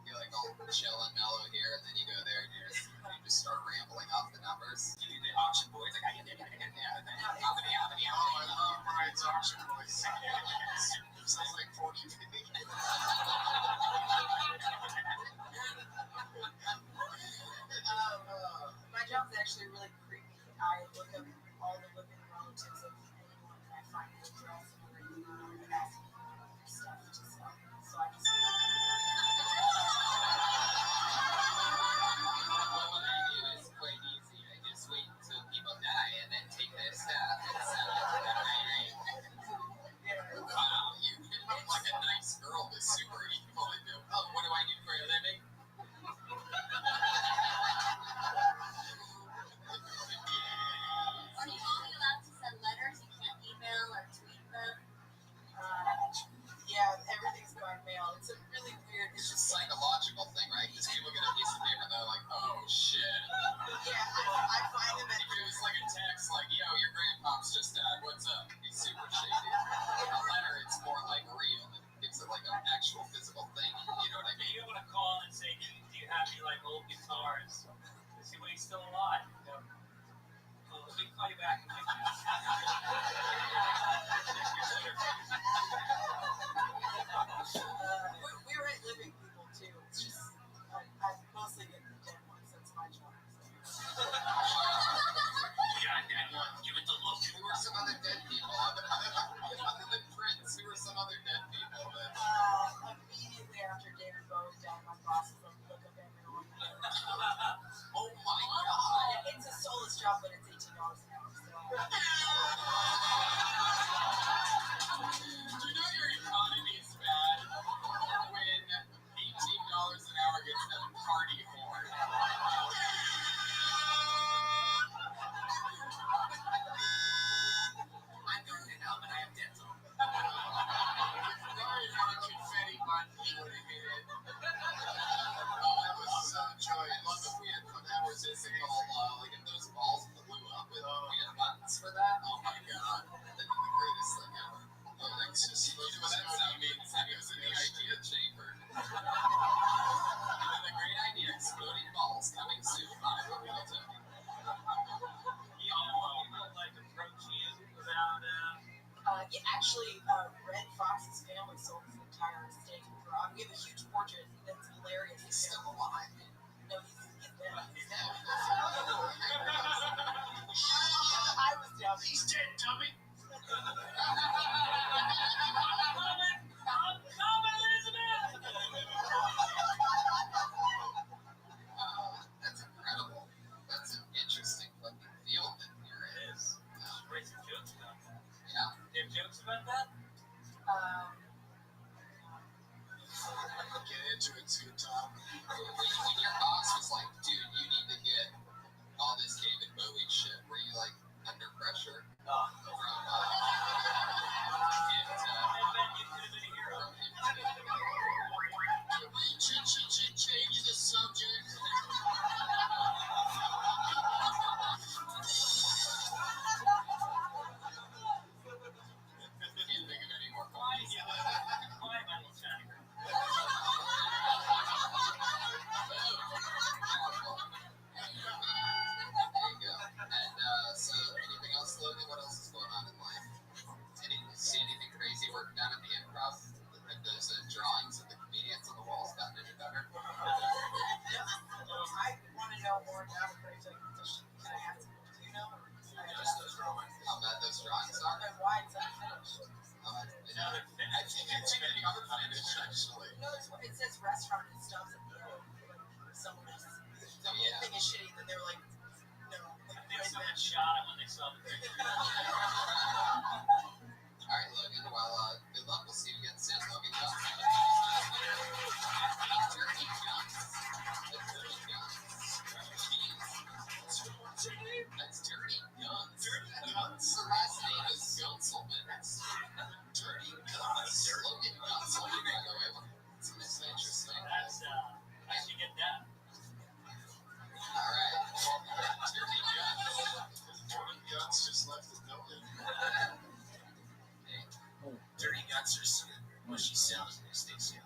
You're like all chill and mellow here, and then you go there and you just start rambling off the numbers. You do the auction boys, like, I get Brian's auction boys. Sounds like 40 My job's actually really creepy. I look up all the living relatives of anyone that I find in the dress and everything and ask stuff to sell. So I just. Well, what I do is quite easy. I just wait until people die and then take their stuff and sell it to them. Wow, you look like a nice girl that's super evil. Oh, what do I do for a living? Are you only allowed to send letters? You can't email or tweet them? Yeah, everything's going mail. It's a really weird. It's just a psychological thing, right? Because people get a piece of paper and they're like, oh shit. Yeah, I find them at. If it was like a text, like, yo, your grandpop's just died, what's up? He's super shady. A letter, it's more like real. It gives it like an actual physical thing. You know what I mean? You want to call and say, do you have any like old guitars? To see when he's still alive. You know? Well, let me call you back in like We're at living people too. It's just I mostly get the dead ones. That's my job. So. yeah, that one. Give it the look. Who are some other dead people? Other than Prince, who are some other dead people that... Immediately after David Bowie died, my boss was like, look up everyone. Oh my god. It's a soulless job, but it's $18 an hour. So. Do you know your economy is bad when $18 an hour gets them party horn? I'm going to help, but I have dental. Sorry for the confetti button you would have hit it. Oh, I was so enjoying. I love if we had fun. That was physical. Like if those balls blew up and we had buttons for that. Oh my god. That'd be the greatest thing ever. Oh, thanks. Just you know what that sound means? It was in the idea chamber. And then the great idea, exploding balls coming soon. I will be able to. you know, like approach you without Yeah, actually, Red Fox's family sold his entire estate. We have a huge portrait that's hilarious. He's still alive. No, he's dead. I was dumb. He's dead, dummy. That's incredible. That's an interesting fucking field that you're in. It is. Write some jokes about that. Yeah. Do you have jokes about that? Get into it too, Tom. When your boss was like, dude, you need to get all this David Bowie shit, were you like under pressure? Oh. From, And then you could have been a hero. Can we change the subject? Can't think of any more points. Why am I not shining? There you go. And so, anything else, Logan? What else is going on in life? See anything crazy working down at the improv? Those drawings of the comedians on the walls gotten any better? I want to know more about it, but I feel like can I ask? Do you know? Just those drawings. How bad those drawings are? And why it's unfinished. I think it's getting unfinished, actually. No, it says restaurant and stuff at the end. Like, someone just, the whole thing is shitty, then they're like, no. I think someone shot him when they saw the picture. All right, Logan. Well, good luck. We'll see you again soon. Logan Guns. Dirty Guns. Dirty Guns. That's Dirty Guns. Dirty Guns. The last name is Gunselman. Dirty Guns. Logan Gunselman, by the way. It's interesting. That's, I should get that. All right. Dirty Guns. Dirty Guns just left the building. Dirty Guts are some mushy sounds in the state.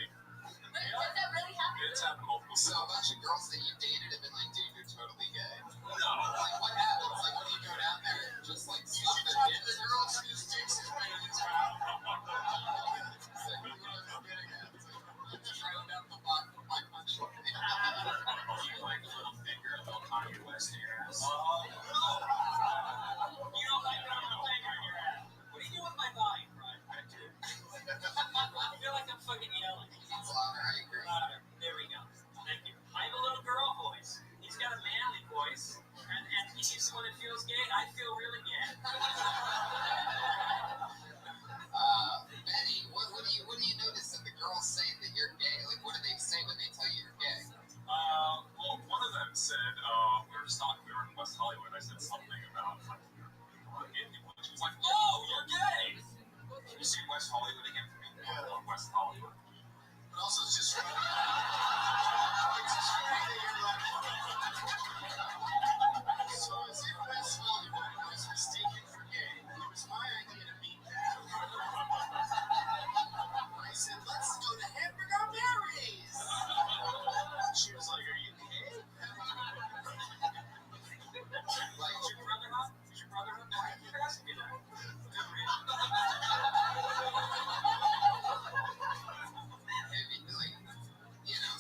gay. Does that really happen? It's happened multiple So a times. bunch of girls that you dated have been like, dude, you're totally gay. No. Like, what happens? Like, when you go down there and just like You suck should their talk to dicks? the girls whose dicks is right in his mouth. Exactly what I was getting at. It's like, I'm just running down the block with my punch. Do you like a little finger, a little Kanye West in your ass? No. You don't like a little finger in your ass. What do you do with my volume, Brian? I do. I feel like I'm fucking yelling. It's louder, I agree. There we go. Thank you. I have a little girl voice. He's got a manly voice. And he's when it feels gay, I feel really gay. Benny, what do you notice that the girls say that you're gay? Like, what do they say when they tell you you're gay? Well, one of them said, we were in West Hollywood. I said something about gay people. And she was like, oh, you're gay. Can you see West Hollywood again for me? Yeah. West Hollywood. But also, it's just funny. It's just funny that you're like. So I was in West Hollywood and I was mistaken for gay. It was my idea to meet them. I said, let's go to Hamburger Mary's. She was like, are you gay? Like, is your brother up? Is your brother up? You're asking me that.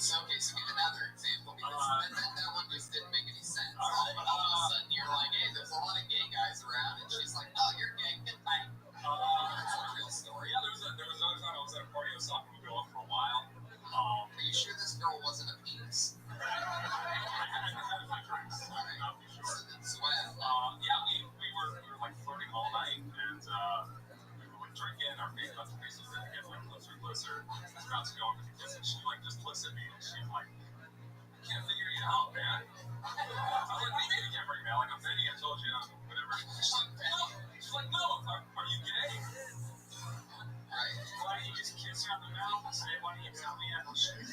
So give another example, because that one just didn't make any sense. All right. But all of a sudden you're like, hey, there's a lot of gay guys around, and she's like, oh, you're gay, goodbye. That's a real story. Yeah, there was another time I was at a party. I was talking to a girl for a while. Are you sure this girl wasn't a penis? I had a few drinks. Alright. Not too sure. So what happened? Yeah, we were like flirting all night, and we were like drinking. Our faces were getting like closer and closer. I was about to go on with the kiss, and she like just looks at me, and she's like, I can't figure you out, man. I was like, what do you mean you can't figure me out? Like, I'm Benny, I told you, whatever. She's like, no, are you gay? Right. Why don't you just kiss her on the mouth and say, why don't you tell me I'm gay?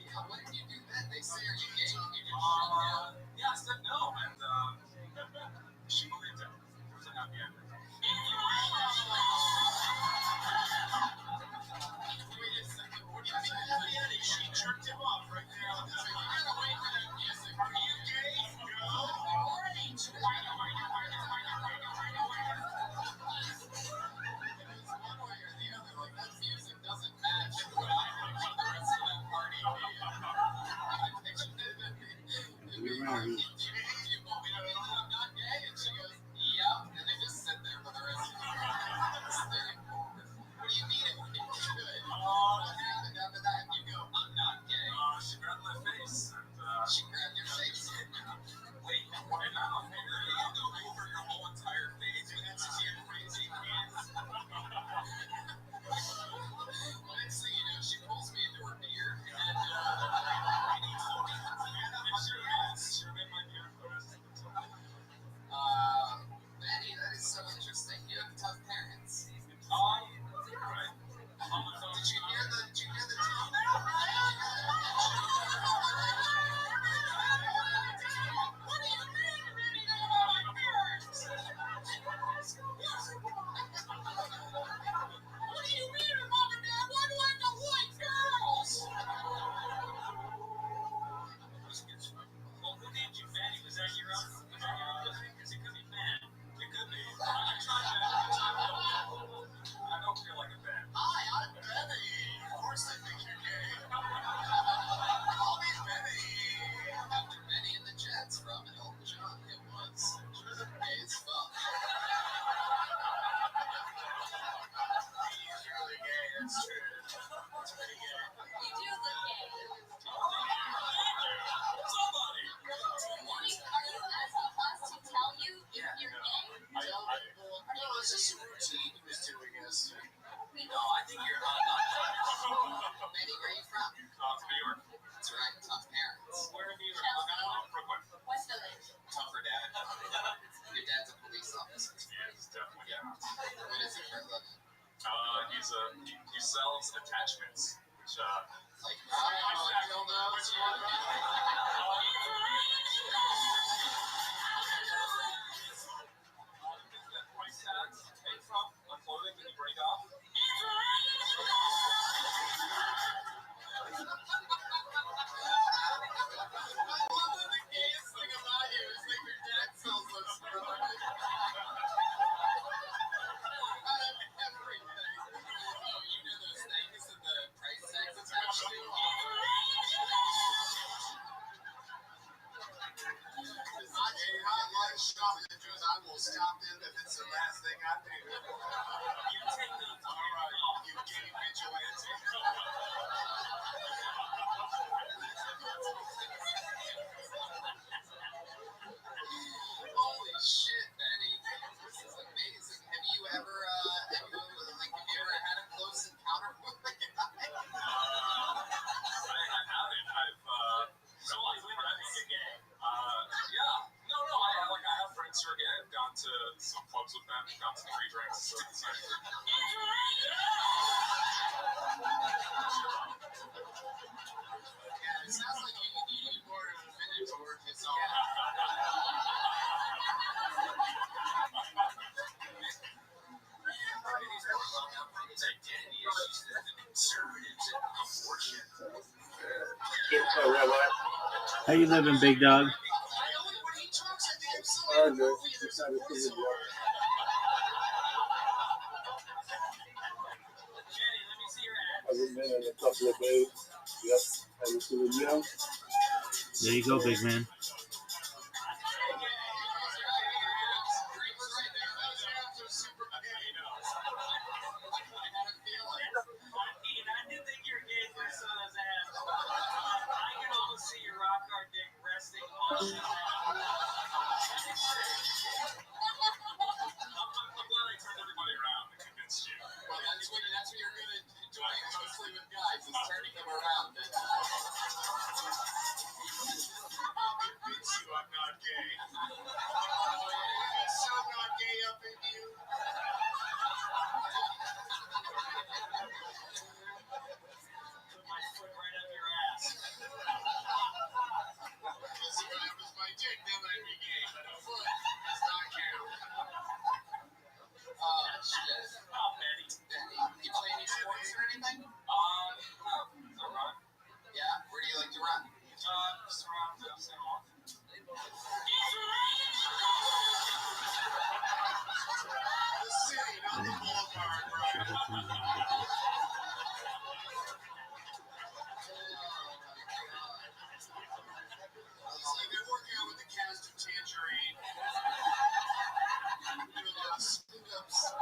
Yeah, what did you do then? They say, are you gay? And you just shut down. Yeah, I said no, and she believed it. It was a happy ending. Wait a second. What do you mean happy ending? She jerked him off right there on the thing. You gotta wait for that music. Are you gay? No. Alright. One way or the other, like that music doesn't match what I picture the rest of that party being. I pictured it being like, I'm not gay, and she goes, yep, and they just sit there for the rest of the night, staring forward. What do you mean it would be good? What happened after that? You go, I'm not gay. She grabbed my face, and She grabbed your face. wait, and now I'm here. You go over your whole entire face with insecure crazy hands. Next thing you know, she pulls me into her beer, and Sure made my beer for the rest of the time. Benny, that is so interesting. You have tough parents. Right? Did you hear the tone? What do you mean, Benny? They are my parents. What do you mean, Mom and Dad? Why do I have to like girls? Well, who named you Benny? Was that your own? Because it could be Ben. It could be. I'm trying to. I don't feel like a Ben. Hi, I'm Benny. Of course they think you're gay. Call me Benny. After Benny and the Jets from Elton John, it was gay as fuck. He's really gay, that's true. That's pretty gay. You do look gay. Somebody. Are you asking us to tell you if you're gay? Tell people, no, it's just a routine he was doing us. No, I think you're not. Benny, where are you from? New York. That's right, tough parents. Where in New York? Brooklyn. West Village. Tougher dad. Your dad's a police officer. Yes, definitely. Yeah. What is he for a living? He sells attachments, which Like, Dildos, price tags take from clothing that you break off. conservatives and abortion. Rabbi. How you living, big dog? When he talks, I think I'm so Oh, in the good. movie. There's a voiceover. Jenny, let me see your ass. Haven't been in a couple of days. Yep. Headed to the gym. There you go, big man. I did think you were gay when I saw those ass. I can almost see your rock hard dick resting on his ass. I'm glad I turned everybody around and convinced you. Well, that's what you're good at doing, mostly with guys, is turning them around. I'll convince you I'm not gay. It's so not gay up in you. Put my foot right up your ass. Because if that was my dick, then I'd be gay. But a foot does not count. Oh, shit. Oh, Benny. Benny, you play any sports or anything? I run. Yeah? Where do you like to run? Just around San Juan. The city, not the boulevard, bro. It's like I've worked out with the cast of Tangerine. Doing a lot of sit-ups. How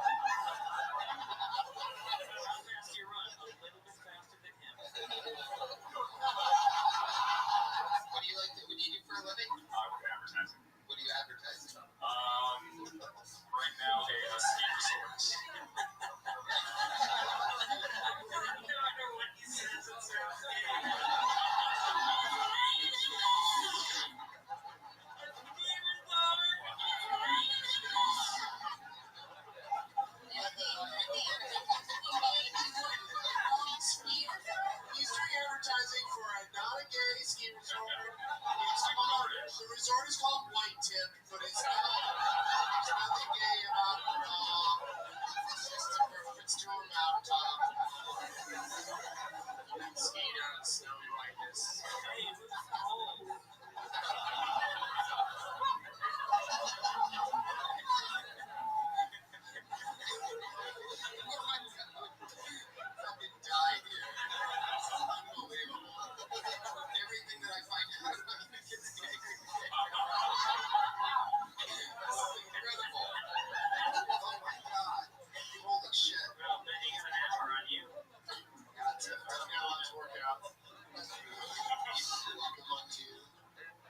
fast do you run? A little bit faster than him. What do you like to, what do you do for a living? I work in advertising. What are you advertising? Right now, a ski resort. No matter what he says, it sounds gay. He's doing advertising for a not a gay ski resort. The resort is called White Tip, but it's nothing gay about it at all. It's just a reference to a mountaintop. Skiing on snowy whiteness. Hey, it was cold. Fucking died here. Unbelievable. Everything that I find out about you is gay. That's incredible. Oh my god. Holy shit. Well, then you got an hour on you. God, Tiff, I've got a lot to work out. welcome on to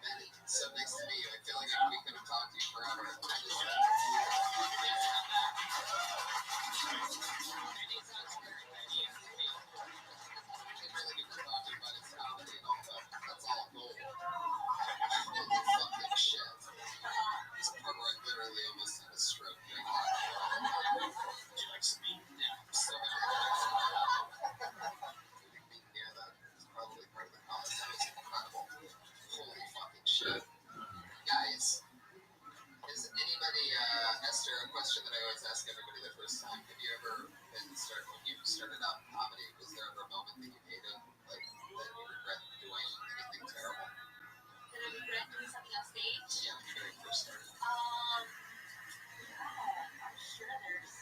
Benny. So nice to meet you. I feel like we could have talked to you forever. That's all gold. Holy fucking shit. This poor boy literally almost had a stroke right now. Would you like some meat? Yeah, so yeah, that's probably part of the cost. It's incredible. Holy fucking shit. Guys, is anybody, Esther, a question that I always ask everybody the first time, have you ever when you started out in comedy, was there ever a moment that you hated, like, that you regret doing anything terrible? Did I regret doing something on stage? Yeah, when you very first started. Yeah, I'm sure there's.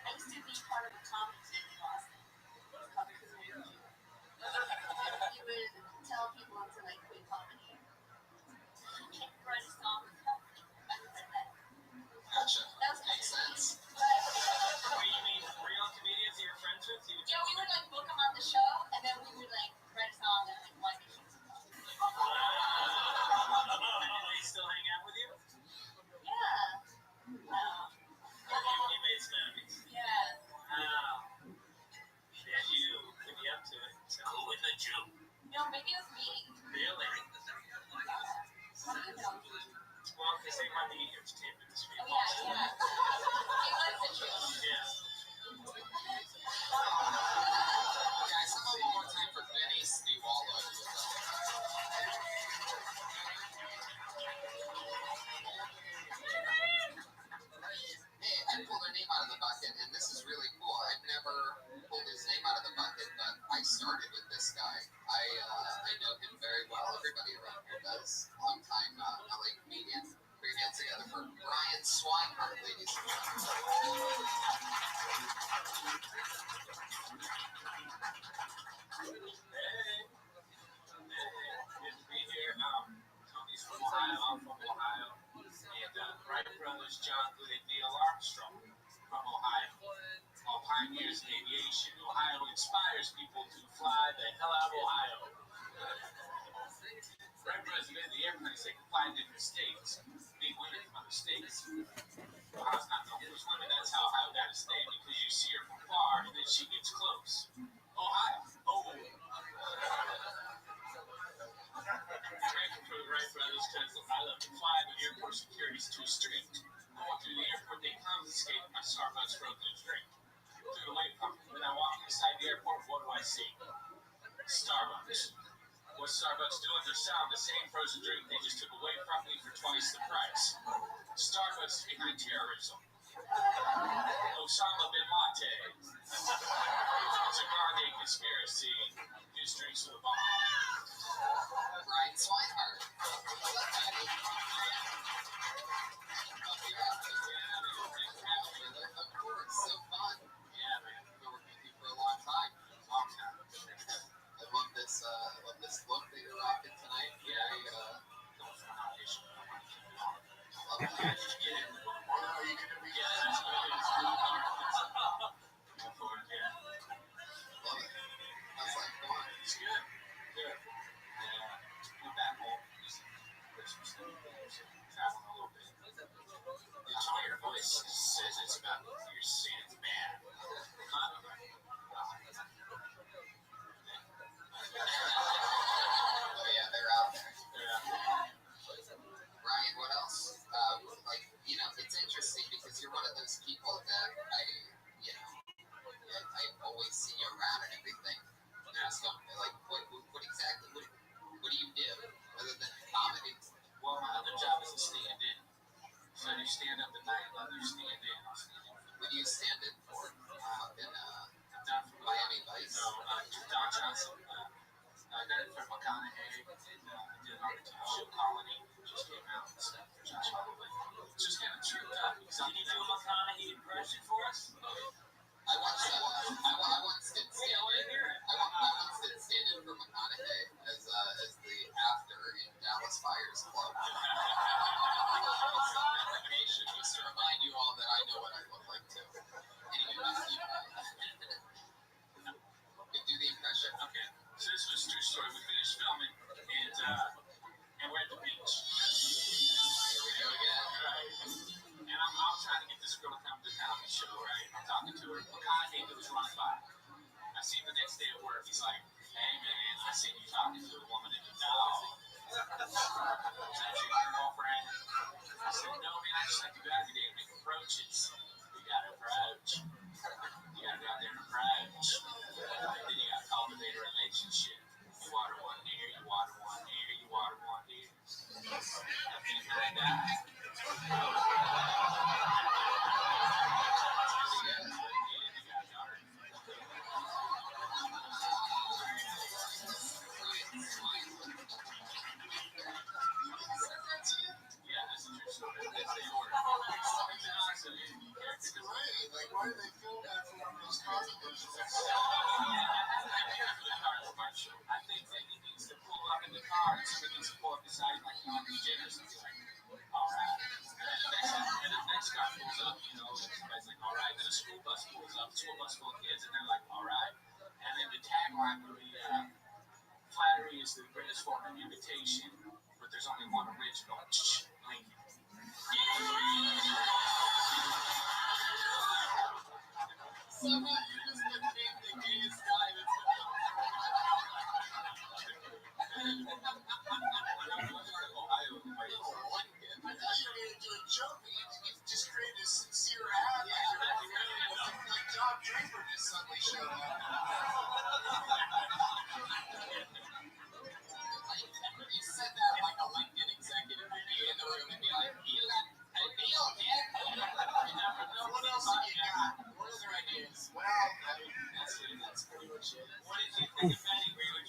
I used to be part of a comedy team in Boston. It was called Because We Were You. You would tell people to like quit comedy. Write a song. I regret that. Gotcha. That was Makes sense. But Wait, you mean real comedians that you're friends with? You would yeah, we would like book them on the show, and then we would like write a song and like one mission. They still hang out with you? Yeah. You made some enemies. Yeah. Wow. Yeah, you could be up to it. So who in the Jew? No, maybe it was me. Really? How do you know? Well, because they run the entertainment industry. Oh yeah, yeah. It was the truth. Yeah. Guys, how about one more time for Benny Stiwala? Hey, I pulled her name out of the bucket, and this is really cool. I've never pulled his name out of the bucket, but this guy. I know him very well. Everybody around here does. Long time LA comedian. We're getting together for Brian Swinehart, ladies and gentlemen. Good to be here. Tony's from Ohio. I'm from Ohio. And Wright Brothers, John Good and Neil Armstrong from Ohio. All pioneers in aviation. Ohio inspires people to fly the hell out of Ohio. Wright Brothers invented the airplanes that can fly in different states. Meet women from other states. Ohio's not known for its women. That's how Ohio got its name, because you see her from far and then she gets close. Ohio. Oh. I'm grateful for the Wright Brothers because I love to fly, but airport security is too strict. I went through the airport, they confiscated my Starbucks frozen drink. Through the wave pump. When I walk inside the airport, what do I see? Starbucks. What Starbucks doing? They're selling the same frozen drink they just took away from me for twice the price. Starbucks is behind terrorism. Osama bin Laden. It's a Gandhi conspiracy. Just drinks with a bomb. Brian Swinehart. Of course, so fun. Yeah, man. Been working with you for a long time. Long time. I love this look that you're rocking tonight. Very, Going for an audition. I want to keep it on. love that. Just get in. Are you gonna be? Yeah, that's what it is. Go for it, yeah. Love it. How's life going? It's good. Good. Went back home. Christmas traveling a little bit. The tone of your voice says it's about your sins, man. Oh yeah, they're out there. Ryan, what else? It's interesting because you're one of those people that I always see you around and everything. And I just don't, like, what exactly, what do you do other than comedy? Well, my other job is to stand in. So I do stand up at night, I do stand in. What do you stand in for? Up in I'm done for Miami Vice? No, Don Johnson. I did it for McConaughey. I did it on the TV show Colony. Just came out and stuff for Josh Holloway. It's just kind of tripped up. Can you do a McConaughey impression for us? I once did stand in. I once did stand in for McConaughey as the after in Dallas Fires Club. Just to remind you all that I know what I look like too. Anyway, do the impression. Okay. So this was a true story. We finished filming and we're at the beach. Here we go again. Right. And I'm trying to get this girl to come to the comedy show, right? I'm talking to her. McConaughey was running by. I see him the next day at work. He's like, hey man, I seen you talking to a woman in the dog. Is that your girlfriend? I said, no man, I just like to go out every day and make approaches. You gotta approach. You gotta go out there and approach. Then you gotta cultivate a relationship. You water one here, you water one here, you water one here. And behind that. Like, why do they feel bad for one of those costumes? I think that he needs to pull up in the car and somebody needs to pull up beside him like he wants to be generous and be like, all right. And the next car pulls up, somebody's like, all right. Then a school bus pulls up, school bus full of kids, and they're like, all right. And then the tagline would be, flattery is the greatest form of invitation, but there's only one original, Lincoln. Somehow you just became the gayest guy that's I thought you were going to do a joke, but you just created a sincere hat. Like John Draper just suddenly showed up. You said that like a LinkedIn executive would be in the room and be like, you got a deal, kid? What else have you got? What other ideas? Well, that's pretty much it. What did you think of Benny? Were you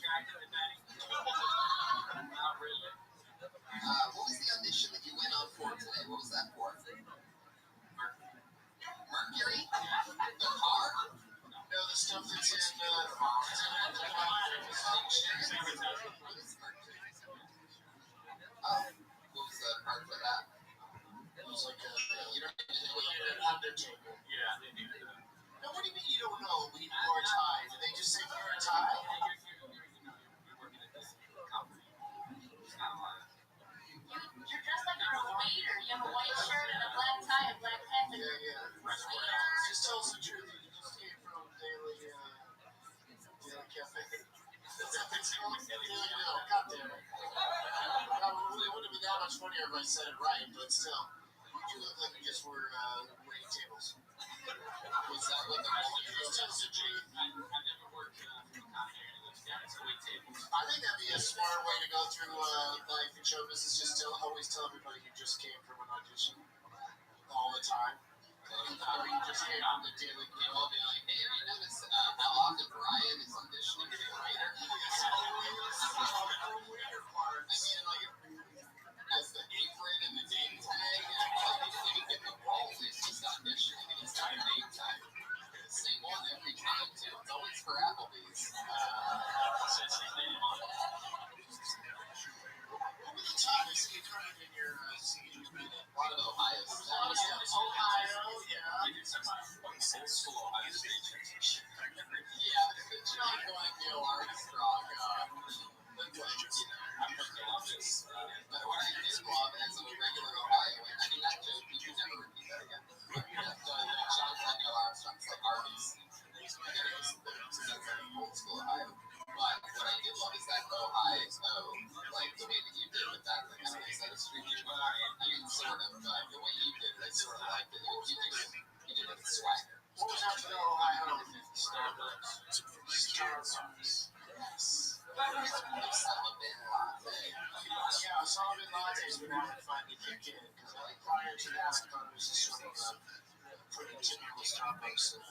God damn it. It wouldn't have been that much funnier if I said it right, but still. You look like you just were waiting tables. Was that what the I've never worked for those guys who wait tables. I think that'd be a smart way to go through life in show business. Just always tell everybody you just came from an audition all the time. Or you just came from the daily. People will be like, hey, have you noticed how often Brian is auditioning to be a waiter? I mean, like, as the apron and the name tag, and he didn't get the role. He's just auditioning and he's got a name tag. Same one every time, too. It's always for Applebee's. What were the topics you covered in your senior minute? A lot of Ohio stuff. Ohio, yeah. We did some old school Ohio State transition. Yeah, it's not going to Armstrong. But, you know, I'm from the office. but what I did love as a regular Ohioan, I mean, that joke, you can never repeat that again. Sean Daniel Armstrong's like Arby's. So that's like old school Ohio. But what I did love is that Ohio, like the way that you did with that, like, kind of is that a street you I mean, sort of, but the way you did it, I sort of liked it. You did it with swagger. What was after the Ohio? Starbucks. Yes. Osama bin Laden. Yeah, Osama bin Laden's been having fun to kick in because prior to that, I thought it was just sort of pretty typical Starbucks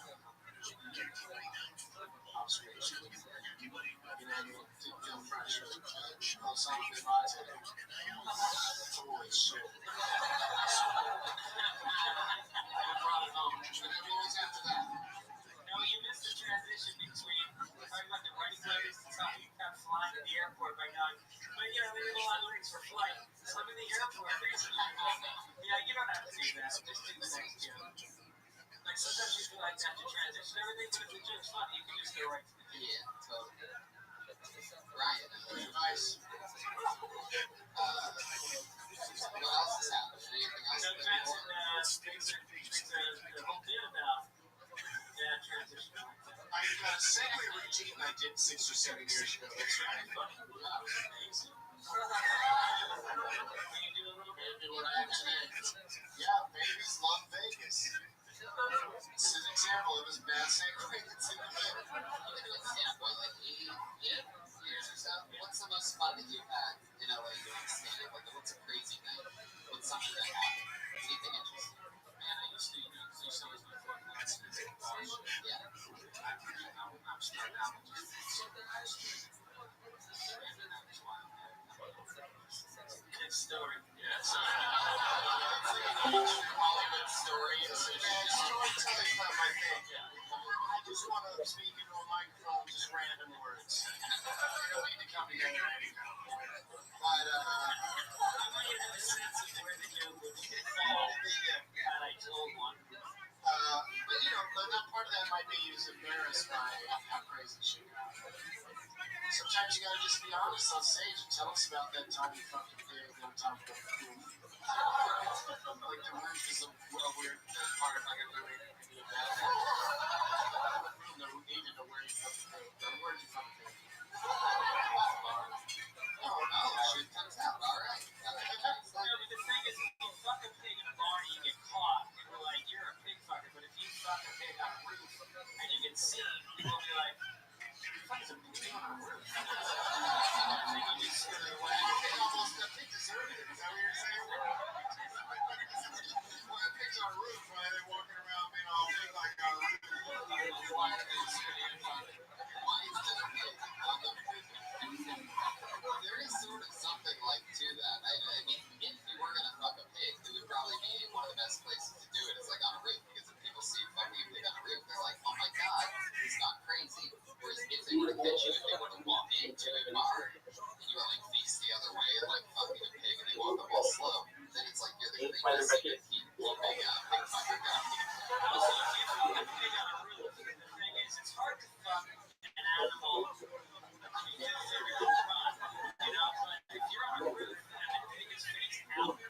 observation. You know, you didn't feel fresh. Osama bin Laden. Holy shit. I brought it home. And then what was after that? No, you missed the transition between talking about the writing letters to talking about flying to the airport by going, but you know, we have a lot of lyrics for flight. So I'm in the airport, basically. Yeah, you don't have to do that. Just do the next joke. Like sometimes you feel like that to transition everything, but if the joke's funny, you can just go right to the joke. Yeah, totally. Ryan, Good advice. what else has happened? Anything else? So Matt's the whole deal about that transition. I got a segue routine I did 6 or 7 years ago. That's right. That was amazing. Can you do a little bit? Maybe what I have today. Yeah, babies love Vegas. This is an example of his bad segue. It's in the middle. Even an example, like 8 years or so. What's the most fun that you've had in LA doing stand-up? Like, what's a crazy night? What's something that happened? Anything interesting? Man, I used to, you know, so some of my friends. Yeah. I'm starting out with just good story. Yeah, so Hollywood story. Storytelling's not my thing. I just want to speak into a microphone, just random words. You don't need to come together anyhow. But, I want you to have a sense of where the joke would fall had I told one. but you know, but that part of that might be he was embarrassed by how crazy shit got. Sometimes you gotta just be honest on stage and tell us about that time you fucking pig on top of the roof. Like the roof is a weird part of like a movie. No need to know where you fucking pig. Where'd you fucking pig? Oh, shit comes out. All right. No, but the thing is, if you fuck a pig in a barn, you get caught, and we're like, you're a pig fucker. But if you fuck a pig on a roof and you get seen, people will be like, you fucked a pig on a roof. And then you just scare it away. The pig deserted it. Is that what you're saying? Well, the pig's on a roof, why are they walking around being all big like a roof? Why are they sitting in front of it? Why is that a pig on the roof? There is sort of something like to that. I mean, if you were gonna fuck a pig, it would probably be one of the best places to do it is like on a roof, because if people see fucking a pig on a roof, they're like, oh my god, he's not crazy. Whereas if they were to catch you, if they were to walk into a bar, and you were like face the other way, like fucking a pig, and they walk up all slow, then it's like you're the creepiest pig fucker down. Also, if you fuck a pig on a roof, the thing is, it's hard to fuck an animal. I mean, just everyone's fun, you know, but if you're on a roof and the pig is face out over 10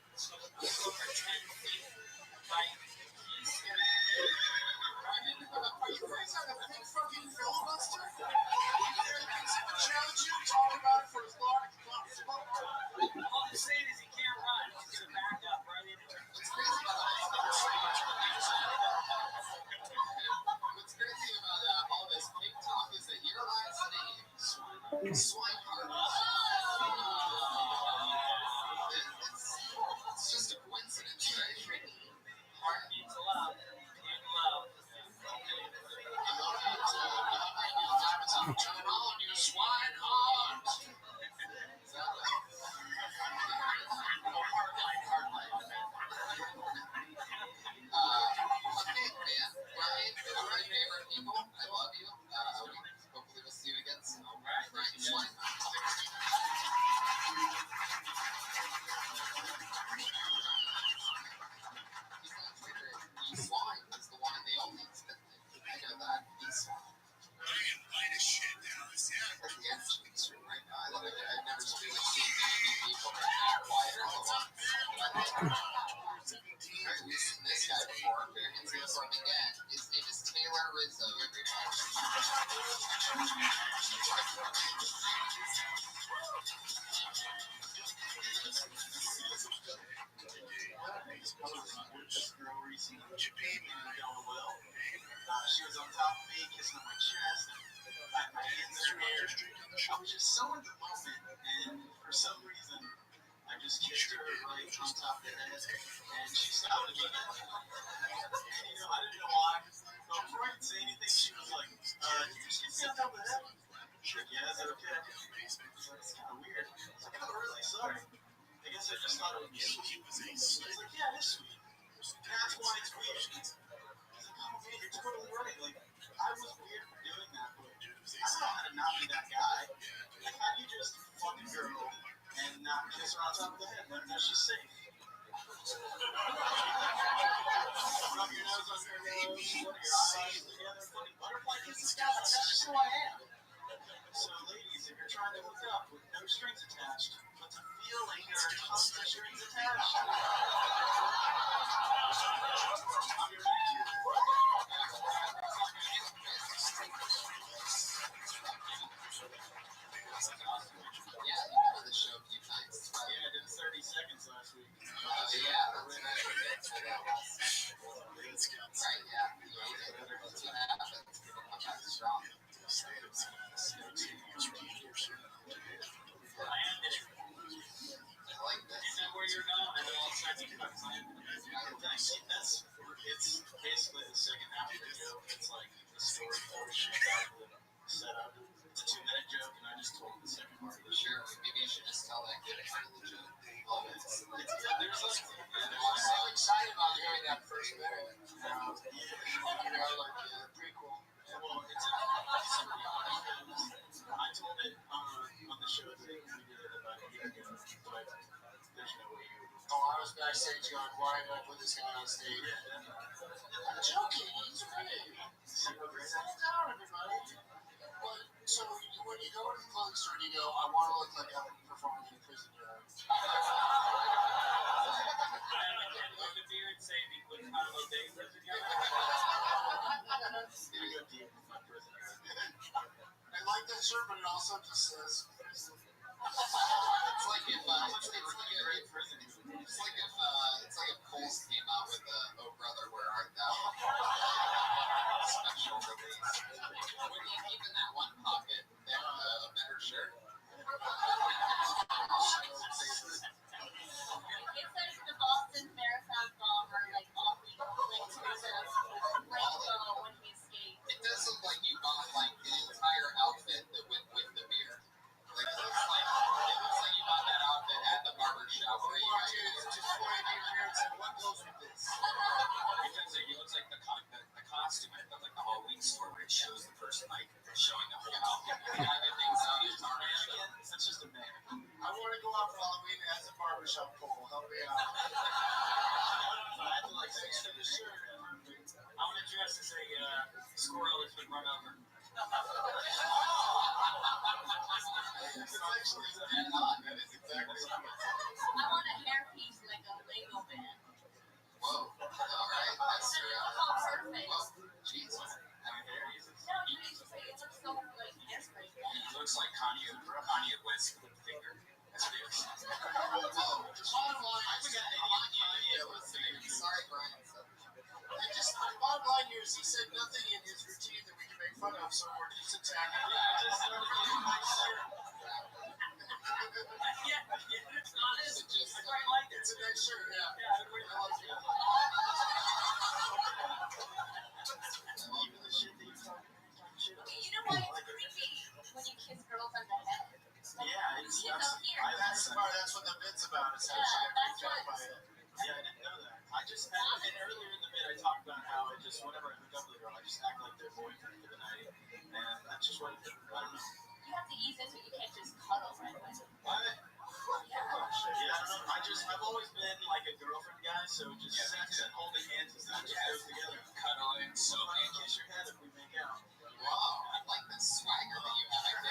feet, like, he's gonna Are you guys on a pig fucking filibuster? Swinehart. It's just a coincidence, right? Heart beats loud. In love. I'm on it. Neil Diamond's on turn on you, Swinehart. Okay, man. Brian, one of my favorite people. I love you. Hopefully we'll see you again soon. Brian Swinehart. He's on Twitter. He's Swine. He's the one and the only. I know that. He's Swine. It's true right now. I love it. I've never seen many people quiet all at once. I've seen this guy before. Here, it's him again. His name is Taylor Rizzo, everybody. This girl recently going well. She was on top of me, kissing on my chest, and I had my hands in her hair. I was just so in the moment, and for some reason, I just kissed her right on top of the head, and she stopped me. And, I didn't know why. But before I could say anything, she was like, did you just kiss me on top of the head? Sure, yeah, is that okay? It's kind of weird. I was like, oh, really? Sorry. I guess I just thought it would be sweet. She's like, yeah, it is sweet. That's why it's weird. I was like, oh man, you're totally right. Like, I was weird for doing that, but I don't know how to not be that guy. Like, how do you just fuck a girl and not kiss her on top of the head? Let her know she's safe. Rub your nose on her nose, put your eyes together, fucking butterfly kisses. That's just who I am. So, ladies, if you're trying to hook up with no strings attached, but to feel like there are tons of strings attached, I'm your man. Yeah, you've been on the show a few times. Yeah, I did 30 seconds last week. Yeah, that's right. Right, yeah. That's what happens. People come back strong. I ended it. I like this. Isn't that where you're going? I know all sides of cuts. It's basically the second half of the joke. It's like the story portion of the setup. It's a 2-minute joke, and I just told the second part of the show. Sure, maybe you should just tell that good part of the joke. Oh, There's like, I'm so excited about hearing that first minute. yeah. Pretty cool. Well, it's super young because I told it on the show that we did about a year ago, but there's no way you. Oh, I was backstage going, why did I put this guy on stage? I'm joking, he's great. Settle down, everybody. But, so, when you go to the clothing store, you go, I want to look like I'm performing in a prison yard. With the beard, say we put Carlo Day prison yard. Go deep with my prison yard. I like that shirt, but it also just says prison. It's like if Coles came out with Oh Brother, Where Art Thou? Special release. What do you keep in that one pocket? They have a better shirt. It looks like the Boston Marathon bomber, like all the links to the rainbow when he escaped. It does look like you bought like the entire outfit that went with the beer. Like it looks like you bought that outfit at the barber shop where you got just pointed at your parents and what goes with this? Because he looks like the costume at the Halloween store where it shows the person like showing the whole outfit. Everything's out of barber Man shop. again? That's just a man. I want to go out for Halloween as a barbershop pole. Help me out. I had to like stand in the shirt. I want to dress as a squirrel that's been run over. It's actually dead on. That is exactly what I'm I want a hairpiece like a Lego man. Whoa. All right. That's your. Oh, perfect. Whoa. Jeez. No, it looks so like hairspray. It looks like Kanye West with a finger. That's what it is. Whoa. Bottom line. I forgot Kanye was Sorry, Brian. Just bottom line here is he said nothing in his routine that we can make fun of, so we're just attacking. Yeah, I just started getting my shirt. Yeah, it's honest. I quite like it. It's a nice shirt, yeah. Yeah, I really like it. Even the shit that you're talking shit about. You know why it's creepy when you kiss girls on the head? Yeah, it's You kiss up here. That's what the bit's about. Is how she got picked up by it. Yeah, I didn't know that. And earlier in the bit, I talked about how I just, whenever I hook up with a girl, I just act like their boyfriend for the night. And that's just what I don't know. You have to ease into it. You can't just cuddle right away. What? Yeah. Oh, shit. Yeah, I don't know. I've always been like a girlfriend guy, so just sex and holding hands and stuff just goes together. Cuddling, So I can kiss your head if we make out. Wow, I like the swagger that you have. I've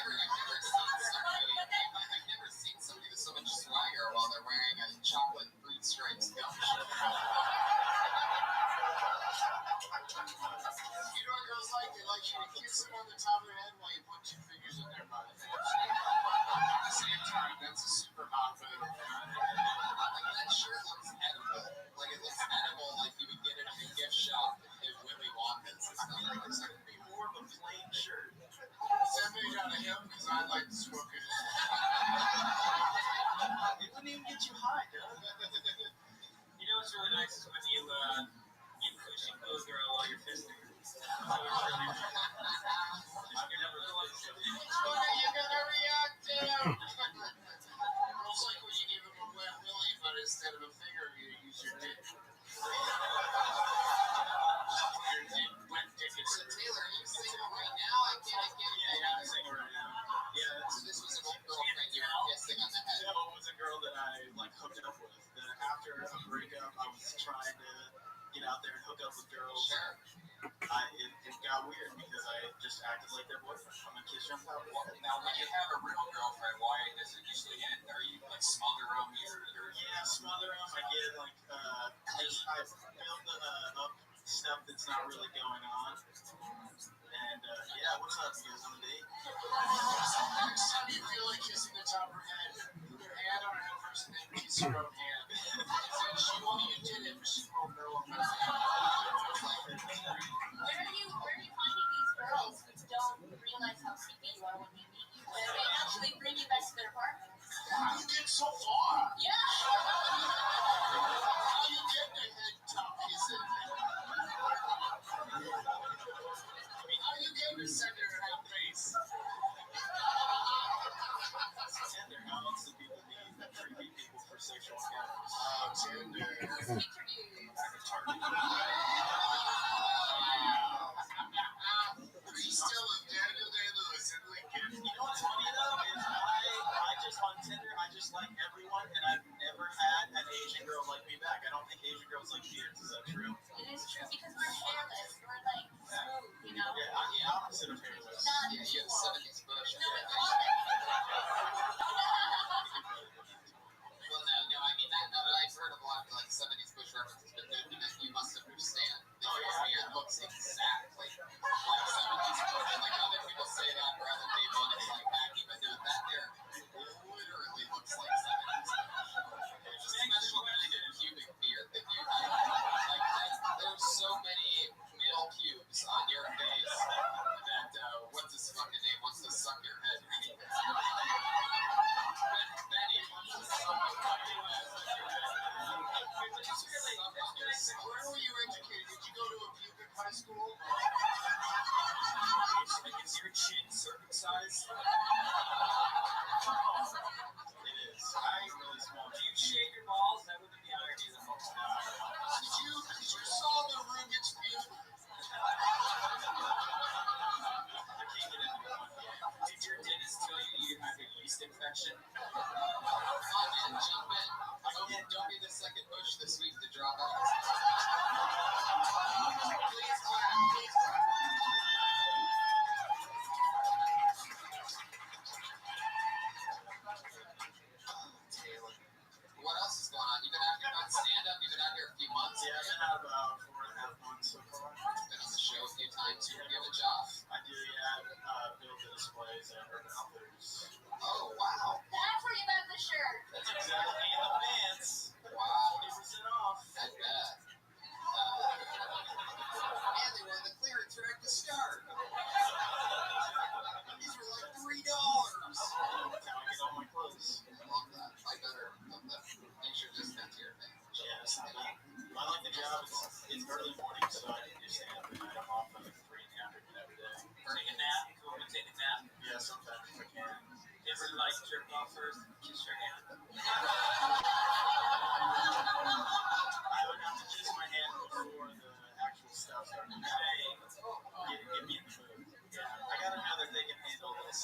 never seen somebody with so much swagger while they're wearing a chocolate fruit stripes gum shirt. You know what girls like? They like you to kiss them on the top of their head while you put two fingers in their butt. At the same time, that's a super hot move. Like that shirt looks edible. Like it looks edible, like you would get it at a gift shop at Willy Wonka's. I feel like this could be more of a plain shirt. Send me down to him because I'd like to smoke it. It wouldn't even get you high, dude. You know what's really nice is when you cushy a girl while you're fisting. So it's really nice. You never realize it. What are you gonna react to? Girls like when you give them a wet willy, but instead of a finger, you use your dick. Wet dick. So Taylor, are you single right now? I can't get it. Yeah, I'm single right now. Yeah, So this was an old girlfriend you were kissing on the head. no, it was a girl that I like hooked up with. That after a breakup, I was trying to get out there and hook up with girls. Sure. It got weird because I just acted like their boyfriend. I'm gonna kiss you on top of the head. Now, when you have a real girlfriend, why does it usually end? Are you like smother them? Yeah, smother them. I get like I build up stuff that's not really going on. And yeah, what's up? You guys on a date? Next time you feel like kissing the top of her head, put your hand on her first and then kiss your own hand. And she won't, you did it, but she won't know what was Where are you finding these girls who don't realize how creepy you are when they meet you? And they actually bring you back to their apartment? How you get so far? Yeah. How you get the head top kissing? How you get the center head face? Tinder, how else do people meet creepy people for sexual encounters? Tinder. Interviews. Are you still with Daniel Day-Lewis and Lincoln? You know what's funny though is I just on Tinder I just like everyone and I've never had an Asian girl like me back. I don't think Asian girls like beards. Is that true? It is true because we're hairless. We're like smooth, you know? Yeah, I'm the opposite of hairless. Not Yeah, you have 70s bush. No, it's hard. Well, no, I mean, I've heard of a lot of like 70s bush references, but you must understand. Your beard looks exactly like 70s bush. Like other people say that for other people, and it's like baggy, but no, that hair literally looks like 70s bush. There's a special kind of pubic beard that you have. Like, there's so many male pubes on your face that, what's his fucking name? Wants to suck your head. Benny wants to suck your head. Where were you educated? Did you go to a pubic high school? Is your chin circumcised? It is. I'm really small. Do you shave your balls? That would be the irony of the whole thing. Did you solve the Rubik's Cube? Did your dentist tell you you have a yeast infection? Come in, jump in. Again, don't be the second Bush this week to drop out. Please clap, please clap. Taylor. What else is going on? You've been out here on stand-up? You've been out here a few months? Yeah, I've been out about 4.5 months so far. Been on the show a few times. You have a job? I do, yeah. Build the displays at Urban Outfitters. Oh, wow. That's where you got the shirt. That's exactly in the pants. Wow. 20% off. I bet. And they were on the clearance rack to start. like jerk off first, kiss your hand. I would have to kiss my hand before the actual stuff started. Hey, get me in the mood. Yeah, I gotta know that they can handle a little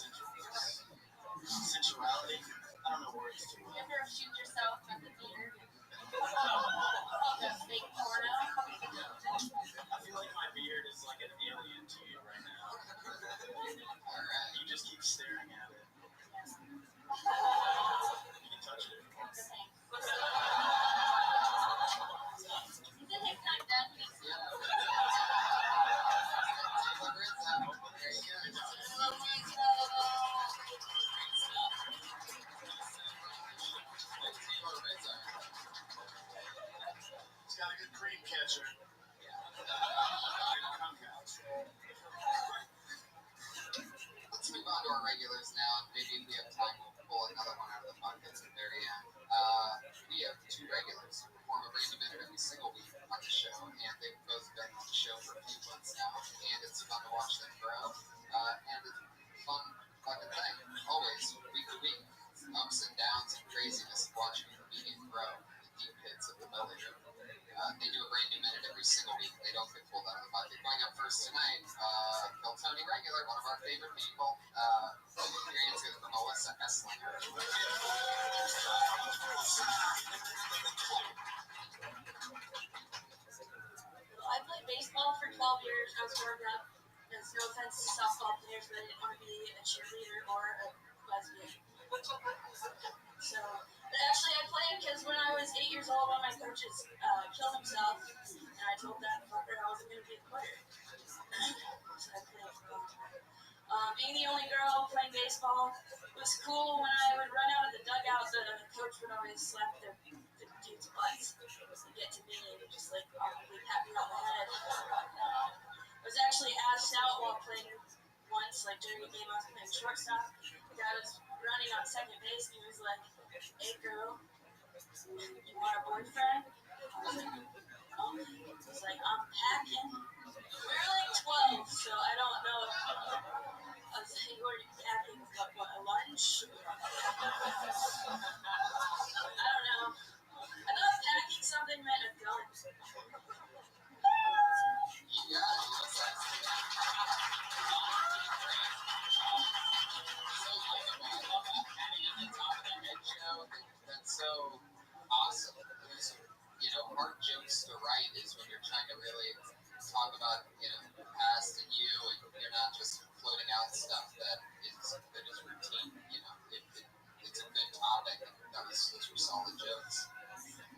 sensuality. I don't know words to You it. ever shoot yourself at the theater? That's fake porno. I feel like my beard is like an alien to you right now. Alright. You just keep staring at it. You can touch it if you want. You can take time down, please. Yeah. Taylor Rizzo. There you go. Taylor Rizzo. Taylor Rizzo. He's got a good cream catcher. Let's move on to our regulars now, and maybe if we have time, we'll pull another one out of the buckets at the very end. We have two regulars who perform a Brandy Minute every single week on the show, and they've both been on the show for a few months now, and it's fun to watch them grow, and it's a fun fucking thing, always, week to week, ups and downs and craziness of watching a comedian grow in the deep pits of the belly room. They do a Brandy Minute every single week. They don't get pulled out of the bucket. Going up first tonight, Bill Tony Regular, one of our favorite people. Hearing it from Melissa Esslinger. I played baseball for 12 years. I was growing up. There's no offense to softball players, but I didn't want to be a cheerleader or a lesbian. So, but actually, I played because when I was 8 years old, one of my coaches killed himself, and I told that fucker I wasn't going to be a player. So I played for a long time. Being the only girl playing baseball was cool. When I would run out of the dugout, the coach would always slap the dude's butts to get to me and just like awkwardly pat me on the head. I was actually asked out while playing once, like during a game I was playing shortstop. The guy was running on second base and he was like, "Hey girl, you want a boyfriend?" I was like, "No." He was like, "I'm packing." We're like 12, so I don't know. I was like, "What are you packing? What, a lunch?" I don't know. I thought packing something meant a gun. Yeah, what's that? That's so awesome. There's, hard jokes to write is when you're trying to really talk about, the past and you, and you're not just floating out stuff that is routine. It's a good topic. And those were solid jokes.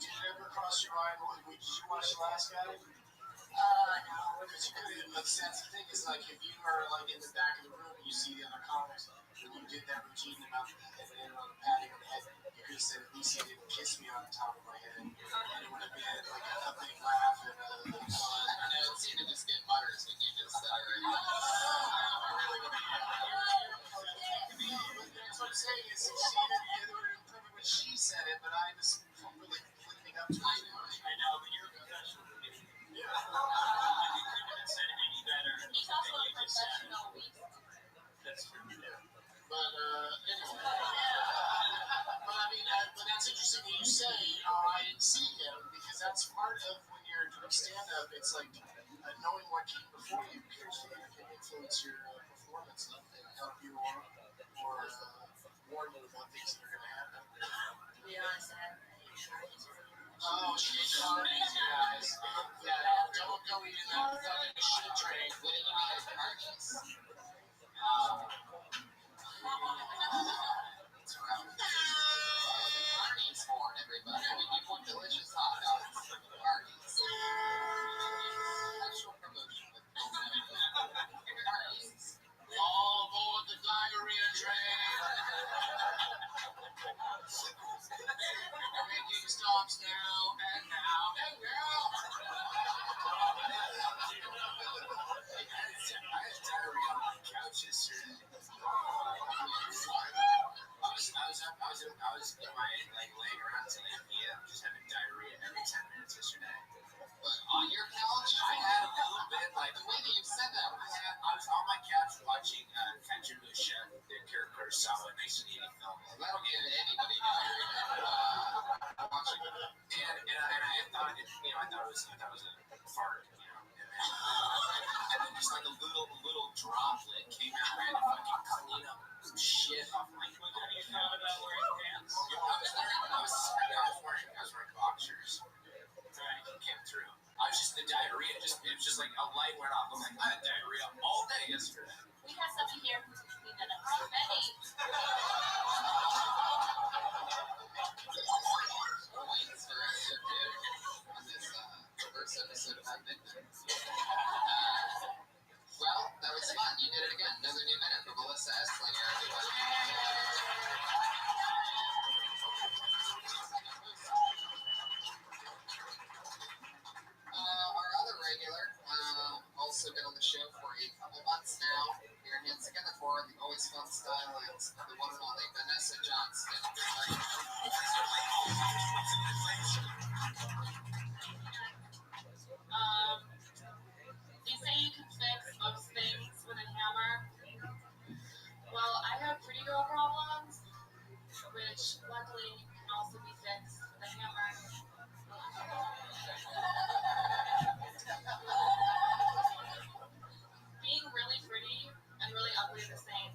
Did it ever cross your mind? Did you watch The Last Guy? No. Because you could have, that's the thing is like if you are like in the back of the room and you see the other comics when you did that routine about patting on the head, you could have said at least he didn't kiss me on the top of my head, and it would have been like a big laugh and I don't know, it seemed to just get butters when you just said it right. That's what I'm saying is it would have been perfect when she said it, but I was really leading up to it. I know, but you're a professional. Yeah. You couldn't have said any better. He's also a professional. That's true. But anyway. But I mean, but that's interesting that you say, I didn't see him, because that's part of when you're doing stand-up, it's like knowing what came before you can influence your performance and help you or warn you about things that are going to happen. To be honest, I haven't really tried to. Oh, shit, Carney's, guys. Yeah, don't go eating that fucking shit train. What did you mean as Carney's? It's around. Carney's horn, everybody. We want delicious hot dogs. Carney's. Special promotion with Carney's. All aboard the diarrhea train. Making stops now and now and now. I had diarrhea on the couch yesterday. I was in my laying around to Ikea, just having diarrhea every 10 minutes yesterday. But on your couch, I had a little bit the way that you said that, I was on my couch watching Kanjumu Chef, the character or so, and they should even film it. That'll give anybody diarrhea. Watching it. And I thought it, I thought it was a fart, and then just like a little droplet came out and I had to fucking clean up some shit off my. Have you thought about wearing pants? I was wearing boxers. Right. It came through. I was just the diarrhea. It was just like a light went off. I'm like, I had diarrhea all day yesterday. We have somebody here who's cleaned that up. Betty. Wings for a good dude on this first episode of High Midnight. Well, that was fun. You did it again. Another new minute for Melissa Esslinger, everybody. Our other regular, also been on the show for a couple months now. Here hands together for the always fun stylings, the one and only Vanessa Johnston. They say you can fix most things with a hammer. Well, I have pretty girl problems, which luckily can also be fixed with a hammer. Being really pretty and really ugly are the same.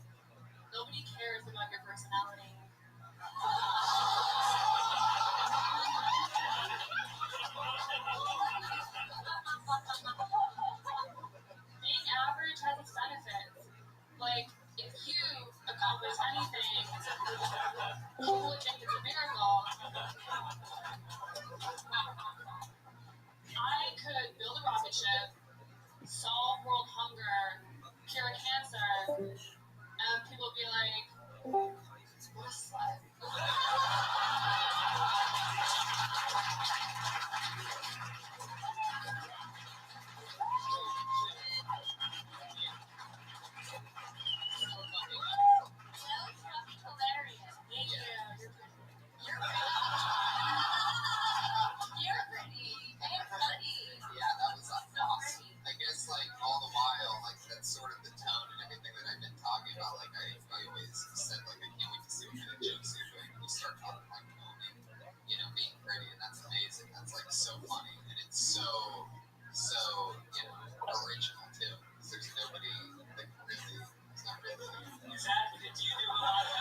Nobody cares about your personality. Being average has its benefits. Like, if you accomplish anything, people would think it's a miracle. I could build a rocket ship, solve world hunger, cure cancer, and people would be like, what a slut. Hilarious. Thank you. You're pretty. And funny. Yeah, that was So awesome. pretty. I guess, like, all the while, like, that's sort of the tone and everything that I've been talking about. Like, I always said, like, I can't wait to see what kind of jokes you're doing. You start talking, like, owning, being pretty, and that's amazing. That's, like, so funny. And it's so, original, too. Because there's nobody that really, it's not really. Is that, do you do a lot of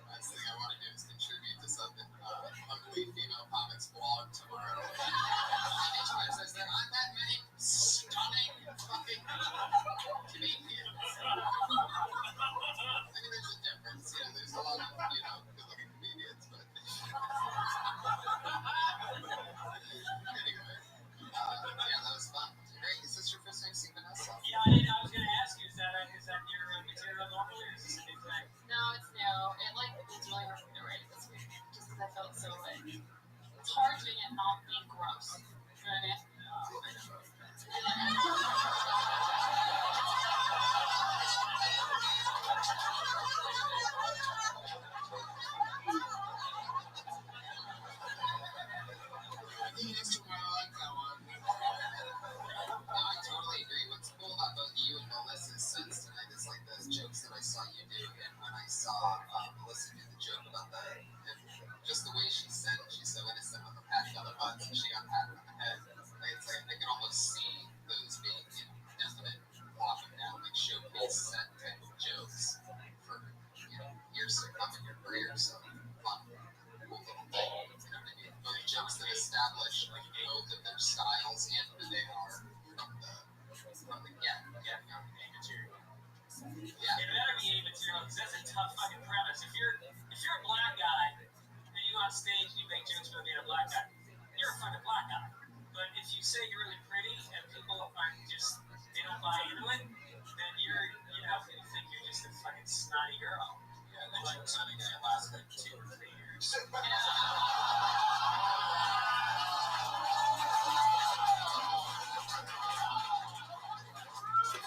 Last thing I want to do is contribute to something. Ugly female comics blog tomorrow. Each one says there aren't that many stunning fucking comedians. I mean, there's a difference. There's a lot of, good-looking comedians, but anyway, yeah, that was fun. Great. Is this your first time seeing Vanessa? Yeah, I was going to ask you, is that your material normally, or is this a new thing? No, it's new. It's really hard for me to write this week, just because I felt so like it's hard doing it not being gross. You know what I mean? I totally agree. What's cool about both you and Melissa's sense tonight is like those jokes that I saw you do, and when I saw Melissa do the joke about that, and just the way she said it, she's so innocent with the pat on the butt, and she got patted on the head. Like, it's like I can almost see those being, definite off and down, like showcase set type of jokes for years to come in your career. So fun, cool little thing. You know what I mean? Both jokes that establish like both of their styles and who they are from the get Yeah, material. Yeah. It better be A material, because that's a tough fucking premise. If you're a black guy and you go on stage and you make jokes about being a black guy, you're a fucking black guy. But if you say you're really pretty and people aren't just, they don't buy into it, then you think you're just a fucking snotty girl. Yeah, and the joke's only going to last like 2 or 3 years.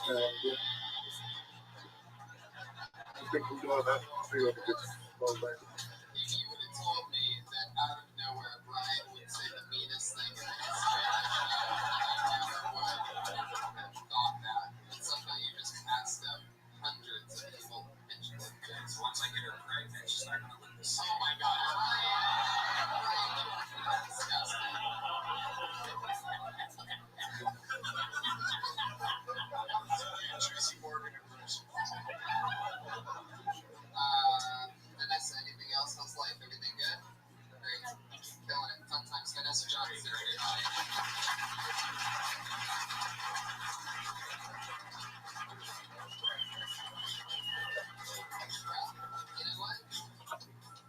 I think we're doing that. See what we get. If you would have told Oh my god. Right. Disgusting. Tracy Morgan impression. Vanessa, anything else? How's life? Everything good? Great. Killing it. Fun times. Vanessa Johnson, everybody. You know what?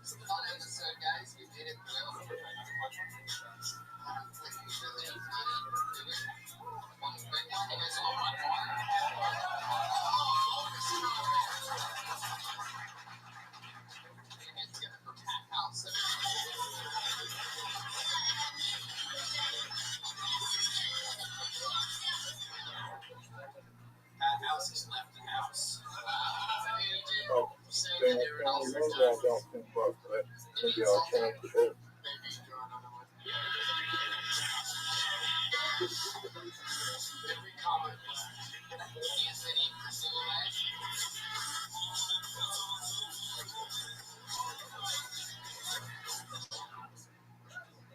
It's a fun episode, guys. We made it through. I don't think we really needed to do it. One quick one. You guys want one more? Get together for Pat House. That house has left the house. Oh, they don't remember I don't think about that. Maybe I'll change it. Maybe draw another one. Every comment Anthony Pursuit.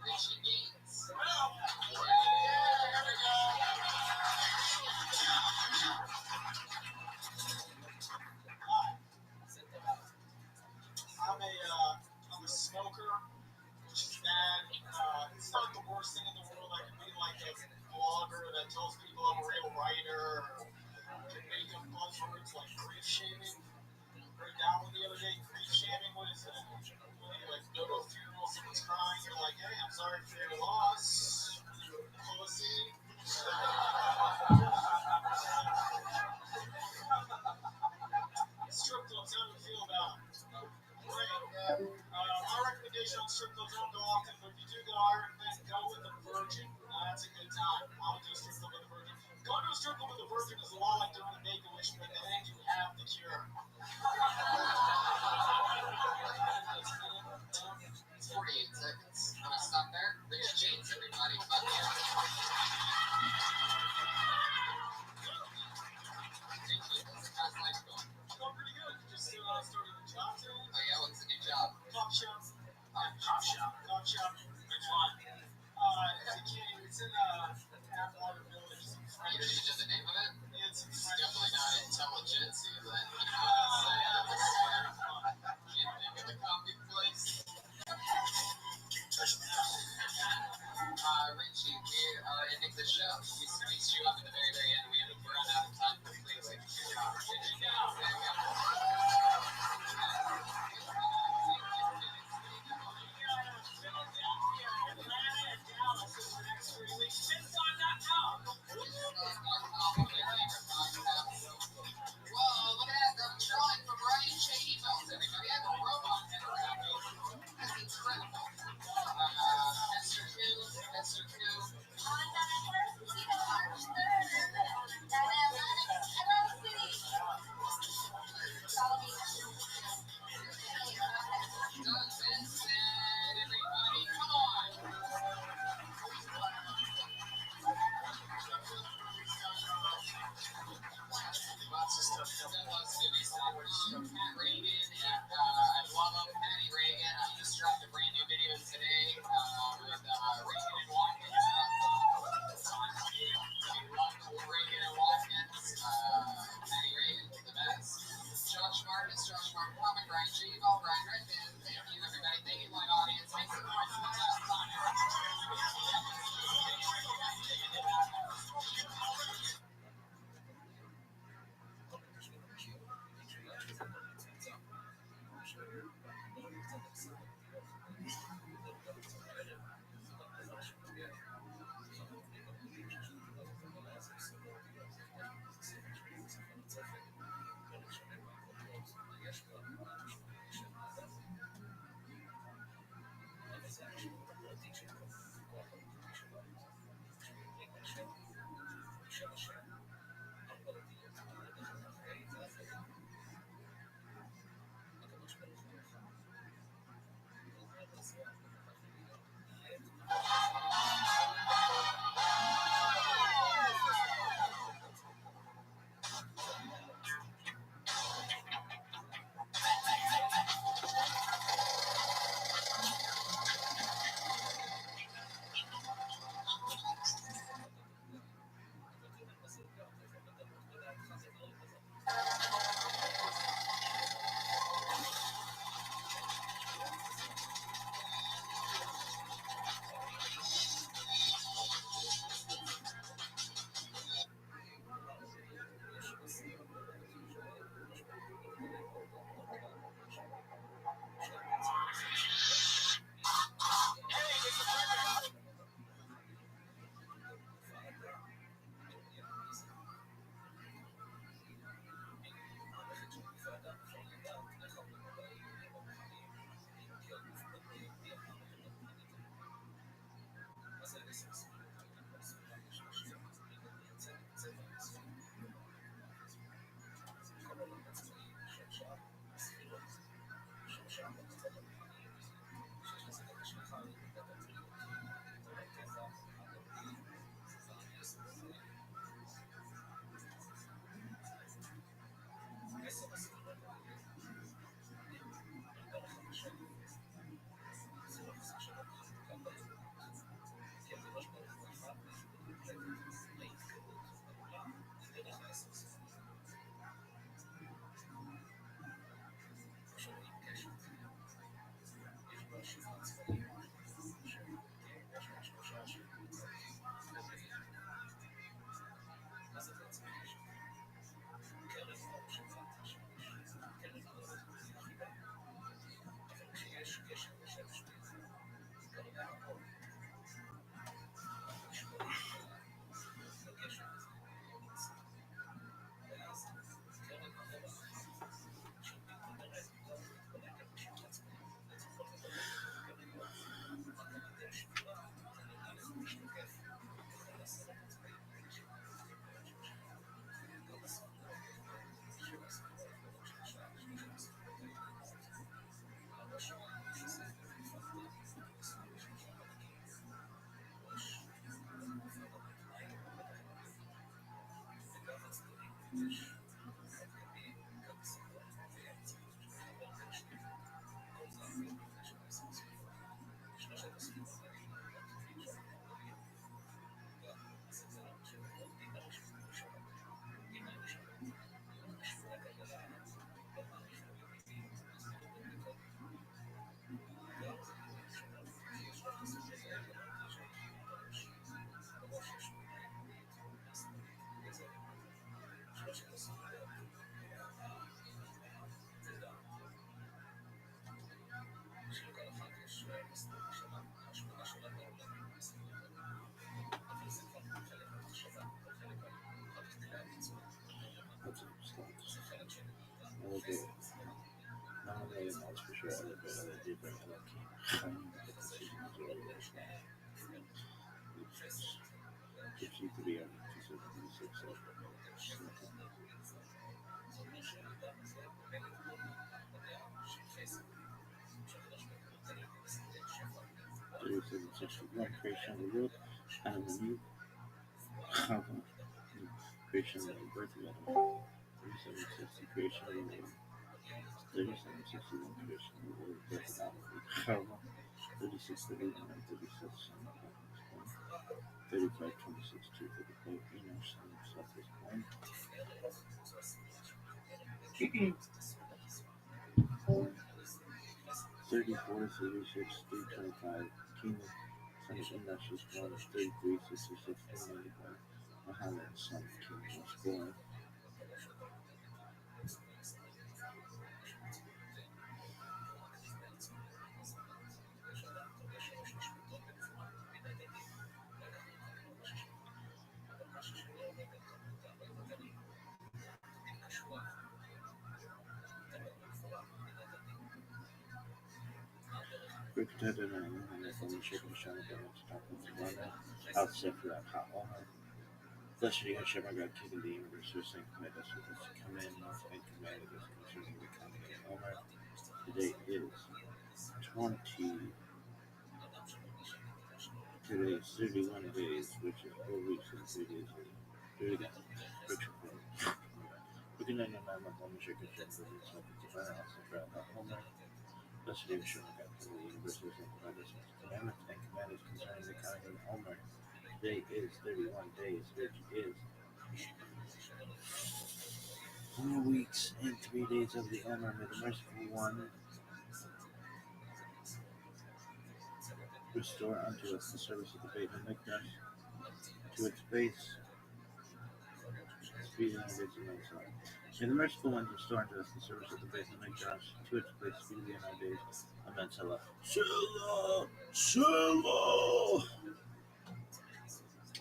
Richie Gaines. I'm a smoker, which is bad. It's not the worst thing in the world. I can be like a blogger that tells people I'm a real writer, or can make up buzzwords like grief shaming. Right down with the other day, grief shaming. What is that? When you like go to a funeral, someone's crying, you're like, hey, I'm sorry for your loss. Pussy. Strip clubs, how do you feel about it? Great. My recommendation on strip clubs, don't go often, but if you do go, I recommend go with a virgin. That's a good time. I would do a strip club with a virgin. Going to a strip club with a virgin is a lot like doing a make-a-wish, but then you have the cure. 48 seconds. I'm gonna stop there. Rich James, everybody. Fuck you. Thank you. How's life going? Going pretty good. Just started a job today. Oh yeah, what's the new job? Cop shop. Cop shop. Cop shop. Which one? It's in Atwater Village. It's in You French. don't even know the name of it? It's in It's French. definitely not intelligentsia then. You know the name of the coffee place? Richie, we are ending the show. We squeezed you up at the very, very end. We have run out of time completely. Whoa, look at that. They're drawing from Ryan J. emails, everybody. I have a robot. did. Not only in most for sure, other bit of the different Elohim, the decisions or the which need to be on 276. 3761 creation of the world, Adam and Eve, creation of the birth of Adam, 3760 creation of the world, 3761 creation of the world, birth of Adam and Eve, 3631 and 3526 2 35 Enosh, son of Seth was born, 34 36 325 Kingdom, son of Enosh was born, 33 66 395 Muhammad, son of King was born. Protected and from the shape of the shadow of the top of the runner, out Sephirah HaOmer. Blessed are you, Hashem, our God, King of the universe, who has commanded us with his commandments and commanded us concerning the coming of Omer. Today is 31 days, which is 4 weeks and 3 days later. Do it again. Picture for looking at your man of Omer, shake your shin, bring yourself into fire, out Sephirah HaOmer. Blessed are you, Hashem, our God, King of the universe, who has commanded us with his commandments and commanded us concerning the coming of Omer. Today is 31 days, which is 4 weeks and 3 days of the Omer. May the merciful one restore unto us the service of the Beit HaMikdash to its base, speedily and busy on time. May the merciful one restore unto us the service of the Beit HaMikdash to its base, speedily in our days. Amen. Selah. Selah. Selah.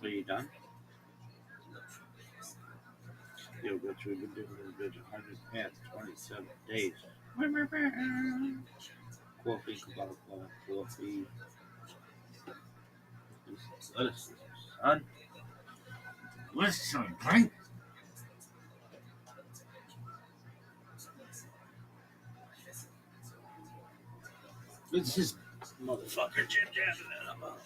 Are you done? Yo, which we've been doing this video 127 days. Coffee, Kabbalah, coffee. Let us, son. Listen, drink. This is motherfucker Jim Jabbing it. I'm out.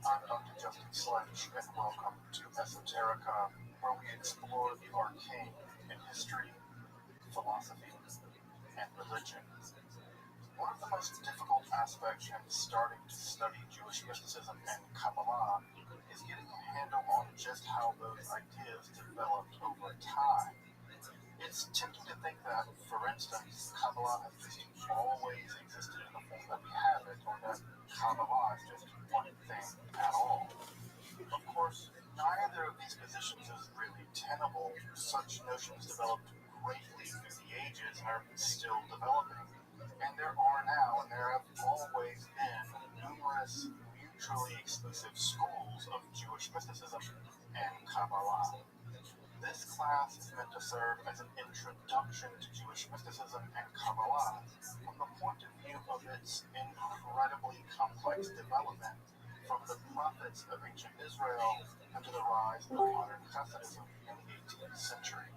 I'm Dr. Justin Sledge, and welcome to Esoterica, where we explore the arcane in history, philosophy, and religion. One of the most difficult aspects in starting to study Jewish mysticism and Kabbalah is getting a handle on just how those ideas developed over time. It's tempting to think that, for instance, Kabbalah has just always existed in the form that we have it, or that Kabbalah is just one thing at all. Of course, neither of these positions is really tenable. Such notions developed greatly through the ages and are still developing. And there are now, and there have always been, numerous mutually exclusive schools of Jewish mysticism and Kabbalah. This class is meant to serve as an introduction to Jewish mysticism and Kabbalah from the point of view of its incredibly complex development from the prophets of ancient Israel and to the rise of modern Hasidism in the 18th century.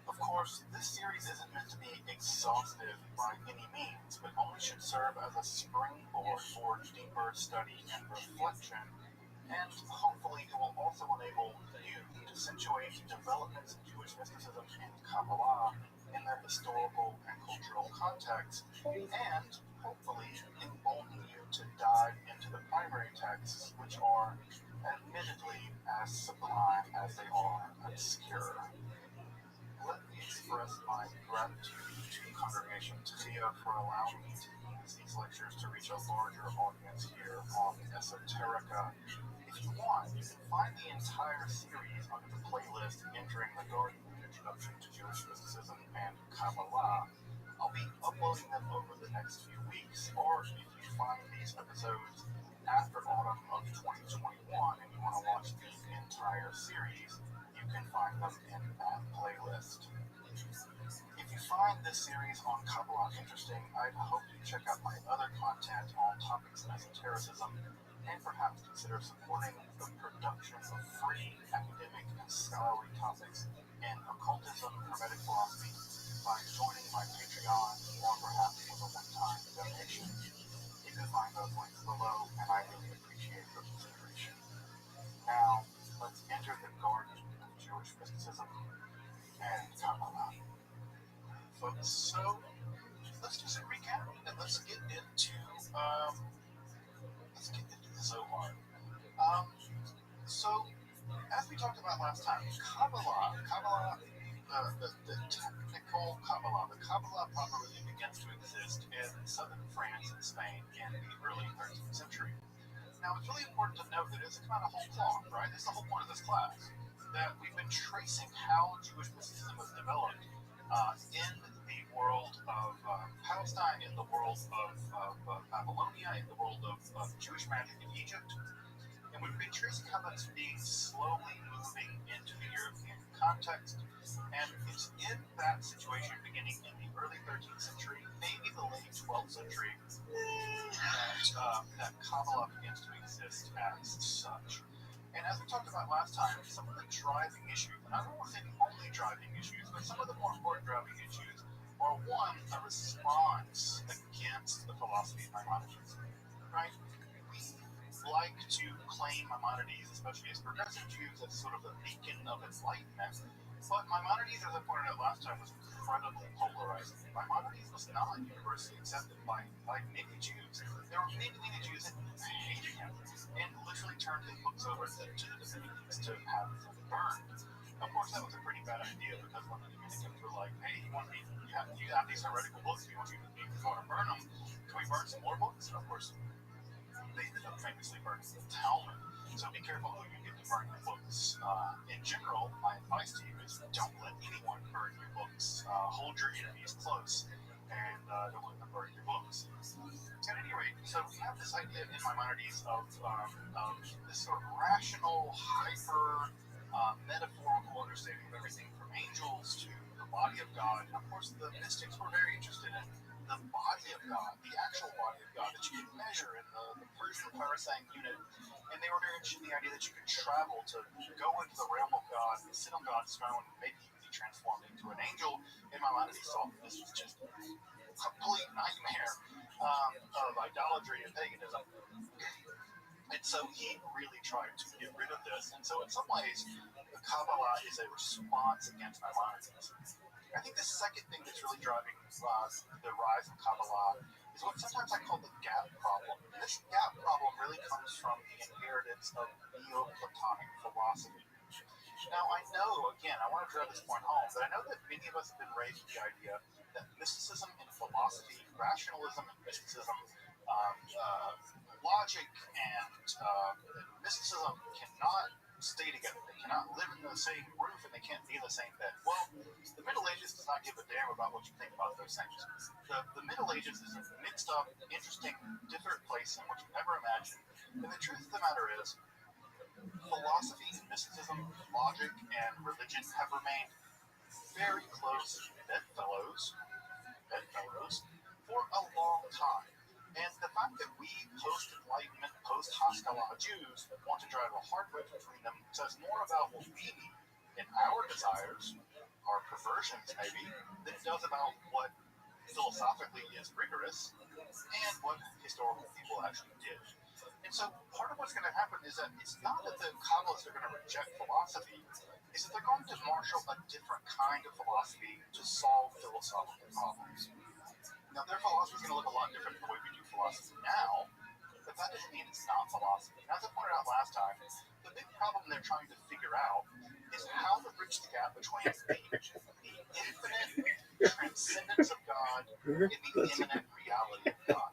Of course, this series isn't meant to be exhaustive by any means, but only should serve as a springboard for deeper study and reflection, and hopefully it will also enable you to situate developments in Jewish mysticism and Kabbalah in their historical and cultural context, and hopefully embolden you to dive into the primary texts, which are admittedly as sublime as they are obscure. Let me express my gratitude to Congregation Tchia for allowing me to use these lectures to reach a larger audience here on Esoterica. If you want, you can find the entire series under the playlist Entering the Garden, Introduction to Jewish Mysticism and Kabbalah. I'll be uploading them over the next few weeks, or if you find these episodes after autumn of 2021 and you want to watch the entire series, you can find them in that playlist. If you find this series on Kabbalah interesting, I'd hope you check out my other content on topics of esotericism and perhaps consider supporting the production of free academic and scholarly topics in occultism, hermetic philosophy by joining my Patreon or perhaps with a one-time donation. You can find those links below, and I really appreciate your consideration. Now, let's enter the garden of Jewish mysticism and Kabbalah. Folks, so let's do some recap and let's get into the Zohar. So, as we talked about last time, Kabbalah, the technical Kabbalah, the Kabbalah properly begins to exist in southern France and Spain in the early 13th century. Now, it's really important to note that it's kind of whole cloth, right? It's the whole point of this class, that we've been tracing how Jewish mysticism was developed in the world of Palestine, in the world of Babylonia, in the world of Jewish magic in Egypt. And we've been tracing how that's being slowly moving into the European context. And it's in that situation, beginning in the early 13th century, maybe the late 12th century, that Kabbalah begins to exist as such. And as we talked about last time, some of the driving issues, and I don't want to say the only driving issues, but some of the more important driving issues are, one, a response against the philosophy of Maimonides, right? We like to claim Maimonides, especially as progressive Jews, as sort of a beacon of enlightenment. But Maimonides, as I pointed out last time, was incredibly polarizing. Maimonides was not universally accepted by many Jews. There were many Jews that hated him and literally turned his books over to the Dominicans to have them burned. Of course, that was a pretty bad idea because when the Dominicans were like, "Hey, you have these heretical books, you want to burn them? Can we burn some more books?" And of course, they ended up famously burning the Talmud. So be careful who you get to burn your books. In general, my advice to you is don't let anyone burn your books. Hold your enemies close and don't let them burn your books. At any rate, so we have this idea in Maimonides of this sort of rational, hyper, metaphorical understanding of everything from angels to the body of God. And of course, the mystics were very interested in the body of God, the actual body of God that you can measure in the Persian Parasang unit. And they were very interested in the idea that you could travel to go into the realm of God, sit on God's throne, and maybe you could be transformed into an angel. And Maimonides saw that this was just a complete nightmare of idolatry and paganism. And so he really tried to get rid of this. And so in some ways, the Kabbalah is a response against Maimonides. I think the second thing that's really driving the rise of Kabbalah is what sometimes I call the gap problem. And this gap problem really comes from the inheritance of Neoplatonic philosophy. Now, I know, again, I want to drive this point home, but I know that many of us have been raised with the idea that mysticism and philosophy, rationalism and mysticism, logic and mysticism cannot stay together. They cannot live in the same roof and they can't be in the same bed. Well, the Middle Ages does not give a damn about what you think about those things. The Middle Ages is a mixed up, interesting, different place than what you ever imagined. And the truth of the matter is, philosophy and mysticism, logic and religion have remained very close bedfellows for a long time. And the fact that we, post-Enlightenment, post-Haskalah Jews, want to drive a hard wedge between them says more about what we need in our desires, our perversions maybe, than it does about what philosophically is rigorous and what historical people actually did. And so part of what's going to happen is that it's not that the Kabbalists are going to reject philosophy, it's that they're going to marshal a different kind of philosophy to solve philosophical problems. Now, their philosophy is going to look a lot different than the way we do philosophy now, but that doesn't mean it's not philosophy. And as I pointed out last time, the big problem they're trying to figure out is how to bridge the gap between the infinite transcendence of God and the immanent reality of God.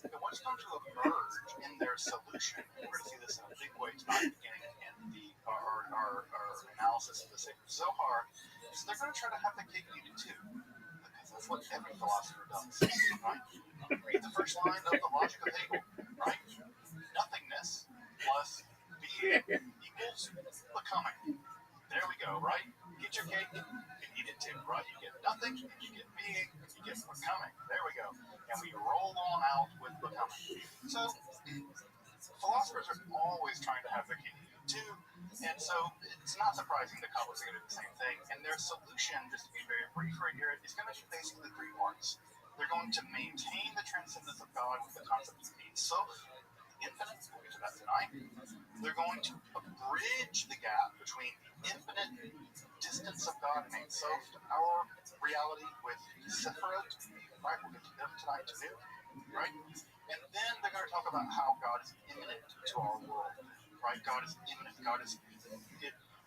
And what's going to emerge in their solution, and we're going to see this in a big way tonight, beginning in our analysis of the Sacred Zohar, is they're going to try to have the cake and eat it too. That's what every philosopher does, right? Read the first line of the Logic of Hegel, right? Nothingness plus being equals becoming. There we go, right? Get your cake and eat it too, right? You get nothing, and you get being, and you get becoming. There we go. And we roll on out with becoming. So, philosophers are always trying to have their cake and eat it too. And so it's not surprising the Kabbalists are going to do the same thing. And their solution, just to be very brief right here, is going to be basically three parts. They're going to maintain the transcendence of God with the concept of Ein Sof, infinite, we'll get to that tonight. They're going to bridge the gap between the infinite distance of God and Ein Sof to our reality with Sephirot, right? We'll get to them tonight too, right? And then they're going to talk about how God is immanent to our world. Right? God is immanent. God is.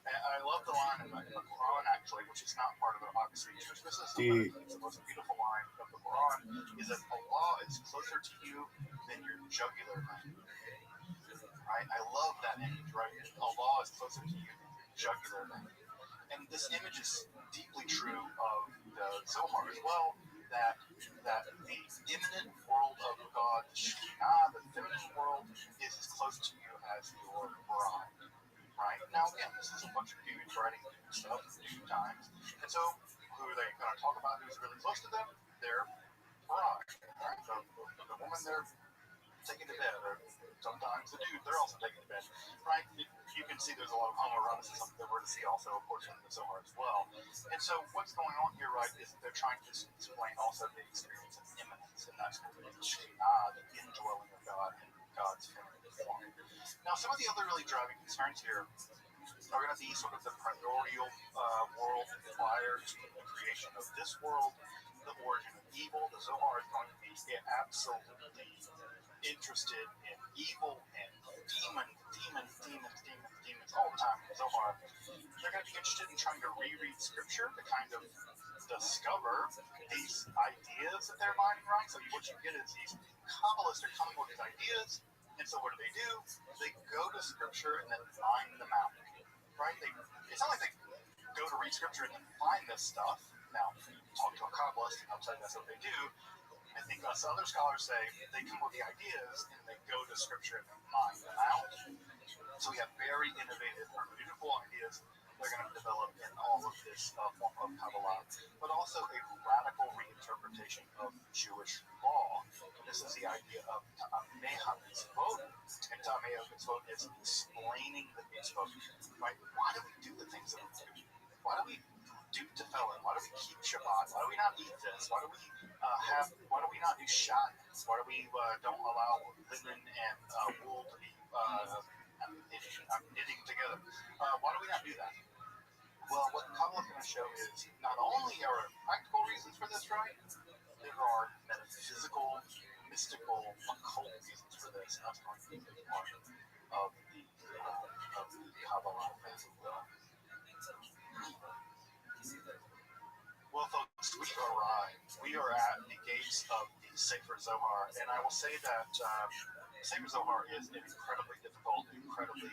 I love the line in the Quran, actually, which is not part of the obviously Jewish. This is the most beautiful line of the Quran, is that Allah is closer to you than your jugular vein. Right? I love that image, right? Allah is closer to you than your jugular vein. And this image is deeply true of the Zohar as well, that the immanent world of God, the Shekhinah, the feminine world, is as close to you as your bride. Right? Now, again, this is a bunch of dudes writing stuff in 2 times. And so, who are they going to talk about who's really close to them? Their bride. Right? The woman they're taking to bed, or sometimes the dude they're also taking to bed. Right? You can see there's a lot of homoeroticism that we're to see also, of course, in the Zohar as well. And so, what's going on here, right, is they're trying to explain also the experience of immanence, and that's going to be the Shekhinah, the indwelling of God in God's feminine form. Now, some of the other really driving concerns here are going to be sort of the primordial world prior to the creation of this world, the origin of evil. The Zohar is going to be absolutely interested in evil and demons all the time in the Zohar. They're going to be interested in trying to reread scripture to kind of discover these ideas that they're mining, right? So what you get is these Kabbalists are coming with these ideas. And so what do? They go to scripture and then mine them out, right? It's not like they go to read scripture and then find this stuff. Now, talk to a Kabbalist and I'll tell you that's what they do. I think us other scholars say they come with the ideas and they go to scripture and then mine them out. So we have very innovative hermeneutical ideas they're going to develop in all of this form of Kabbalah, but also a radical reinterpretation of Jewish law. This is the idea of Ta'ameh HaMitzvot, and Ta'ameh HaMitzvot is explaining the mitzvot, right? Why do we do the things that we do? Why do we do tefillin? Why do we keep Shabbat? Why do we not eat this? Why do we not do shad? Why do we don't allow linen and wool to be knitting together? Why do we not do that? Well, what Kabbalah is going to show is not only are there practical reasons for this, right? There are metaphysical, mystical, occult reasons for this, and that's going to be a big part of the Kabbalah, as it will. Well, folks, we arrived. We are at the gates of the Sefer Zohar, and I will say that Sefer Zohar is an incredibly difficult, incredibly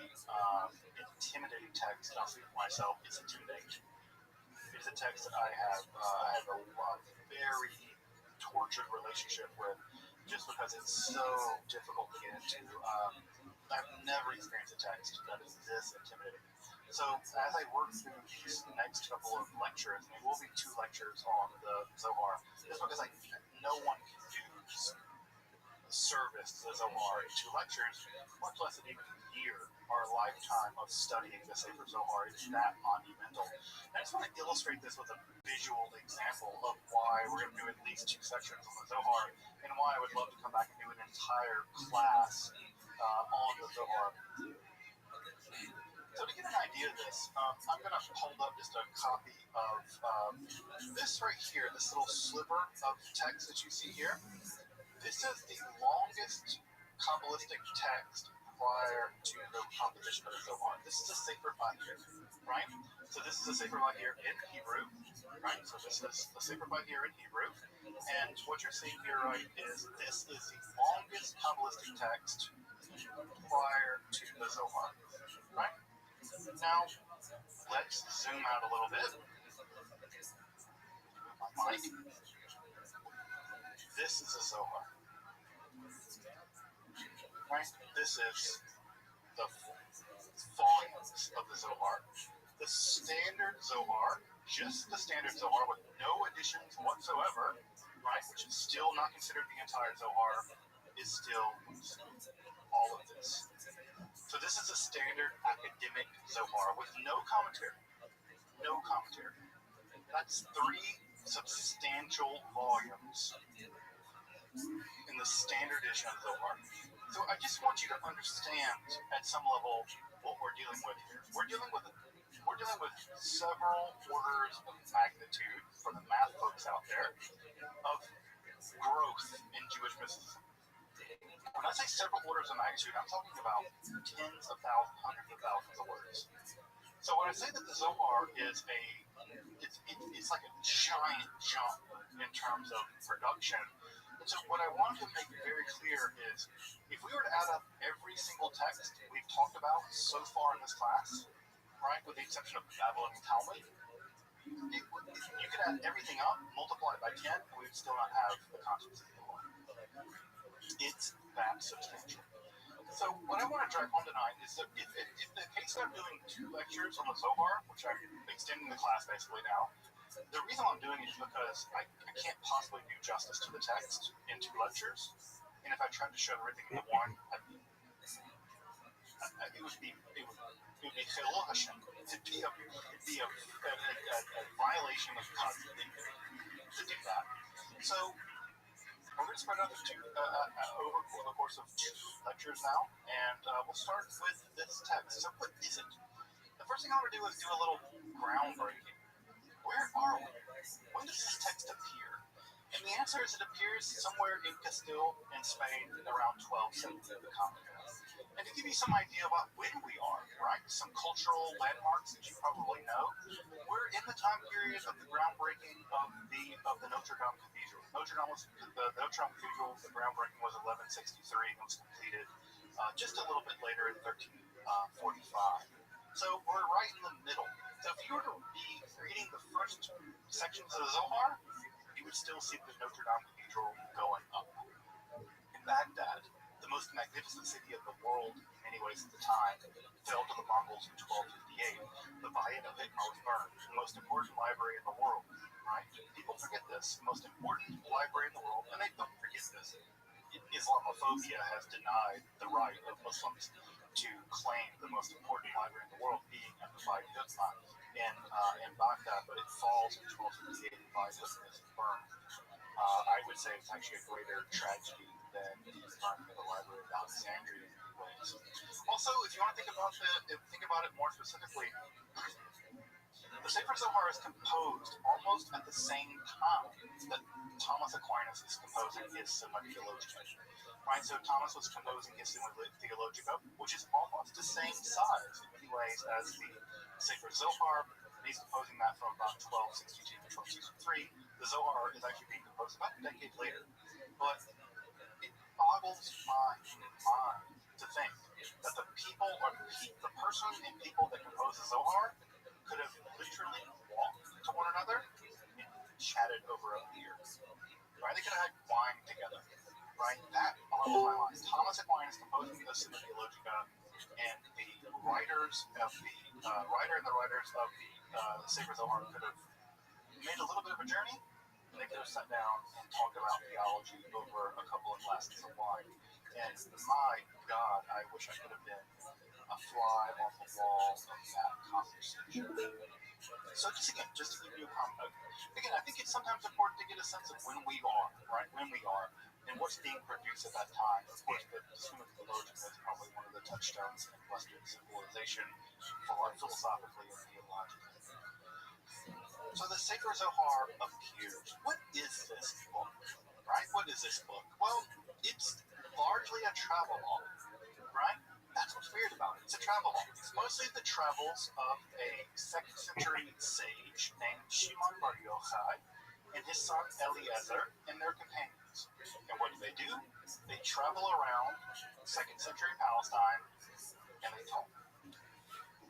intimidating text. I'll speak for myself, it's intimidating. It's a text that I have a very tortured relationship with, just because it's so difficult to get into. I've never experienced a text that is this intimidating. So as I work through these next couple of lectures, and there will be 2 lectures on the Zohar, just because no one can do service the Zohar in 2 lectures, much less an even year or a lifetime of studying the Sefer Zohar. It's that monumental. And I just want to illustrate this with a visual example of why we're going to do at least 2 sections on the Zohar, and why I would love to come back and do an entire class on the Zohar. So to get an idea of this, I'm going to hold up just a copy of this right here, this little sliver of text that you see here. This is the longest Kabbalistic text prior to the composition of the Zohar. This is a Sefer Bahir, right? So this is a Sefer Bahir in Hebrew, right? So this is the Sefer Bahir in Hebrew. And what you're seeing here, right, is this is the longest Kabbalistic text prior to the Zohar, right? Now, let's zoom out a little bit. My mic. This is a Zohar. Right? This is the volumes of the Zohar. The standard Zohar, just the standard Zohar with no additions whatsoever, right, which is still not considered the entire Zohar, is still all of this. So this is a standard academic Zohar with no commentary. No commentary. That's 3 substantial volumes in the standard edition of the Zohar. So I just want you to understand at some level what we're dealing with here. We're dealing with several orders of magnitude for the math folks out there of growth in Jewish mysticism. When I say several orders of magnitude, I'm talking about tens of thousands, hundreds of thousands of words. So when I say that the Zohar is it's like a giant jump in terms of production. And so what I want to make very clear is, if we were to add up every single text we've talked about so far in this class, right, with the exception of Babylonian Talmud, you could add everything up, multiply it by 10, and we would still not have the conscience of the Lord. It's that substantial. So what I want to drive home tonight is that if the case that I'm doing 2 lectures on the Zohar, which I'm extending the class basically now, the reason I'm doing it is because I can't possibly do justice to the text in 2 lectures, and if I tried to show everything in one, it would be chilul Hashem. It'd be a violation of God's dignity to do that. So we're going to spread out over the course of 2 lectures now, and we'll start with this text. So what is it? The first thing I want to do is do a little groundbreaking. Where are we? When does this text appear? And the answer is it appears somewhere in Castile in Spain around 1270 of the Common Era. And to give you some idea about when we are, right, some cultural landmarks that you probably know, we're in the time period of the groundbreaking of the Notre Dame Cathedral. The Notre Dame Cathedral, the groundbreaking was 1163 and was completed just a little bit later in 1345. So we're right in the middle. So if you were to be reading the first sections of the Zohar, you would still see the Notre Dame Cathedral going up. In Baghdad, the most magnificent city of the world in many ways at the time, fell to the Mongols in 1258. The Bayit of Hikmah was burned, the most important library in the world, right? People forget this, the most important library in the world, and they don't forget this. Islamophobia has denied the right of Muslims to claim the most important library in the world, being at the Bayit of Hikmah in Baghdad, but it falls in 1258 and Bayit of Hikmah is burned. I would say it's actually a greater tragedy than the burning of the Library of Alexandria in many ways. Also, if you want to think about it more specifically, the Sefer Zohar is composed almost at the same time that Thomas Aquinas is composing his Summa Theologica. Right, so Thomas was composing his Summa Theologica, which is almost the same size in many ways as the Sefer Zohar. He's composing that from about 1262 to 1263. The Zohar is actually being composed about a decade later. But it boggles my mind to think that the person and people that compose the Zohar could have literally walked to one another and chatted over a beer. Right? They could have had wine together. Right? That boggles my mind. Thomas Aquinas composing the Summa Theologica, and the writers of the Sefer Zohar could have made a little bit of a journey, and they could have sat down and talked about theology over a couple of glasses of wine. And my God, I wish I could have been a fly on the wall of that conversation. So just to give you a comment, again, I think it's sometimes important to get a sense of when we are, right? When we are, and what's being produced at that time. Of course, the Summa Theologian is probably one of the touchstones in Western civilization for philosophically and theologically. So the Sefer Zohar appears. What is this book, right? What is this book? Well, it's largely a travelogue, right? That's what's weird about it. It's a travelogue. It's mostly the travels of a 2nd century sage named Shimon Bar Yochai and his son Eliezer and their companions. And what do? They travel around 2nd century Palestine and they talk.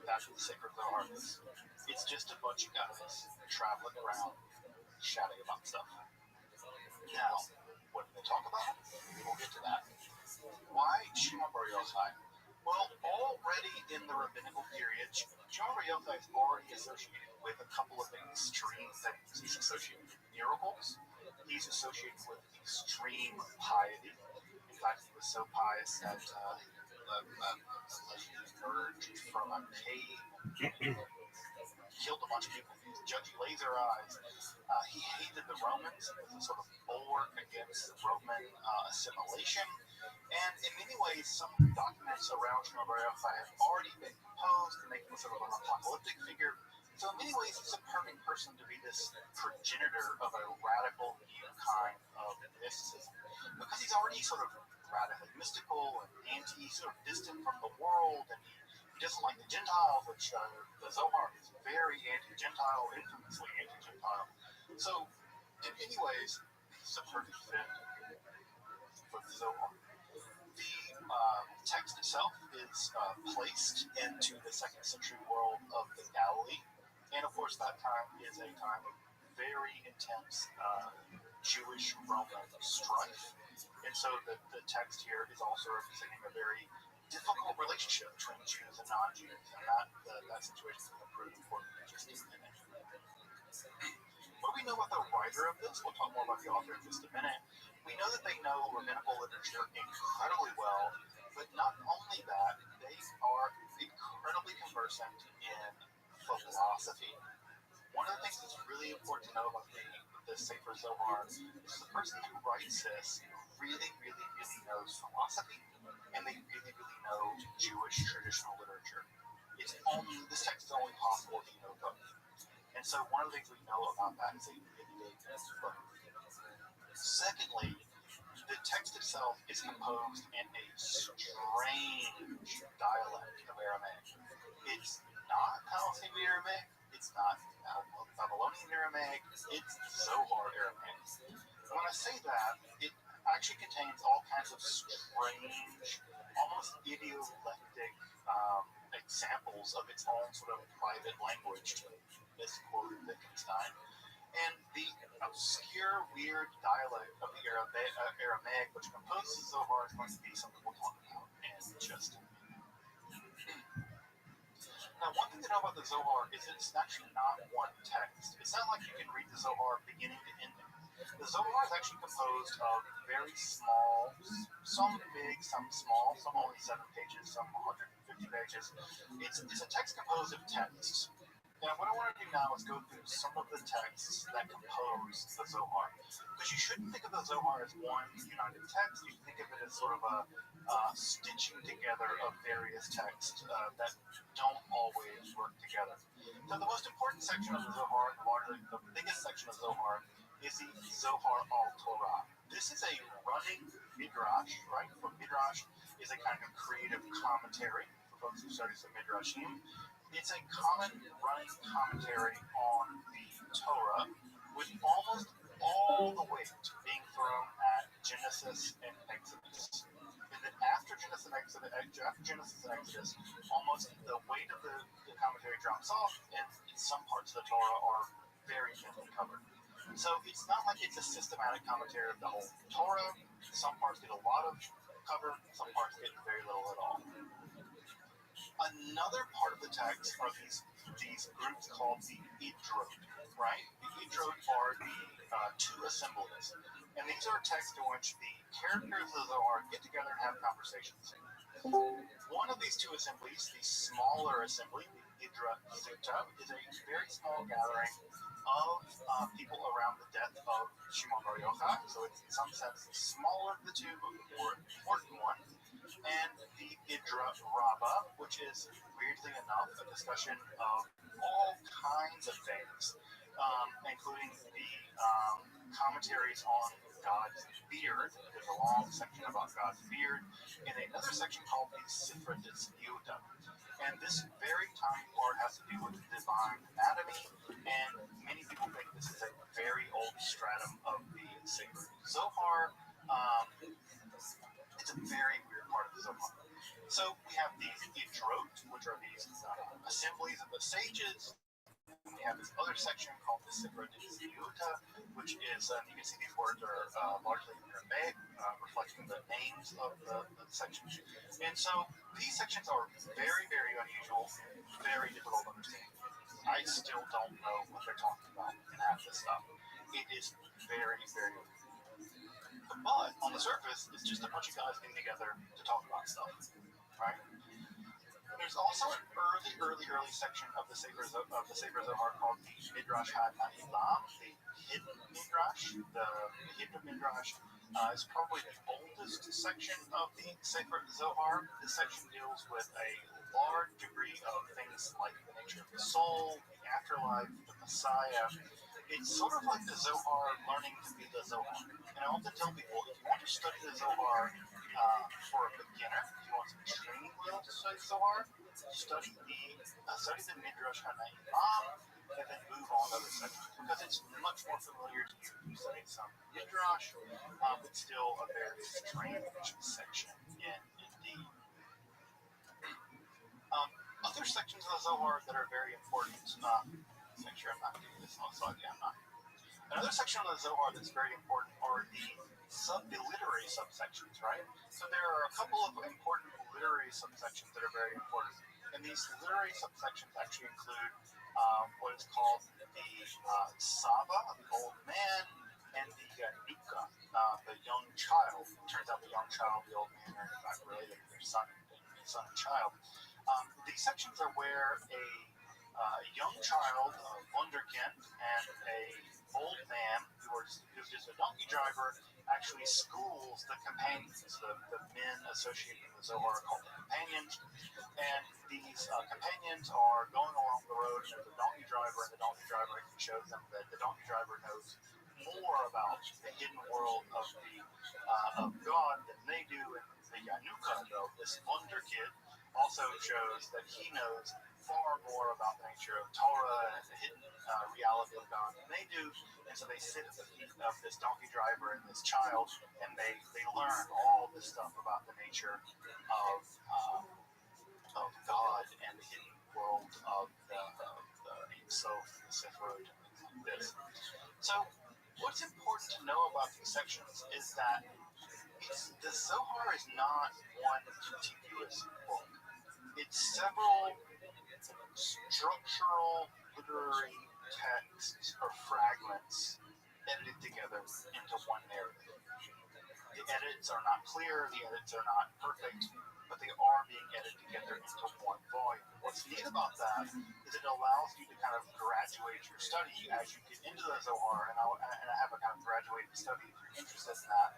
That's what the Sacred Zohar is. It's just a bunch of guys traveling around, chatting about stuff. Now, what do they talk about? We'll get to that. Why Shimon Bar Yochai? Well, already in the rabbinical period, Shimon Bar Yochai is already associated with a couple of extreme things. He's associated with miracles. He's associated with extreme piety. In fact, he was so pious that he emerged from a cave, killed a bunch of people, judgy laser eyes. He hated the Romans. It was a sort of bulwark against Roman assimilation. And in many ways, some documents around Shimon Bar Yochai have already been composed to make him sort of an apocalyptic figure. So in many ways, he's a perfect person to be this progenitor of a radical new kind of mysticism. Because he's already sort of radically mystical and sort of distant from the world, and he doesn't like the Gentiles, which the Zohar is very anti-Gentile, infamously anti-Gentile. So in many ways, he's a perfect fit for the Zohar. The text itself is placed into the 2nd century world of the Galilee, and of course that time is a time of very intense Jewish-Roman strife, and so the text here is also representing a very difficult relationship between Jews and non-Jews, and that situation is going to prove important in just a minute. What do we know about the writer of this? We'll talk more about the author in just a minute. We know that they know rabbinical literature incredibly well, but not only that, they are incredibly conversant in philosophy. One of the things that's really important to know about the Sefer Zohar is the person who writes this really, really, really knows philosophy, and they really, really know Jewish traditional literature. This text is only possible if you know both. And so one of the things we know about that is they really dig both. Secondly, the text itself is composed in a strange dialect of Aramaic. It's not Palestinian Aramaic, it's not Babylonian Aramaic, it's Zohar Aramaic. When I say that, it actually contains all kinds of strange, almost idiolectic examples of its own sort of private language, to misquote Wittgenstein. And the obscure, weird dialect of the Aramaic, which composes Zohar, is going to be something we'll talk about in just a minute. Now, one thing to know about the Zohar is it's actually not one text. It's not like you can read the Zohar beginning to end. The Zohar is actually composed of very small, some big, some small, some only 7 pages, some 150 pages. It's a text composed of texts. Now, what I want to do now is go through some of the texts that compose the Zohar. Because you shouldn't think of the Zohar as one united text. You think of it as sort of a stitching together of various texts that don't always work together. So the most important section of the Zohar, the biggest section of Zohar, is the Zohar al-Torah. This is a running midrash, right? For midrash is a kind of creative commentary for folks who study some midrashim. It's a common running commentary on the Torah, with almost all the weight being thrown at Genesis and Exodus. And then after Genesis and Exodus, almost the weight of the commentary drops off, and some parts of the Torah are very thinly covered. So it's not like it's a systematic commentary of the whole Torah. Some parts get a lot of cover, some parts get very little at all. Another part of the text are these groups called the Idrot, right? The Idrot are the two assemblies. And these are texts in which the characters of the Zohar get together and have conversations. One of these two assemblies, the smaller assembly, the Idra Sutta, is a very small gathering of people around the death of Shimon Bar Yochai. So it's in some sense the smaller of the two, but the more important one. And the Idra Rabbah, which is, weirdly enough, a discussion of all kinds of things, including the commentaries on God's beard. There's a long section about God's beard, and another section called the Sifra Disputa. And this very tiny part has to do with divine anatomy, and many people think this is a very old stratum of the sacred Zohar. It's a very weird part of the Zohar. So we have these Idrot, which are these assemblies of the sages. We have this other section called the Sifra Disputa, which is, you can see these words are largely in Aramaic, reflecting the names of the sections. And so these sections are very, very unusual, very difficult to understand. I still don't know what they're talking about in half this stuff. It is very, very unusual. But on the surface, it's just a bunch of guys getting together to talk about stuff, right? There's also an early section of the Sefer Zohar called the Midrash HaNa'ilam, the hidden Midrash. The hidden Midrash is probably the oldest section of the Sefer Zohar. This section deals with a large degree of things like the nature of the soul, the afterlife, the Messiah. It's sort of like the Zohar learning to be the Zohar. And I often tell people, if you want to study the Zohar for a beginner, if you want some training wheels to study Zohar, study the Midrash HaNa'ilam, and then move on to other sections, because it's much more familiar to you. You study some Midrash, but still a very strange section indeed. Other sections of the Zohar that are very important, make sure I'm not getting this on slide, yeah, I'm not. Another section of the Zohar that's very important are the literary subsections, right? So there are a couple of important literary subsections that are very important. And these literary subsections actually include what is called the Saba, the old man, and the Nuka, the young child. It turns out the young child, the old man, are in fact related to their son and child. These sections are where a young child, a wunderkind, and a old man who's just a donkey driver actually schools the companions. The men associated in the Zohar are called the companions, and these companions are going along the road, and there's a donkey driver, and the donkey driver shows them that the donkey driver knows more about the hidden world of God than they do, and the Yanuka, though, this wonder kid, also shows that he knows far more about the nature of Torah and the hidden reality of God than they do. And so they sit at the feet of this donkey driver and this child, and they learn all this stuff about the nature of God and the hidden world of the Ein Sof, the Sifrot, and things like this. So what's important to know about these sections is that the Zohar is not one contiguous book. It's several structural literary texts or fragments edited together into one narrative. The edits are not clear, the edits are not perfect, but they are being edited together into one volume. What's neat about that is it allows you to kind of graduate your study as you get into the Zohar, and I have a kind of graduated study if you're interested in that,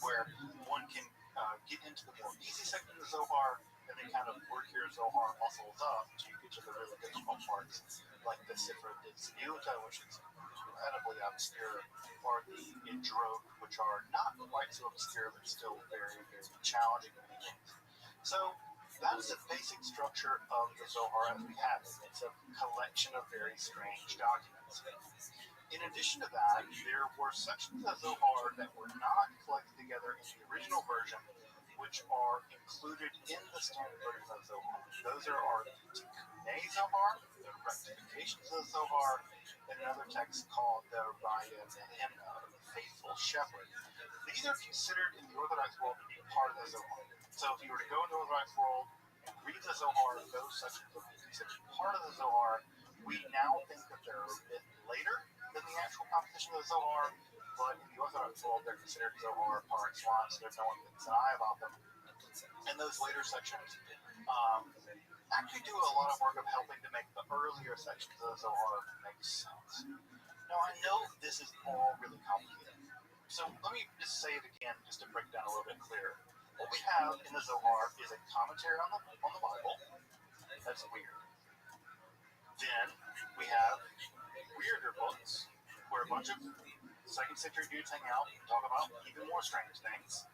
where one can get into the more easy section of the Zohar and then kind of work your Zohar muscles up until you get to the really difficult parts, like the Sifra Disputa, which is incredibly obscure, or the Idrot, which are not quite so obscure, but still very, very challenging in many ways. So that's the basic structure of the Zohar as we have it. It's a collection of very strange documents. In addition to that, there were sections of Zohar that were not collected together in the original version, which are included in the standard version of Zohar. Those are our Tikkunei Zohar, the rectifications of Zohar, and another text called the Rabbi, the Faithful Shepherd. These are considered in the Orthodox world to be part of the Zohar. So if you were to go into the Orthodox world and read the Zohar, those sections would be considered part of the Zohar. We now think that they're a bit later than the actual composition of the Zohar, but in the Orthodox world, they're considered Zohar par excellence. There's no one that thinks an eye about them. And those later sections actually do a lot of work of helping to make the earlier sections of the Zohar make sense. Now, I know this is all really complicated. So let me just say it again, just to break it down a little bit clearer. What we have in the Zohar is a commentary on the Bible. That's weird. Then we have weirder books where a bunch of second century dudes hang out and talk about even more strange things.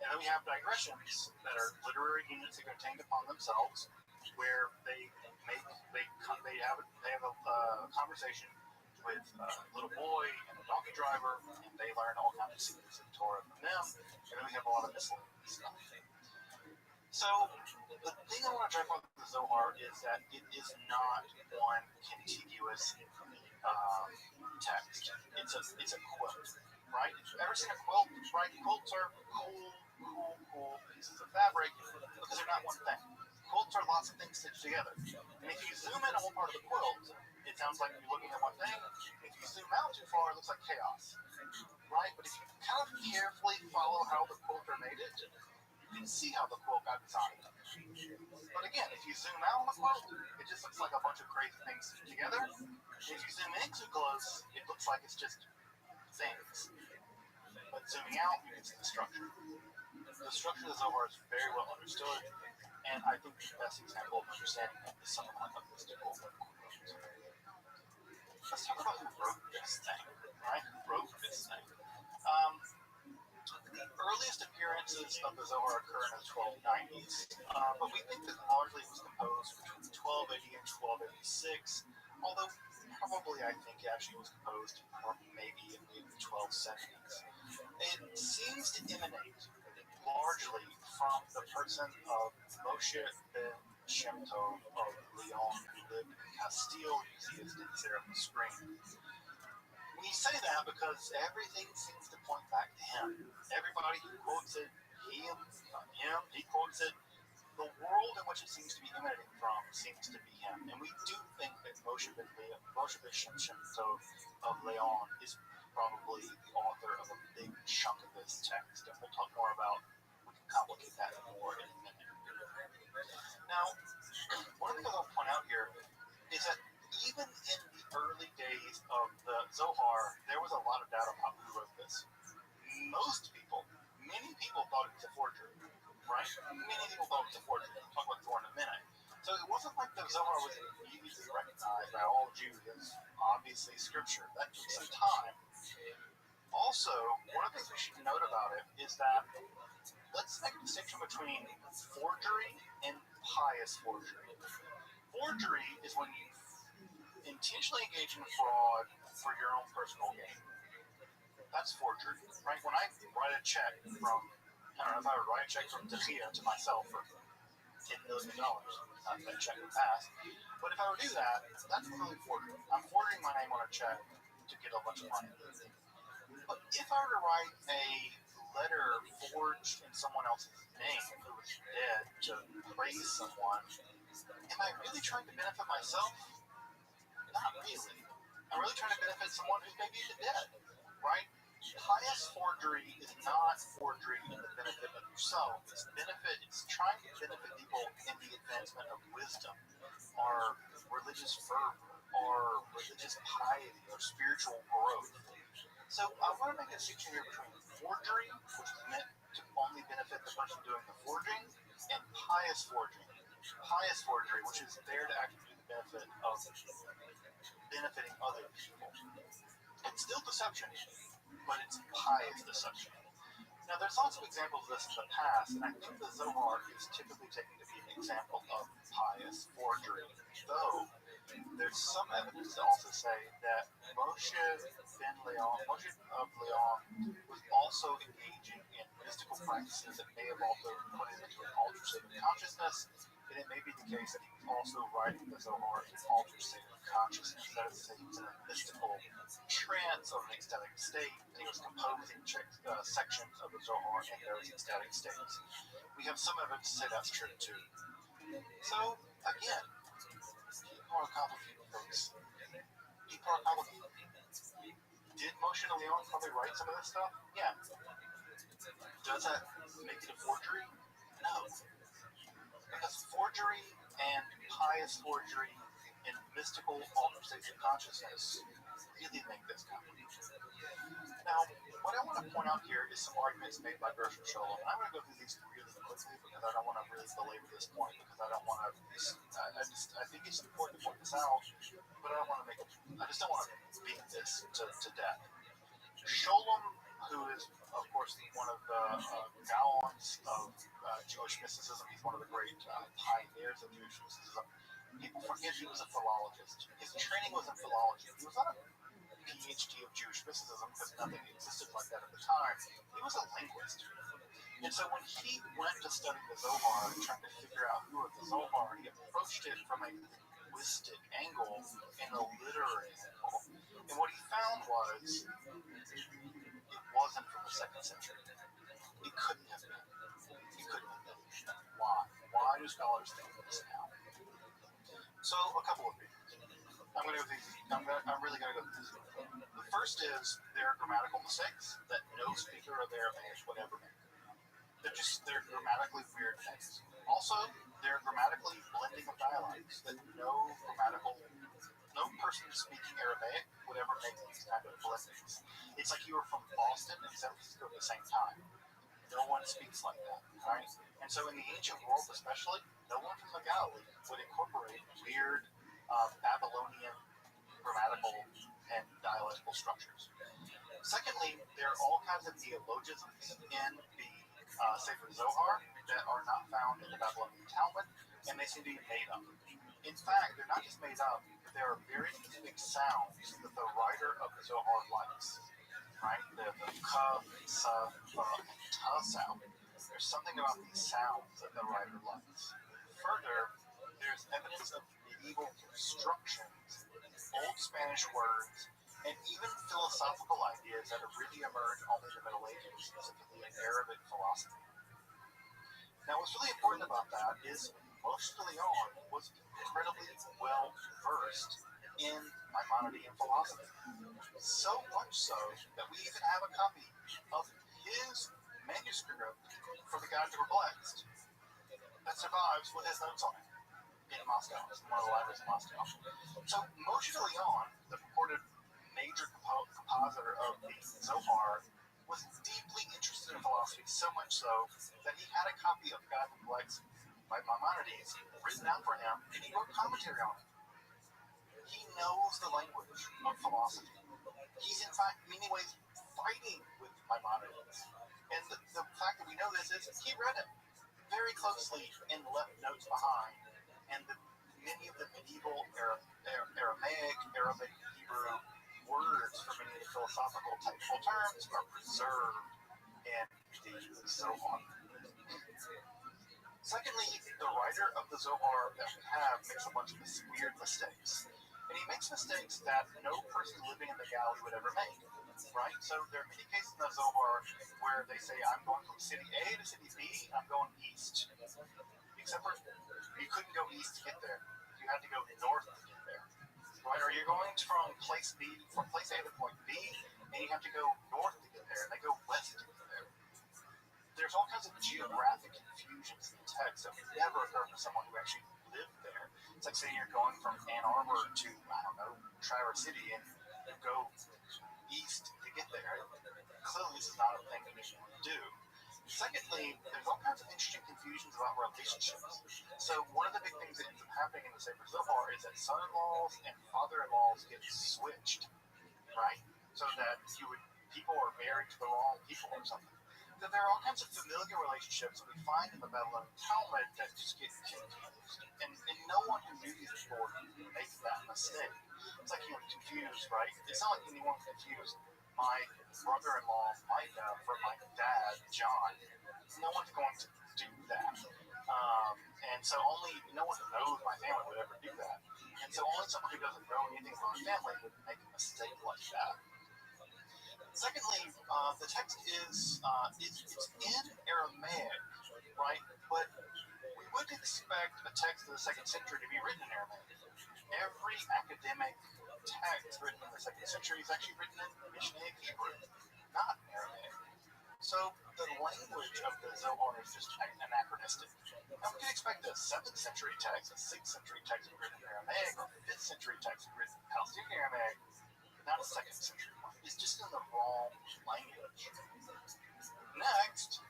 And then we have digressions that are literary units that are contained upon themselves, where they have a conversation with a little boy and a donkey driver, and they learn all kinds of secrets of Torah from them. And then we have a lot of miscellaneous stuff. So the thing I want to drive home with the Zohar is that it is not one contiguous text. It's a quilt, right? Ever seen a quilt? Right? Quilts are cool pieces of fabric because they're not one thing. Quilts are lots of things stitched together. And if you zoom in on one part of the quilt, it sounds like you're looking at one thing. If you zoom out too far, it looks like chaos, right? But if you kind of carefully follow how the quilter made it, you can see how the quilt got designed. But again, if you zoom out on the quilt, it just looks like a bunch of crazy things together. If you zoom in too close, it looks like it's just things. But zooming out, you can see the structure. The structure of the Zohar is very well understood, and I think the best example of understanding it is something like a mystical quote. Let's talk about who wrote this thing, right? Who wrote this thing? The earliest appearances of the Zohar occur in the 1290s, but we think that largely it was composed between 1280 and 1286, although probably I think it actually was composed maybe in the 1270s. It seems to emanate largely from the person of Moshe ben Shem Tov of Lyon, who lived in Castile. You see his names there on the screen. We say that because everything seems to point back to him. Everybody who quotes it, he quotes it. The world in which it seems to be emanating from seems to be him. And we do think that Moshe ben Shem Tov of Lyon is probably the author of a big chunk of this text. And we'll talk more about, we can complicate that more in a minute. Now, one of the things I'll point out here is that even in the early days of the Zohar, there was a lot of doubt about who wrote this. Many people thought it was a forgery, right? Many people thought it was a forgery. We'll talk about Thor in a minute. So it wasn't like the Zohar was immediately recognized by all Jews as obviously scripture. That took some time. Also, one of the things we should note about it is that let's make a distinction between forgery and pious forgery. Forgery is when you intentionally engage in fraud for your own personal gain. That's forgery, right? When I write a check from, I don't know if I would write a check from Tahia to myself for $10 million, not that check would pass, but if I would do that, that's really forgery. I'm forging my name on a check to get a bunch of money. But if I were to write a letter forged in someone else's name who was dead to praise someone, am I really trying to benefit myself? Not really. I'm really trying to benefit someone who's maybe even dead, right? Pious forgery is not forgery in the benefit of yourself. It's trying to benefit people in the advancement of wisdom, or religious fervor, or religious piety, or spiritual growth. So I want to make a distinction here between forgery, which is meant to only benefit the person doing the forging, and pious forgery. Pious forgery, which is there to actually do the benefit of benefiting other people. It's still deception, but it's pious deception. Now, there's lots of examples of this in the past, and I think the Zohar is typically taken to be an example of pious forgery, though there's some evidence to also say that Moshe of Lyon was also engaging in mystical practices that may have also put him into an altered state of consciousness, and it may be the case that he was also writing the Zohar in an altered state of consciousness. That is to say, he was in a mystical trance or an ecstatic state, and he was composing sections of the Zohar in those ecstatic states. We have some evidence to say that's true too. So, again, people are complicated, folks. People are complicated. Did Moshe Leon probably write some of this stuff? Yeah. Does that make it a forgery? No. Because forgery and pious forgery and mystical altered states of consciousness really make this complicated. Now, what I want to point out here is some arguments made by Gershom Scholem. And I'm going to go through these really quickly because I don't want to really belabor this point because I don't want to. I think it's important to point this out, but I don't want to make it. I just don't want to beat this to death. Scholem, who is of course one of the Gaons of Jewish mysticism, he's one of the great pioneers of Jewish mysticism. People forget he was a philologist. His training was in philology. He was not a PhD of Jewish mysticism because nothing existed like that at the time. He was a linguist. And so when he went to study the Zohar and trying to figure out who wrote the Zohar, he approached it from a linguistic angle and a literary angle. And what he found was it wasn't from the 2nd century. It couldn't have been. It couldn't have been. Why? Why do scholars think this now? So a couple of things. I'm really going to go through these. The first is there are grammatical mistakes that no speaker of Aramaic would ever make. They're grammatically weird things. Also, they're grammatically blending of dialects that no person speaking Aramaic would ever make these kind of blendings. It's like you were from Boston and San Francisco at the same time. No one speaks like that, right? And so in the ancient world especially, no one from the Galilee would incorporate weird Babylonian grammatical and dialectical structures. Secondly, there are all kinds of neologisms in the Sefer Zohar that are not found in the Babylonian Talmud, and they seem to be made up. In fact, they're not just made up, there are very specific sounds that the writer of the Zohar likes, right? The ka, sa, and ta sound. There's something about these sounds that the writer likes. Further, there's evidence of medieval constructions, Old Spanish words, and even philosophical ideas that have really emerged only in the Middle Ages, specifically in Arabic philosophy. Now, what's really important about that is Moshe Leon was incredibly well versed in Maimonidean philosophy. So much so that we even have a copy of his manuscript for the Guide to the Blessed that survives with his notes on it in Moscow. It's one of the libraries in Moscow. So Moshe Leon, the purported major compositor of the Zohar, was deeply interested in philosophy, so much so that he had a copy of the Guide to the Blessed by Maimonides written out for him, and he wrote commentary on it. He knows the language of philosophy. He's in fact, in many ways, fighting with Maimonides. And the fact that we know this is he read it very closely and left notes behind. And many of the medieval Aramaic, Arabic, Hebrew words for many of the philosophical technical terms are preserved in the Zohar. Secondly, the writer of the Zohar that we have makes a bunch of weird mistakes. And he makes mistakes that no person living in the Galilee would ever make, right? So there are many cases in the Zohar where they say, I'm going from city A to city B, I'm going east. Except for you couldn't go east to get there. You had to go north to get there, right? Or you're going from place A to point B, and you have to go north to get there, and they go west to get there. There's all kinds of geographic confusions in the text that would never occur for someone who actually lived there. It's like saying you're going from Ann Arbor to, I don't know, Traverse City, and you go east to get there. Clearly, this is not a thing that you should do. Secondly, there's all kinds of interesting confusions about relationships. So one of the big things that ends up happening in the Sefer Zohar is that son-in-laws and father-in-laws get switched, right? So that people are married to the wrong people or something. That there are all kinds of familiar relationships that we find in the Babylonian Talmud that just get confused. And no one who knew these people would make that mistake. It's like you were confused, right? It's not like anyone confused my brother-in-law, Micah, from my dad, John. No one's going to do that. And so no one who knows my family would ever do that. And so only someone who doesn't know anything about my family would make a mistake like that. Secondly, the text is it's in Aramaic, right? But we would expect a text of the 2nd century to be written in Aramaic. Every academic text written in the 2nd century is actually written in Mishnaic Hebrew, not Aramaic. So the language of the Zohar is just anachronistic. Now we can expect a 7th century text, a 6th century text written in Aramaic, or a 5th century text written in Palestinian Aramaic, but not a 2nd century one. It's just in the wrong language. Next,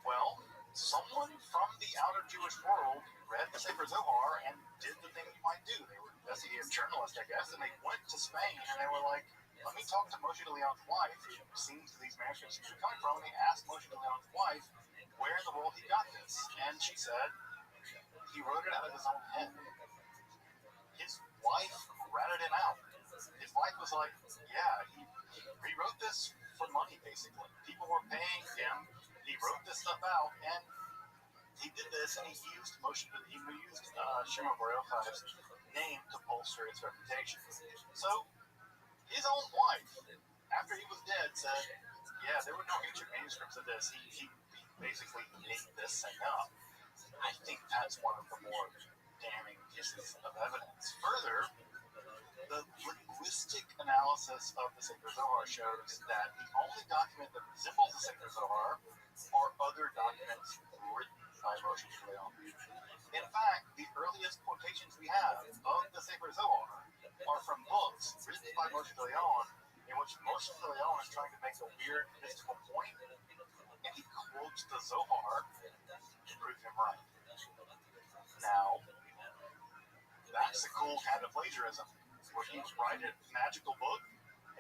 well, someone from the outer Jewish world read the Sefer Zohar and did the thing you might do. They were investigative journalists, I guess, and they went to Spain and they were like, let me talk to Moshe de Leon's wife, who seems these manuscripts to be coming from, and they asked Moshe de Leon's wife where in the world he got this. And she said he wrote it out of his own head. His wife ratted him out. His wife was like, yeah, he rewrote this for money, basically. People were paying him. He wrote this stuff out, and he did this, and he used Shimon Bar Yochai's name to bolster his reputation. So his own wife, after he was dead, said, yeah, there were no ancient manuscripts of this. He basically made this thing up. I think that's one of the more damning pieces of evidence. Further, the linguistic analysis of the Sefer Zohar shows that the only document that resembles the Sefer Zohar are other documents written by Moshe de Leon. In fact, the earliest quotations we have of the Sefer Zohar are from books written by Moshe de Leon, in which Moshe de Leon is trying to make a weird mystical point, and he quotes the Zohar to prove him right. Now, that's a cool kind of plagiarism, where you write a magical book,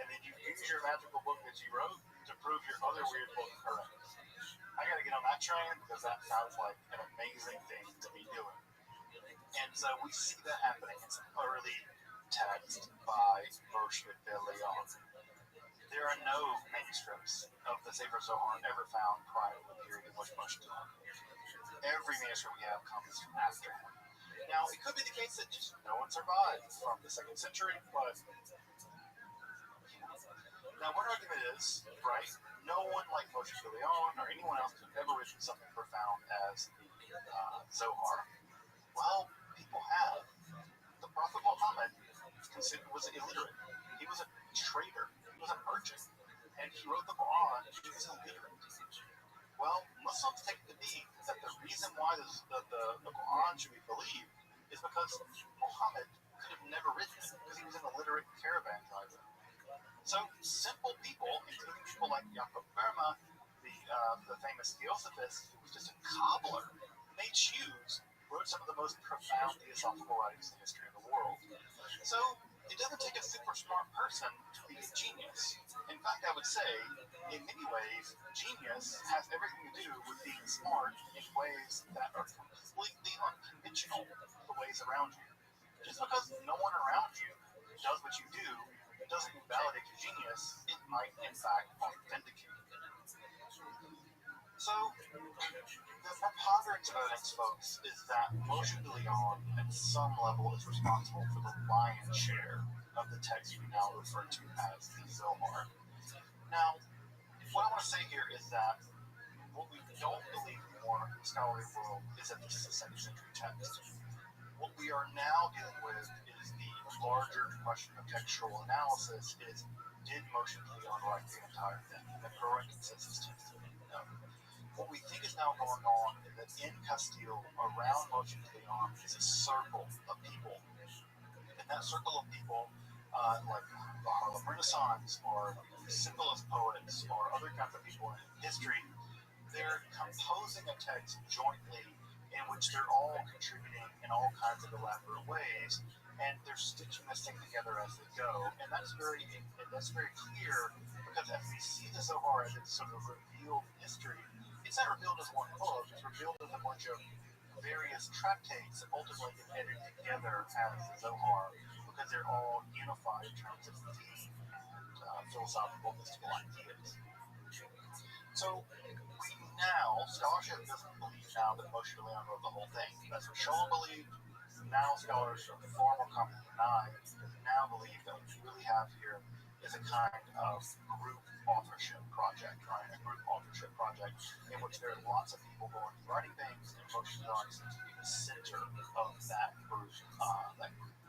and then you use your magical book that you wrote to prove your other weird book correct. I gotta get on that train, because that sounds like an amazing thing to be doing. And so we see that happening in some early text by Moshe de Leon. There are no manuscripts of the Sefer Zohar ever found prior to the period in which Moshe de Leon. Every manuscript we have comes from after him. Now, it could be the case that just no one survived from the 2nd century, but now one argument is, right, no one like Moshe de Leon or anyone else could have ever written something profound as the Zohar. Well, people have. The Prophet Muhammad was illiterate. He was a trader. He was a merchant. And he wrote the Quran. He was illiterate. Well, Muslims take it to be that the reason why the Quran should be believed is because Muhammad could have never written it, because he was an illiterate caravan driver. So simple people, including people like Jacob Burma, the famous theosophist, who was just a cobbler, made shoes, wrote some of the most profound theosophical writings in the history of the world. So it doesn't take a super smart person to be a genius. In fact, I would say, in many ways, genius has everything to do with being smart in ways that are completely unconventional to the ways around you. Just because no one around you does what you do doesn't invalidate your genius. It might, in fact, authenticate you. So, the preponderance of evidence, folks, is that Moshe de Leon, at some level, is responsible for the lion's share of the text we now refer to as the Zohar. Now, what I want to say here is that what we don't believe more in the scholarly world is that this is a 2nd century text. What we are now dealing with is the larger question of textual analysis is, did Moshe de Leon write the entire thing? And the growing consensus tends to be no. What we think is now going on is that in Castile, around Moshe de Leon, is a circle of people. And that circle of people, like the Harlem Renaissance, or symbolist poets, or other kinds of people in history, they're composing a text jointly in which they're all contributing in all kinds of elaborate ways, and they're stitching this thing together as they go. And that's very clear, because as we see the Zohar as it's sort of revealed in history, it's not revealed as one book, it's revealed as a bunch of various tractates that ultimately get edited together as the Zohar, because they're all unified in terms of deep philosophical, mystical ideas. So scholarship doesn't believe now that Moshe de Leon wrote the whole thing. That's what Sholem believed. Now scholars are far more common than I, because now believe that what we really have here is a kind of group authorship project, right? A group authorship project in which there are lots of people going and writing things, and emotions are seems to be the center of that group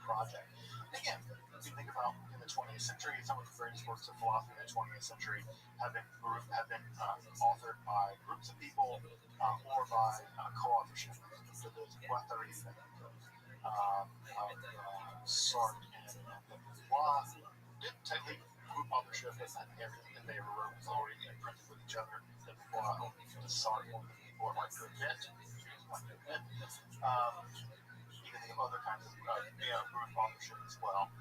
project. And again, if you think about in the 20th century, some of the greatest works of philosophy in the 20th century have been authored by groups of people or by co-authorship. So there's Guattari Sartre and Blah didn't technically group authorship as that everything that they ever wrote was already imprinted with each other. That Blah only the Sartre only the people like to admit. You can think of other kinds of group authorship as well.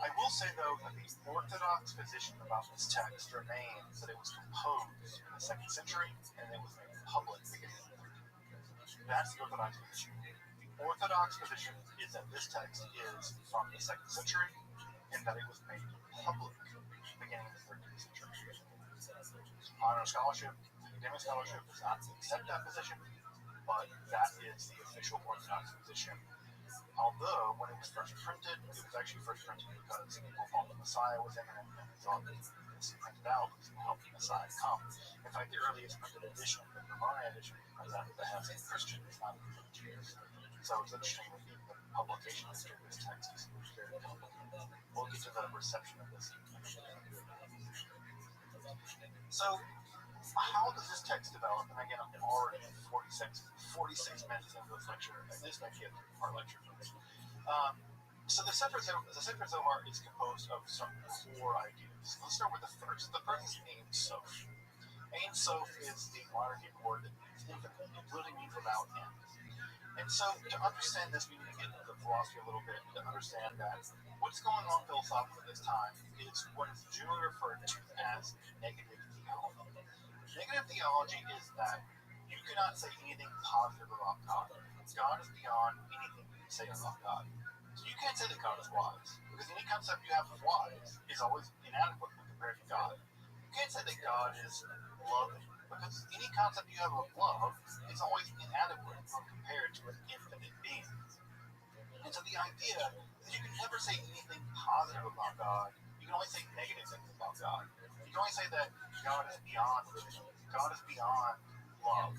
I will say though that the orthodox position about this text remains that it was composed in the 2nd century and it was made public beginning of the 3rd. That's the orthodox position. The orthodox position is that this text is from the 2nd century and that it was made public beginning of the 13th century. Modern scholarship, academic scholarship does not accept that position, but that is the official orthodox position. Although, when it was first printed, it was actually first printed because people thought the Messiah was imminent and they thought this printed out because it will help the Messiah come. In fact, the earliest printed edition, the Ramona edition, that has a Christian, it's not a Jews. So it's interesting that the publication history of this text is very complicated. We'll get to the reception of this. So, how does this text develop? And again, I'm already 46 minutes into this lecture, and this may be our lecture. So the Sefer Zohar is composed of some core ideas. Let's start with the first. The first is Ein Sof. Ein Sof is the modern Hebrew word that means infinite. It literally means without end. And so to understand this, we need to get into the philosophy a little bit to understand that what's going on philosophically at this time is what is generally referred to as negative theology. Negative theology is that you cannot say anything positive about God. God is beyond anything you can say about God. So you can't say that God is wise, because any concept you have of wise is always inadequate when compared to God. You can't say that God is loving, because any concept you have of love is always inadequate when compared to an infinite being. And so the idea is you can never say anything positive about God. You can only say negative things about God. You can only say that God is beyond religion. God is beyond love.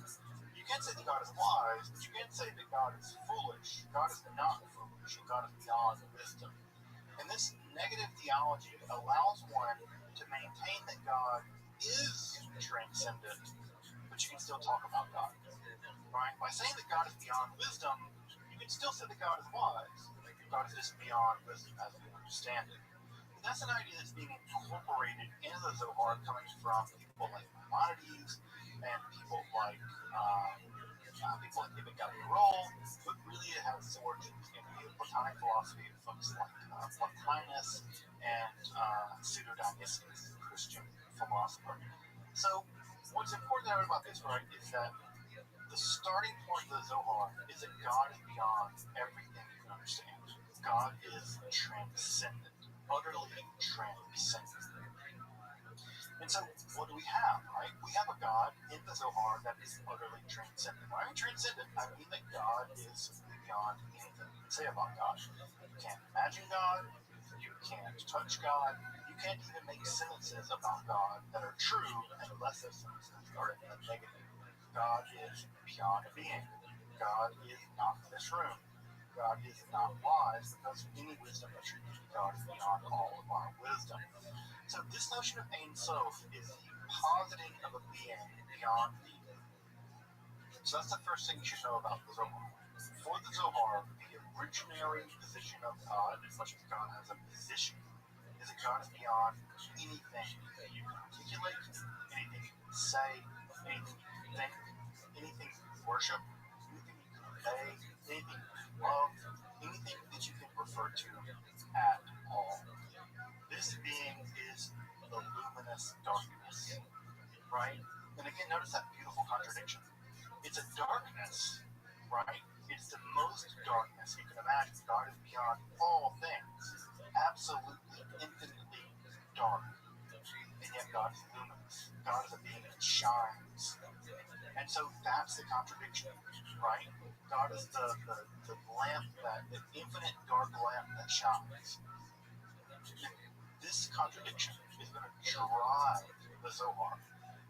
You can't say that God is wise, but you can't say that God is foolish. God is not foolish, and God is beyond wisdom. And this negative theology allows one to maintain that God is transcendent, but you can still talk about God. Right? By saying that God is beyond wisdom, you can still say that God is wise. God is just beyond wisdom as we understand it. And that's an idea that's being incorporated into the Zohar, coming from people like Maimonides and people like Ibn Gabirol, but really it has its origins in the Platonic philosophy of folks like Plotinus and Pseudo-Dionysius, the Christian philosopher. So what's important to note about this, right, is that the starting point of the Zohar is that God is beyond everything you can understand. God is transcendent, utterly transcendent. And so, what do we have, right? We have a God in the Zohar that is utterly transcendent. When I mean transcendent, I mean that God is beyond anything you can say about God. You can't imagine God, you can't touch God, you can't even make sentences about God that are true unless those sentences are in the negative. God is beyond being. God is not in this room. God is not wise, because any wisdom attributed to God is beyond all of our wisdom. So this notion of Ein Sof is the positing of a being beyond being. So that's the first thing you should know about the Zohar. For the Zohar, the originary position of God, as much as God has a position, is that God is beyond anything that you can articulate, anything you can say, anything you can think, anything you can worship, anything you can obey, anything you can love, anything that you can refer to at all. This being is the luminous darkness, right? And again, notice that beautiful contradiction. It's a darkness, right? It's the most darkness you can imagine. God is beyond all things, absolutely, infinitely dark. And yet God is luminous. God is a being that shines. And so that's the contradiction, right? God is the lamp, the infinite dark lamp that shines. this contradiction is going to drive the Zohar,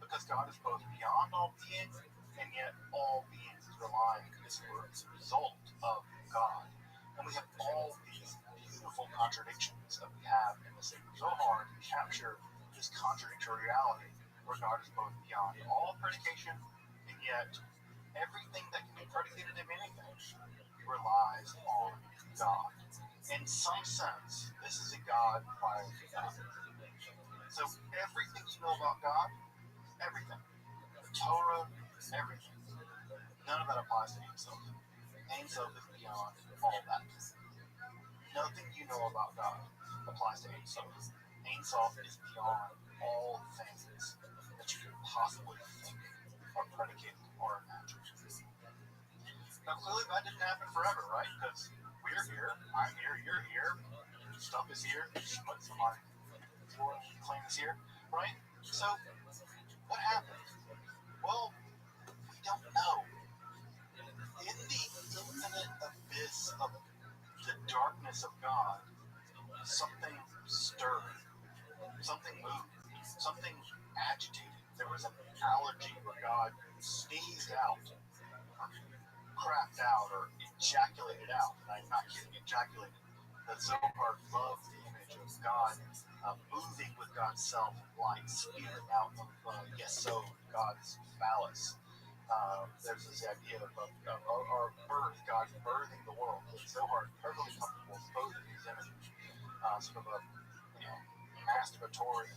because God is both beyond all being, and yet all beings is relying as a result of God. And we have all these beautiful contradictions that we have in the sacred Zohar to capture this contradictory reality, where God is both beyond all predication, and yet everything that can be predicated of anything relies on God. In some sense, this is a God prior to God. So everything you know about God, everything, the Torah, everything, none of that applies to Ein Sof. Ein Sof is beyond all that. Nothing you know about God applies to Ein Sof. Ein Sof is beyond all things that you could possibly think are predicated or imagined. Now, clearly that didn't happen forever, right? Because we're here, I'm here, you're here, stuff is here, somebody claim is here, right? So, what happened? Well, we don't know. In the infinite abyss of the darkness of God, something stirred, something moved, something agitated. There was an allergy where God sneezed out, or crapped out, or ejaculated out. And I'm not kidding, ejaculated. The Zohar loved the image of God moving with God's self, light spewing out of Yesod, God's phallus. There's this idea of our birth, God birthing the world. The Zohar is perfectly comfortable with both of these images. Sort of a masturbatory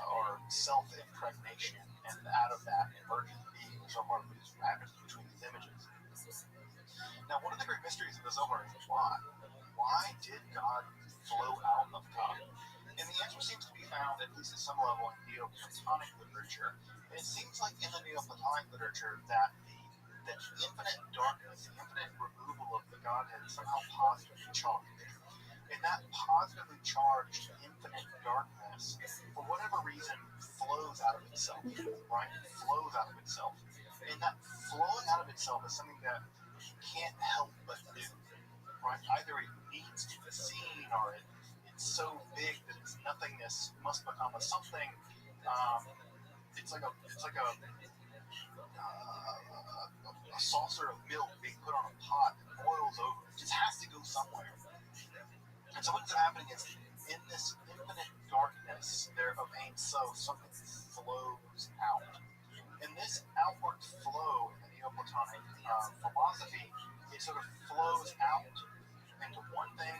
or self-impregnation, and out of that emerging being. The Zohar moves rapidly between these images. Now, one of the great mysteries of the Zohar is why? Why did God flow out of God? And the answer seems to be found, at least at some level, in Neoplatonic literature. And it seems like in the Neoplatonic literature that the infinite darkness, the infinite removal of the Godhead is somehow positively charged. And that positively charged infinite darkness, for whatever reason, flows out of itself, right? Flows out of itself. And that flowing out of itself is something that you can't help but do, right? Either it needs to be seen, or it's so big that its nothingness must become a something. It's like a saucer of milk being put on a pot and boils over. It just has to go somewhere. And so what's happening is, in this infinite darkness there of Ein Sof, something flows out. And this outward flow in the Neoplatonic philosophy, it sort of flows out into one thing,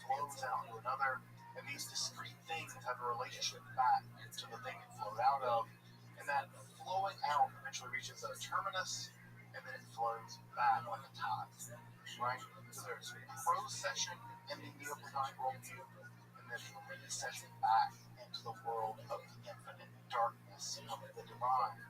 flows out into another, and these discrete things have a relationship back to the thing it flowed out of, and that flowing out eventually reaches a terminus, and then it flows back like a tide, right? So there's procession in the Neoplatonic worldview, and then recession back into the world of the infinite darkness of the divine.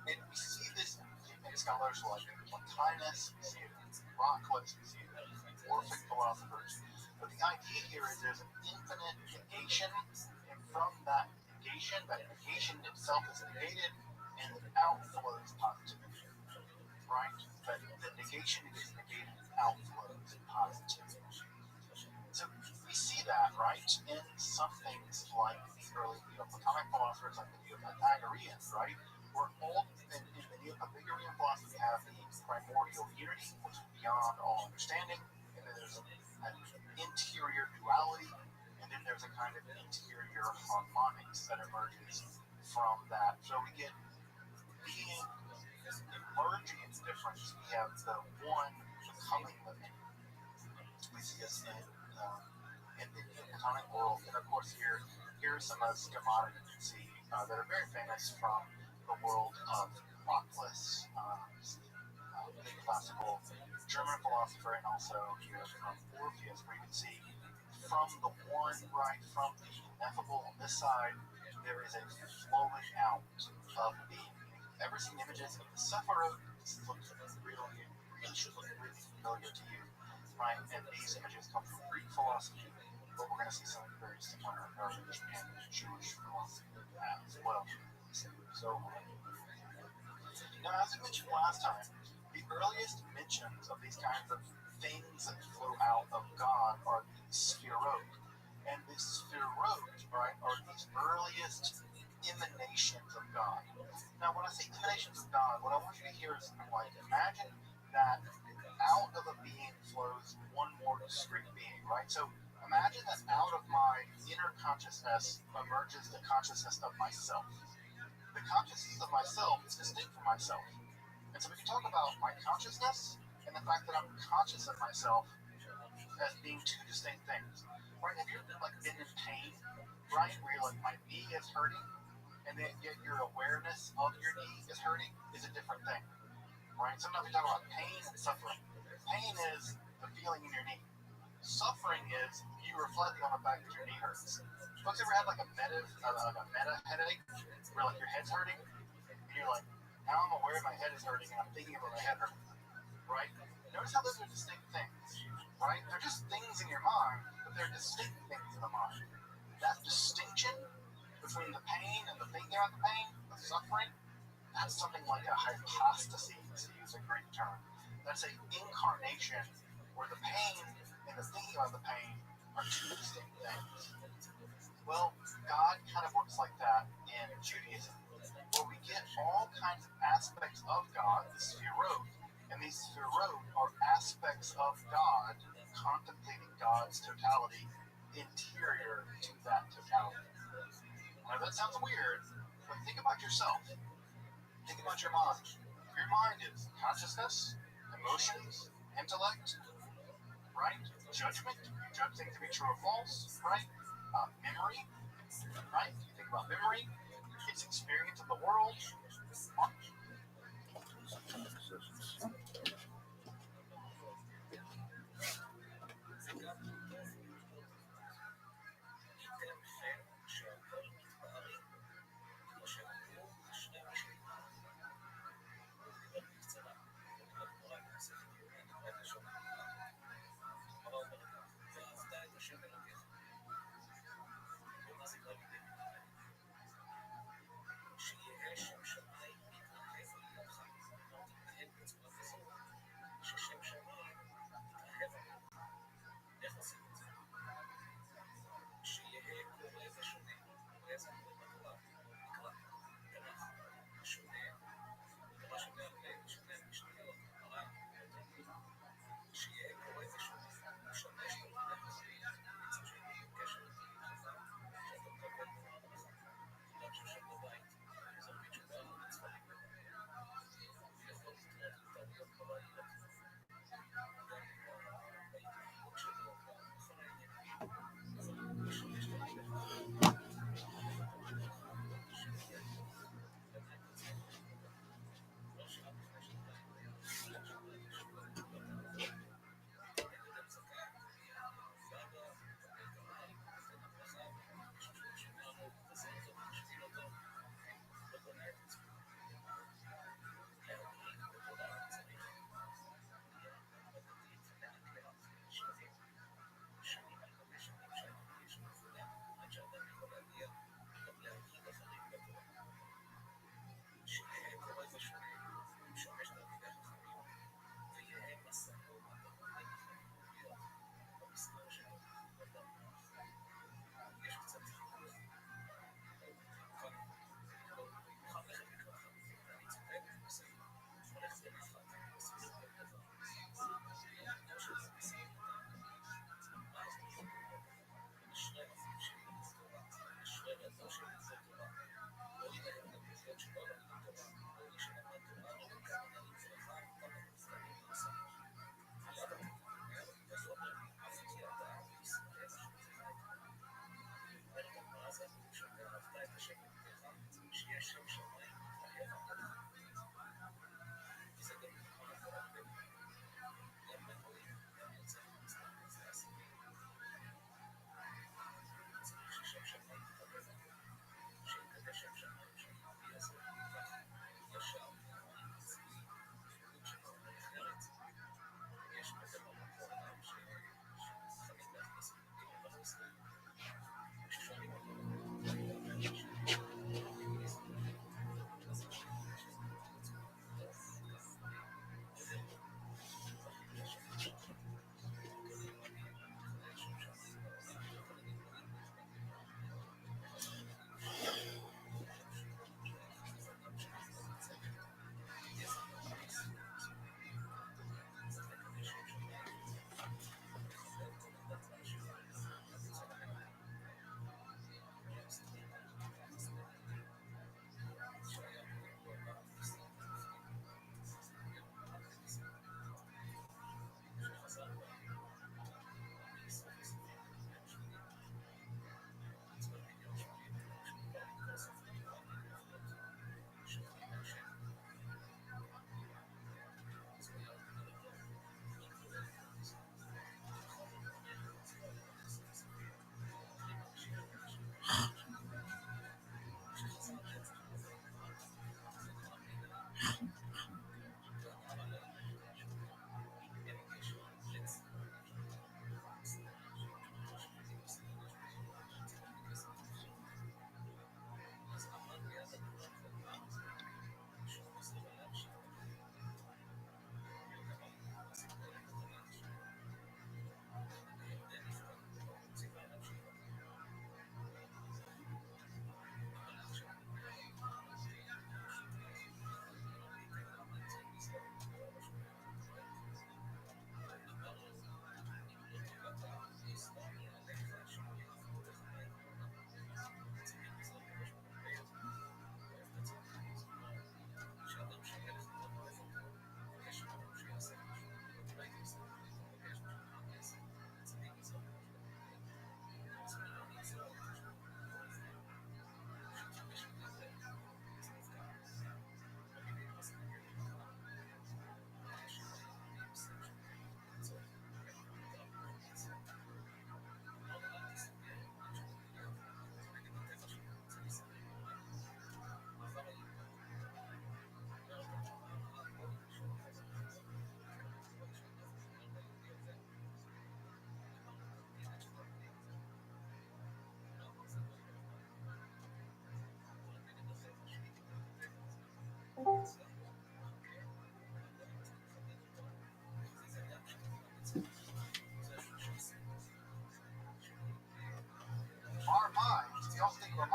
And we see this in scholars like Plotinus, we see it in Rothschild, we see it in Orphic philosophers. But the idea here is there's an infinite negation, and from that negation itself is negated, and it outflows positivity, right? But the negation is negated, outflows positivity. So we see that, right, in some things like the early Neoplatonic philosophers, like the Neo-Pythagoreans, right? We're all in the Neo-Pythagorean philosophy, we have the primordial unity, which is beyond all understanding, and then there's an interior duality, and then there's a kind of interior harmonics that emerges from that. So we get being emerging into difference. We have the one becoming the many. We see this in the Platonic world, and of course here are some schemata you can see that are very famous from the world of Rothschild, the classical German philosopher, and also here from Orpheus, where you can see from the one, right, from the ineffable on this side, there is a flowing out of being. Ever seen images of the Sephiroth? This looks really should look really familiar to you, right? And these images come from Greek philosophy, but we're going to see something very similar in Arabic and Jewish philosophy as well. So, now, as I mentioned last time, the earliest mentions of these kinds of things that flow out of God are the Sphirot. And the Sphirot, right, are these earliest emanations of God. Now, when I say emanations of God, what I want you to hear is like, imagine that out of a being flows one more discrete being, right? So imagine that out of my inner consciousness emerges the consciousness of myself. The consciousness of myself is distinct from myself. And so we can talk about my consciousness and the fact that I'm conscious of myself as being two distinct things. Right? Have you ever like been in pain, right? Where you're like, my knee is hurting, and then yet your awareness of your knee is hurting is a different thing. Right? Sometimes we talk about pain and suffering. Pain is the feeling in your knee. Suffering is you reflecting on the fact that your knee hurts. Folks ever had like a meta headache where like your head's hurting and you're like, now I'm aware my head is hurting and I'm thinking about my head hurting, right? Notice how those are distinct things, right? They're just things in your mind, but they're distinct things in the mind. That distinction between the pain and the thinking about the pain, the suffering, that's something like a hypostasis, to use a Greek term. That's an incarnation where the pain and the thinking about the pain are two distinct things. Well, God kind of works like that in Judaism, where we get all kinds of aspects of God, the Sphirot, and these Sphirot are aspects of God contemplating God's totality interior to that totality. Now that sounds weird, but think about yourself. Think about your mind. Your mind is consciousness, emotions, intellect, right? Judgment. You judge things to be true or false, right? Memory, right? You think about memory, its experience of the world.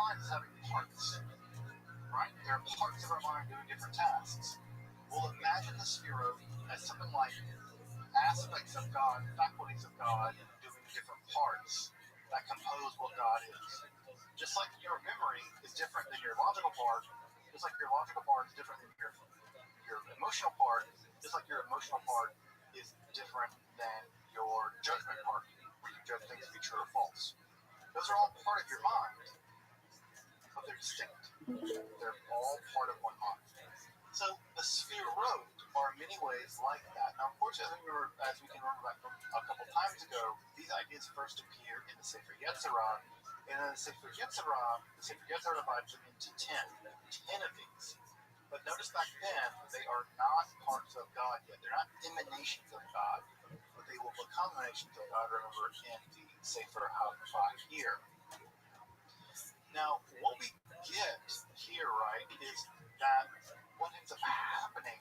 mind is having parts, right? There are parts of our mind doing different tasks. We'll imagine the Sphirot as something like aspects of God, faculties of God, doing different parts that compose what God is. Just like your memory is different than your logical part, just like your logical part is different than your emotional part, just like your emotional part is different than your judgment part, where you judge things to be true or false. Those are all part of your mind, but they're distinct. They're all part of one mind. So the Sphirot are in many ways like that. Now, of course, as we can remember back from a couple times ago, these ideas first appear in the Sefer Yetzirah, and in the Sefer Yetzirah divides them into 10 of these. But notice back then, they are not parts of God yet. They're not emanations of God, but they will become emanations of God, remember, in the Sefer HaVayir. Now, what we get here, right, is that what ends up happening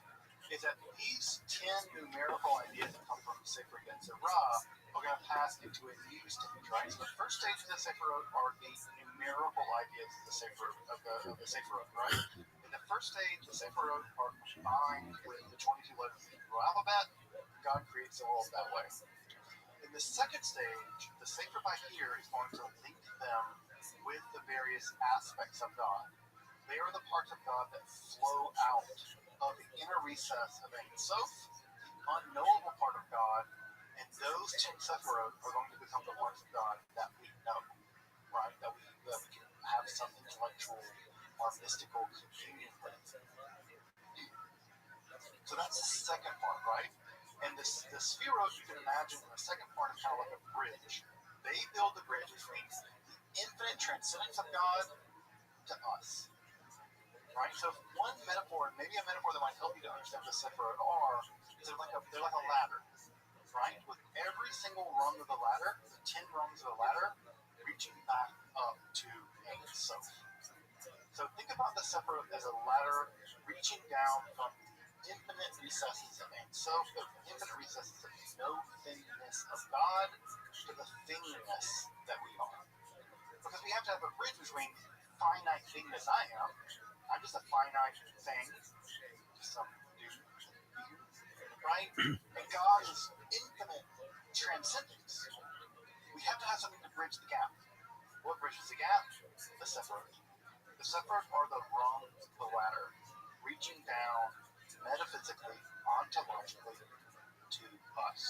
is that these 10 numerical ideas that come from Sefer Yetzirah are going to pass into a new stage, right? So the first stage of the Sephirot are the numerical ideas of the Sephirot, right? In the first stage, the Sephirot are combined with the 22 letters of the Hebrew alphabet. God creates the world that way. In the second stage, the Sefer Bahir is going to link them with the various aspects of God. They are the parts of God that flow out of the inner recess of Ein Sof, the unknowable part of God, and those 10 Sephirot are going to become the parts of God that we know, right? That we can have some intellectual or mystical communion with. So that's the second part, right? And the Sephirot, you can imagine, the second part is kind of like a bridge. They build the bridge between the infinite transcendence of God to us. Right? So one metaphor, maybe a metaphor that might help you to understand what the Sephirot are, is they're like a ladder, right? With every single rung of the ladder, the 10 rungs of the ladder, reaching back up to Ein Sof. So think about the Sephirot as a ladder reaching down from the infinite recesses of Ein Sof, the infinite recesses of no thingness of God, to the thingness that we are. Because we have to have a bridge between finite thingness I am. I'm just a finite thing, just some dude, right? And God is infinite transcendence. We have to have something to bridge the gap. What bridges the gap? The Sephirot. The Sephirot are the rungs of the ladder, reaching down metaphysically, ontologically, to us.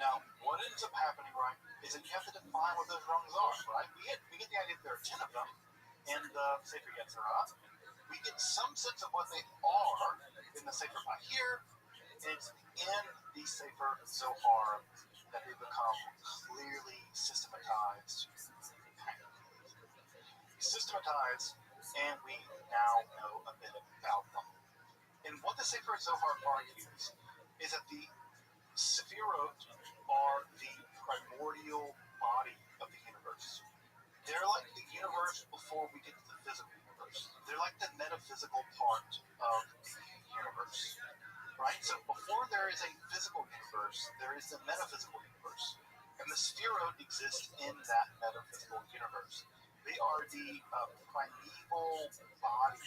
Now, what ends up happening, right, is that you have to define what those rungs are, right? We get the idea that there are 10 of them in the Sefer Yetzirah. We get some sense of what they are in the Sefer Bahir, and it's in the Sefer Zohar that they become clearly systematized. And we now know a bit about them. And what the Sefer Zohar argues is that the Sephirot are the primordial body of the universe. They're like the universe before we get to the physical universe. They're like the metaphysical part of the universe, right? So before there is a physical universe, there is the metaphysical universe. And the Sephirot exist in that metaphysical universe. They are the primeval body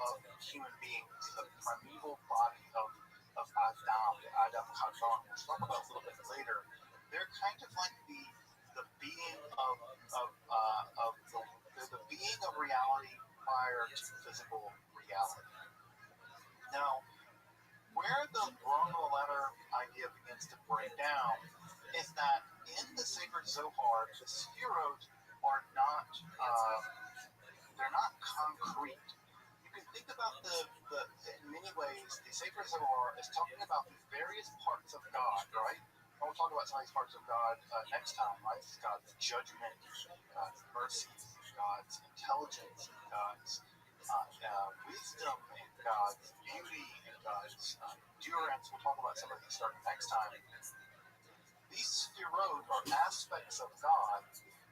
of human beings, the primeval body of Adam, the Adam Chazon. We'll talk about a little bit later. They're kind of like the being the being of reality prior to physical reality. Now, where the rung of the ladder idea begins to break down is that in the Sacred Zohar, the Sephirot are not they're not concrete. You can think about in many ways, the Sacred Zohar is talking about the various parts of God, right? And we'll talk about some of these parts of God next time, right? God's judgment, God's mercy, God's intelligence, God's wisdom, and God's beauty, and God's endurance. We'll talk about some of these starting next time. These Sephirot are aspects of God,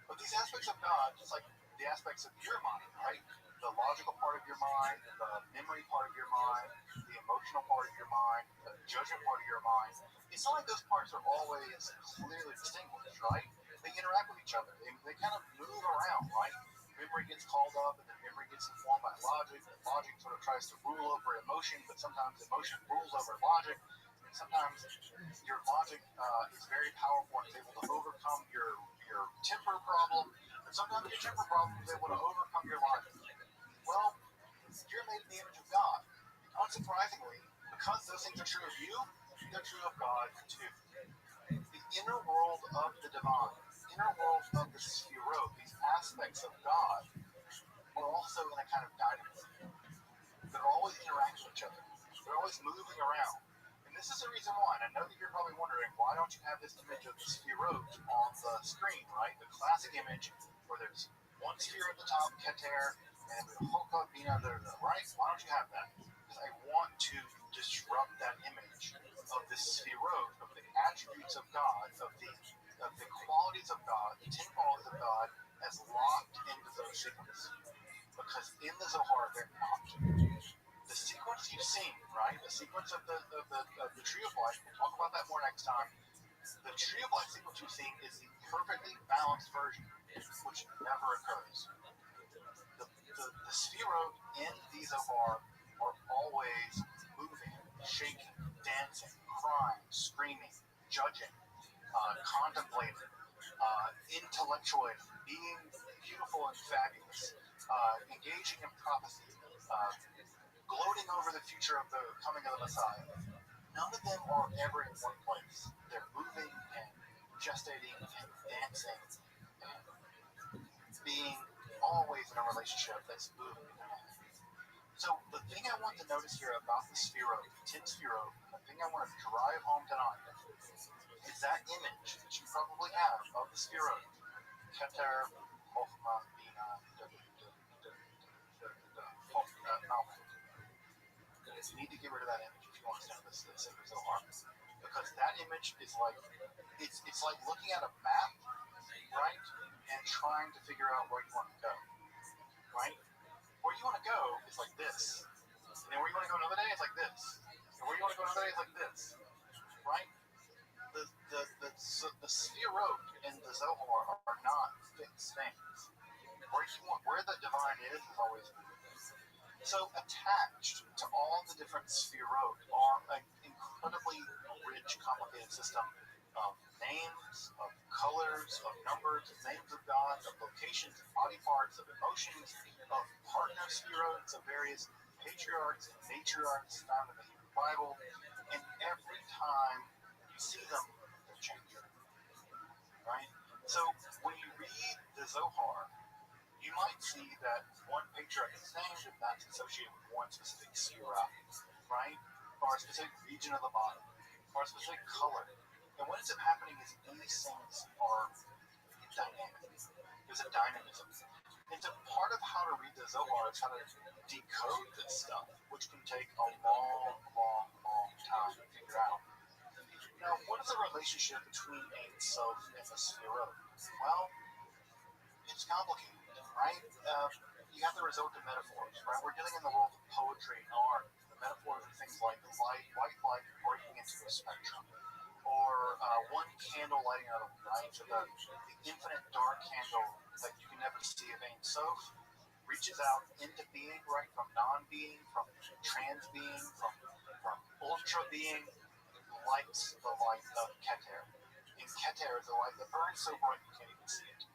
but these aspects of God, just like the aspects of your mind, right? The logical part of your mind, the memory part of your mind, the emotional part of your mind, the judgment part of your mind. It's not like those parts are always clearly distinguished, right? they interact with each other. They kind of move around, right? Memory gets called up, and then memory gets informed by logic, and logic sort of tries to rule over emotion, but sometimes emotion rules over logic. And sometimes your logic is very powerful and is able to overcome your temper problem, and sometimes your temper problem is able to overcome your logic. Well, you're made in the image of God. Unsurprisingly, because those things are true of you, they're true of God too. The inner world of the divine, inner world of the Sphirot, these aspects of God, are also in a kind of dynamism. They're always interacting with each other. They're always moving around. And this is the reason why. And I know that you're probably wondering, why don't you have this image of the Sphirot on the screen, right? The classic image where there's one sphere at the top, Keter, and the Hoka Bina, right? Why don't you have that? Because I want to disrupt that image of the Sphirot, of the attributes of God, of the qualities of God, the 10 qualities of God, as locked into those sequences. Because in the Zohar, they're not. The sequence you've seen, right? The sequence of the Tree of Life, we'll talk about that more next time. The Tree of Life sequence you've seen is the perfectly balanced version, which never occurs. The Sphirot in the Zohar are always moving, shaking, dancing, crying, screaming, judging, contemplating, intellectuating, being beautiful and fabulous, engaging in prophecy, gloating over the future of the coming of the Messiah. None of them are ever in one place. They're moving and gestating and dancing and being always in a relationship that's moving. So the thing I want to notice here about the Sphirot, the 10 Sphirot, the thing I want to drive home tonight is that image that you probably have of the Sphirot. Keter, Chochmah, Bina, Malchut. You need to get rid of that image if you want to understand this in Zohar. Because that image is like, it's like looking at a map, right? And trying to figure out where you want to go, right? Where you want to go is like this. And then where you want to go another day is like this. And where you want to go another day is like this, right? The Sphirot and the Zohar are not fixed things. Where the divine is always. So attached to all the different Sphirot are an incredibly rich, complicated system of names, of colors, of numbers, of names of gods, of locations, of body parts, of emotions, of partner Sphirots, of various patriarchs and matriarchs found in the Hebrew Bible. And every time you see them, they're changing. Right? So when you read the Zohar, you might see that one patriarch is named and that's associated with one specific Sphira, right? Or a specific region of the body, or a specific color. And what ends up happening is these things are dynamic. There's a dynamism. And so part of how to read the Zohar is how to decode this stuff, which can take a long, long, long time to figure out. Now, what is the relationship between Ein Sof and the Sphirot? Well, it's complicated, right? You have to resort to metaphors, right? We're dealing in the world of poetry and art. The metaphors are things like light, white light breaking into a spectrum, or one candle lighting out of the night. So the infinite dark candle that you can never see of Ein Sof reaches out into being, right? From non-being, from trans being, from ultra being, lights the light of Keter. And Keter is a light that burns so bright you can't even see it.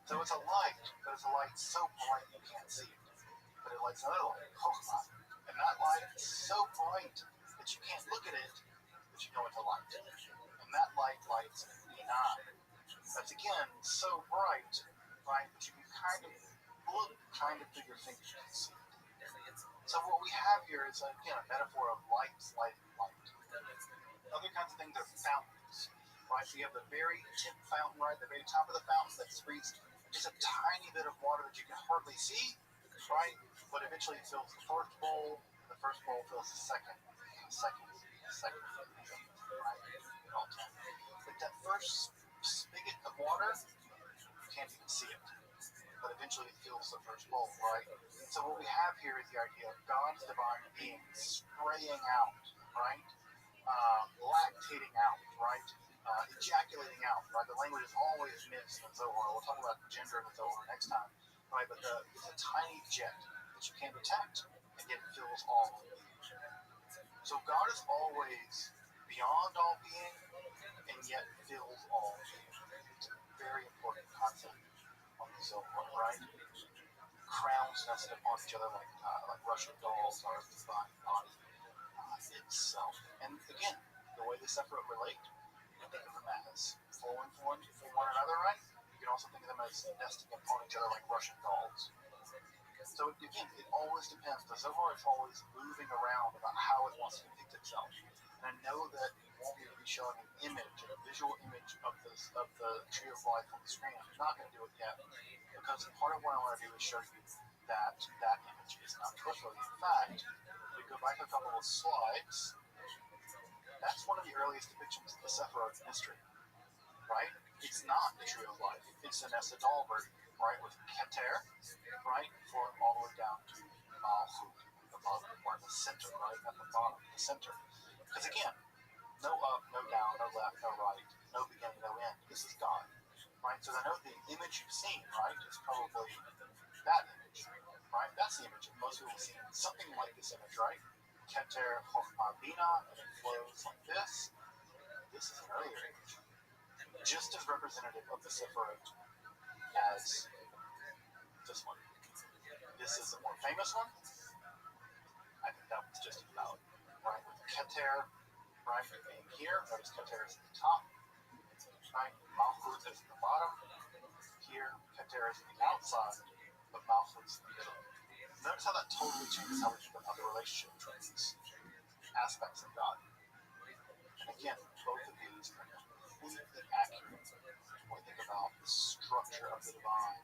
So it's a light, but it's a light so bright you can't see it. But it lights another light, Chochmah. And that light is so bright that you can't look at it, but you know it's a light. And that light lights Binah. That's again so bright, right, that you can kind of look, kind of through your fingers and see it. So what we have here is, again, a metaphor of lights lighting light. Other kinds of things are fountains, right? So you have the very tip fountain, right, the very top of the fountain that sprays just a tiny bit of water that you can hardly see, right? But eventually it fills the first bowl, and the first bowl fills the second, right? All time. But that first spigot of water, you can't even see it. But eventually it fills the first bowl, right? And so what we have here is the idea of God's divine being spraying out, right? Lactating out, right? ejaculating out, right? The language is always mixed in the Zohar. We'll talk about gender in the Zohar next time, right? But it's a tiny jet that you can't detect, and yet it fills all of being. So God is always beyond all being, and yet fills all being. It's a very important concept on the Zohar, right? Crowns nested upon each other like Russian dolls are the divine body itself. And again, the way the separate relate, you can think of them as flowing from one another, right? You can also think of them as nesting upon each other like Russian dolls. So again, it always depends. The Zohar is always moving around about how it wants to depict itself. And I know that you want me to be showing an image, a visual image of the tree of life on the screen. I'm not going to do it yet because part of what I want to do is show you that that image is not trustworthy. In fact, if we go back a couple of slides, that's one of the earliest depictions of the Sephiroth in history, right? It's not the tree of life. It's an Esadal version, right, with Keter, right, flowing all the way down to Malchut at the bottom, or in the center, right, at the bottom, the center. Because again, no up, no down, no left, no right, no beginning, no end. This is God, right? So I know the image you've seen, right, is probably that image, right? That's the image that most people have seen. Something like this image, right? Keter Chochmah Bina, and it flows like this. This is an earlier image, just as representative of the Sephiroth as this one. This is the more famous one. I think that was just about right with Keter, right, being here. Notice Keter is at the top, right? Malchut is at the bottom. Here, Keter is at the outside, but Malchut is in the middle. Notice how that totally changes how we think about the relationship between these aspects of God. And again, both of these are completely accurate when we think about the structure of the divine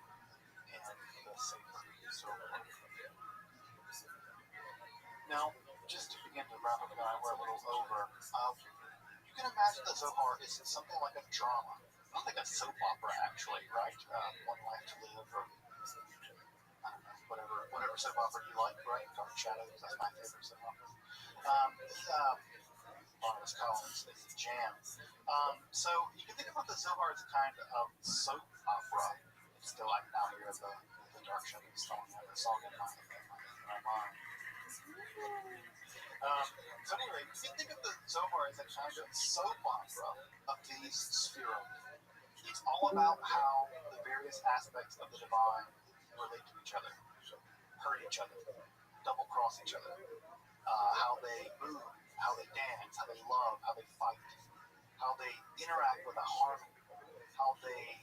and the sacred. So, now, just to begin to wrap up, we're a little over. You can imagine the Zohar is something like a drama, not like a soap opera, actually, right? One Life to Live, or I don't know, whatever soap opera you like, right? Dark Shadows, that's my favorite soap opera. Barnabas Collins is Jam. So you can think about the Zohar as a kind of soap opera. It's still like now here the Dark Shadows song in my mind. So anyway, you can think of the Zohar as a kind of soap opera of these spheroids. It's all about how the various aspects of the divine relate to each other, hurt each other, double cross each other, how they move, how they dance, how they love, how they fight, how they interact with a harmony, how they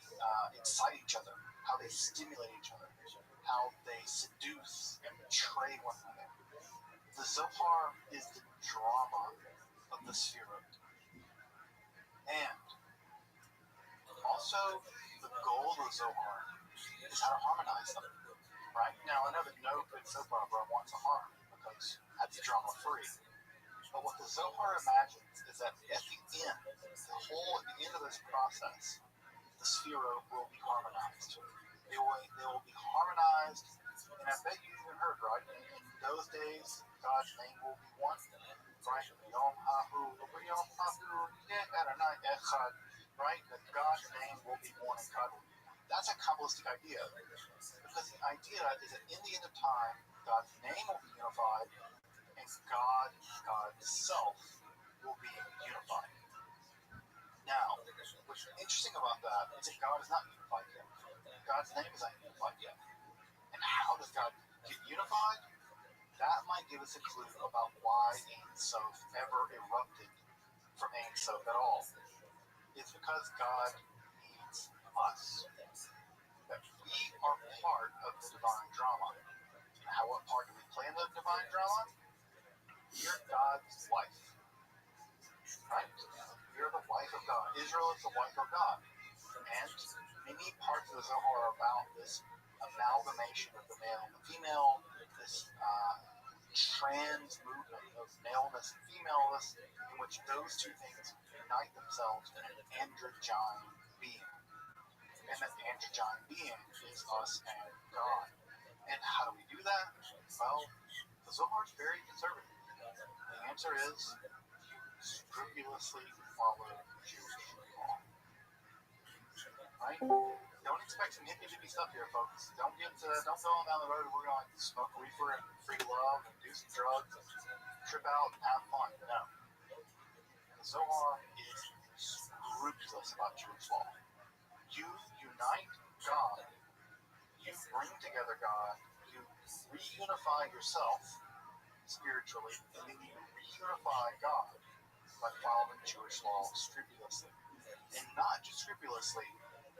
excite each other, how they stimulate each other, how they seduce and betray one another. The Zohar is the drama of the Sefirot. And also, the goal of the Zohar is how to harmonize them. Right? Now, I know that no good soap opera wants a harmony because that's drama free. But what the Zohar imagines is that at the end, at the end of this process, the Sefirot will be harmonized. They will be harmonized, and I bet you even heard, right? In those days, God's name will be one, right? Yom Hahu, Yom Hahu, Adonai Echad, right? That God's name will be one and God will be one. That's a Kabbalistic idea, because the idea is that in the end of time, God's name will be unified, and God's self, will be unified. Now, what's interesting about that is that God is not unified yet. God's name is not unified yet. And how does God get unified? That might give us a clue about why Ein Sof ever erupted from Ein Sof at all. It's because God needs us. That we are part of the divine drama. And what part do we play in the divine drama? We're God's wife. Right? We're the wife of God. Israel is the wife of God. And many parts of the Zohar are about this amalgamation of the male and the female, this trans movement of maleness and femaleness, in which those two things unite themselves in an androgyne being. And that androgyne being is us and God. And how do we do that? Well, the Zohar is very conservative. The answer is you scrupulously follow Jewish right? Don't expect some hippy-dippy stuff here, folks. Don't go on down the road and we're going to smoke reefer and free love and do some drugs and trip out and have fun. No. The Zohar is scrupulous about Jewish law. You unite God. You bring together God. You reunify yourself spiritually, and then you reunify God by following Jewish law scrupulously. And not just scrupulously,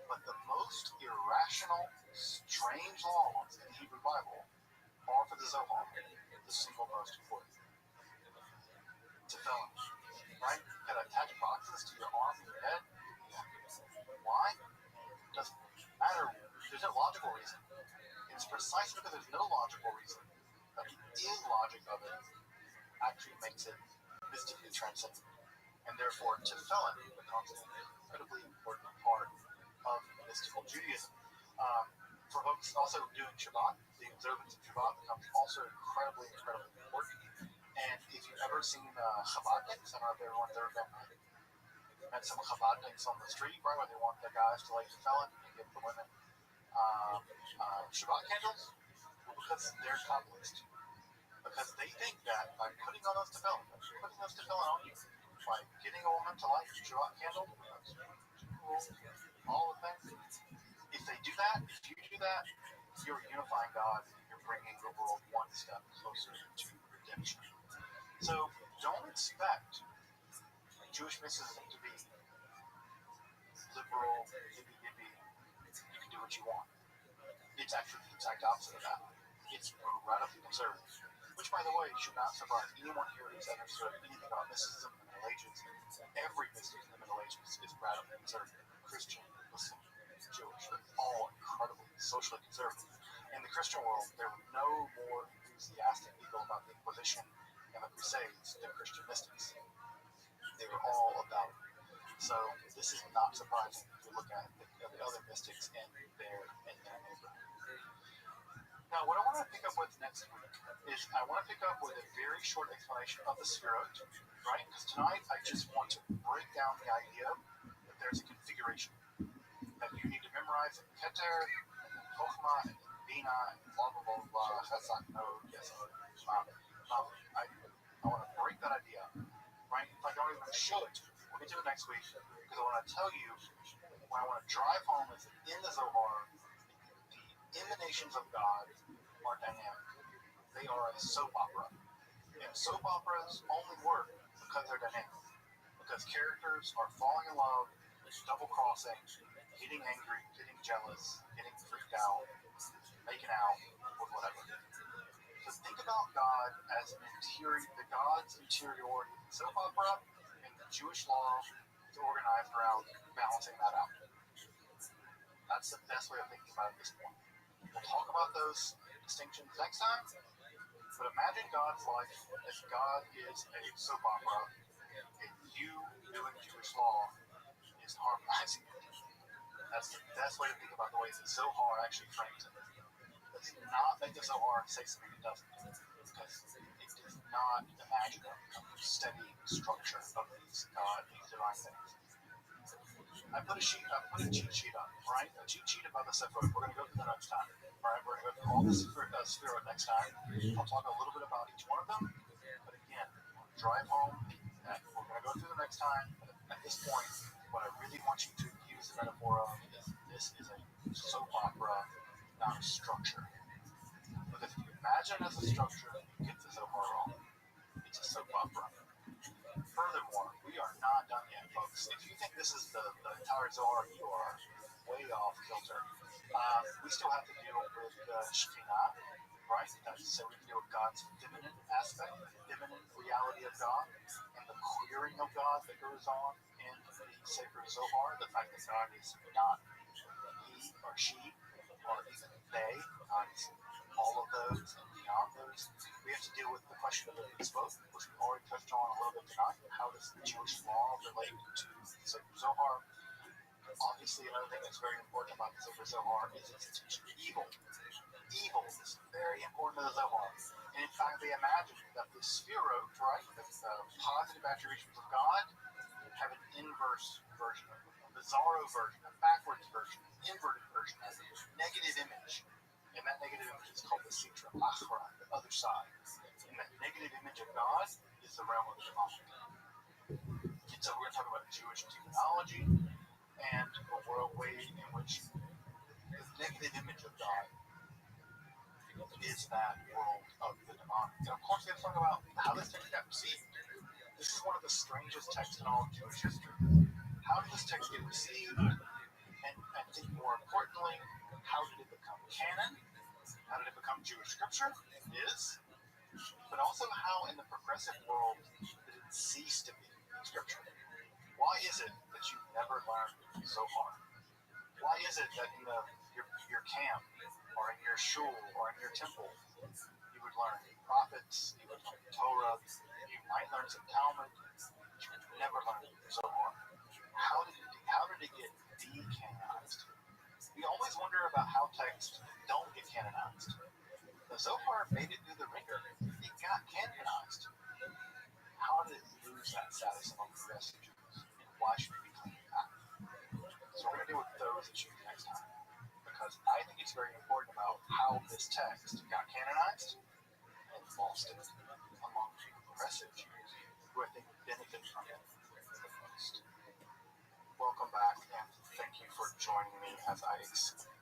but the most irrational, strange laws in the Hebrew Bible are for the Zohar, the single most important. To felons, right? You gotta attach boxes to your arm and your head. Why? Doesn't matter. There's no logical reason. It's precisely because there's no logical reason that the illogic of it actually makes it mystically transcendent. And therefore, Tefillin becomes an incredibly important part of mystical Judaism. For folks also doing Shabbat, the observance of Shabbat becomes also incredibly important. And if you've ever seen Chabadniks, I don't know if everyone's ever met some Chabadniks on the street, right, where they want the guys to light Tefillin and give the women Shabbat candles, because they're communist. Because they think that by putting on those Tefillin on you, by getting a woman to light Shabbat candle, all the things, if they do that, if you do that, you're unifying God, you're bringing the world one step closer to redemption. So don't expect Jewish mysticism to be liberal, hippy-dippy, you can do what you want. It's actually the exact opposite of that. It's radically conservative. Which, by the way, should not surprise anyone here who's understood anything about mysticism in the Middle Ages. Every mystic in the Middle Ages is radically conservative. Christian, Muslim, Jewish, they're all incredibly socially conservative. In the Christian world, there were no more enthusiastic people about the Inquisition and the Crusades than Christian mystics. They were all about it. So this is not surprising if you look at the other mystics in their neighborhood. Now, what I want to pick up with next week is I want to pick up with a very short explanation of the Sefirot, right? Because tonight I just want to break down the idea that there's a configuration that you need to memorize in Keter, and Chochmah, and Bina, and blah, blah, blah, blah, Chesed, Nod, Yesod, Shema. I want to break that idea, right? If I don't even show it, we'll get to it next week, because I want to tell you, what I want to drive home is in the Zohar, the emanations of God are dynamic. They are a soap opera. And soap operas only work because they're dynamic. Because characters are falling in love, double-crossing, getting angry, getting jealous, getting freaked out, making out, or whatever. So think about God as the God's interiority in soap opera, and the Jewish law is organized around balancing that out. That's the best way of thinking about it at this point. We'll talk about those distinctions next time, but imagine God's life as God is a soap opera, and you doing Jewish law is harmonizing it. That's the best way to think about the way the Zohar actually frames it. Let's not make the Zohar say something it doesn't, because it does not imagine a steady structure of these divine things. I put a cheat sheet on, right? A cheat sheet about the Sefirot. We're going to go through that next time. All right, we're going to go through all the Sefirot next time. I'll talk a little bit about each one of them. But again, drive home. And we're going to go through them next time. But at this point, what I really want you to use the metaphor of is this is a soap opera, not a structure. Because if you imagine it as a structure, you get the Zohar wrong. It's a soap opera. Furthermore, we are not done yet, folks. If you think this is the entire Zohar, you are way off kilter. We still have to deal with Shekhinah, right? So we deal with God's feminine aspect, the feminine reality of God, and the queering of God that goes on in the sacred Zohar. The fact that God is not he or she or even they, God is all of those and beyond those. We have to deal with the question of the mitzvot, which we already touched on a little bit tonight. How does the Jewish law relate to the sacred Zohar? Obviously, another thing that's very important about the sacred Zohar is its teaching evil. Evil is very important to the Zohar. And in fact, they imagine that the Sefirot, right, the positive attributions of God, have an inverse version of bizarro version, a backwards version, inverted version, has a negative image. And that negative image is called the Sitra Achra, the other side. And that negative image of God is the realm of Shema. And so we're going to talk about Jewish demonology and a way in which the negative image of God is that world of the demonic. And of course, we're going to talk about how this text got received. This is one of the strangest texts in all of Jewish history. How did this text get received? And I think more importantly, how did it become canon? How did it become Jewish scripture? It is. But also how in the progressive world did it cease to be scripture? Why is it that you've never learned Zohar? Why is it that in your camp or in your shul or in your temple you would learn prophets, you would learn Torah, you might learn some Talmud, but you would never learn Zohar? How did it get decanonized? We always wonder about how texts don't get canonized. The Zohar made it through the ringer. It got canonized. How did it lose that status among the rest of Jews? And why should it be cleaned up? So we're going to deal with those issues next time. Because I think it's very important about how this text got canonized and lost it among progressive Jews who I think benefit from it the most. Welcome back, and thank you for joining me as I explain.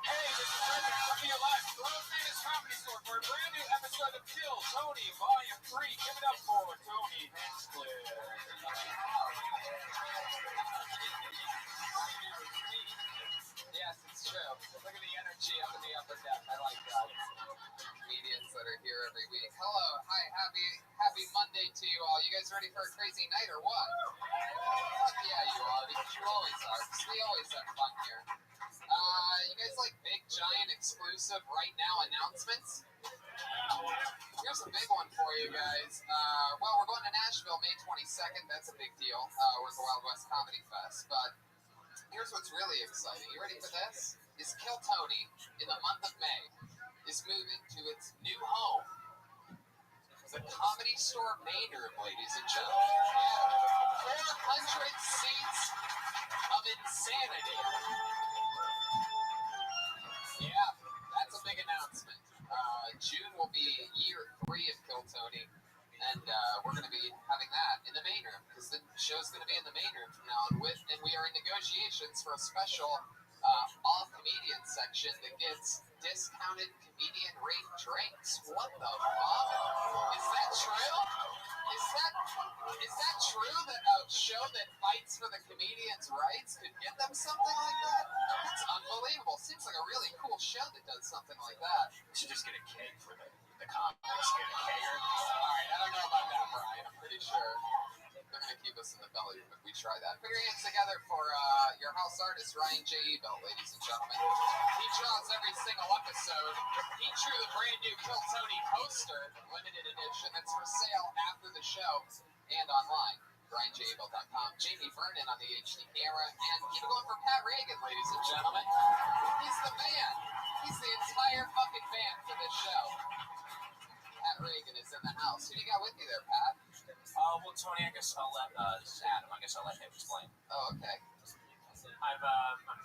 Hey, this is Rabbi coming to you live from Los Angeles Comedy Store for a brand new episode of Kill Tony Volume 3. Give it up for Tony Hinchcliffe. Yes, it's true. Look at the energy up in the upper deck. I like that. Comedians that are here every week. Hello, hi, happy Monday to you all. You guys ready for a crazy night or what? Fuck yeah, you are, because you always are. We always have fun here. You guys like big, giant, exclusive, right now announcements? Here's a big one for you guys. Well, we're going to Nashville May 22nd. That's a big deal. We're at the Wild West Comedy Fest. But here's what's really exciting. You ready for this? Is Kill Tony, in the month of May, is moving to its new home, the Comedy Store main room, ladies and gentlemen. 400 seats of insanity. Yeah, that's a big announcement. June will be year 3 of Kill Tony, and we're going to be having that in the main room, because the show's going to be in the main room from now on, and we are in negotiations for a special all-comedian section that gets discounted comedian rate drinks. What the fuck? Is that true? Is that true that a show that fights for the comedians' rights could get them something like that? That's unbelievable. Seems like a really cool show that does something like that. You should just get a keg for the comics. Get a kegger. Alright, I don't know about that, Brian. I'm pretty sure they're going to keep us in the belly room if we try that. Put your hands together for your house artist, Ryan J. Ebel, ladies and gentlemen. He draws every single episode. He drew the brand new Kill Tony poster, limited edition, that's for sale after the show and online. RyanJAbel.com. Jamie Vernon on the HD camera, and keep it going for Pat Reagan, ladies and gentlemen. He's the man. He's the entire fucking band for this show. Pat Reagan is in the house. Who do you got with you there, Pat? Well, Tony, I guess I'll let, this is Adam, I guess I'll let him explain. Oh, okay. My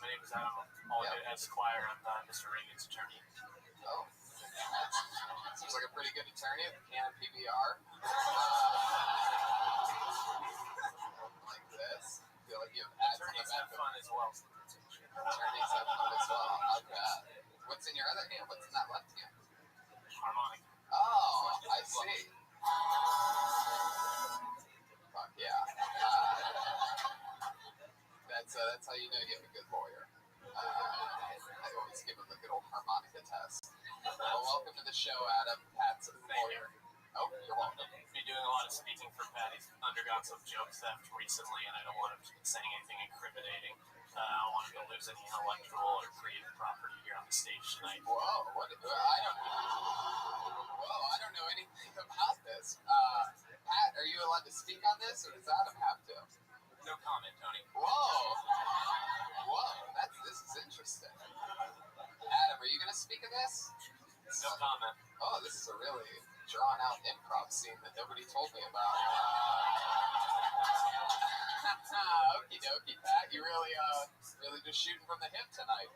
name is Adam. I'm Esquire. I'm Mr. Reagan's attorney. Oh, that seems like a pretty good attorney with a can of PBR. Like this. I feel like you have ads on the Attorneys back have fun as well. Attorneys have fun as well. Okay. What's in your other hand? What's in that left hand? Harmonic. Oh, I see. Fuck yeah. That's how you know you have a good lawyer. I always give him the good old harmonica test. Well, welcome to the show, Adam. Pat's a lawyer. Oh, you're welcome. Been doing a lot of speaking for Pat. He's undergone some joke theft recently, and I don't want him saying anything incriminating. I don't want him to lose any intellectual or creative property here on the stage tonight. Whoa, what? I don't. Whoa, I don't know anything about this. Pat, are you allowed to speak on this, or does Adam have to? No comment, Tony. Whoa, this is interesting. Adam, are you going to speak of this? No comment. Oh, this is a really drawn-out improv scene that nobody told me about. Okie dokie, Pat. You really just shooting from the hip tonight.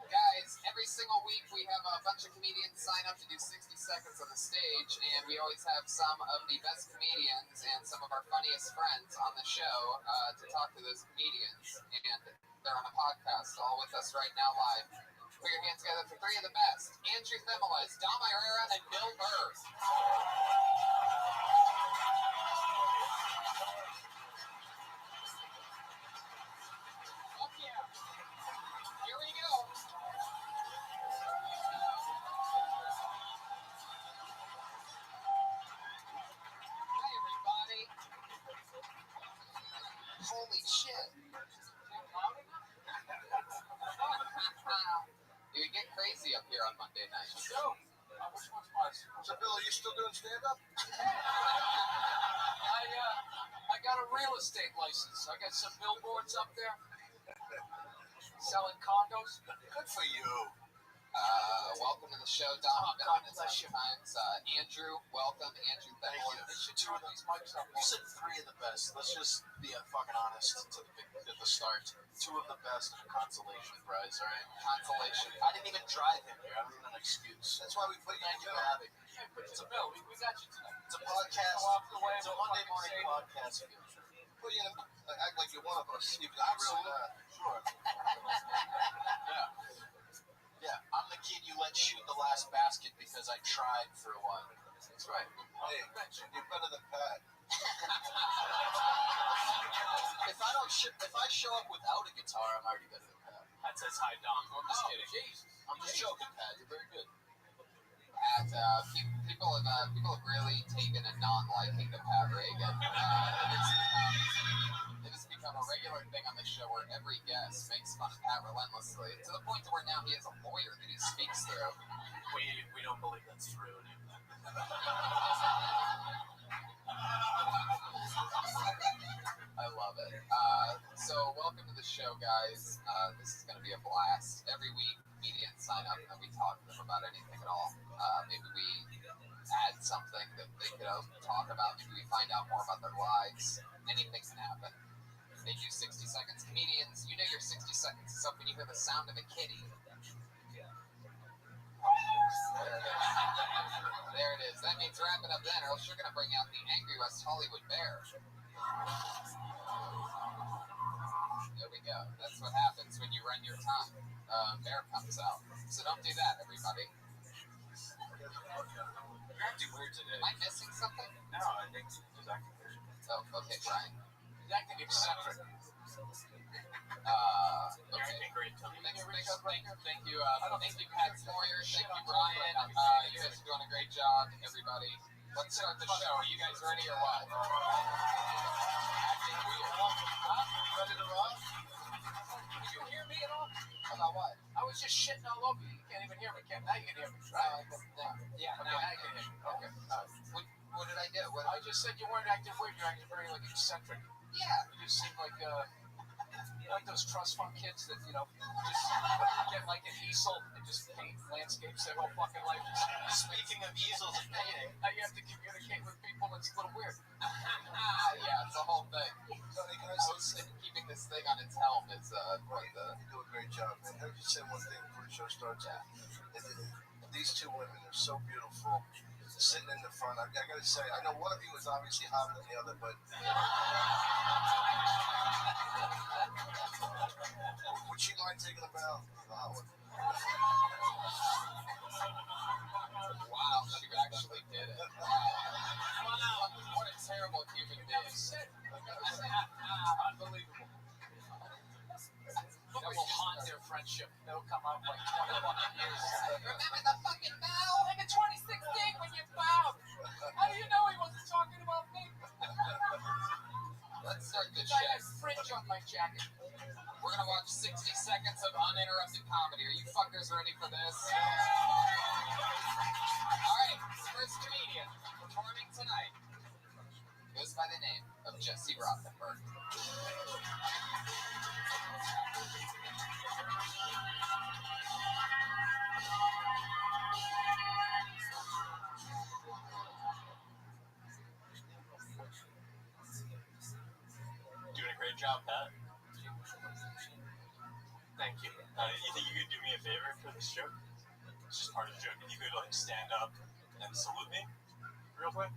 Guys, every single week we have a bunch of comedians sign up to do 60 seconds on the stage, and we always have some of the best comedians and some of our funniest friends on the show to talk to those comedians. And they're on a podcast all with us right now live. Put your hands together for three of the best. Andrew Themelies, Dom Herrera, and Bill Burr. Fuck yeah. Here we go. Hi, everybody. Holy shit. You get crazy up here on Monday night. Which one's mine? So, Bill, are you still doing stand-up? I got a real estate license. I got some billboards up there selling condos. Good for you. Welcome to the show, Dom. Been on it a few times. Andrew, welcome. Andrew, thank you. They should turn these mics up. You said three of the best. Let's just be fucking honest at the start. Two of the best and a consolation prize, all right? Consolation. I didn't even drive him here. I don't need an excuse. That's why we put you in Rabbi. It's a bill. We got you tonight. It's a podcast. Go off the way. It's a Monday morning podcast. Put you in act like you're one of us. Absolutely. Sure. Yeah, I'm the kid you let shoot the last basket because I tried for a while. That's right. Hey, you're better than Pat. If I show up without a guitar, I'm already better than Pat. That says hi, Dom. I'm just kidding. Jesus. I'm just joking, Pat. You're very good. Pat, people have really taken a non-liking to Pat Reagan. It has become a regular thing on the show where every guest makes fun of Pat relentlessly, to the point where now he has a lawyer that he speaks through. We don't believe that's true. I love it. So welcome to the show, guys. This is going to be a blast. Every week, comedians sign up and we talk to them about anything at all. Maybe we add something that they could talk about. Maybe we find out more about their lives. Anything can happen. They do 60 seconds. Comedians, you know your 60 seconds is up when you hear the sound of a kitty. There it is. That means wrap it up then, or else you're going to bring out the angry West Hollywood bear. There we go. That's what happens when you run your tongue. Bear comes out. So don't do that, everybody. You're acting weird today. Am I missing something? No, I think he's acting weird. Oh, okay, Brian. He's acting eccentric. Okay. You're acting great, Tony. Thank you, Pat Sawyer. Thank you, Brian. You guys are doing a great job, everybody. Let's start the show. Are you guys ready or what? Acting weird. Ready to rock? Can you hear me at all? About what? I was just shitting all over you. You can't even hear me. Now you can hear me, right? Yeah, Okay, now now I you can can hear hear me. Okay. What did I do? I just said you weren't acting weird. You're acting very eccentric. Yeah. You just seem like those trust fund kids that just get like an easel and just paint landscapes their whole fucking life. Speaking of easels and painting, Now you have to communicate with people. It's a little weird. Yeah, it's the whole thing. Tony, can I say Keeping this thing on its helm is quite the... you do a great job, man. Can I just say one thing before the show starts? These two women are so beautiful, sitting in the front. I gotta say, I know one of you is obviously hotter than the other, but would she mind taking a bow? Wow, she actually did it. What a terrible human being. Unbelievable. That will haunt their friendship. They'll come out like 20 fucking years. Remember the fucking bow? Like in 2016 when you bowed. How do you know he wasn't talking about me? Let's start the I had show. fringe on my jacket. We're gonna watch 60 seconds of uninterrupted comedy. Are you fuckers ready for this? famous comedian performing tonight goes by the name of Jesse Rothenberg. Doing a great job, Pat. Thank you. You think you could do me a favor for this joke? It's just part of the joke. If you could like stand up and salute me real quick.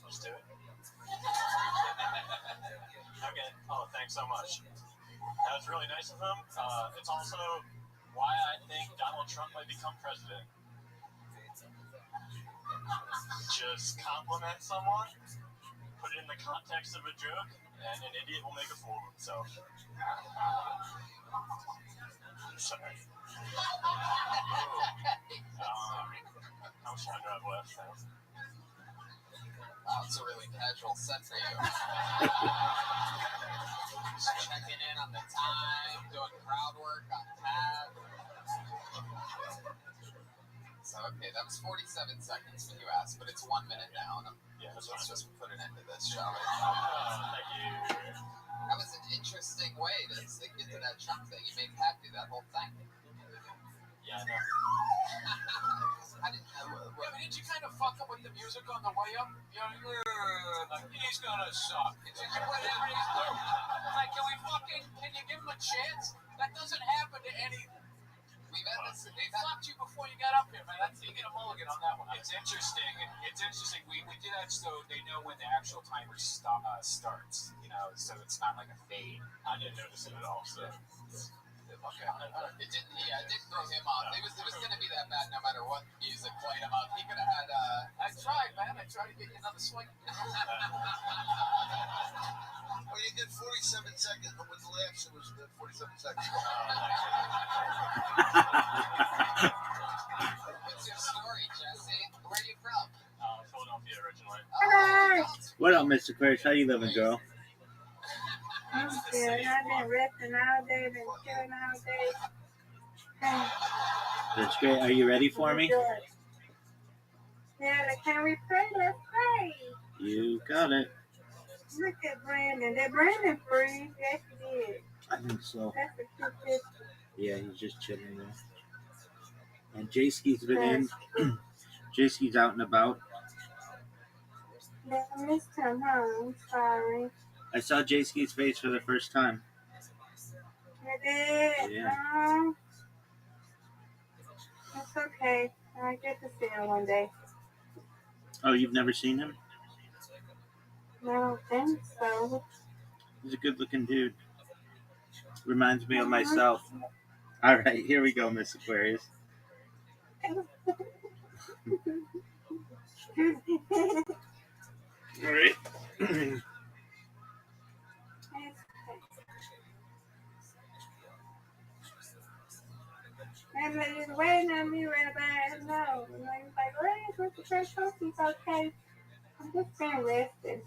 Just do it. Okay. Oh, thanks so much. That was really nice of him. It's also why I think Donald Trump might become president. Just compliment someone, put it in the context of a joke, and an idiot will make a fool of himself. Sorry. How much time do I have left? Wow, it's a really casual set for you. Just checking in on the time, doing crowd work on Pat. So, okay, that was 47 seconds when you asked, but it's 1 minute now. And let's just put an end to this, shall we? Thank you. That was an interesting way to get to that Trump thing. You made Pat do that whole thing. Yeah, I know. I didn't know. Did you kind of fuck up with the music on the way up? You know, he's gonna suck. Did you put everything through? Like, can you give him a chance? That doesn't happen to any. They fucked you before you got up here, man. You get a mulligan on that one. It's interesting. We do that so they know when the actual timer starts. You know, so it's not like a fade. I didn't notice it at all. So. Okay. It didn't throw him off. It was going to be that bad no matter what music played him up. He could have had. I tried, man. I tried to get you another swing. Well, you did 47 seconds, but with the laughs, it was 47 seconds. What's your story, Jesse? Where are you from? Philadelphia originally. What up, Mr. Chris? How you living, girl? I'm good. I've been resting all day, been chilling all day. That's great. Are you ready for me? Yeah, can we pray? Let's pray. You got it. Look at Brandon. Did Brandon freeze? Yes, he did. I think so. That's a cute picture. Yeah, he's just chilling there. And Jayski's been in. Jayski's out and about. Yeah, I missed him, huh? I'm sorry. I saw Jayski's face for the first time. You did? Yeah. It's okay. I get to see him one day. Oh, you've never seen him? No, I don't think so. He's a good-looking dude. Reminds me of myself. All right, here we go, Miss Aquarius. All right. And he's waiting on me, Rabbi. No. And he's like, where's the first hope? He's okay. I'm just been resting.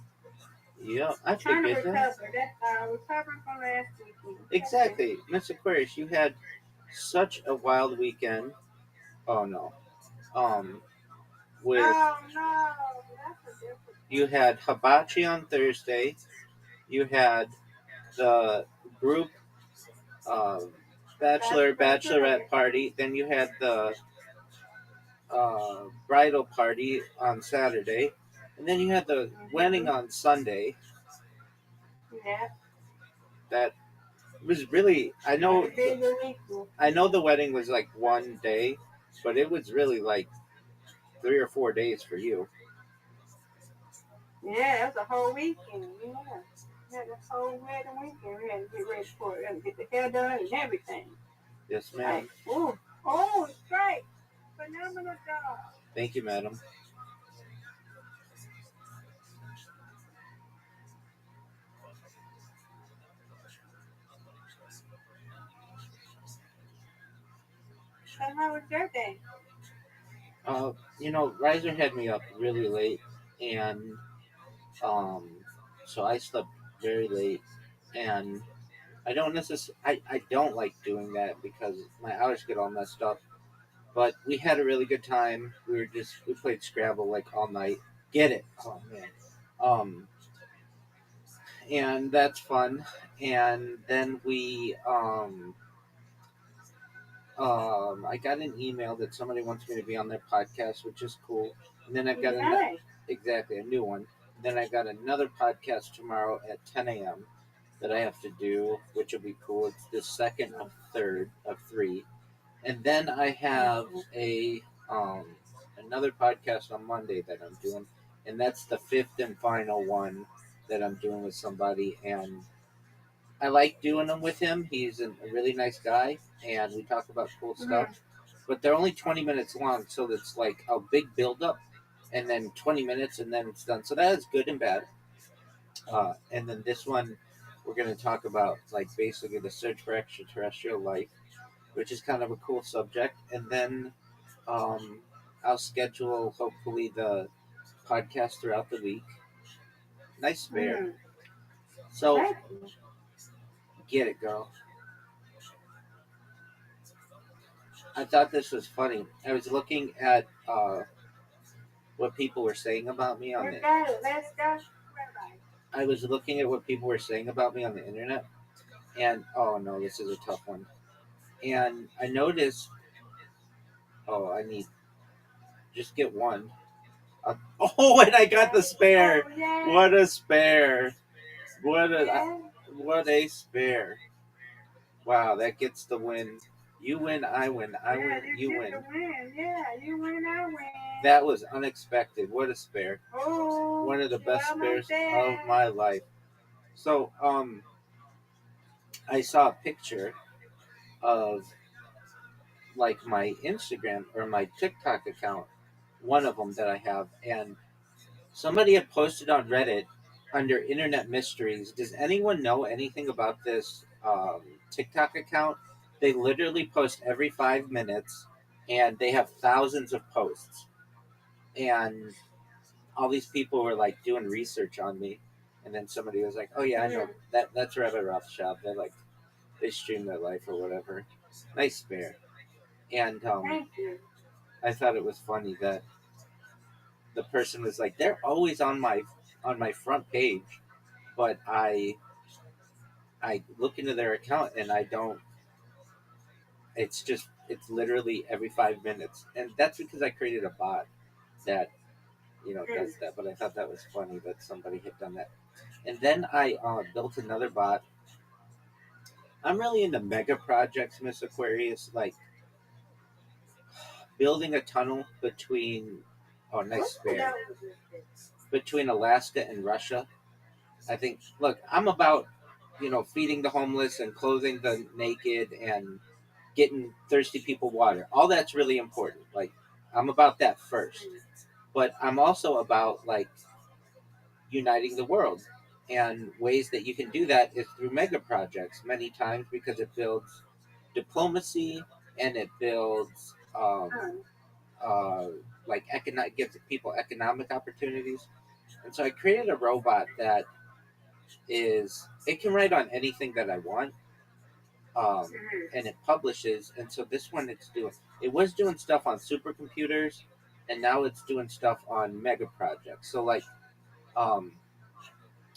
Yeah, I Trying to figured that. recover. That's all. Recovering from last weekend. Exactly. Miss Aquarius, you had such a wild weekend. Oh, no. With Oh, no. That's a different. You had hibachi on Thursday. You had the group bachelorette party. Then you had the bridal party on Saturday. And then you had the wedding on Sunday. Yeah. That was really, I know the wedding was like one day, but it was really like 3 or 4 days for you. Yeah, it was a whole weekend. Yeah. We had this whole wedding weekend. We had to get ready for it and get the hair done and everything. Yes, ma'am. Like, it's great. Phenomenal job. Thank you, madam. So how was your day? Riser had me up really late, and so I slept very late, and I don't like doing that because my hours get all messed up, But we had a really good time. We played Scrabble like all night. Get it? Oh man. Um, and that's fun. And then I got an email that somebody wants me to be on their podcast, which is cool. And then I've got exactly a new one. Then I got another podcast tomorrow at 10 a.m. that I have to do, which will be cool. It's the second of third of three, and then I have a um, another podcast on Monday that I'm doing, and that's the fifth and final one that I'm doing with somebody. And I like doing them with him. He's a really nice guy, and we talk about cool stuff. But they're only 20 minutes long, so it's like a big build up, and then 20 minutes, and then it's done. So that is good and bad. And then this one, we're going to talk about like basically the search for extraterrestrial life, which is kind of a cool subject. And then um, I'll schedule hopefully the podcast throughout the week. Nice spare. So get it, girl. I thought this was funny. I was looking at what people were saying about me on it. Let's go, Rabbi. I was looking at what people were saying about me on the internet, and oh no, this is a tough one. And I noticed. Oh, I need just get one. Oh, and I got the spare. What a spare! What a spare! Wow, that gets the win. You win, I win. I win, you win. Yeah, you win, I win. That was unexpected. What a spare! Oh, One of the best spares of my life. So, I saw a picture of like my Instagram or my TikTok account, one of them that I have, and somebody had posted on Reddit under Internet Mysteries. Does anyone know anything about this TikTok account? They literally post every 5 minutes, and they have thousands of posts. And all these people were like doing research on me, and then somebody was like, "Oh yeah, I know that. That's Rabbi Rothschild. They stream their life or whatever." Nice spare. And I thought it was funny that the person was like, "They're always on my front page," but I look into their account and I don't. It's literally every 5 minutes, and that's because I created a bot that does that. But I thought that was funny that somebody had done that, and then I built another bot. I'm really into mega projects, Miss Aquarius, like building a tunnel between nice spare between Alaska and Russia. I think. Look, I'm about feeding the homeless and clothing the naked and getting thirsty people water. All that's really important. Like I'm about that first. But I'm also about like uniting the world. And ways that you can do that is through mega projects many times because it builds diplomacy and it builds uh, gives people economic opportunities. And so I created a robot that it can write on anything that I want, and it publishes. And so this one it was doing stuff on supercomputers, and now it's doing stuff on mega projects. So like, um,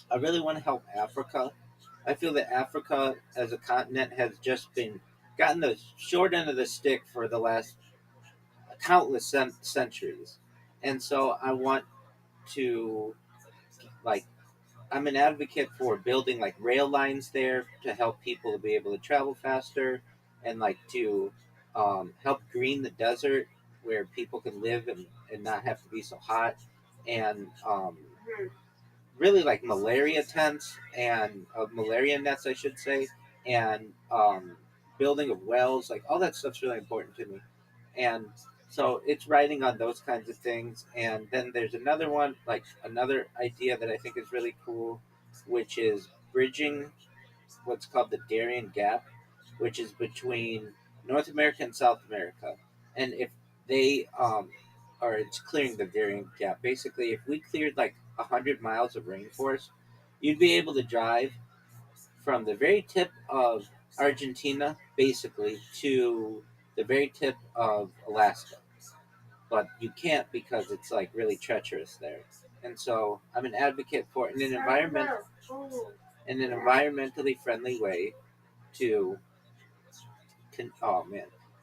I really want to help Africa. I feel that Africa as a continent has just been gotten the short end of the stick for the last countless centuries, and so I want to like I'm an advocate for building like rail lines there to help people to be able to travel faster and like to help green the desert where people can live and not have to be so hot and really like malaria tents and malaria nets I should say and building of wells like all that stuff's really important to me and so it's writing on those kinds of things and then there's another one like another idea that I think is really cool which is bridging what's called the Darien Gap which is between North America and South America and if they or it's clearing the Darien Gap basically if we cleared like 100 miles of rainforest you'd be able to drive from the very tip of Argentina basically to the very tip of Alaska, but you can't because it's like really treacherous there. And so I'm an advocate for in an environmentally friendly way to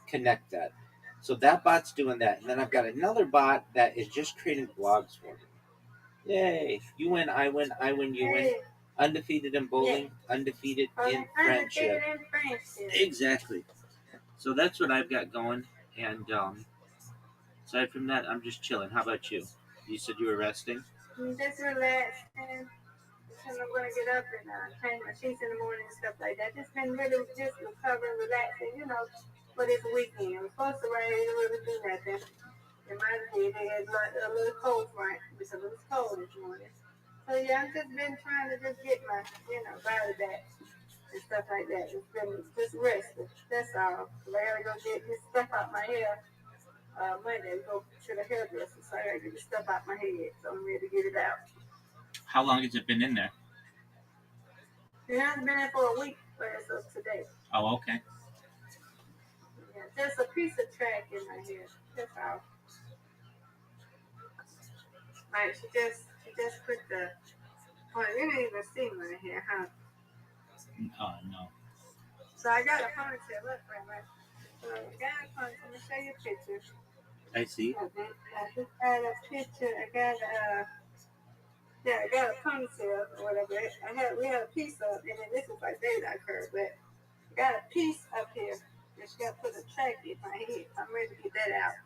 connect that. So that bot's doing that, and then I've got another bot that is just creating blogs for me. Yay! You win, I win, I win, you win. Undefeated in bowling, undefeated in friendship. Exactly. So that's what I've got going, and aside from that, I'm just chilling. How about you? You said you were resting. Just relaxing. And I'm gonna get up and change my sheets in the morning and stuff like that. Just been really just recovering, relaxing, for this weekend. It was supposed to rain, it didn't really do nothing. In my head, they had a little cold front because it was cold this morning. So yeah, I've just been trying to just get my, body back and stuff like that. It's been just resting. That's all. So I gotta go get this stuff out my hair. Monday, go to the hairdresser. So I gotta get this stuff out my head. So I'm ready to get it out. How long has it been in there? It hasn't been in for a week, but it's up today. Oh, okay. Yeah, just a piece of track in my hair. That's all. Like she just put the. Well, you didn't even see my hair, huh? No. So I got a ponytail. Look, right. So I got a ponytail. Let me show you a picture. I see. I just got a picture. I got a ponytail or whatever. We had a piece of, and then this is like daylight curve, but I got a piece up here. And she got to put a track in my head. I'm ready to get that out.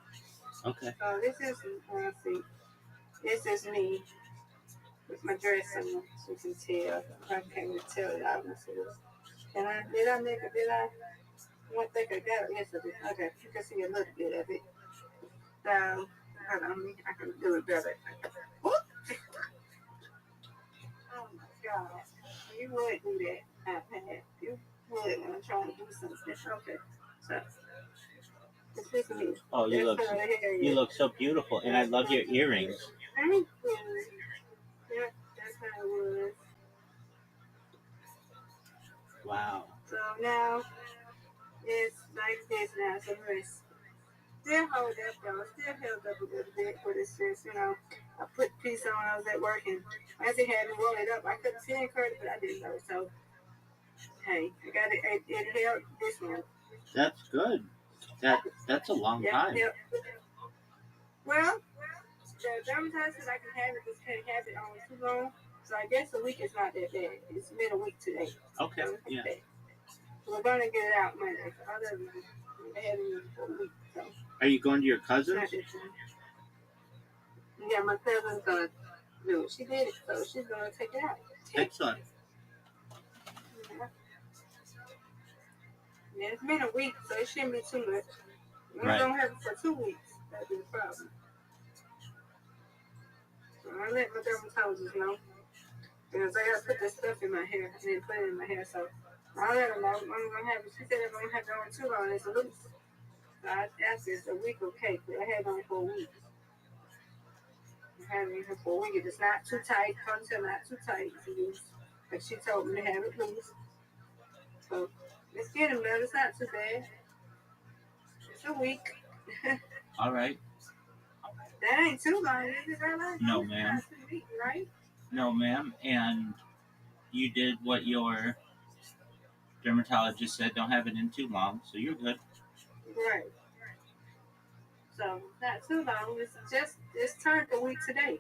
Okay. So this is, let's see. This is me with my dress on. So you can tell. I can't even tell it. I don't see it. Did I? I don't think I got it. Yes, I did. Okay, you can see a little bit of it. So, hold on, I can do it better. Oh my God. You would do that, iPad. You would when I'm trying to do something. Okay, so, this is me. Oh, you look so beautiful, and I love your earrings. Thank you. Yep, that's how it was. Wow. So now, it's like this now, so rest. Still hold up though, still held up a little bit, but it's just, I put piece on when I was at work, and as it had me roll it up, I couldn't see it curved, but I didn't know. So, hey, I got it held this one. That's good. That's a long time. Yep. Well, the dermatologist said I can have it, just can't have it on too long. So I guess a week is not that bad. It's been a week today. Okay, yeah. So we're going to get it out Monday. So other than I had it for a week. So. Are you going to your cousin's? Yeah, my cousin's going to do it. She did it, so she's going to take it out. Excellent. Yeah, it's been a week, so it shouldn't be too much. We're Right. going to have it for 2 weeks. That'd be the problem. So I let my dermatologist know. Because I got to put this stuff in my hair and then put it in my hair. So I let her know I'm going to have it. She said I'm going to have it on too long. It's loose. So I asked her, it's a week okay, but I had it on for a week. I had it for a week. It's not too tight. Content not too tight. It's loose. But she told me to have it loose. So it's getting better. It's not too bad. It's a week. All right. That ain't too long, is it, Rabbi? No, ma'am. Not 2 weeks, right? No, ma'am. And you did what your dermatologist said. Don't have it in too long, so you're good. Right. So not too long. It's turned a week today.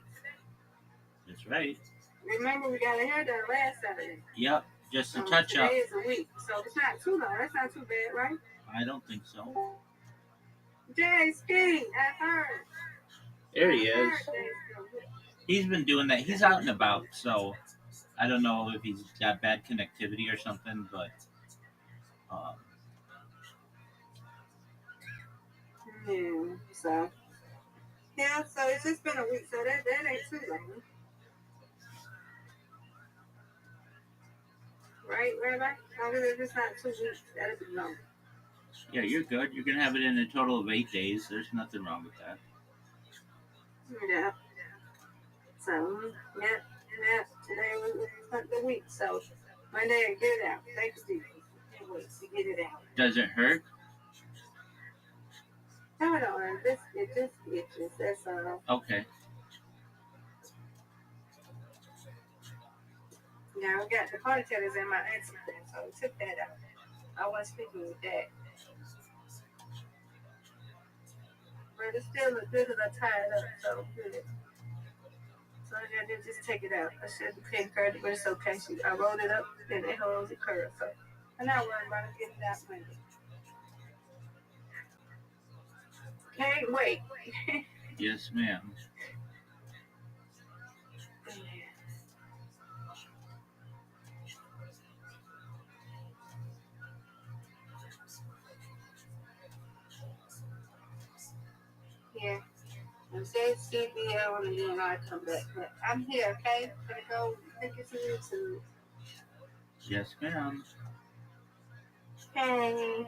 That's right. Remember, we got a hair done last Saturday. Yep. Just a touch up. Today is a week, so it's not too long. That's not too bad, right? I don't think so. Jay Ski, I heard. There he is. He's been doing that. He's out and about, so I don't know if he's got bad connectivity or something, but So it's just been a week, so that ain't too long. Right, Rabbi? Long as it's not 2 weeks, that'll be long. yeah, you're good. You're gonna have it in a total of 8 days. There's nothing wrong with that. Yeah. So, yeah. Today was the week, so Monday I get it out. Thank you, Jesus. Can't wait to get it out. Does it hurt? want to order biscuit, just itches. That's all. Okay. Yeah, we got the ponytail is in my auntie room, so we took that out. I wasn't speaking with that. But it still look good because I tied up, so good. So I gotta just take it out. I should have been curved, but it's okay. I rolled it up and it holds it curved. So I'm not worried about it getting it out Monday. Can't wait. Yes, ma'am. Yeah. I'm saying CBL and then I come back. But I'm here, okay? Gonna go take it to YouTube. Yes, ma'am. Hey.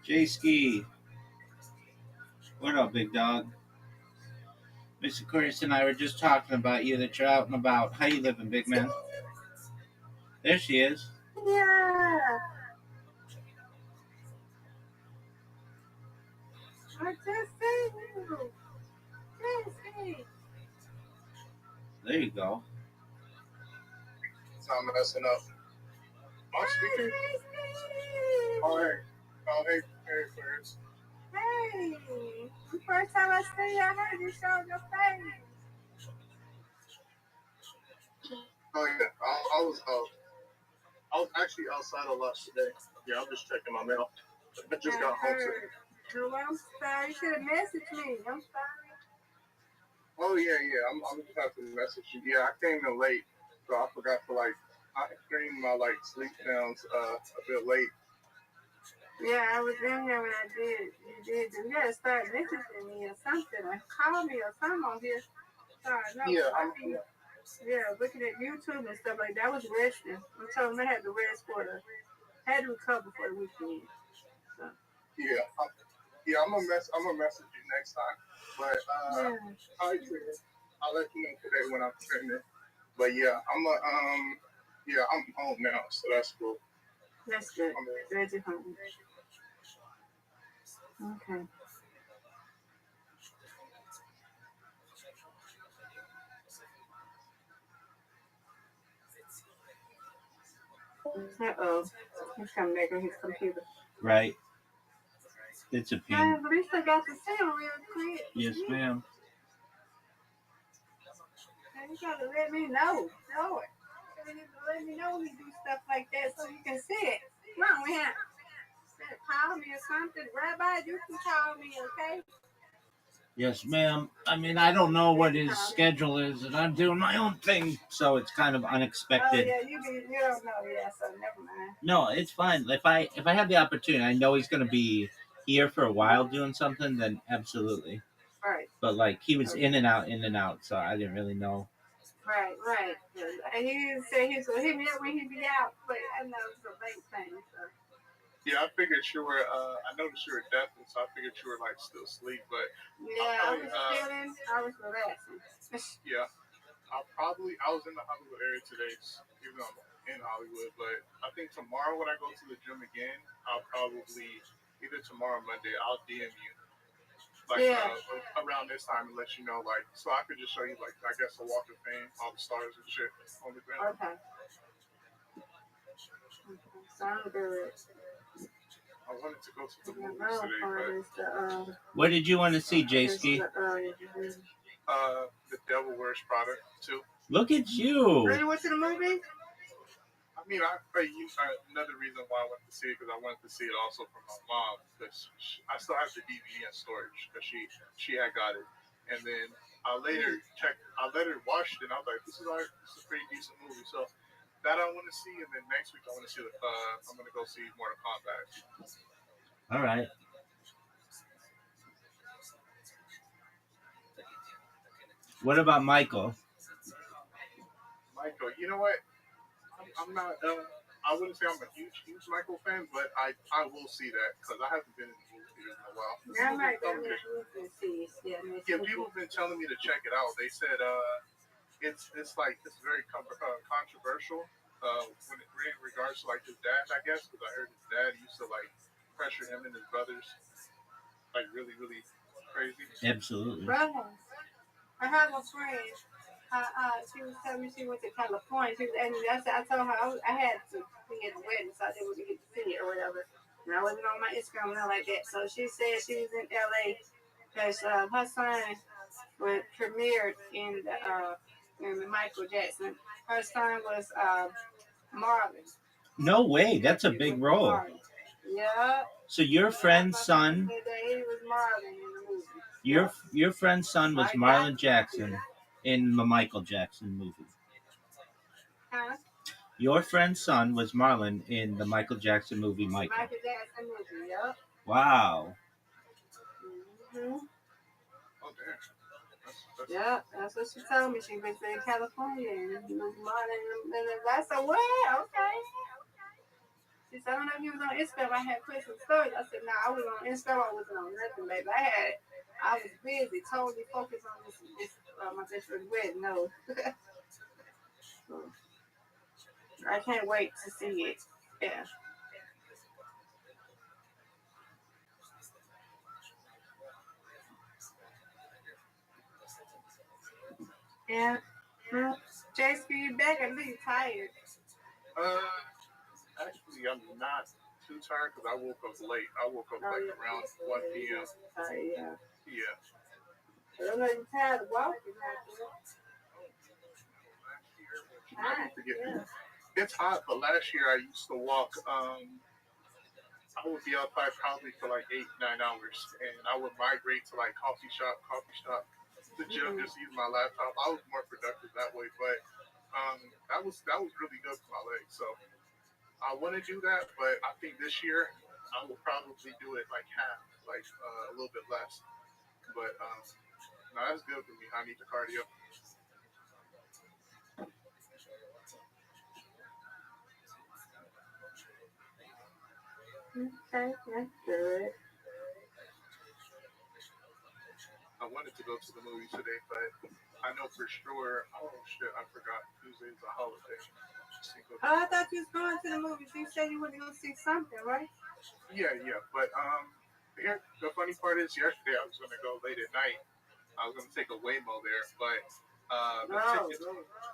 J-Ski. What up, big dog? Mr. Curtis and I were just talking about you, that you're out and about. How you living, big man? There she is. Yeah. I just see you. Jessie. There you go. It's not messing up. My speaker. Oh, hey, Clarence. Hey. The first time I see you, I heard you show your face. Oh yeah, I was actually outside a lot today. Yeah, I'm just checking my mail. I just got home today. No, I'm sorry. You should have messaged me. I'm sorry. Oh yeah. I'm just have to message you. Yeah, I came in late, so I forgot to I streamed my sleep sounds a bit late. Yeah, I was in there when I did. You did. You gotta start messaging me or something, or call me or something on here. Sorry, no. Yeah, looking at YouTube and stuff like that. I was resting. I told them I had to rest had to recover for the weekend. So. Yeah, I'm gonna message you next time. But I'll let you know today when I'm finished. But yeah, I'm home now, so that's cool. That's good. Glad you're home. Okay. He's coming back on his computer. Right. It's a pain. But we still got to see him real quick. Yes, ma'am. You gotta let me know. Let me know when you do stuff like that so you can see it. Come on, man. Call me or something. Rabbi, you can call me, okay? Yes, ma'am. I mean, I don't know what his schedule is, and I'm doing my own thing, so it's kind of unexpected. Oh, yeah, you don't know, yeah, so never mind. No, it's fine. If I have the opportunity, I know he's going to be here for a while doing something, then absolutely. Right. But, he was in and out, so I didn't really know. Right. And he said he was going to hit me up when he be out, but I know it's a late thing, so. Yeah, I figured you were. I noticed you were deafened, so I figured you were still asleep. But yeah, I was relaxing. Yeah, I was in the Hollywood area today, even though I'm in Hollywood. But I think tomorrow when I go to the gym again, I'll probably either tomorrow or Monday I'll DM you around this time and let you know so I could just show you I guess a Walk of Fame, all the stars and shit on the ground. Okay. Sound good. I wanted to go to the movies today, but What did you want to see, J-Ski? The Devil Wears Prada 2. Look at you. Are you went to the movie? mean, another reason why I wanted to see it because I wanted to see it also from my mom because I still have the DVD in storage because she had got it, and then I later checked, I later watched it, and I was like, this is alright, this is a pretty decent movie. So that I want to see, and then next week I want to see I'm gonna go see Mortal Kombat. All right. What about Michael? Michael, you know what? I'm not. I wouldn't say I'm a huge Michael fan, but I will see that because I haven't been in the movie theaters in a while. I might go next week and see it. Yeah, people have been telling me to check it out. They said it's like it's very controversial when in regards to like his dad, I guess, because I heard his dad used to like pressure him and his brothers like really crazy. Absolutely. Brother, I have a friend. She was telling me she went to California. I told her I had to be at the wedding, so I didn't get to see it or whatever. And I wasn't on my Instagram and nothing like that. So she said she was in LA because her son was premiered in the Michael Jackson. Her son was Marlon. No way. That's a big role. Marlon. Yeah. So your friend's son. He was Marlon in the movie. Your friend's son was Marlon Jackson in the Michael Jackson movie. Huh? Your friend's son was Marlon in the Michael Jackson movie, Michael. Michael Jackson movie, yep. Wow. Mm-hmm. Oh, damn. Yeah, that's what she told me. She went to California and he was Marlon. And I said, what? Okay. She said, I don't know if you was on Instagram. I had put some stories. I said, no, I was on Instagram. I wasn't on nothing, baby. I was busy, totally focused on this my best friend's wedding. No. So, I can't wait to see it. Yeah. Yeah. Jason, you back? I know you're tired. Actually, I'm not too tired because I woke up late. I woke up around 1 p.m. Yeah. Yeah. I know you're tired of walking out there. Yeah. It's hot, but last year I used to walk. I would be outside probably for like 8-9 hours, and I would migrate to like coffee shop, the gym, just use my laptop. I was more productive that way, but that was really good for my legs. So I want to do that, but I think this year I will probably do it like half, like a little bit less. But no, that's good for me. I need the cardio. Okay, that's good. I wanted to go to the movie today, but I know for sure. Oh shit, I forgot Tuesday is a holiday. Oh, I thought you was going to the movies. You said you wanted to go see something, right? Yeah. But the funny part is, yesterday I was gonna go late at night. I was gonna take a Waymo there, but the tickets.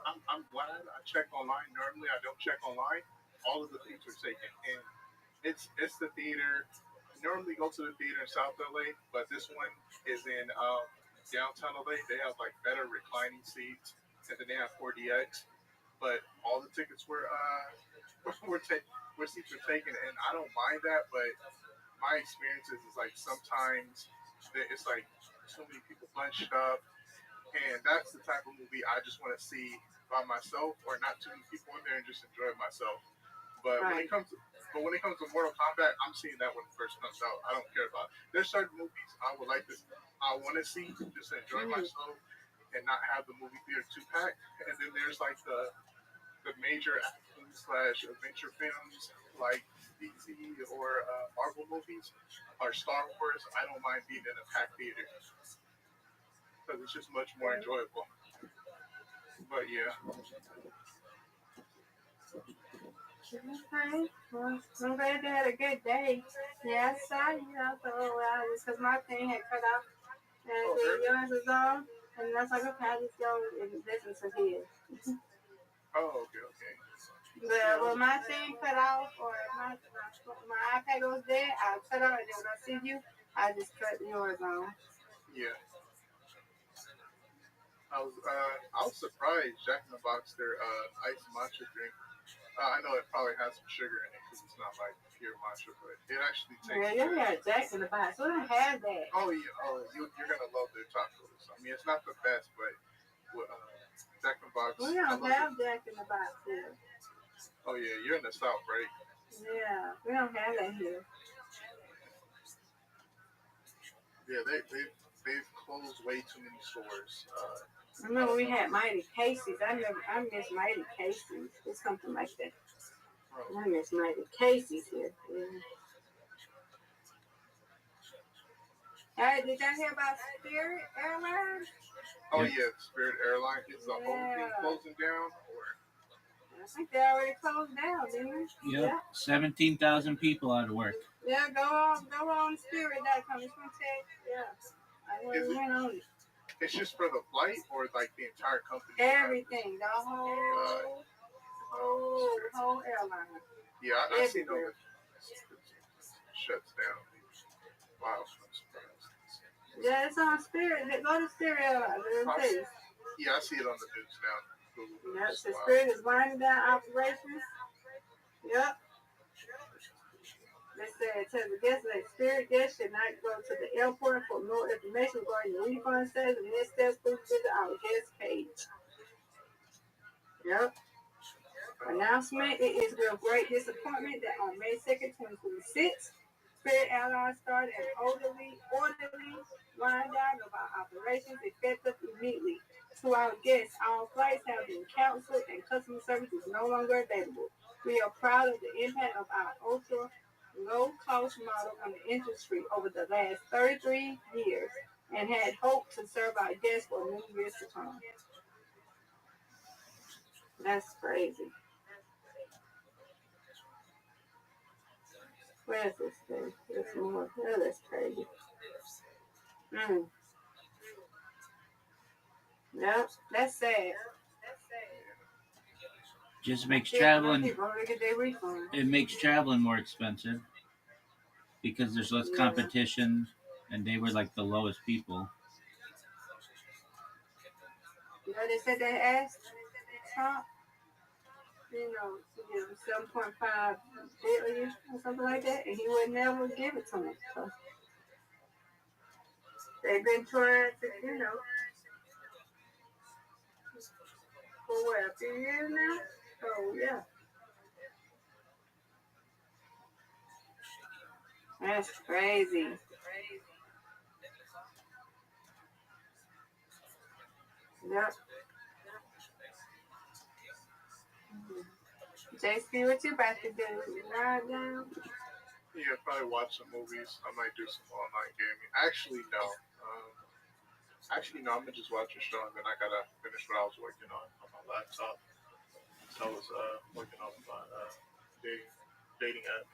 I'm glad I checked online. Normally I don't check online. All of the seats are taken, and it's the theater. Normally go to the theater in South LA, but this one is in downtown LA. They have like better reclining seats, and then they have 4DX. But all the tickets were where seats were taken, and I don't mind that. But my experience is like sometimes it's like so many people bunched up, and that's the type of movie I just want to see by myself, or not too many people in there, and just enjoy myself. But when it comes to Mortal Kombat, I'm seeing that when it first comes out. I don't care about it. There's certain movies I would like to, I want to see just to enjoy myself and not have the movie theater too packed. And then there's like the major action / adventure films like DC or Marvel movies or Star Wars. I don't mind being in a packed theater because it's just much more enjoyable. But yeah. Okay. Well, I'm glad you had a good day. Yeah, I saw you out for a while because my thing had cut off and then yours was on. And that's like, okay, I just go and listen to his. Oh, okay. When my thing cut off or my iPad goes dead, I'll cut off and then when I see you, I just cut yours on. Yeah. I was surprised Jack in the Box their iced matcha drink. I know it probably has some sugar in it because it's not like pure matcha, but it actually tastes Yeah, good. you got Jack in the Box. We don't have that. Oh yeah, you're gonna love their tacos. I mean, it's not the best, but Jack in the Box, We I don't love it. have Jack in the Box here. Oh yeah, you're in the South, right? Yeah, we don't have that here. Yeah, they've closed way too many stores. I remember we had Mighty Casey's. I miss Mighty Casey's. It's something like that. Oh, I miss Mighty Casey's here. Yeah. Hey, did y'all hear about Spirit Airlines? oh Yep. yeah, Spirit Airlines is the whole thing Yeah. closing down, or I think they already closed down, didn't they? Yep. 17,000 people out of work. Yeah, go on Spirit.com. It's gonna take, yeah. I is it? went on it. It's just for the flight, or like the entire company? Everything, the whole airline. Yeah, I see no that shuts down. Wow, I'm surprised. Yeah, it's on Spirit. Go to Spirit Airlines. Yeah, I see it on the news now. Google Yep, News. so Wow. Spirit is winding down operations. Yep. They said to the guests that Spirit guests should not go to the airport for more information regarding the refund status and next steps. Please visit our guest page. Yep. Announcement: it is with great disappointment that on May 2nd, 2026, Spirit Airlines started an orderly wind down of our operations effective immediately. To our guests, all flights have been canceled and customer service is no longer available. We are proud of the impact of our ultra low cost model on the industry over the last 33 years and had hoped to serve our guests for many years to come. That's crazy. Where's this thing? There's more. Oh, that's crazy. Mm. Yep, that's sad. Just makes People traveling. get their refund. It makes traveling more expensive because there's less competition, and they were like the lowest people. You know, they said they asked Trump, to give him 7.5 billion or something like that, and he would never give it to them. So they've been trying to, for what, a few years now? So yeah. That's crazy. Yep. JC, what you about to do? Ride down? Yeah, probably watch some movies. I might do some online gaming. Actually, no. No. I'm gonna just watch a show and then I gotta finish what I was working on my laptop. So I was working on my dating app.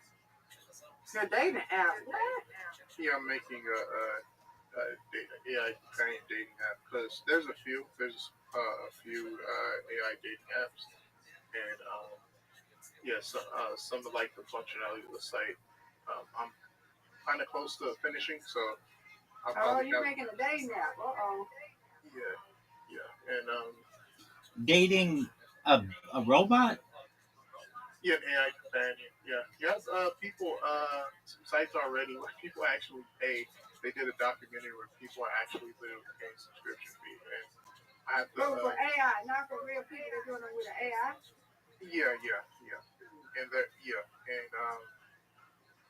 Your dating app? What? Yeah, I'm making a AI companion dating app because there's a few. There's a few AI dating apps, and yeah, some of like the functionality of the site. I'm kind of close to finishing, so I'll Oh, probably you're making a dating app. yeah, yeah, and Dating a robot? yeah, an AI companion. Yeah, you have people some sites already where people actually pay. They did a documentary where people are actually literally paying subscription fee, and I have to. For AI, not for real people. They're doing it with an AI. Yeah,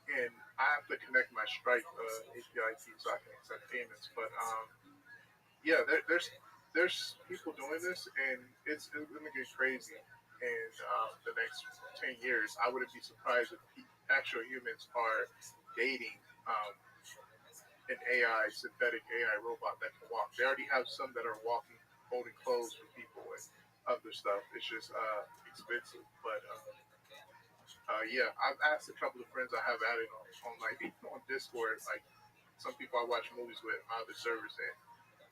and I have to connect my Stripe API key so I can accept payments. But yeah, there's people doing this, and it's gonna get crazy. In the next 10 years, I wouldn't be surprised if actual humans are dating an AI synthetic AI robot that can walk. They already have some that are walking, holding clothes for people and other stuff. It's just expensive, but yeah, I've asked a couple of friends I have added on like on Discord, like some people I watch movies with on other servers, and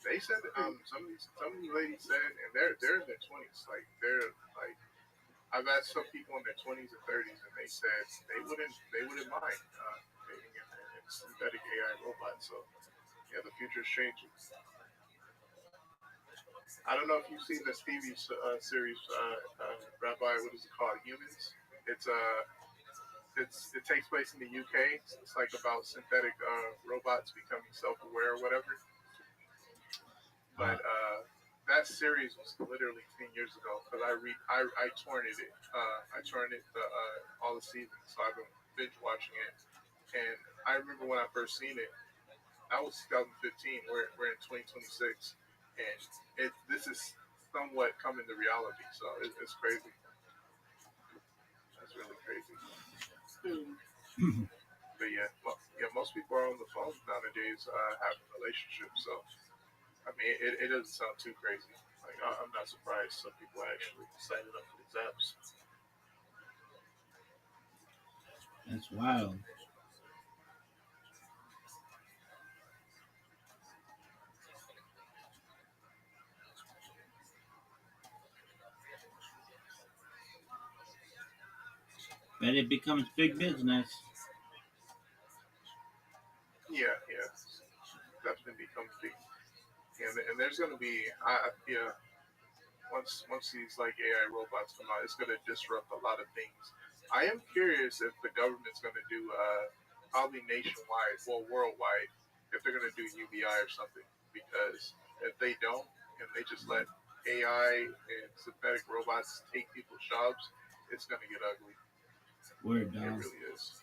they said some of these ladies said, and they're in their 20s, like they're like I've asked some people in their 20s and 30s, and they said they wouldn't mind dating a synthetic AI robot. So yeah, the future is changing. I don't know if you've seen this TV series, Rabbi. What is it called? Humans. It's it takes place in the UK. It's like about synthetic robots becoming self-aware or whatever. But that series was literally 10 years ago because I torrented it. I torrented all the seasons, so I've been binge watching it. And I remember when I first seen it. That was 2015. We're in 2026, and this is somewhat coming to reality. So it's crazy. That's really crazy. But yeah, most people are on the phone nowadays having relationships. So I mean, it doesn't sound too crazy. Like I'm not surprised some people are actually signing up for these apps. That's wild. But it becomes big business. Yeah, definitely becomes big. And there's gonna be yeah, once these like AI robots come out, it's going to disrupt a lot of things. I am curious if the government's going to do probably nationwide, well, worldwide, if they're going to do UBI or something. Because if they don't, and they just let AI and synthetic robots take people's jobs, it's going to get ugly. Word, It dog. really is.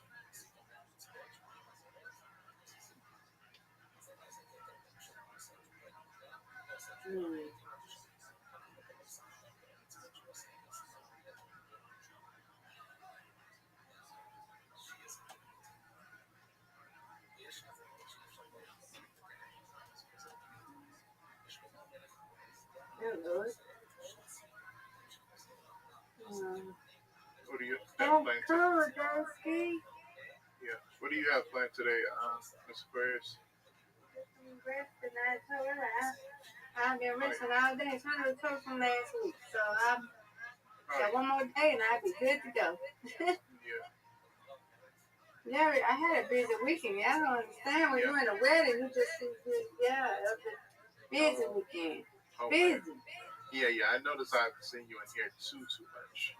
Hello. What do you have That's planned today? cool, Dusty. Yeah. What do you have planned today, Miss Aquarius? Resting, I told her I've been Oh, resting all day, trying to recover from last week. So I've oh, got one more day and I'll be good to go. yeah, Yeah, I had a busy weekend. I don't understand when yeah. you're in a wedding, you just yeah, it was a busy weekend. Oh man. Busy. Yeah. I noticed I haven't seen you in here too much.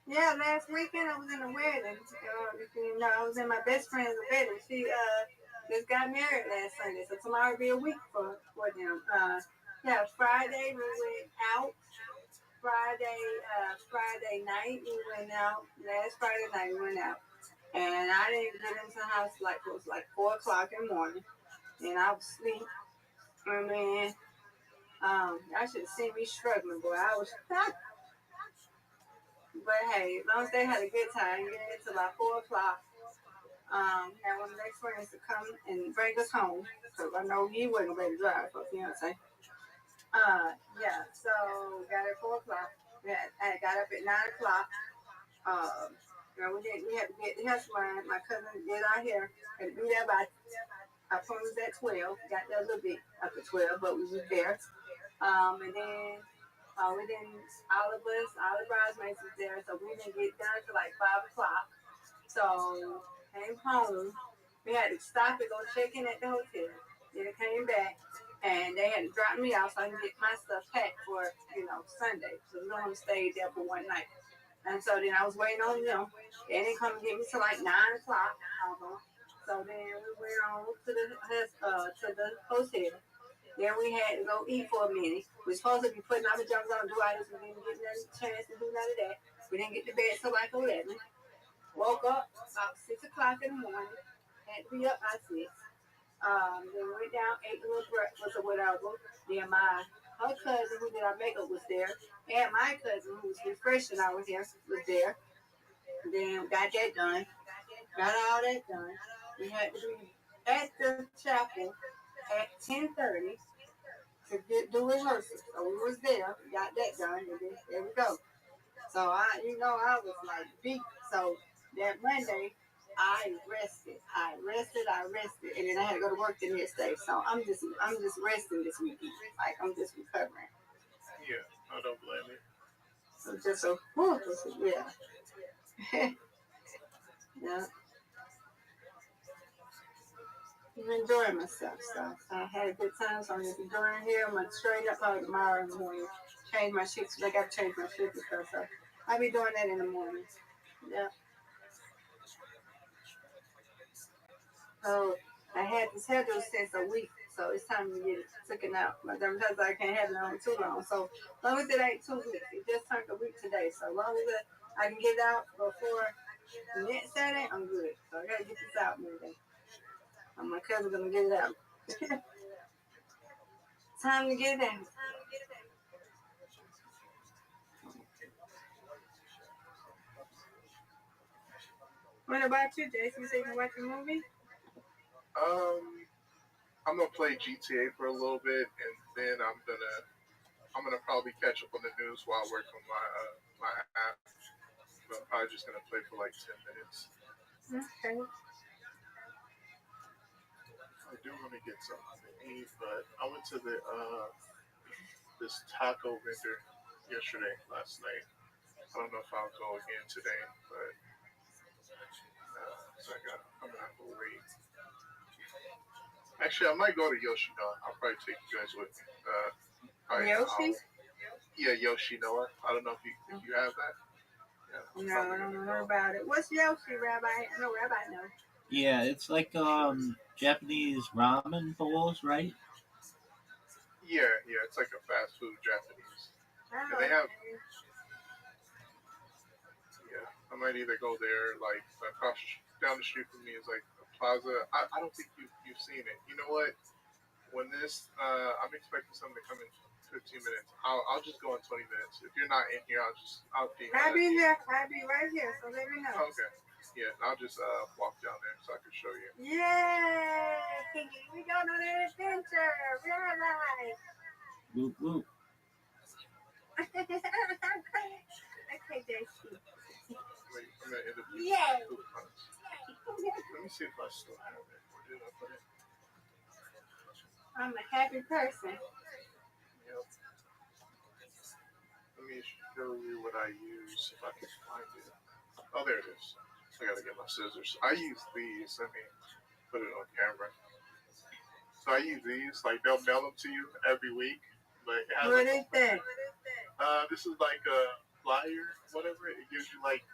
Yeah, last weekend I was in a wedding. I was in my best friend's wedding. She just got married last Sunday, so tomorrow will be a week for them. Yeah, Friday we went out. Friday night we went out. Last Friday night we went out, and I didn't get into the house like it was like 4 o'clock in the morning, and I was asleep. I mean, I should have seen me struggling, boy. I was. But hey, as long as they had a good time, getting it to about 4 o'clock. Had one of their friends to come and bring us home. So I know he wasn't ready to drive for fiance. Yeah, so got at 4 o'clock. I got up at 9 o'clock. We had to get the hair salon. My cousin did our hair. Had to be there by our phone was at 12. Got there a little bit after 12, but we was there. And then we didn't all the bridesmaids was there, so we didn't get done till like 5 o'clock. So came home. We had to stop and go check in at the hotel. Then came back and they had to drop me off so I can get my stuff packed for, Sunday. So we only stayed there for one night. And so then I was waiting on them. They didn't come and get me till like 9 o'clock. So then we went on to the hotel. Then we had to go eat for a minute. We were supposed to be putting our pajamas on and do all this. We didn't get a chance to do none of that. We didn't get to bed till like 11. Woke up about 6 o'clock in the morning. Had to be up by 6. Then went down, ate a little breakfast or whatever. Then her cousin who did our makeup was there, and my cousin who was refreshing our hair was there. Then got that done. Got all that done. We had to be at the chapel at 10:30 to do rehearsal. So we was there, got that done, and then there we go. So I was like beat. So that Monday, I rested, and then I had to go to work the next day. So I'm just resting this weekend. Like I'm just recovering. Yeah, I don't blame you. So just yeah, yeah. enjoying myself. So I had a good time. So I'm gonna be doing here. I'm gonna straighten up probably tomorrow in the morning. Change my sheets because I got to change my sheets and stuff. So I'll be doing that in the morning. Yep. So I had this hairdo since a week. So it's time to get it taken out. But sometimes I can't have it on too long. So as long as it ain't 2 weeks, it just turned a week today. So as long as I can get it out before next Saturday, I'm good. So I gotta get this out Monday. And my cousin's gonna get it out. Time to get it out. What about you, Jason? You say you can watch a movie? I'm gonna play GTA for a little bit, and then I'm gonna probably catch up on the news while I work on my app. But I'm probably just gonna play for like 10 minutes. Okay. I do want to get something to eat, but I went to this taco vendor last night. I don't know if I'll go again today, but so I'm gonna have to wait. Actually, I might go to Yoshino. I'll probably take you guys with me. Yoshi? Yeah, Yoshinoa. I don't know if you have that. Yeah, No, I don't know about it. What's Yoshi, Rabbi? I know Rabbi knows. Yeah, it's like Japanese ramen bowls, right? yeah. It's like a fast food Japanese. And they have. Yeah, I might either go there, like across down the street from me is like a plaza. I don't think you've seen it. You know what? When I'm expecting something to come in 15 minutes. I'll just go in 20 minutes. If you're not in here, I'll be. I'll be here. I'll be right here. So let me know. Okay. Yeah, I'll just walk down there so I can show you. Yay! We going on an adventure. Rabbi. Whoop whoop. Okay, Jason. Wait, I'm gonna end up using Yay! food punch. Let me see if I still have it. Or did I put it? I'm a happy person. Yep. Let me show you what I use if I can find it. Oh, there it is. I gotta get my scissors. I use these. Let me put it on camera. So I use these. Like they'll mail them to you every week. But it has What is that? this is like a flyer, whatever. It gives you like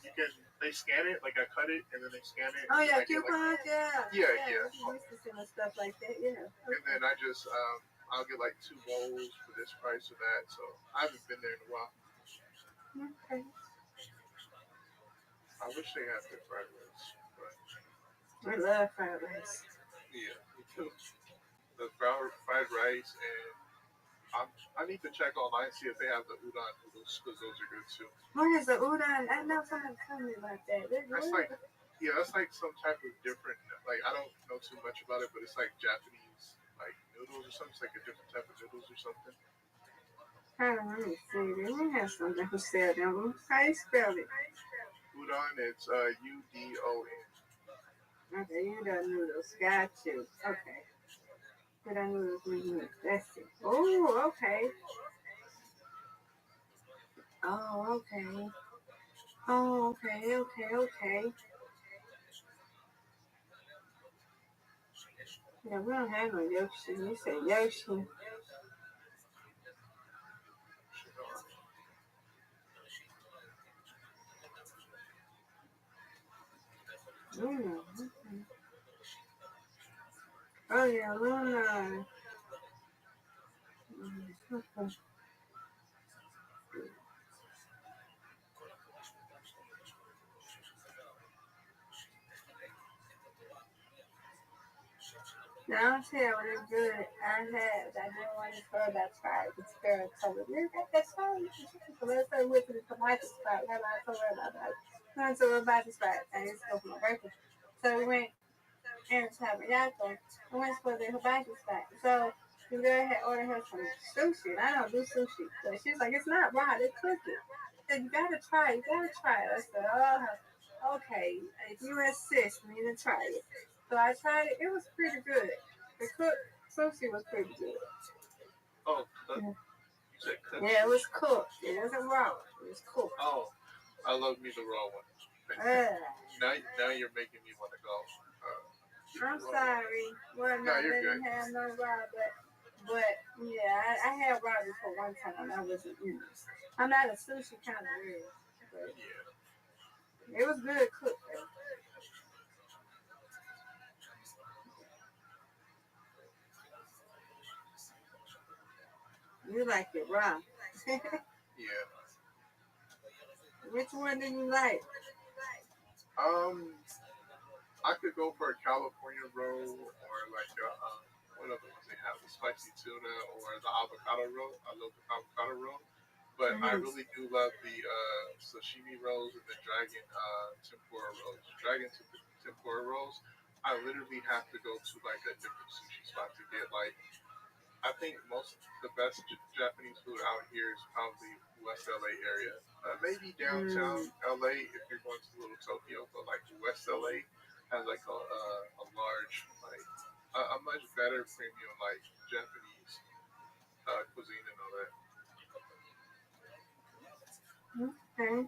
you can they scan it, like I cut it and then they scan it. Oh yeah, I get, coupons, yeah. Yeah. We used to send us stuff like that, yeah. And then I just I'll get like 2 bowls for this price or that. So I haven't been there in a while. Okay. I wish they had good fried rice, but I love fried rice. yeah, me too. The fried rice and I need to check online see if they have the udon noodles because those are good too. What is the udon? I know someone told me about that. That's like that's like some type of different. Like I don't know too much about it, but it's like Japanese like noodles or something. It's like a different type of noodles or something. Let me see. We have something who said them. How you spell it? Udon, it's UDON. Okay, udon noodles. Got you. Okay. Udon noodles. That's it. Oh, okay. Oh, okay. Oh, okay. Yeah, we don't have no Yoshi. You said Yoshi. Okay. Oh yeah, Luna. Okay. Now I'll tell you what is good. I didn't want to throw that spot. It's very covered. You got that spot? So let's say we went to the tomato spot. How about I told her about that? We went to the tomato spot. I used to go for my birthday. So we went in Tabernacle. We went for the hibachi spot. So the girl had ordered her some sushi. And I don't do sushi. But she's like, it's not raw. They cook it. She said, you gotta try it. I said, oh, okay. If you insist, I need to try it. So I tried it. It was pretty good. The cooked sushi was pretty good. Oh, you said cooked? Yeah, it was cooked. It wasn't raw. It was cooked. Oh, I love me the raw one. Now you're making me want to go. I'm sorry. Well, No, no, you're they good. didn't have no raw, but yeah, I had raw before one time. I wasn't, I'm not a sushi kind of weird, but Yeah. it was good cooked though. You like it raw. Yeah. Which one do you like? I could go for a California roll or like what other ones they have? The spicy tuna or the avocado roll. I love the avocado roll, but I Mm-hmm. really do love the sashimi rolls and the dragon tempura rolls. Tempura rolls. I literally have to go to like a different sushi spot to get like. I think most the best Japanese food out here is probably West LA area. Maybe downtown Mm. LA if you're going to Little Tokyo, but like West LA has like a large like a much better premium like Japanese cuisine and all that. Okay.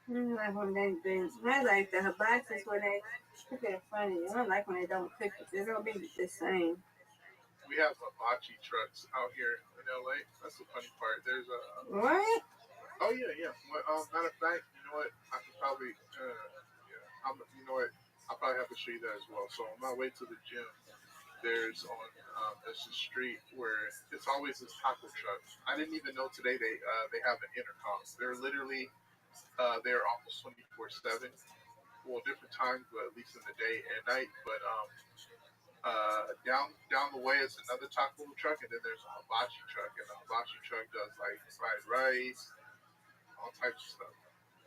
Like when I like the hibachis where they cook it funny. I don't like when they don't cook it. They don't be the same. We have hibachi trucks out here in LA. That's the funny part. There's a What? oh yeah yeah. Well, matter of fact, you know what? I could probably yeah. You know what? I'll probably have to show you that as well. So on my way to the gym, there's a street where it's always this taco truck. I didn't even know today they have an intercom. They're almost 24/7. Well, different times, but at least in the day and night. But down the way is another taco truck, and then there's a hibachi truck, and the hibachi truck does like fried rice, all types of stuff.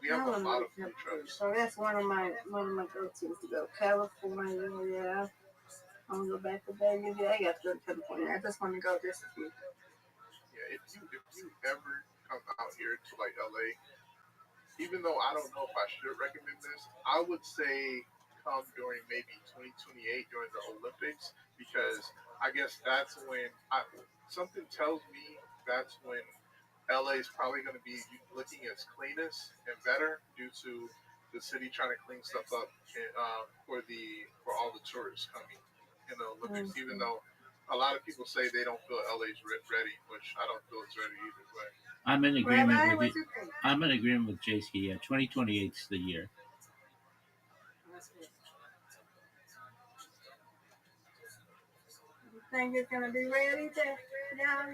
We have I a want to lot look of up food too. trucks. So that's one of my go-tos to go. California, yeah. I'm gonna go back to Vegas. Yeah, I got to go to California. I just want to go just to see. Yeah, if you ever come out here to like LA, even though I don't know if I should recommend this, I would say come during maybe 2028 during the Olympics because I guess that's when something tells me that's when LA is probably going to be looking its cleanest and better due to the city trying to clean stuff up for all the tourists coming in the Olympics. Even Mm-hmm. though a lot of people say they don't feel LA's ready, which I don't feel it's ready either. But I'm in agreement Rabbi, with what you. you think? I'm in agreement with JC. Yeah, 2028 is the year. Okay. You think it's gonna be ready?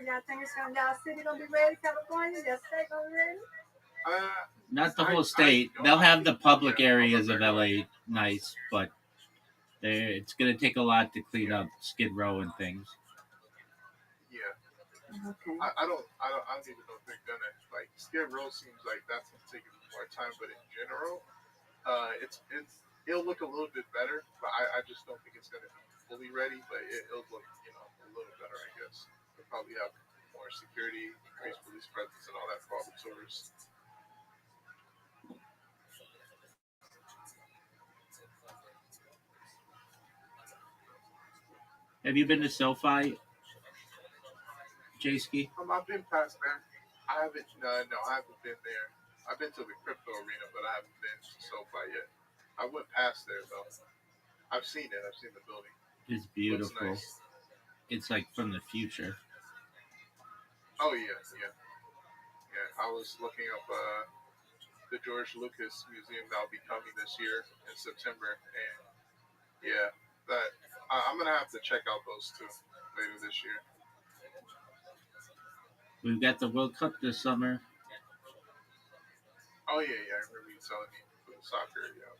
Y'all think y'all city gonna be ready? California, y'all state gonna be ready? uh, Not the whole I state. don't They'll have the public yeah, I'm areas not of very well. LA nice, but it's going to take a lot to clean up Skid Row and things. Yeah, Okay. I don't even know if they're gonna like Skid Row seems like that's gonna take more time, but in general, it'll look a little bit better, but I just don't think it's gonna be fully ready, but it'll look a little better, I guess. They'll probably have more security, increased police presence, and all that for all the tourists. Have you been to SoFi, J-Ski? I've been past there. I haven't. No, I haven't been there. I've been to the crypto arena, but I haven't been to SoFi yet. I went past there though. I've seen it. I've seen the building. It's Looks beautiful. nice. It's like from the future. Oh yeah, yeah, yeah. I was looking up the George Lucas Museum that'll be coming this year in September, and yeah, that I'm gonna have to check out those two later this year. We've got the World Cup this summer. Oh yeah, yeah. I remember you telling me for the soccer. Yeah,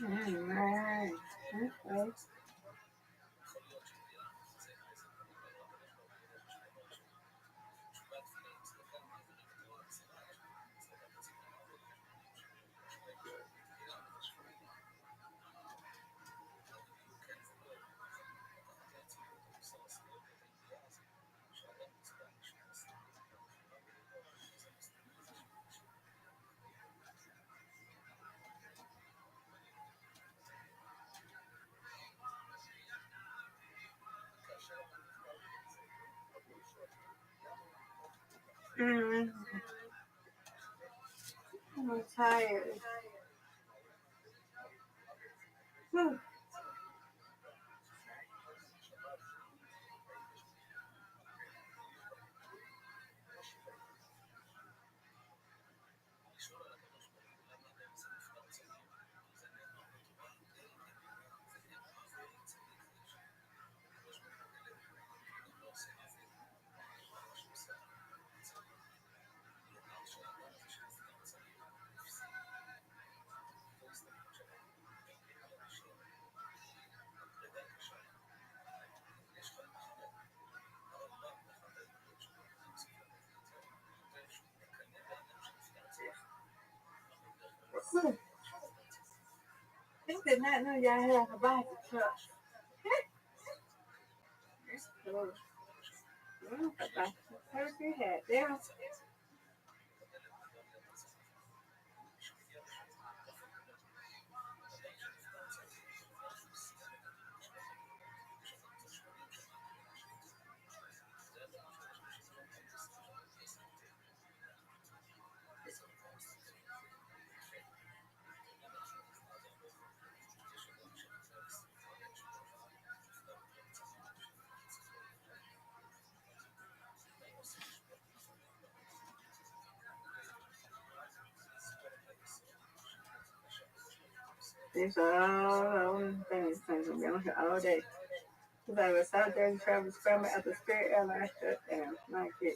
Right. Okay. Mm, I'm tired. Whew. Whew. I did not know y'all had a bike truck. So, a bike truck you had there. These are all the things going to be on here all day. Because I was out there and travel scramble at the Spirit Airline shut down. My kid.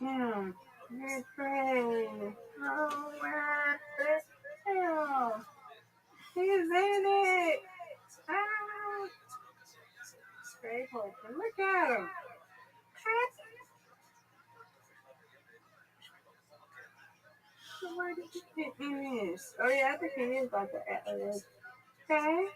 Yeah. You're crazy. Oh, what the hell? He's in it. Ah. Great horse. Look at him. So where did you get in this? Oh, yeah, I think he is about to Atlas. Okay.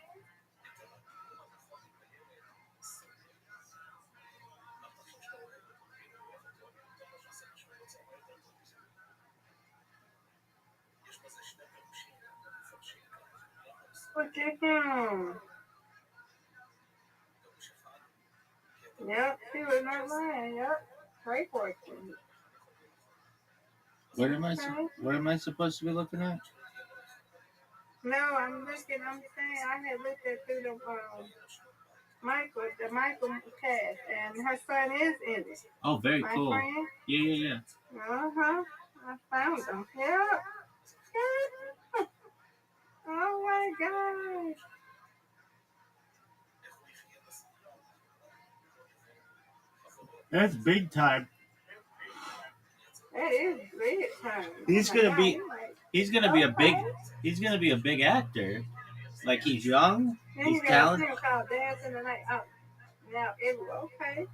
Look at him. Yep, she was not lying. Yep. Great fortune. Okay. What am I supposed to be looking at? No, I'm saying I had looked at through the Michael cast, and her son is in it. Oh, very My cool. friend. Yeah. Uh-huh. I found them. Yep. Oh my gosh. That's big time. That is big time. He's Oh my gonna God, be you're like, he's gonna be a big okay. he's gonna be a big actor. Like he's young, Then he's you got a talented. film called Dancing the Night Out. Now, okay.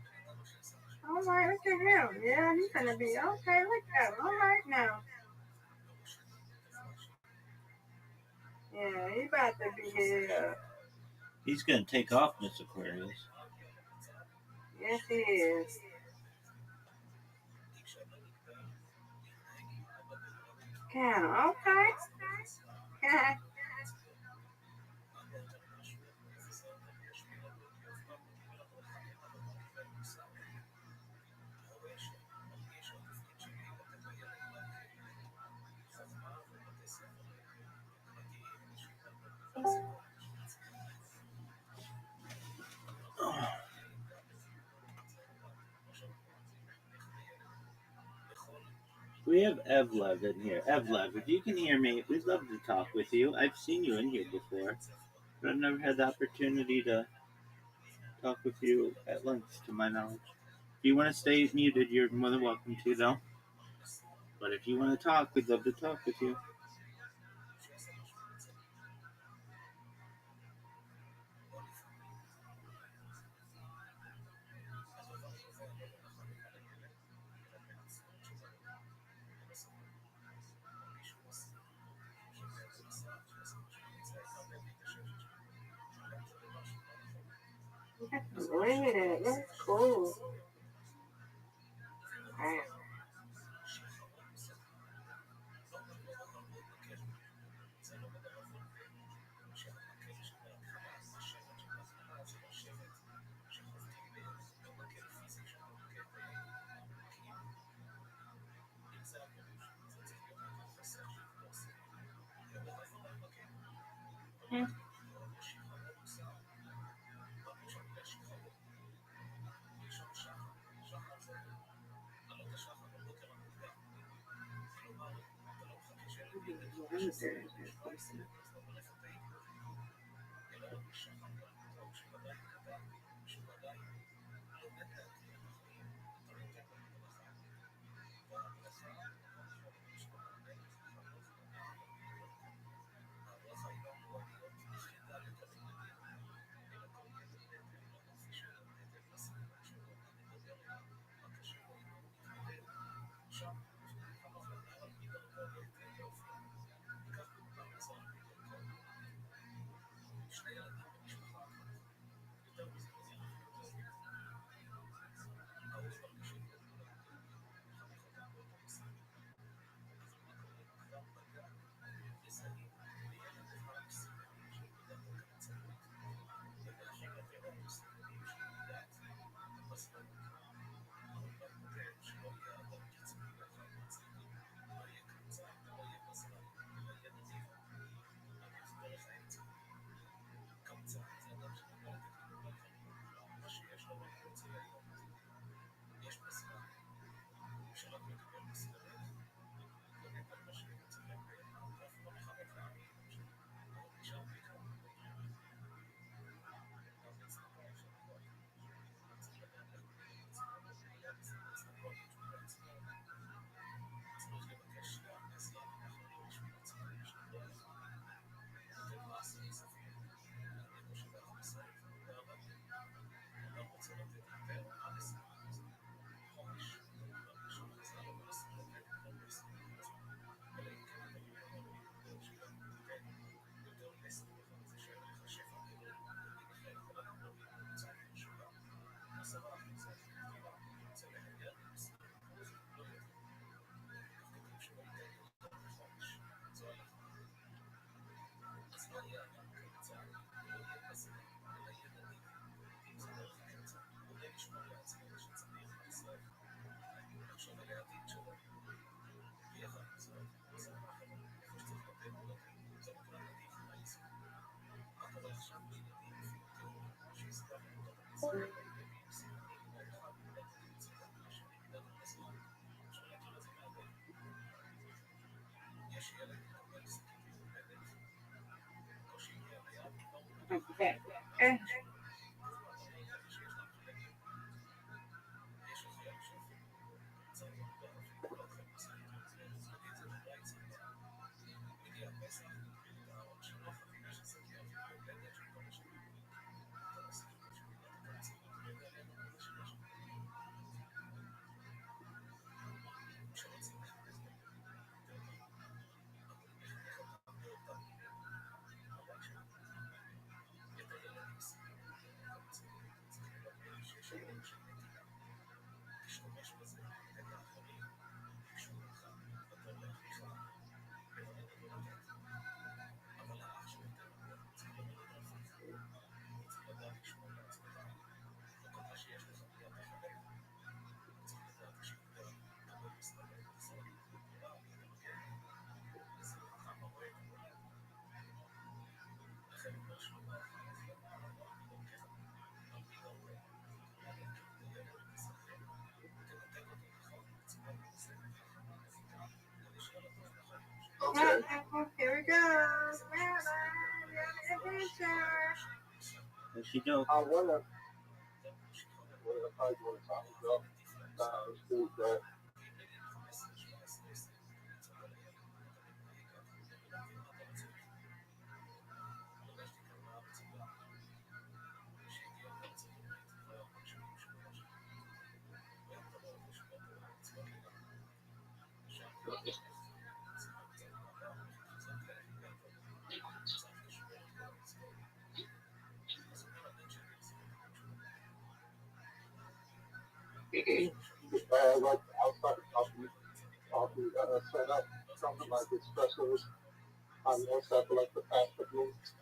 All right, look at him. Yeah, he's gonna be okay. Look at him. All right now. Yeah, he about to be here. He's gonna take off, Miss Aquarius. Yes, he is. Kind of okay. We have Evlev in here. Evlev, if you can hear me, we'd love to talk with you. I've seen you in here before, but I've never had the opportunity to talk with you at length, to my knowledge. If you want to stay muted, you're more than welcome to, though. But if you want to talk, we'd love to talk with you. Look at that. That's cool. Wow. Okay. Okay. Okay. Here we go. Rabbi, we have an adventure. There she go. I wanna probably want to talk about things that like outside of coffee set up something like espressos on WhatsApp for like the past couple of weeks.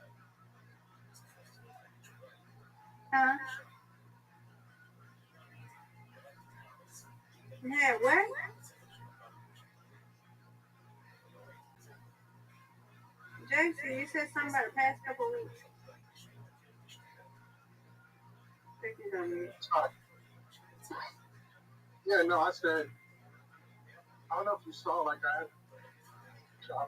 Huh? Yeah, what? Jason, you said something about the past couple of weeks. Think he's on mute. Yeah, no, I said I don't know if you saw like I had job.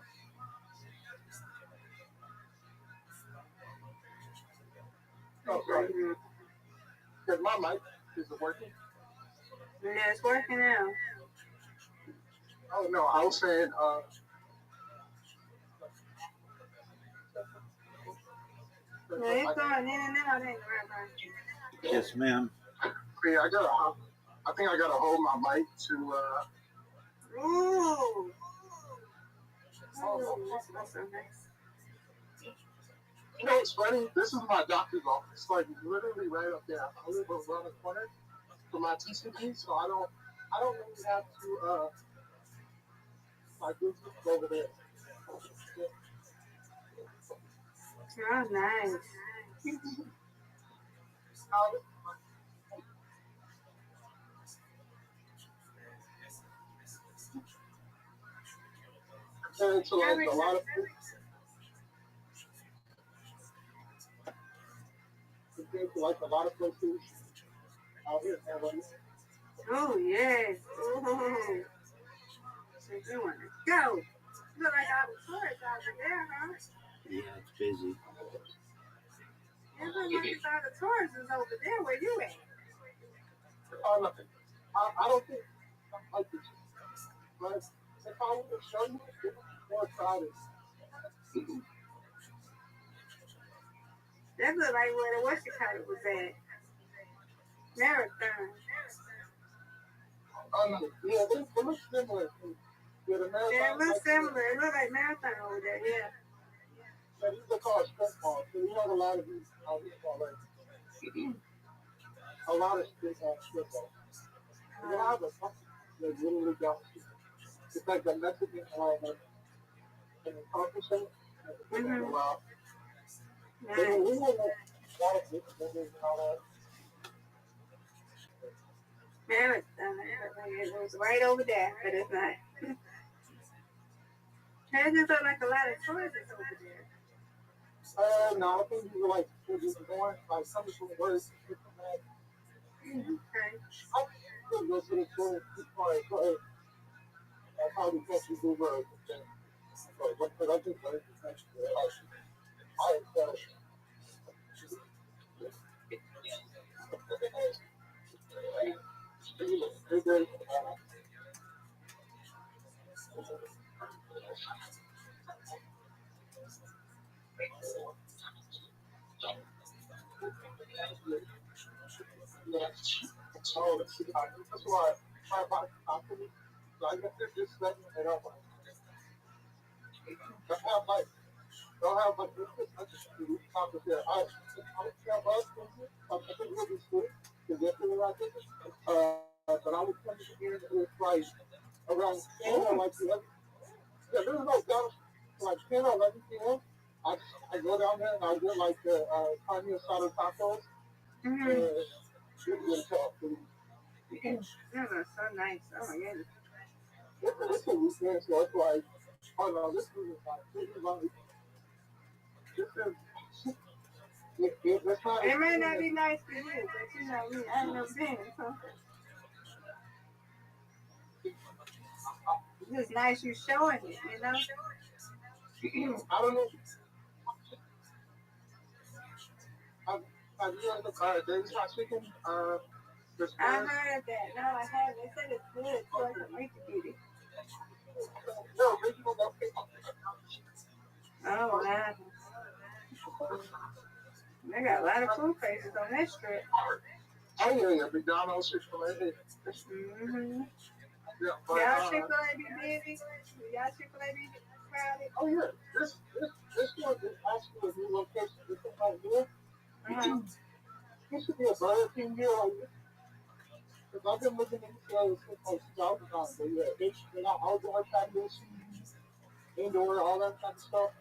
Oh, sorry. Because my mic isn't working. Yeah, it's working now. Oh no, I was saying Yeah, it's going in and out, ain't it, Rabbi? Yes, ma'am. yeah, I think I gotta hold my mic to Ooh. Oh, that's so nice. you know what's funny? This is my doctor's office, like literally right up there. I live around the corner for my TCP, so I don't really have to my business over there. Oh, nice. And so like a lot of compared to like a lot of places out here in LA. Oh, yes. Ooh. You want to go. You look like all the tourists over there, huh? Yeah, it's busy. It looks like it's all the tourists is over there. Where you at? I don't think like this. But if I were to show you, it would be more crowded. That look like where the Rothschild was at. Marathon. Yeah, it looks similar. Yeah, the marathon. Yeah, it looks similar. It looks like Marathon over there, yeah. Yeah, these are called strip malls. So we have a lot of these out here already. A lot of strip malls. We have a couple that literally don't. It's like the Mexican and the coffee shop. Mm-hmm. Wow. Nice. We have a lot of businesses and all that. Marathon. It was right over there, but it's not. It just look like a lot of tourists over there. No, I think you were like just born like coming from work. Okay. I think go to the school before I play. I probably catch you do work. But what I think I that's why my company. So I guess they're just letting it up. Don't have like this is such a top of their eyes. I don't care about it. I think it'll be good because they're feeling like this. But I was coming here and it was like around 10 or like 11. Yeah, there was no down like 10 or 11 p.m. I, I go down there and I get like the carne asada tacos Mm-hmm. and shoot me top food. That was so nice. Oh my goodness. It's a weekend, so it's like, oh no, this is like, this is, it's not It may not be nice for you, but you know me. I ain't never been, so it's just nice you showing it, you know. I don't know. Have you heard the Dave's Hot Chicken? The I Spurs? heard that. No, I haven't. They said it's good, so I can make it. No, original no pick. Oh wow. They got a lot of food places on that strip. Oh yeah, yeah, McDonald's, Chick-fil-A. Mm-hmm. Yeah, but Y'all Chick-fil-A be busy? Y'all Chick-fil-A be crowded? oh yeah, this one is actually a new location. This one right here. Uh-huh. This should be a Burger King here, like because I've been looking into those since like 2009. But yeah, they got outdoor patios, indoor, all that kind of stuff.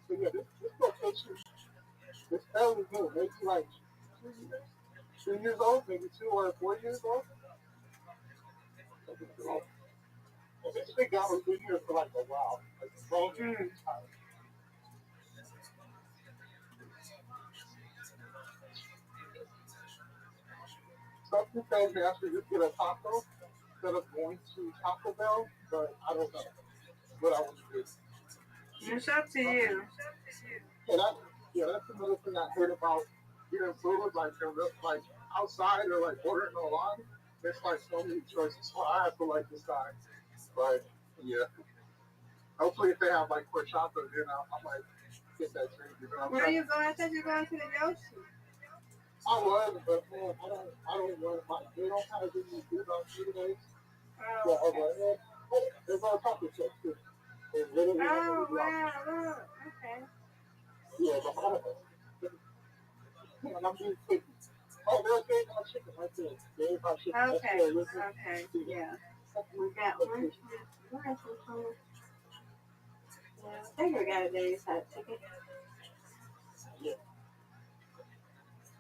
So yeah, this location is fairly new. Maybe like 2 years old, maybe 2 or 4 years old. This thing got was been here for like a while, like a long Mm. time. Something tells me I should just get a taco instead of going to Taco Bell, but I don't know what I want to do. It's up to you. Yeah, that, yeah, that's another thing I heard about getting food, like like outside or like ordering online. There's like so many choices, so I have to like decide. But yeah, hopefully if they have like horchata, then I might get that treat. You know what I'm Where saying? you going? I thought you were going to the Yoshi. I was, but man, I don't want like they don't have any good on Saturdays. Yeah, Oh, okay. overhead. There's all taco trucks too. There's literally Oh, like wow. Look. Okay. yeah, the whole and I'm being picky. Oh, there's Dave Hot Chicken right there. Dave Hot Chicken. That's Okay. there. Listen. Okay. Yeah. We got one. We got some food. Yeah. I think we got a day's hot chicken. Yeah.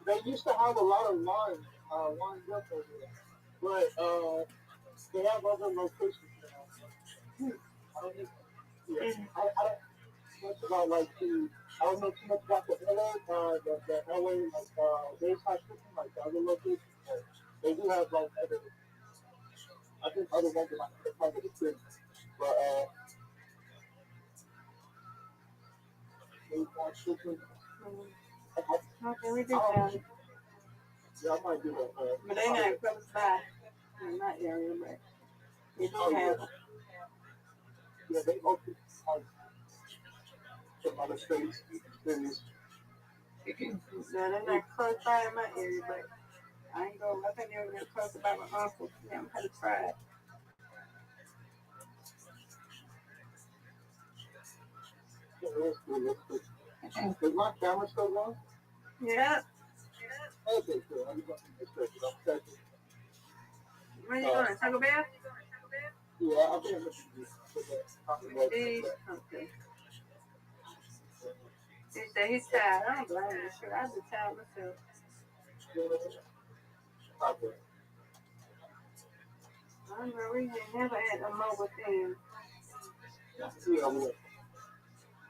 They used to have a lot of lines lined up over there, but they have other locations now. I don't know. Yeah. Mm. I don't know much about like the. I don't know too much about the LA, the LA like Dave's Hot Chicken, like the other locations. But they do have like other. I think other ones are like the part of the city. But Dave's Hot Chicken. Okay, we do have it. Yeah, I might do that. But they not close by in my area, but we do have them. Yeah, they open like some other states, cities. No, they're not close by in my area, but I ain't go. I think they were close by my uncle. Yeah, I'm kind of fried. Yeah, that's good. That's good. Is my camera still on? Yeah. Okay, cool. I'm going to check it. I'm checking. Where you going? Taco Bell? Yeah, I think I'm going to do Jeez. that. Okay. He said he's tired. I don't blame him. Sure, I'd be tired myself. Okay. I remember we ain't never had no mobile thing. Yeah,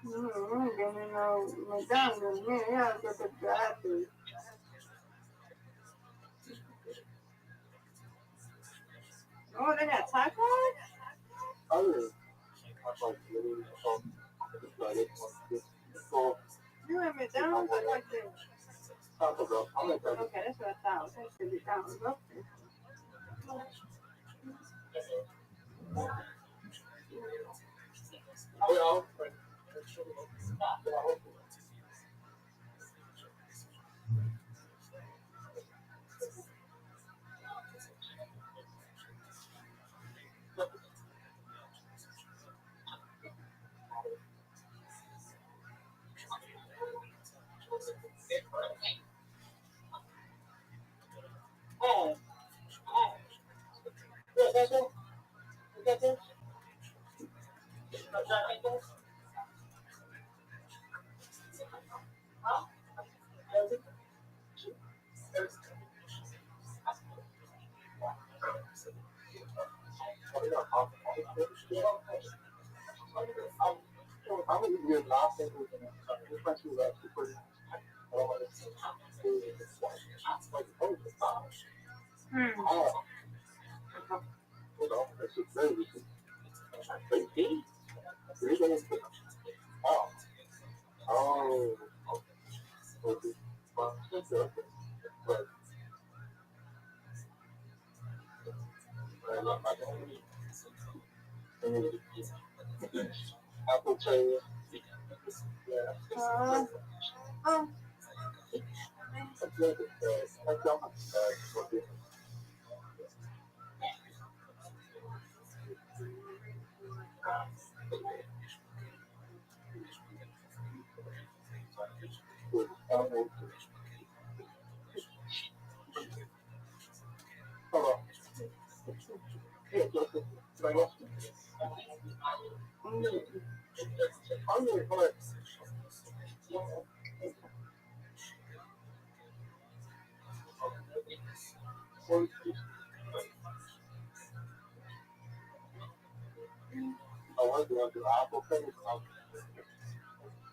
I'm getting no McDonald's. Man, y'all go to the drive-thru. Oh, they got tacos? You at McDonald's or like this? Okay, that's what I thought. I said McDonald's. Okay. Oh,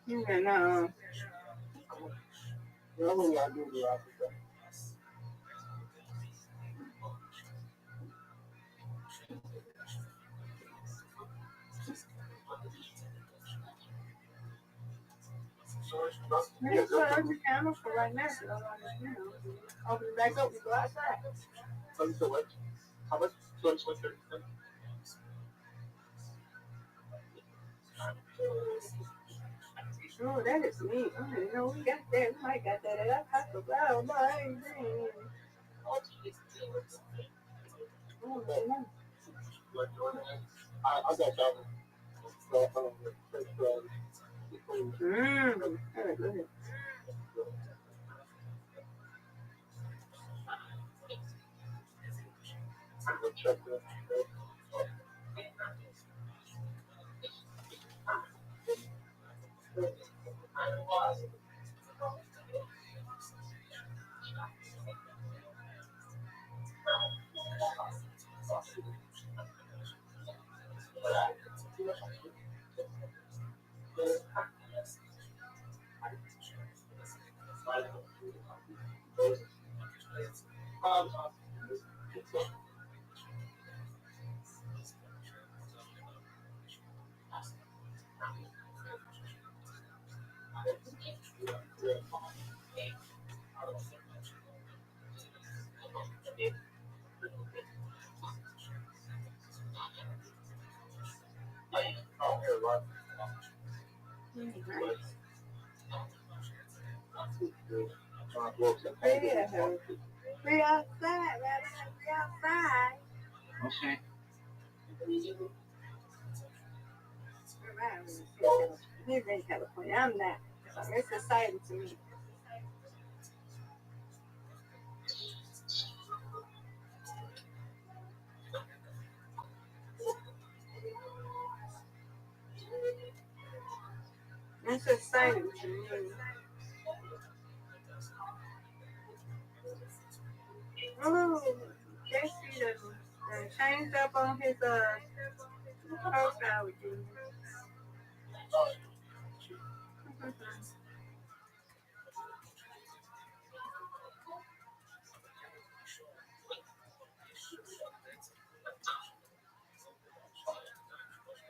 yeah, no. That's what I'm down for right now. So, you know, open it back up, we go outside. Oh, that is neat. I didn't know we got that. We might got that at our Taco Bell, but I ain't seen. Oh, man. Very good. Nice. Yeah. We outside, Rabbi. We outside. Okay. He's in California. I'm not. So it's exciting to me. It's exciting to me. Oh, JC done changed up on his profile with you.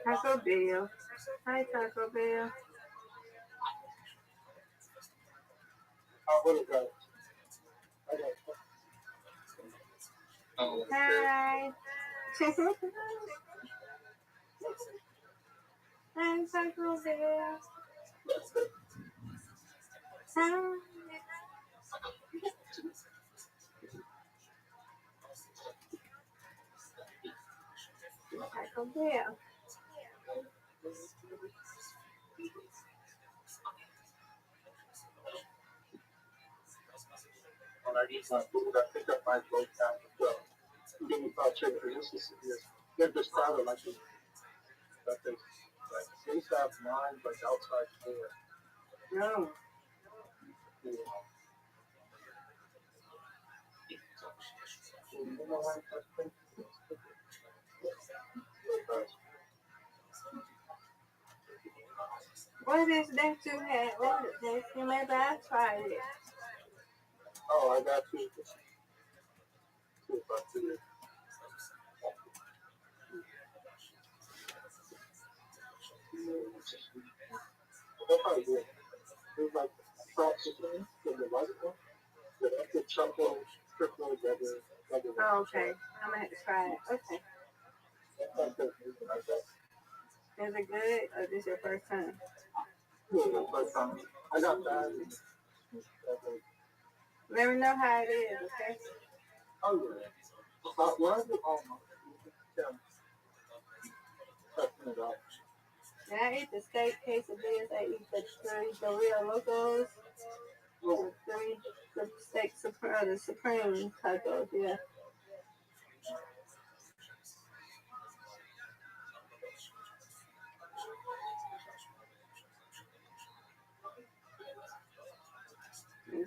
Taco Bell. Hi, Taco Bell. What is that? I got Hi. Hi, Taco Bell. Hi. Taco Bell. when I eat my food, I pick up my plate down the give me fried chicken. This is they're just crowded like this. That they like they have lines like outside the door. No. You know, like that thing. What is that you had? What is that? You maybe I tried it. Oh, I got you. See if I see it. They'll probably do it. There's like salt chicken, the white one, the chocolate, triple, double. Oh, okay. I'm gonna have to try it. Okay. Like that, like that. Is it good or this your first time? Yeah, but I got that. Let me know how it is, okay? Oh yeah. Where is it? Oh my. Yeah. Testing it out. And I eat the steak quesadillas. I eat the real locals. The steak supreme, the supreme tacos. Yeah.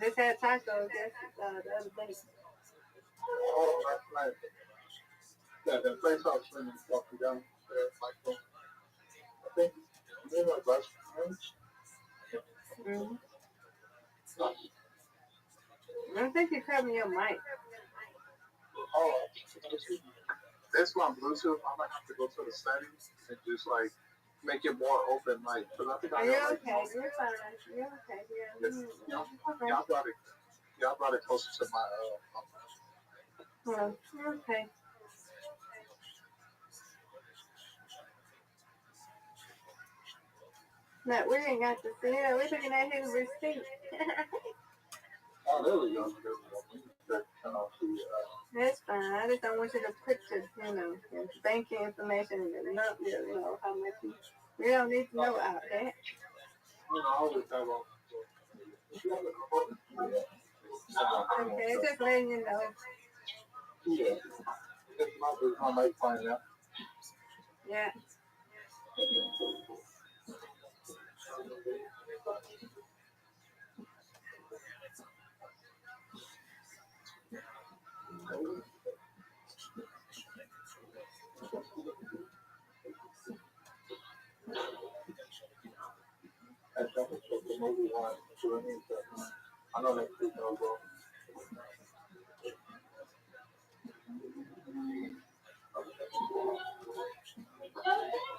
Just had tacos the other day. Oh, that's nice. Yeah, the place I was swimming walking down there, like, I think, maybe like last month. Mm-hmm. I think you covered your mic. Oh, that's my Bluetooth. I might have to go to the settings and just like make it more open, like, because I think I Are you got like, okay? You're fine. You're okay. Yeah. Okay. y'all brought it closer to my Well, you're okay. No, we ain't got to see it. We're looking at his receipt. Oh, there we go. That's fine. I just don't want you to put your banking information and not, how much we don't need to know out there. I always have all. Okay, just letting you know. Yeah, it's my mic fine now. Yeah. The movie one, I know that you know, bro.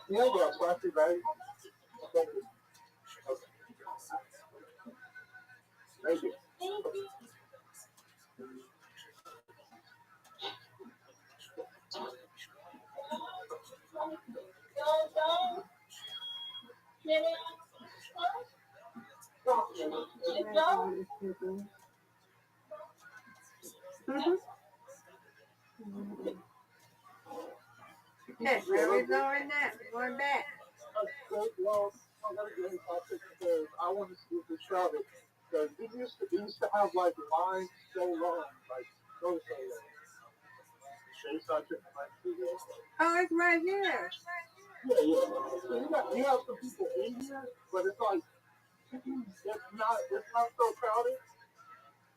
Yeah, bro, spicy, right? Thank you. Okay, where we going now? Going back. Well, I'm gonna get in topic because I want to see if it's crowded. Because it used to have like lines so long, like so long. They started like Oh, it's right here. yeah. So you have some people in here, but it's like it's not so crowded.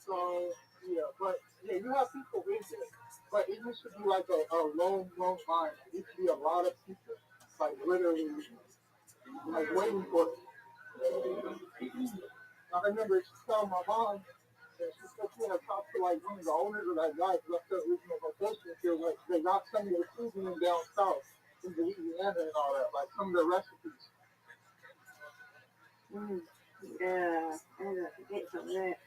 So yeah, but yeah, you have people in there. But it used to be like a long line. It used to be a lot of people, like literally, like waiting for it. I remember telling my mom that she said she had talked to like one of the owners of that guy who left their original location. She was like, they got some of their seasoning down south in Louisiana and all that, like some of their recipes. Yeah, I got to get some of that.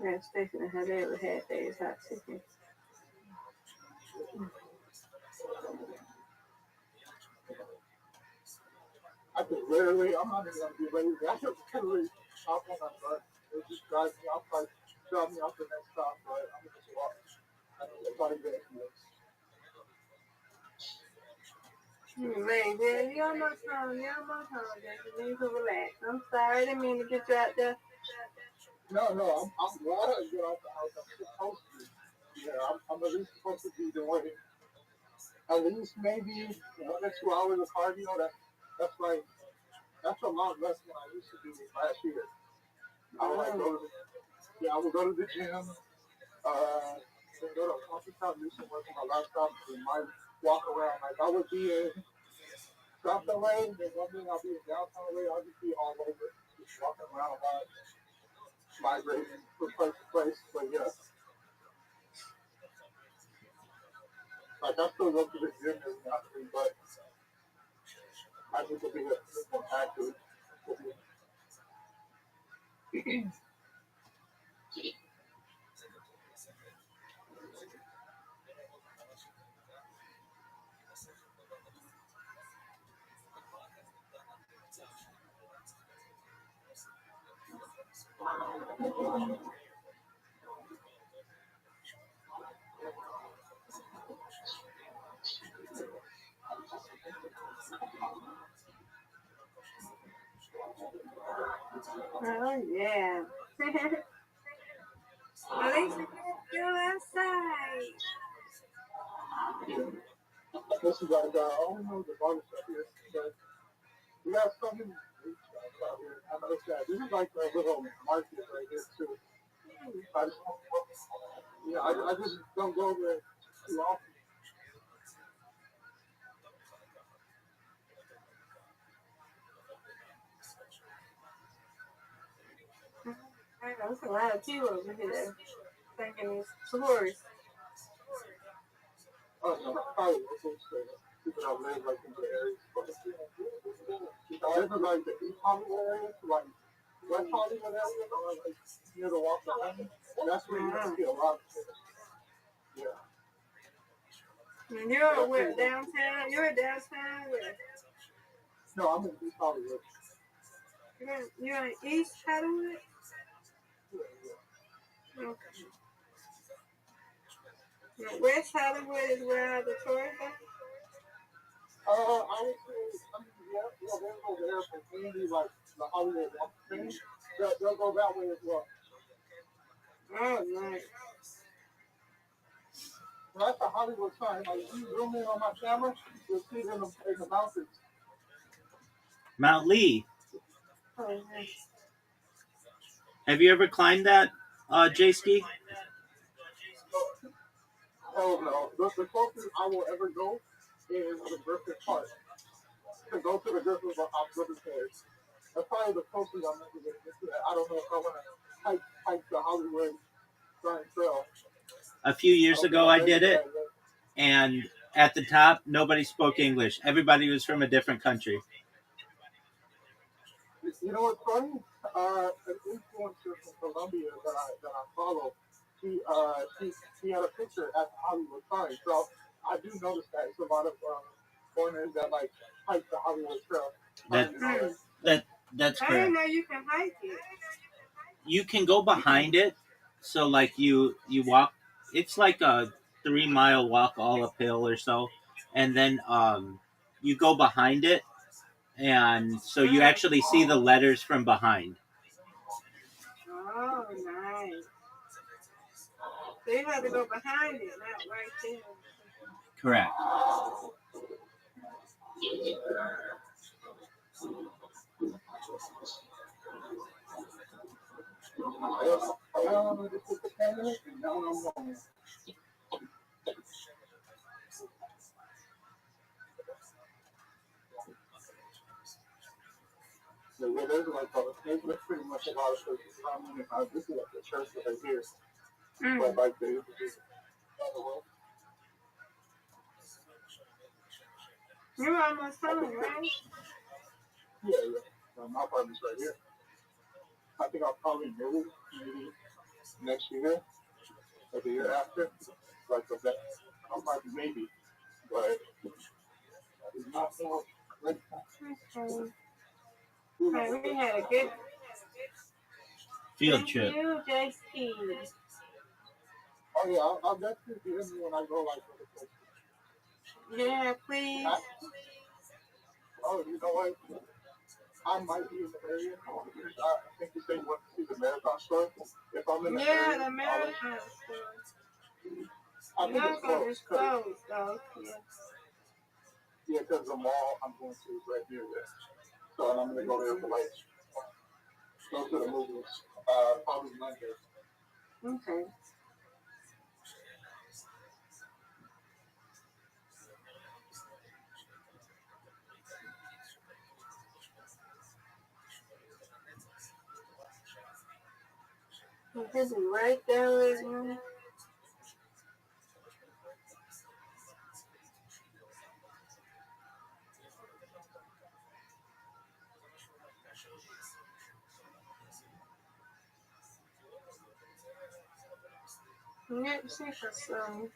Yeah, Stacey had ever had Dave's hot chicken. I could literally, I'm not even gonna be lazy. I could literally hop on that bus. It just drive me off, like drop me off the next stop, but I'm gonna just walk. I don't know if I get it. Baby, you almost home, Just need to relax. I'm sorry, I didn't mean to get you out there. No, I'm glad I get off the house. I'm supposed to. Yeah, I'm at least supposed to be doing at least maybe 1 or 2 hours of cardio. That's like that's a lot less than I used to do last year. I would like go to I would go to the gym, then go to a coffee shop, do some work on my laptop, and might walk around. Like I would be in South LA, then one thing I'll be in downtown LA, I'll just be all over, just walking around, migrating from place to place. But yeah, like I still go to the gym every now and then, but I need to be a bit more active. Oh, yeah. At least you can go outside. This is like, I don't know the barbershop here, but we have so many beach shops out here. I noticed that. This is like a little market right here, too. I just, I just don't go there too often. I know, there's a lot of people over here thinking it's tourists. Oh, no, probably locals, people that live like in the area. This is like the East Hollywood area, like West Hollywood area, or like near the Walk of Fame. That's where you see a lot of people. Yeah. And you're where, downtown? You're downtown? Where? No, I'm in East Hollywood. You're in East Hollywood? Yeah. Okay. Now, West Hollywood is where the tourists are? I would say, they'll go there for mainly like the Hollywood Walk of Fame. They'll go that way as well. Oh, nice. Well, that's a Hollywood sign. Like, if you zoom in on my camera, you'll see it in the mountains. Mount Lee. Oh, nice. Have you ever climbed that, J-Ski? Oh, no. The closest I will ever go is the Griffith Park. To go to the Griffith Park. That's probably the closest I'm ever going to get to that. I don't know if I want to hike the Hollywood Giant Trail. A few years ago, I did it, and at the top, nobody spoke English. Everybody was from a different country. You know what's funny? An influencer from Colombia that I follow, he had a picture at the Hollywood sign. So I do notice that it's a lot of foreigners that like hike the Hollywood Trail. That's I correct. didn't know you can hike it. You can go behind it, so like you walk. It's like a 3-mile walk all uphill or so, and then you go behind it, and so you actually see the letters from behind. Oh, nice. So you have to go behind it, not right there. Correct. Yeah, there's like there's pretty much a lot of churches. I mean, this is like the church that I hear, but like they just You're almost home, right? yeah. My apartment's right here. I think I'll probably move maybe next year or the year after. Like the that, I might maybe, but it's not so. Like, Okay. Right, we had a good Field thank trip. you, JC. oh yeah, I'll definitely be in when I go like other places. Yeah, please. Oh, you know what? I might be in the area. I think you say you want to see the marathon store. If I'm in the Yeah, area, the I'll marathon store. I think it's Marathon close. is closed though. Yeah. Yeah, because the mall I'm going to is right near there. So and I'm gonna go there for like go to the movies. Probably Monday. Okay. This is right there with you. Let's see for some.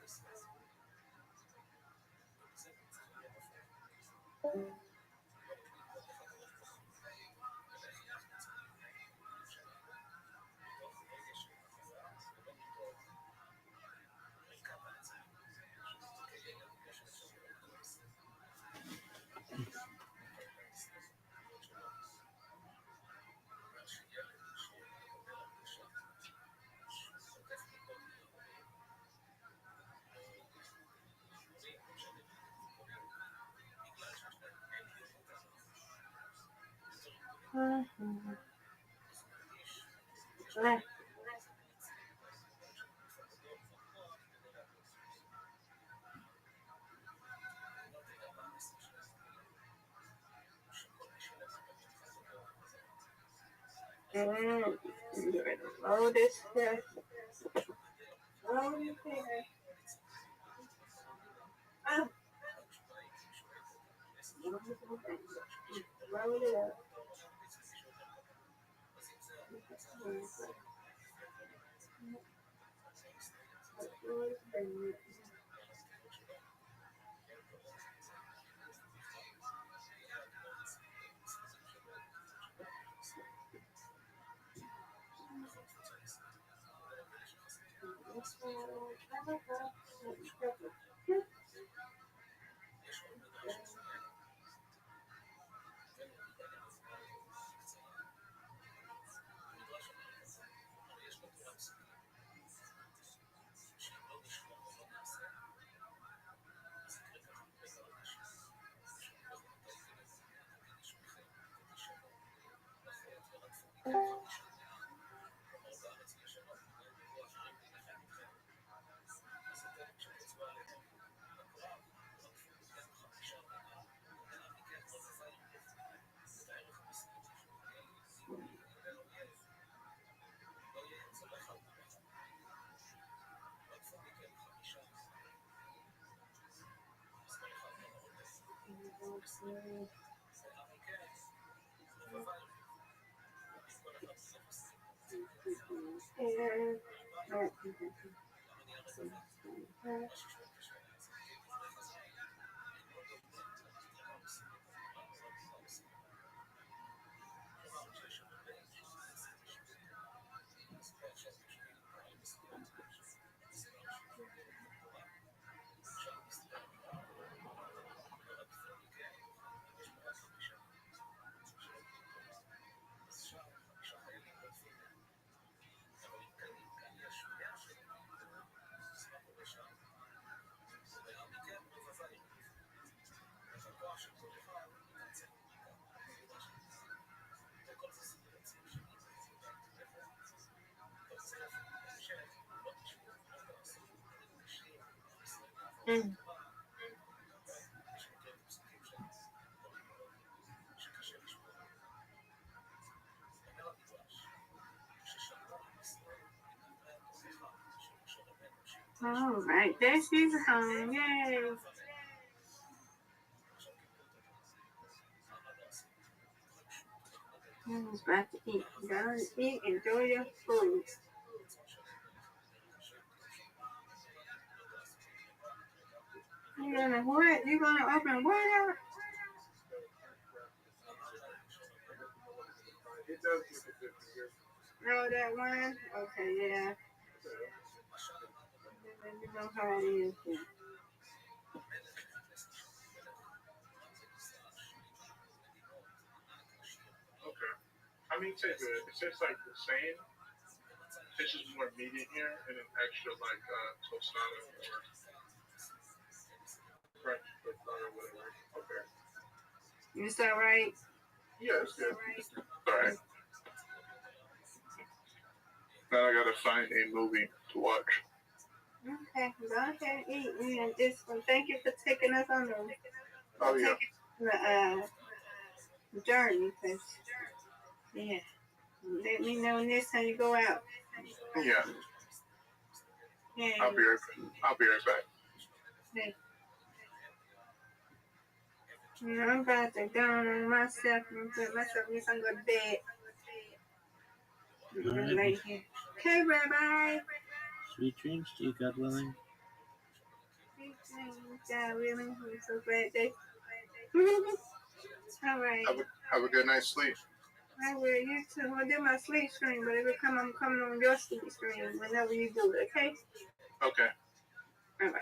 Right. Load this stuff. Load it there. Ah. Load it up. All right, there she's home. Yay. I was about to eat. Go and eat. Enjoy your food. You gonna what? You gonna open what up? It does give a good beer. Oh, that one? Okay, yeah. You know how it is. Yeah. Okay. I mean, say good. It tastes like the same. It's just more meat in here and an extra like tostada or French or whatever. Okay. It's all right. Yeah, it's good. All right. Now I gotta find a movie to watch. Okay, go ahead and eat. And this one, thank you for taking us on Oh yeah. the journey. Cause, yeah, let me know next time you go out. Yeah. Yeah. I'll be right back. Okay. I'm about to go on myself and put myself in some good bed. All right. Right here. Okay, Rabbi. Sweet dreams to you, God willing. God willing, I'm so glad they. All right. Have a good night's sleep. I will. You too. I'll do my sleep stream, but it'll come. I'm coming on your sleep stream whenever you do it. Okay. Okay. All right.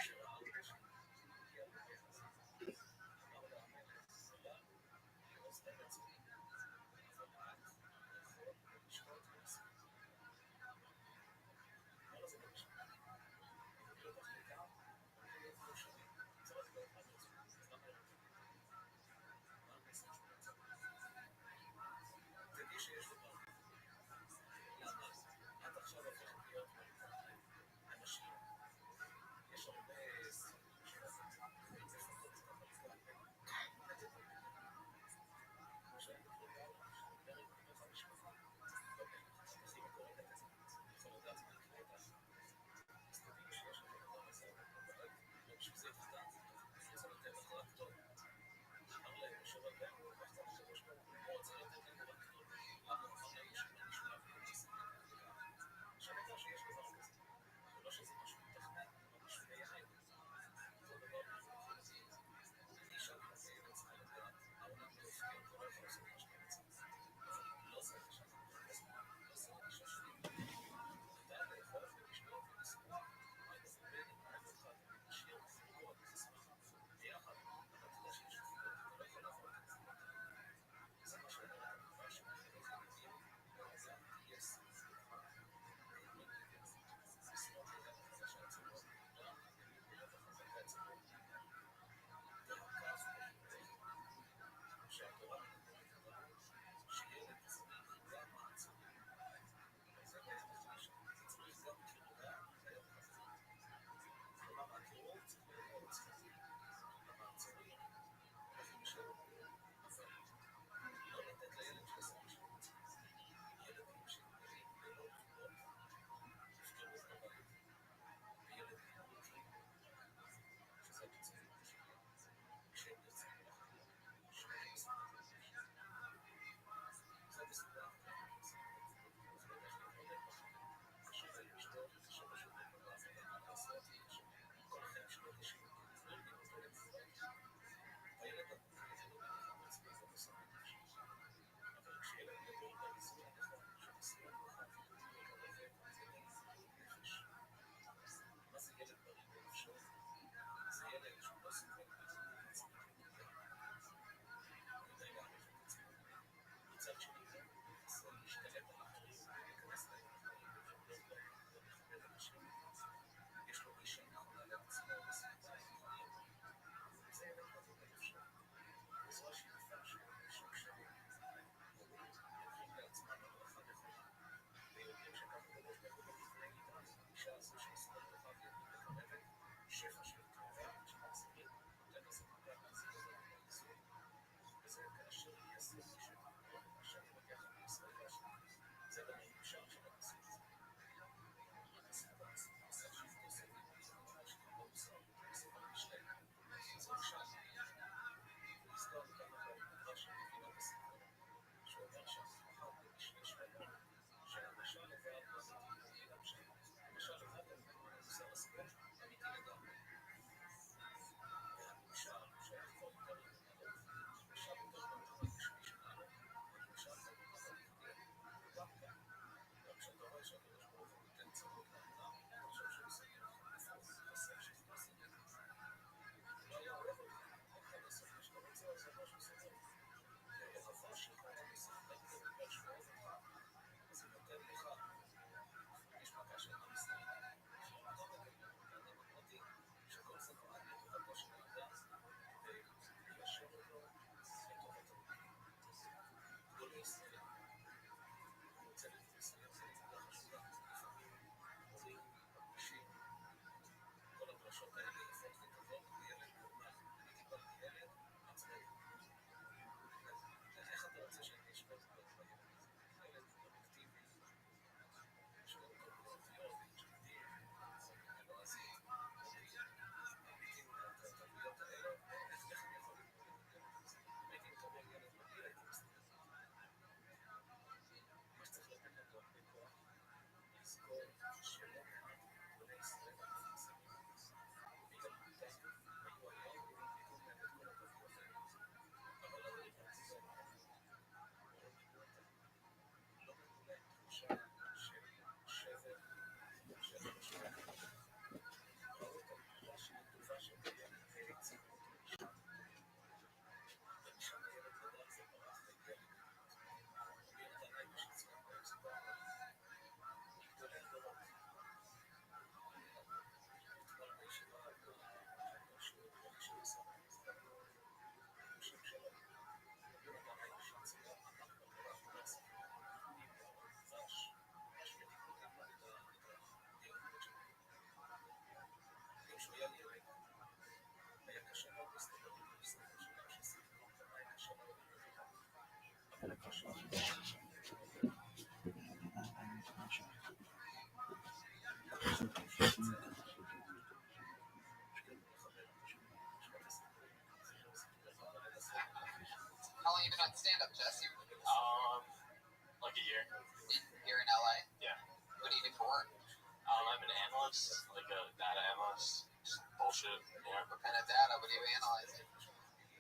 just like a data analyst. Just bullshit. Yeah. What kind of data would you analyze?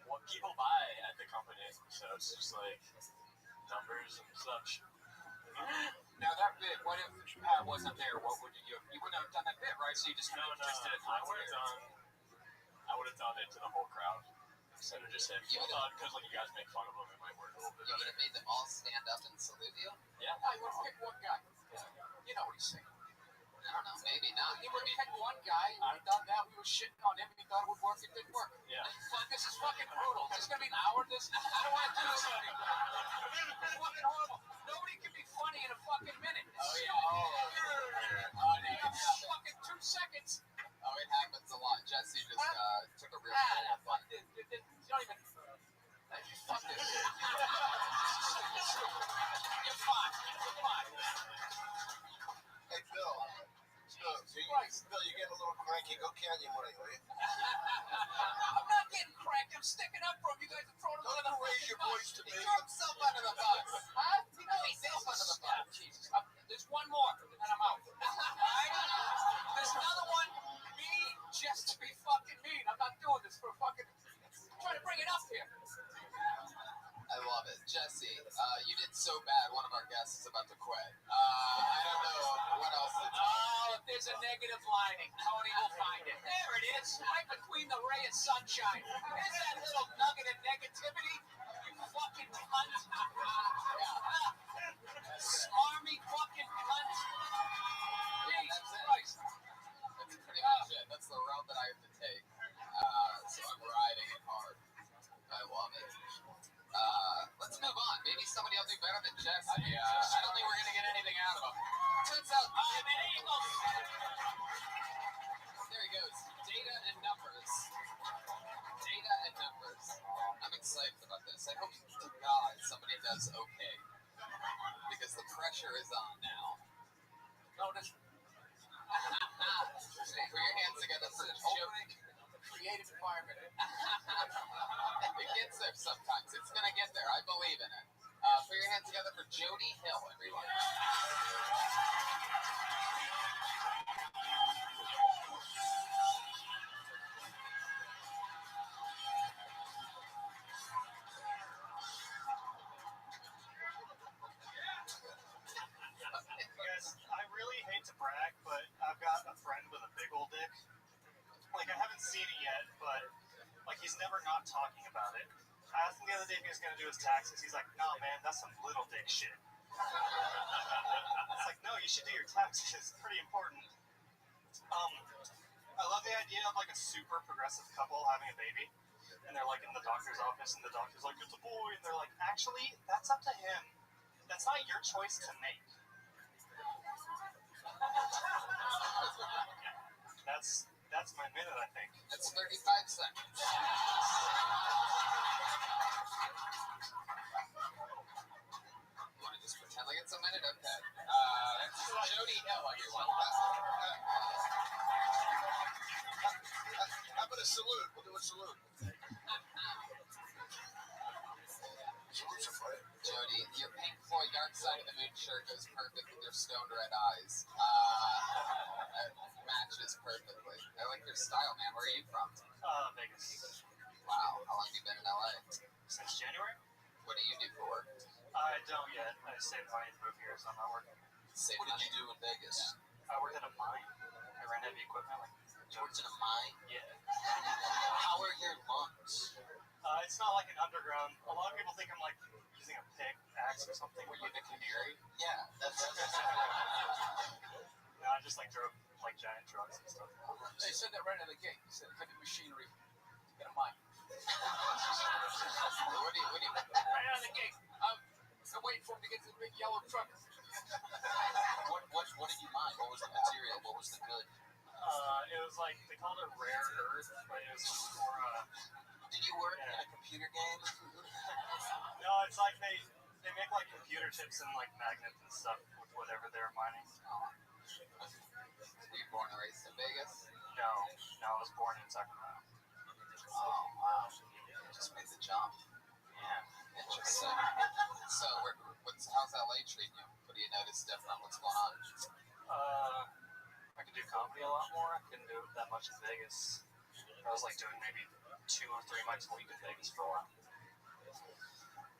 What people buy at the company. So it's just like numbers and such. Now that bit, what if Pat wasn't there? What would you wouldn't have done that bit, right? So you just No, just did it for I would have done it to the whole crowd instead of just him. Because like you guys make fun of him, it might work a little bit You would better. have made them all stand up and salute you? Yeah. I would have picked one guy. You know what he's saying. I don't know, maybe not. He would have picked one guy, and he thought that we were shitting on him, and he thought it would work, it didn't work. Yeah. Fuck, this is fucking brutal. Is this gonna be an hour of this? I don't want to do this anymore. It's fucking horrible. Nobody can be funny in a fucking minute. Oh, yeah. It's fucking 2 seconds. Oh, it happens a lot. Jesse just took a real Ah, pull. fuck this. You don't even. Fuck this. You're fine. You're fine. Hey, Bill. Bill, you get a little cranky. Go canyon money, will you? I'm not getting cracked. I'm sticking up for him. You guys are throwing him under the Don't raise your fucking voice to bus. me. He threw himself under the bus. Huh? He threw himself under the bus. Jesus. There's one more, and I'm out. All right? There's another one. Me, just to be fucking mean. I'm not doing this for fucking. I'm trying to bring it up here. I love it. Jesse, you did so bad, one of our guests is about to quit. I don't know what else to do. Oh, if there's a negative lining, Tony will find it. There it is, right between the ray of sunshine. There's that little nugget of negativity. You fucking cunt. Smarmy fucking cunt. Jesus Christ. That's pretty much it. That's the route that I have to take. So I'm riding it hard. I love it. Let's move on. Maybe somebody will do better than Jesse. I don't think we're going to get anything out of him. Turns out, there he goes. Data and numbers. Data and numbers. I'm excited about this. I hope to God somebody does okay. Because the pressure is on now. Notice. Put your hands together for Jody. Creative environment. It gets there sometimes. It's going to get there. I believe in it. Put your hands together for Jody Hill, everyone. Guys, I really hate to brag, but I've got a friend with a big old dick. Like, I haven't seen it yet, but, like, he's never not talking about it. I asked him the other day if he was going to do his taxes. He's like, no, man, that's some little dick shit. It's like, no, you should do your taxes. It's pretty important. I love the idea of, like, a super progressive couple having a baby. And they're, like, in the doctor's office, and the doctor's like, it's a boy. And they're like, actually, that's up to him. That's not your choice to make. That's my minute, I think. That's 35 seconds. You want to just pretend like it's a minute? Okay. That's Jody Hill, everyone. How about a salute? We'll do a salute. Salutes are fine. Jody, your Pink Floyd Dark Side of the Moon shirt goes perfect with your stoned red eyes. Matches perfectly. I like your style, man. Where are you from? Vegas. Wow. How long have you been in LA? Since January? What do you do for work? I don't yet. I saved money to move here, so I'm not working. Save What did money. you do in Vegas? I worked at a mine. I ran heavy equipment. You worked in a mine? Yeah. How are your lungs? It's not like an underground. A lot of people think I'm like using a pickaxe or something. Were you the canary? Yeah. No, I just like drove like giant trucks and stuff. They said that right out of the gate. He said heavy machinery. Get a mine. What do you? Right out of the gate. I'm waiting for him to get to the big yellow truck. What did you mine? What was the material? What was the good? It was like they called it rare earth, but it was for Did you work in a computer game? no, it's like they make like computer chips and like magnets and stuff with whatever they're mining. Were you born and raised in Vegas? No, I was born in Sacramento. Oh, wow. Just made the jump. Yeah. Interesting. So, how's LA treating you? What do you notice different? What's going on? I could do comedy a lot more. I couldn't do it that much in Vegas. I was like doing maybe 2 or 3 nights a week in Vegas for a while.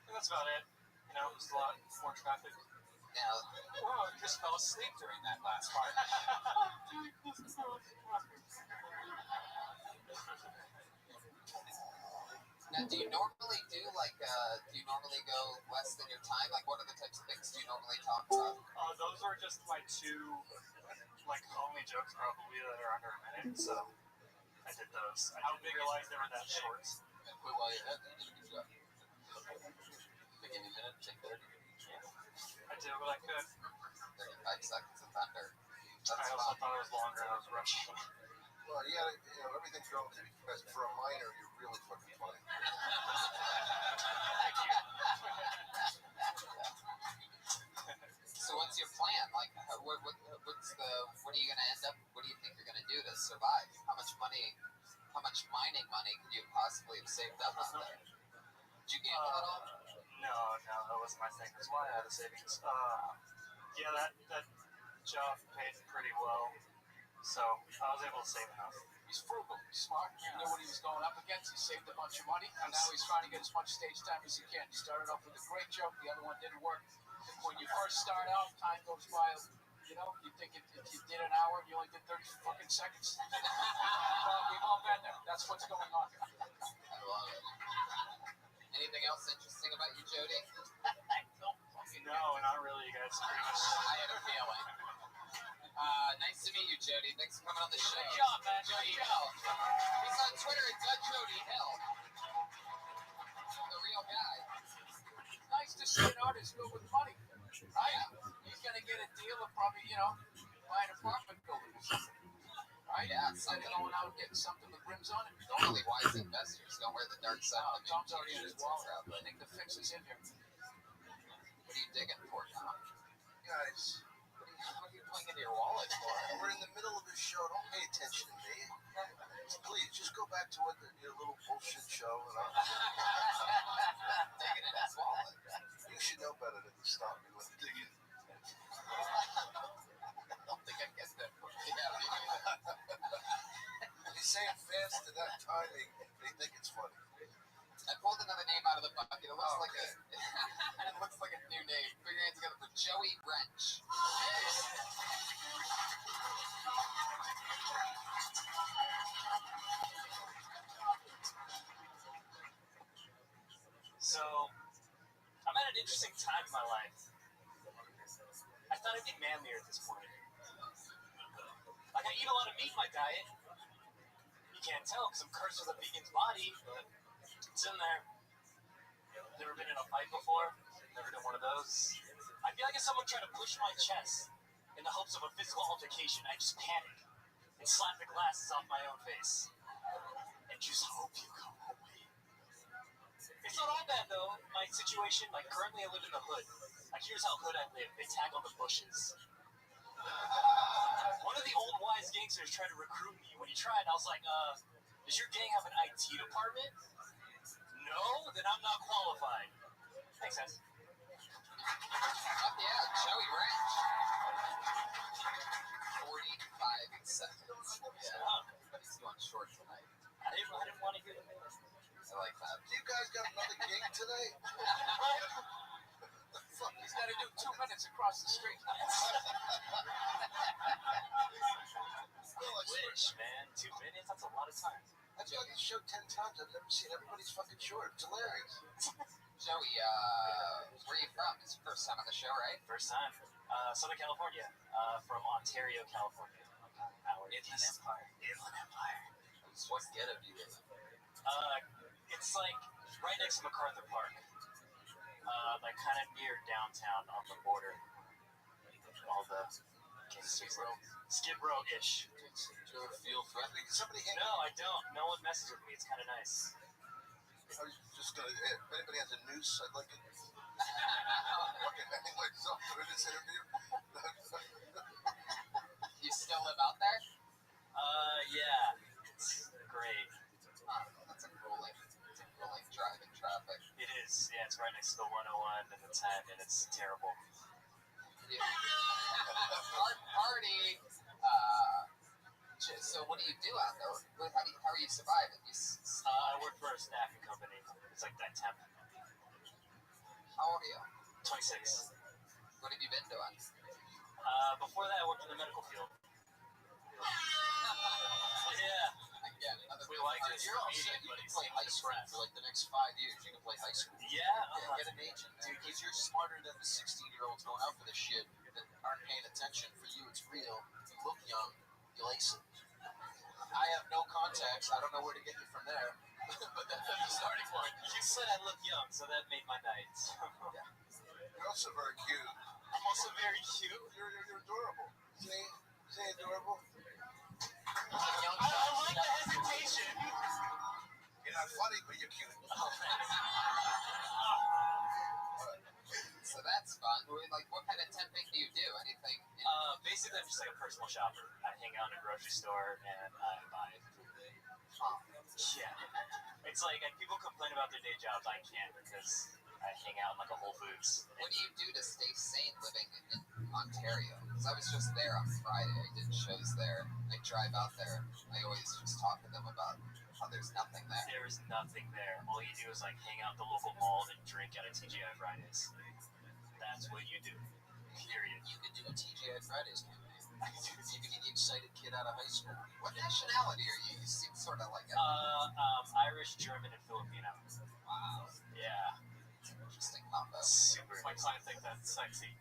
And that's about it. You know, just a lot more traffic. Now, well, you just fell asleep during that last part. Now, do you normally go less than your time? Like, what are the types of things do you normally talk about? Those are just my 2, only jokes probably that are under a minute, so I did those. I didn't realize they were that short. And quit while you're ahead, you did a good job. Beginning minute, take 30. Yeah. I did what I could. 35 seconds of thunder. I also thought it was longer and I was rushing. Well, yeah, everything's relative. Because for a minor, you're really fucking funny. Thank you. So what's your plan? Like, what are you gonna end up? What do you think you're gonna do to survive? How much mining money could you possibly have saved up on there? Did you gamble at all? No, that wasn't my thing. That's why I had a savings. Yeah, that job paid pretty well, so I was able to save enough. He's frugal, smart. He knew what he was going up against. He saved a bunch of money, and now he's trying to get as much stage time as he can. He started off with a great joke. The other one didn't work. When you first start out, time goes by. You think if you did an hour, you only did 30 fucking seconds. Well, we've all been there. That's what's going on. I love it. Anything else interesting about you, Jody? No, not really. You guys pretty much. I had a feeling. Nice to meet you, Jody. Thanks for coming on the show. Good job, man. Jody Good Hill. job. He's on Twitter at Jody Hill. The real guy. It's nice to see an artist go with money. Right? He's going to get a deal of probably, buying apartment buildings. Right? Yeah, Instead of going out and getting something with rims on it. Normally, wise investors don't wear the dark side of the Tom's already in his wallet. I think the fix is in here. What are you digging for, Tom? Guys, What are you pulling into your wallet for? we're in the middle of a show. Don't pay attention to me. Please, just go back to your little bullshit show. Digging in his wallet. You should know better than to stop me with digging. I don't think I get that. He's saying fast to that timing. They think it's funny. I pulled another name out of the bucket. It looks like a new name. Put your hands together for Joey Wrench. So, I'm at an interesting time in my life. I thought I'd be manlier at this point. Like, I eat a lot of meat in my diet. You can't tell because I'm cursed with a vegan's body, but it's in there. Never been in a fight before. Never done one of those. I feel like if someone tried to push my chest in the hopes of a physical altercation, I just panic and slap the glasses off my own face. And just hope you go away. It's not all bad though. My situation, like currently I live in the hood. Like here's how hood I live. They tag on the bushes. One of the old wise gangsters tried to recruit me. When he tried, I was like, does your gang have an IT department? No? Then I'm not qualified. Thanks, guys. Yeah, Joey Wrench. 45 seconds. Yeah, but he's going short tonight. I didn't want to hear the news. I like that. You guys got another gig today? Fuck, he's got to do 2 minutes across the street. Wish, man. 2 minutes? That's a lot of time. I've done this show 10 times. I've never seen everybody's fucking short. It's hilarious. Joey, where are you from? It's your first time on the show, right? First time. Southern California. From Ontario, California. Inland Empire. Inland Empire. What get of you? It's like right next to MacArthur Park. Like kind of near downtown on the border. All the Skid Row-ish. Do you ever feel friendly? Can somebody hang No, I don't. No one messes with me. It's kind of nice. I was just gonna. If anybody has a noose, I'd like it. Fucking hang myself during this interview. You still live out there? Yeah. It's great. That's a rolling drive in traffic. It is. Yeah, it's right next to the 101 and the 10, and it's terrible. Yeah. Party. So what do you do out there? How are you surviving? I work for a staffing company. It's like that temp. How old are you? 26. What have you been doing? Before that, I worked in the medical field. Yeah. Again, We like this. You're all set. You can play high school for like the next 5 years. You can play high school. Yeah. Get an agent, dude, because you're smarter than the 16-year-olds going out for this shit that aren't paying attention. For you, it's real. You look young. You lace it. I have no contacts. I don't know where to get you from there. But that's the starting point. You said I look young, so that made my night. Yeah. You're also very cute. I'm also very cute. You're adorable. See adorable? I like the hesitation. You're not funny, but you're cute. So that's fun. Like, what kind of temping do you do? Anything? Basically, I'm just like a personal shopper. I hang out in a grocery store and I buy food. Yeah. It's like, and people complain about their day jobs. I can't because I hang out in like a Whole Foods. What do you do to stay sane living in Ontario? Because I was just there on Friday. I did shows there. I drive out there. I always just talk to them about how there's nothing there. There is nothing there. All you do is like hang out at the local mall and drink at a TGI Fridays. That's what you do. Period. You could do a TGI Fridays campaign. You could get the excited kid out of high school. What nationality are you? You seem sort of like a... Irish, German, and Filipino. Wow. Yeah. It's an interesting combo. Super. My clients think that's sexy.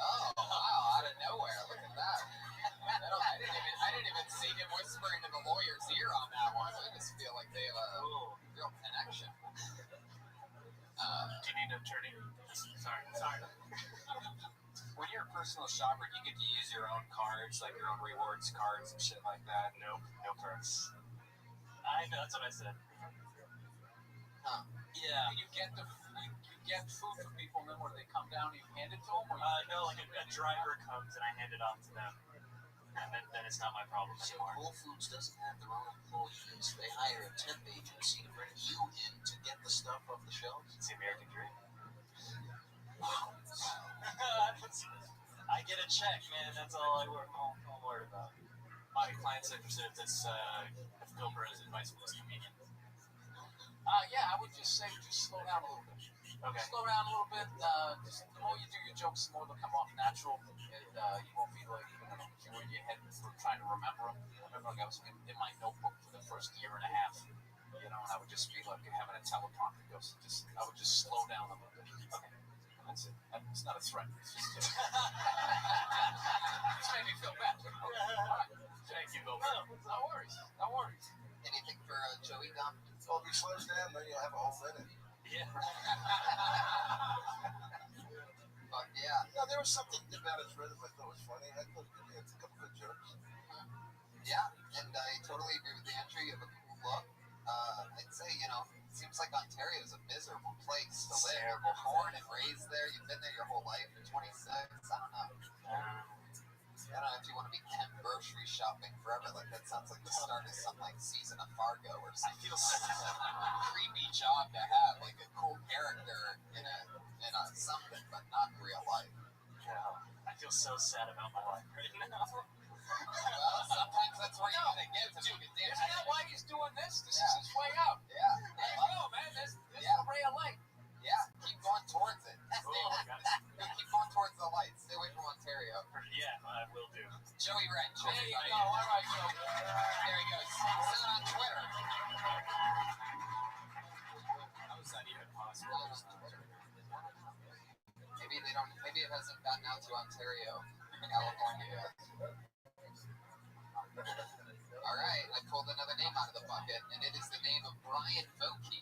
Oh, wow. Out of nowhere. Look at that. I didn't even see him whispering to the lawyer's ear on that one. I just feel like they have a real connection. Do you need an attorney? Sorry. When you're a personal shopper, you get to use your own cards, like your own rewards cards and shit like that. Nope, no cards. I know, that's what I said. Huh. Yeah. You get food from people, and then when they come down, you hand it to them? Or No, like a driver comes and I hand it off to them. And then it's not my problem So anymore. Whole Foods doesn't have their own employees. They hire a temp agency to bring you in to get the stuff off the shelves. It's the American dream. I get a check, man. That's all I'm worried about. my clients interested if this Gilbert advice was convenient. Yeah, I would just say slow down a little bit. Okay. Slow down a little bit. Just the more you do your jokes, the more they'll come off natural, and you won't be like you're in your head for trying to remember them. I remember like I was in my notebook for the first year and a half, and I would just be like having a teleprompter go. I would just slow down a little bit. Okay, that's it. It's not a threat. It's just just made me feel bad. Thank you, Bill. No worries. Anything for Joey Gum? Well, if he slows down, then you'll have a whole minute. Yeah. But yeah. No, there was something about his rhythm I thought was funny. I thought he had a couple good jokes. Yeah, and I totally agree with Andrew. You have a cool look. I'd say, it seems like Ontario is a miserable place to live. You're born and raised there. You've been there your whole life. You're 26. I don't know. I don't know if you want to be grocery shopping forever. Like, that sounds like the start of some, like, season of Fargo or something. I feel so Creepy job to have, like a cool character in a something, but not in real life. I feel so sad about my life right now. Well, sometimes that's where you gotta get to make a Isn't difference. that why he's doing this? This is his way out. Yeah. There you go, man. This is a ray of light. Yeah, keep going towards it. Keep going towards the light. Stay away from Ontario. Yeah, I will do. Joey Wrench. There you go. All right, Joe. There he goes. He's on Twitter. How is that even possible? Maybe it hasn't gotten out to Ontario, California yet. All right, I pulled another name out of the bucket, and it is the name of Brian Vokey.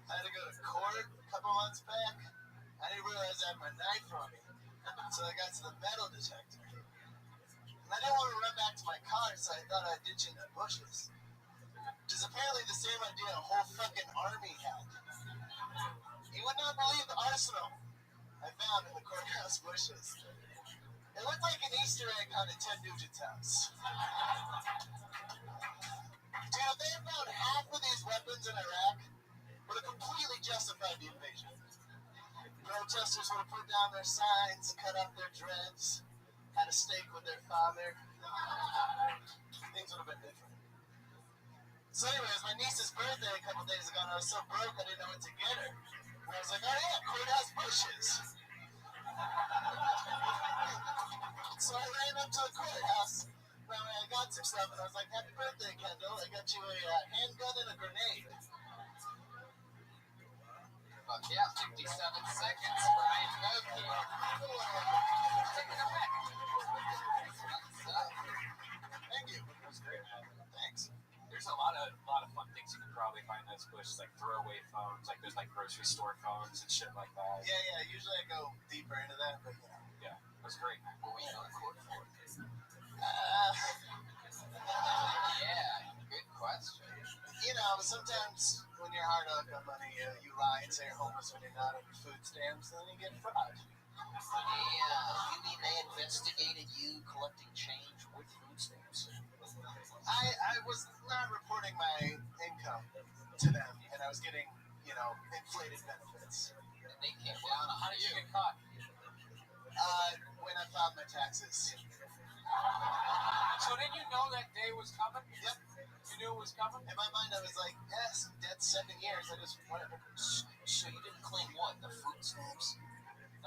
I had to go to court a couple months back. I didn't realize I had my knife on me. So I got to the metal detector. And I didn't want to run back to my car, so I thought I'd ditch in the bushes. Which is apparently the same idea a whole fucking army had. You would not believe the arsenal I found in the courthouse bushes. It looked like an Easter egg hunt at Ted Nugent's house. Dude, they found half of these weapons in Iraq would have completely justified the invasion. Protesters would have put down their signs, cut up their dreads, had a steak with their father. Things would have been different. So anyways, my niece's birthday a couple days ago, and I was so broke I didn't know what to get her. And I was like, oh yeah, courthouse bushes. So I ran up to the courthouse. Well, I got some stuff, and I was like, happy birthday, Kendall. I got you a handgun and a grenade. Fuck yeah, 57 seconds, Brian Moki. Taking a wreck. Thank you. That was great, man. Thanks. There's a lot of fun things you can probably find in those bushes, like throwaway phones, like there's like grocery store phones and shit like that. Yeah, usually I go deeper into that, but you know. Yeah, it was great. What were you on court for? Yeah, good question. You know, sometimes when you're hard up on money, you lie and say you're homeless when you're not on food stamps, and then you get fraud. Yeah, you mean they investigated you collecting change with food stamps? I was not reporting my income to them, and I was getting, inflated benefits. And they came down on How did you you. get caught? When I filed my taxes. So did you know that day was coming? Yep. You knew it was coming? In my mind, I was like, yes, dead 7 years. I just, whatever. So you didn't claim what? The food stamps?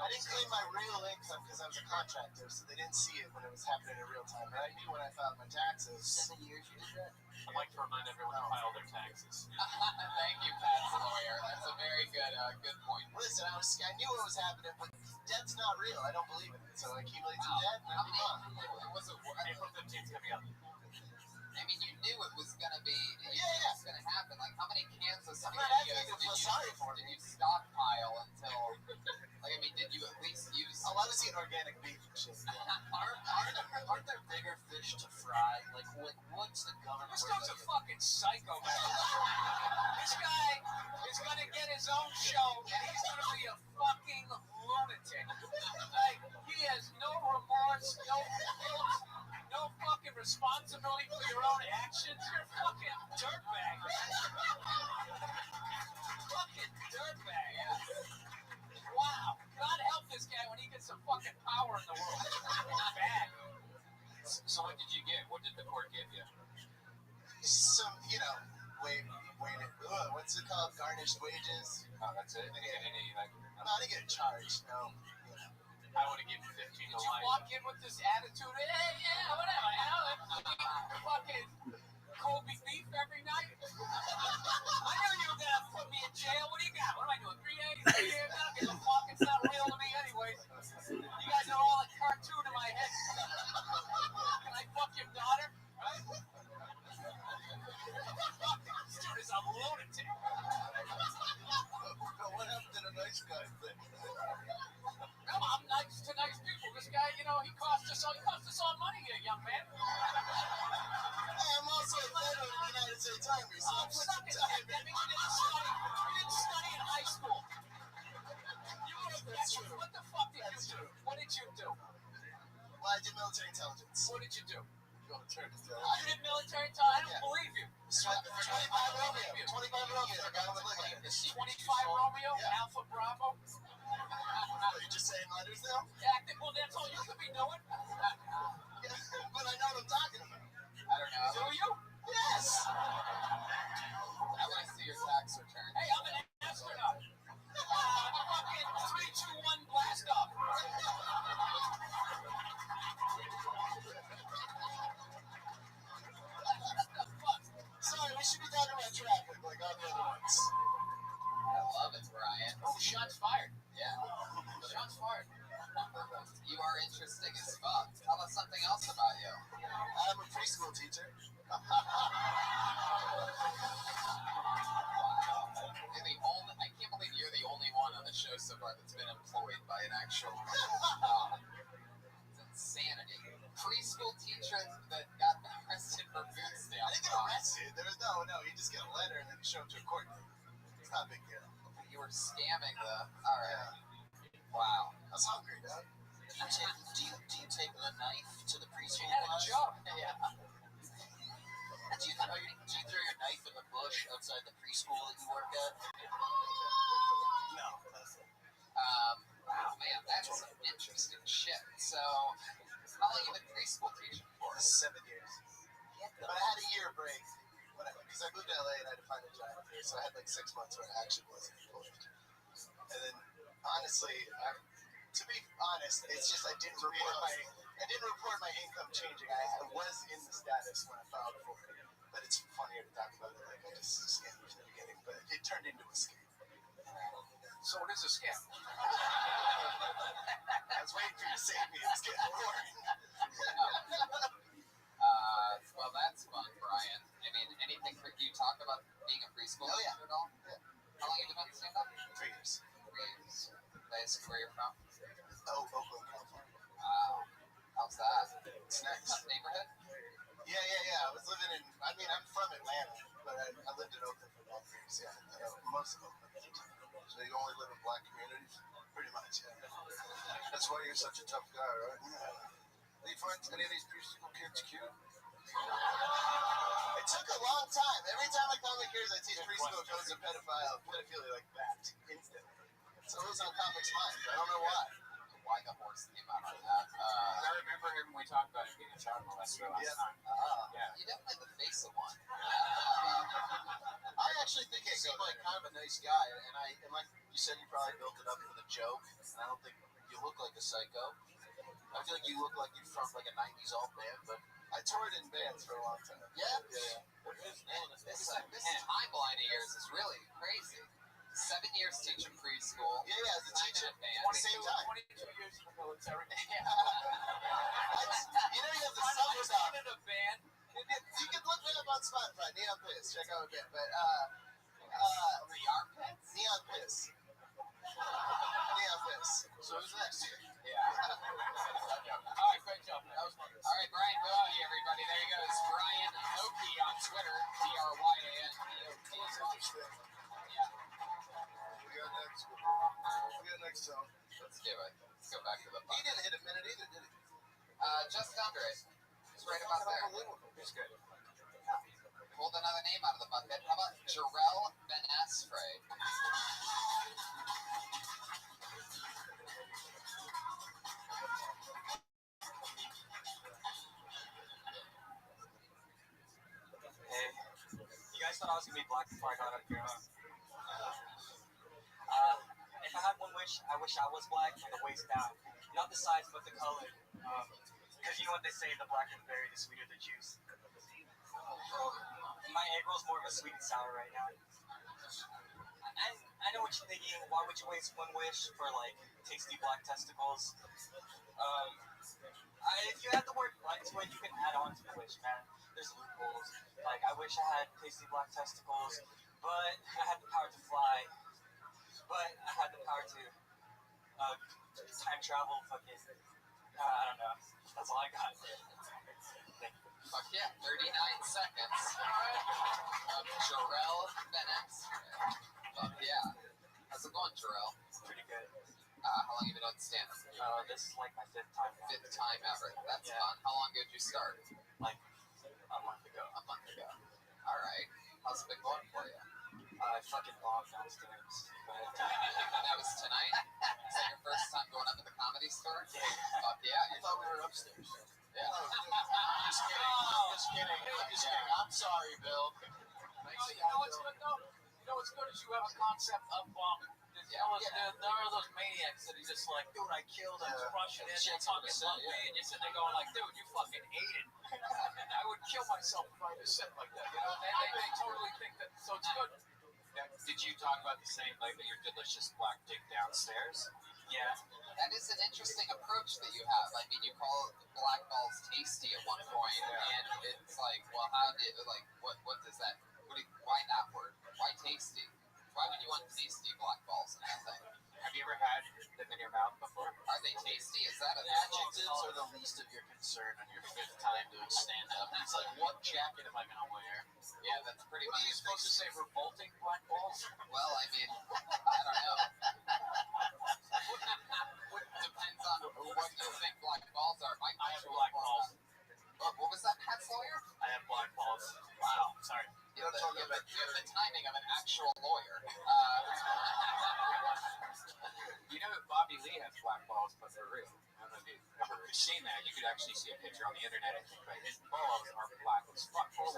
I didn't claim my real income because I was a contractor, so they didn't see it when it was happening in real time. But I knew when I filed my taxes. 7 years you did that? I'd like to remind everyone to file their taxes. Thank you, Pat's lawyer. That's a very good point. Listen, I knew what was happening, but debt's not real. I don't believe in it. So I accumulate some debt and I move on. Was it? April 15th coming up. I mean, you knew it was gonna be. You Yeah. knew it was gonna happen. Like, how many cans of I'm not asking you to feel spaghettios sorry for did me. you stockpile until? Like, I mean, did you at least use? Oh, I was eating organic beef and shit. Aren't there bigger fish to fry? Like, what's the government? This dude's a fucking psycho, man. This guy is gonna get his own show, and he's gonna be a fucking lunatic. Like, he has no remorse, no guilt, no fucking responsibility for your own actions. You're a fucking dirtbag. Fucking dirtbag. Wow. God help this guy when he gets some fucking power in the world. It's bad. So what did you get? What did the court give you? Some, what's it called? Garnished wages. Oh, that's it? Did you get any, like, No, I didn't get charged. No. I would have given 15 Did to you life. walk in with this attitude? Hey, yeah, whatever. Fucking Kobe beef every night. I knew you were gonna put me in jail. What do you got? What am I doing? 3 days, 3 years? I don't give a fuck. It's not real to me, anyways. You guys are all a cartoon in my head. Can I fuck your daughter? Right? This dude is a lunatic. What happened to the nice guy thing? No, I'm nice to nice people. This guy, he cost us all money here, young man. I'm also a veteran of the United States Army, so I'm Suck it, academic. You didn't study in high school. You were a veteran. What the fuck did you do? What did you do? Well, I did military intelligence. What did you do? Military You intelligence. did military time? I don't Yeah. believe you. 25 Romeo. 25 Romeo. I got him look at it. 25 Romeo, Yeah. Alpha Bravo. Are you just saying letters now? Well, that's all you could be doing. Yeah, but I know what I'm talking about. I don't know. Do you? Yes! I want to see your tax return. Hey, I'm an astronaut. Fucking 3, 2, 1 blast off. Sorry, we should be talking about traffic like all the other ones. I love it, Brian. Oh, shots fired. Yeah. Shots fired. You are interesting as fuck. Tell us something else about you. I'm a preschool teacher. Wow. I can't believe you're the only one on the show so far that's been employed by an actual. It's insanity. Preschool teacher that got arrested for food I stamps. didn't get arrested. There was no, you just get a letter and then you show up to a court date. It's not a big deal. You were scamming the. Alright. Wow. I was hungry, dog. Do you take the knife to the preschool She had a class? job. Yeah. Do you throw your knife in the bush outside the preschool that you work at? No. Wow, man, that's some interesting shit. So, how long you been preschool teaching for? 7 years. But I had a year break because I moved to LA and I had to find a job here, so I had like 6 months where I actually wasn't employed. And then, honestly, to be honest, it's just I didn't report my income changing. I was in the status when I filed for it, but it's funnier to talk about it like I just scammed in the beginning, but it turned into a scam. So it is a scam. I was waiting for you to save me. It's getting boring. Well, that's fun, Brian. I mean, anything for you talk about being a preschool Oh, yeah. teacher at all? Yeah. How long have you been doing stand-up? 3 years. 3 years. Basically, where you're from? Oh, Oakland, California. Wow. How's that? It's nice. Tough neighborhood? Yeah. I was living in, I'm from Atlanta, but I lived in Oakland for 9 years. Yeah, most of Oakland. So you only live in black communities? Pretty much, yeah. That's why you're such a tough guy, right? Yeah. Do you find any of these preschool kids cute? It took a long time. Every time I come here, I teach preschool, it goes to pedophilia like that, instantly. It's always on Comic's mind. I don't know why. Why the horse came out on that? I remember him when we talked about him being a child molester last Yeah. time. Yeah. You definitely have the face of one. I actually think you seem like kind of a nice guy, and like you said, you probably built it up for the joke. And I don't think you look like a psycho. I feel like you look like you're from like a '90s alt band, but I toured in bands for a long time. Yeah? Yeah. This timeline of yours is really crazy. 7 years teaching preschool. Yeah, as a teacher. At a band. 22 years in the military. You know, you have the summer stuff. in a band. You can look me up on Spotify. Neon Piss. Check out a bit. But The armpits? Neon Piss. Neon Piss. So who's next? Yeah. All right, great job, man. That was fun. All right, Brian Wilkie, everybody. There he goes. Brian Oki on Twitter. BRYANPOK. Yeah. We got next song. Let's do it. Let's go back to the He bucket. didn't hit a minute either, did he? Just under it. It's right about there. It's good. Pulled another name out of the bucket. How about Jarrell Ben Asfrey? Hey, you guys thought I was gonna be black before I got up here, huh? If I had one wish, I wish I was black from the waist down. Not the size, but the color. Because you know what they say, the blacker the berry, the sweeter the juice. My egg roll's more of a sweet and sour right now. And I know what you're thinking. Why would you waste one wish for, like, tasty black testicles? If you add the word black to it, you can add on to the wish, man. There's loopholes. Like, I wish I had tasty black testicles, but I had the power to fly. But I had the power to time travel, fucking, I don't know. That's all I got. Fuck yeah, 39 seconds of Jarrell Ben Asfrey. Fuck yeah. How's it going, Jarrell? Pretty good. How long have you been on stand-up? This is like my 5th time. 5th time ever. That's Yeah. fun. How long ago did you start? Like a month ago. A month ago. All right. How's it been going for you? I fucking bombed downstairs. But, And that was tonight? Is that your first time going up to the Comedy Store? Fuck yeah. I thought we were upstairs. Yeah. Just kidding. I'm sorry, Bill. You know what's good though? You know what's good is you have a concept of there are those maniacs that are just like, dude, I killed him, rushing in, they're talking about me, and you're sitting there going like, dude, you fucking ate it. I would kill myself if I was sitting like that, you know? They totally think that, so it's good. Did you talk about the same, like, your delicious black dick downstairs? yeah. That is an interesting approach that you have. I mean, you call black balls tasty at one point, and it's like, well, how did, like, what does that, why that word? Why tasty? Why would you want tasty black balls and everything? Have you ever had them in your mouth before? Are they tasty? Is that an Adjectives are the least of your concern on your 5th time doing stand-up. It's like, what jacket am I going to wear? Yeah, that's pretty What are you much. supposed to say, revolting black balls? Well, I mean, I don't know. Depends on what you think black balls are. Mike, I have black balls. What was that, Pat's lawyer? I have black balls. Wow. Sorry. You have the timing of an actual lawyer. You know that Bobby Lee has black balls, but they're real. I don't know if you've ever seen that. You could actually see a picture on the internet, I think, but his balls are black as fuck. Or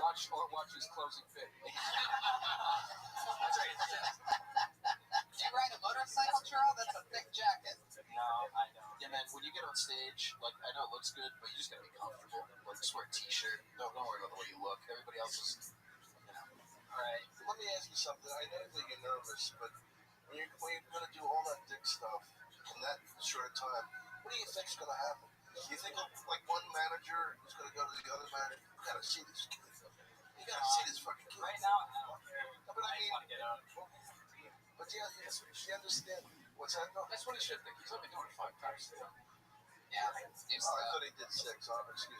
watch his closing fit. That's right. Do you ride a motorcycle, Charles? That's a thick jacket. No, I don't. Yeah, man, when you get on stage, like, I know it looks good, but you just gotta be comfortable. Like, just wear a t-shirt. Don't worry about the way you look. Everybody else is, Right. Let me ask you something. I know that you're nervous, but when you're going to do all that dick stuff in that short time, what do you think's going to happen? Do you think like one manager is going to go to the other manager? You got to see this kid. You got to see this fucking kid. Right now, I don't care. No, but I mean, want to get out. but you understand what's that? No, that's what he should think. He's only doing it 5 times today. Yeah. I thought he did 6. Excuse me.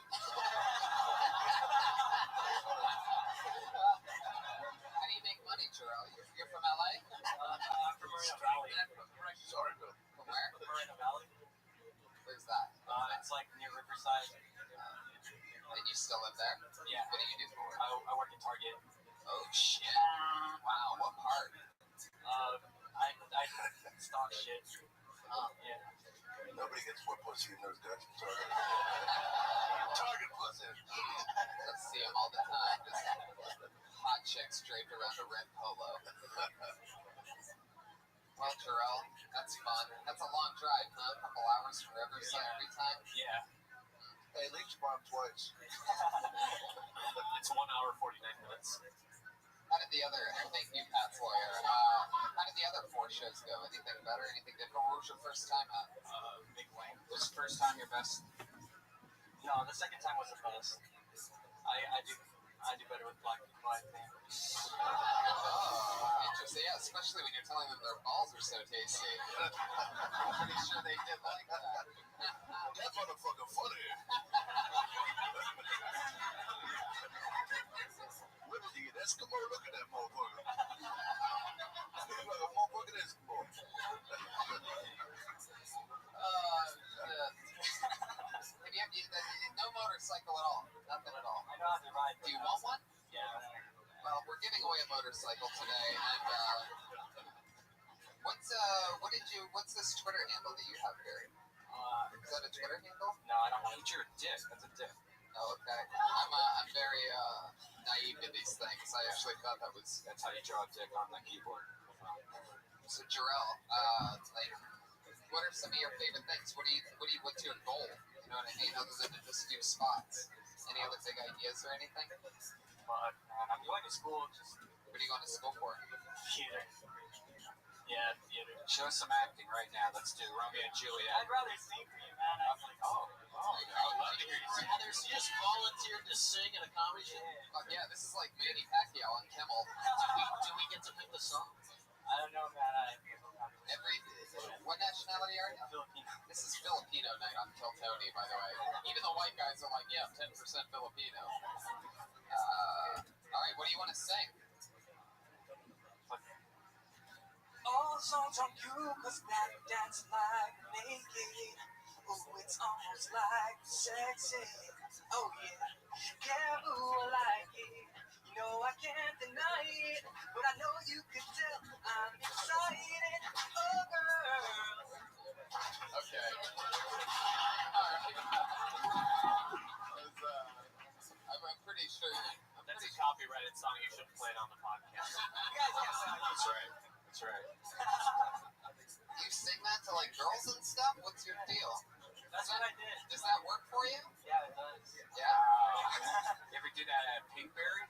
How do you make money, Jarrell? You're from LA? I'm from Moreno Valley. Sorry, Bill. From where? Moreno Valley. Where's that? It's like near Riverside. And you still live there? Yeah. What do you do for work? I work at Target. Oh, shit. Wow, what part? I stock shit. Yeah. Nobody gets more pussy than those guys from Target. Target pussy. I see them all the time. Just hot chicks draped around a red polo. Well, Jarrell, that's fun. That's a long drive, huh? A couple hours from Riverside every time? Yeah. Hey, Leach bombed twice. It's 1 hour 49 minutes. How did the other, thank you, Pat's lawyer, how did the other 4 shows go? Anything better? Anything different? What was your first time at? Big lane. Was the first time your best? No, the second time was the best. I do better with black people, I think. Oh, interesting. Yeah, especially when you're telling them their balls are so tasty. I'm pretty sure they did like that. That motherfucker funny. What is he, an Eskimo? Look at that motherfucker. Look like a motherfucking Eskimo. Have you no motorcycle at all? Nothing at all. I know how to ride. Do you want one? Yeah. Well, we're giving away a motorcycle today, and what's this Twitter handle that you have here? Is that a Twitter handle? No, I don't want to. You're a dick. That's a dick. Oh, okay. I'm very naive to these things. I actually thought That's how you draw a dick on the keyboard. So Jarrell, like, what are some of your favorite things? What's your goal? You know what I mean? Other than to just do spots. Any other big ideas or anything? But I'm going to school. What are you going to school for? Theater. Yeah, theater. Show us some acting right now. Let's do Romeo and Juliet. I'd rather sing for you, man. I was like, I would love to hear you sing. Heather, you just volunteered to sing at a comedy show? Yeah, this is like Manny Pacquiao on Kimmel. Do we get to pick the song? I don't know, man. What nationality are you? Filipino. This is Filipino night on Kill Tony, by the way. Even the white guys are like, yeah, 10% Filipino. All right, what do you want to sing? All songs on you, cause that dance like naked. Oh, it's almost like sexy. Oh, yeah. Yeah, ooh, I like it. You know I can't deny it, but I know you could tell I'm excited. Oh, girl. Okay. All right. I'm pretty sure. That's a copyrighted song. You shouldn't play it on the podcast. You guys can't say that. That's right. That's right. You sing that to like girls and stuff? What's your deal? That's what I did. Does that work for you? Yeah, it does. Yeah. You ever do that at Pinkberry?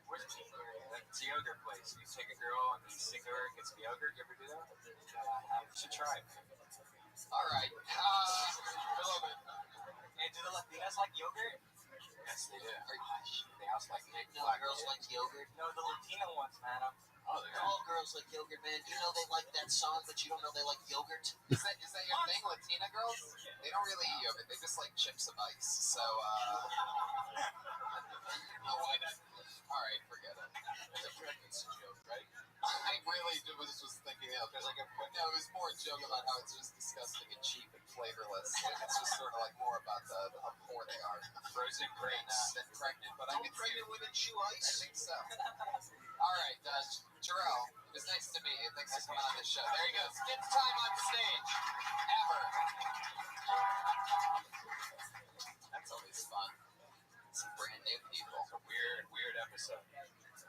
Where's Pinkberry? It's a yogurt place. You take a girl and you sing to her and get some yogurt. You ever do that? You should try it. All right. Hey, do the Latinas like yogurt? Yes, they do. They also like pig. No, girls like yogurt. No, the Latino ones, man. All girls like yogurt, man. You know they like that song, but you don't know they like yogurt. Is that your thing, Latina girls? They don't really eat yogurt. They just like chips of ice. So, why not? All right, forget it. It's a pregnancy joke, right? I really was thinking of. There's like no, it was more a joke about how it's just disgusting and cheap and flavorless. It's just sort of like more about how poor they are. Frozen grapes. Than pregnant, but I Don't can see pregnant women chew I ice? think so. All right, Jarrell, it was nice to meet you. Thanks for coming on this show. There he goes. Fifth time on stage. Ever. That's always fun. Some brand new people. It's a weird episode.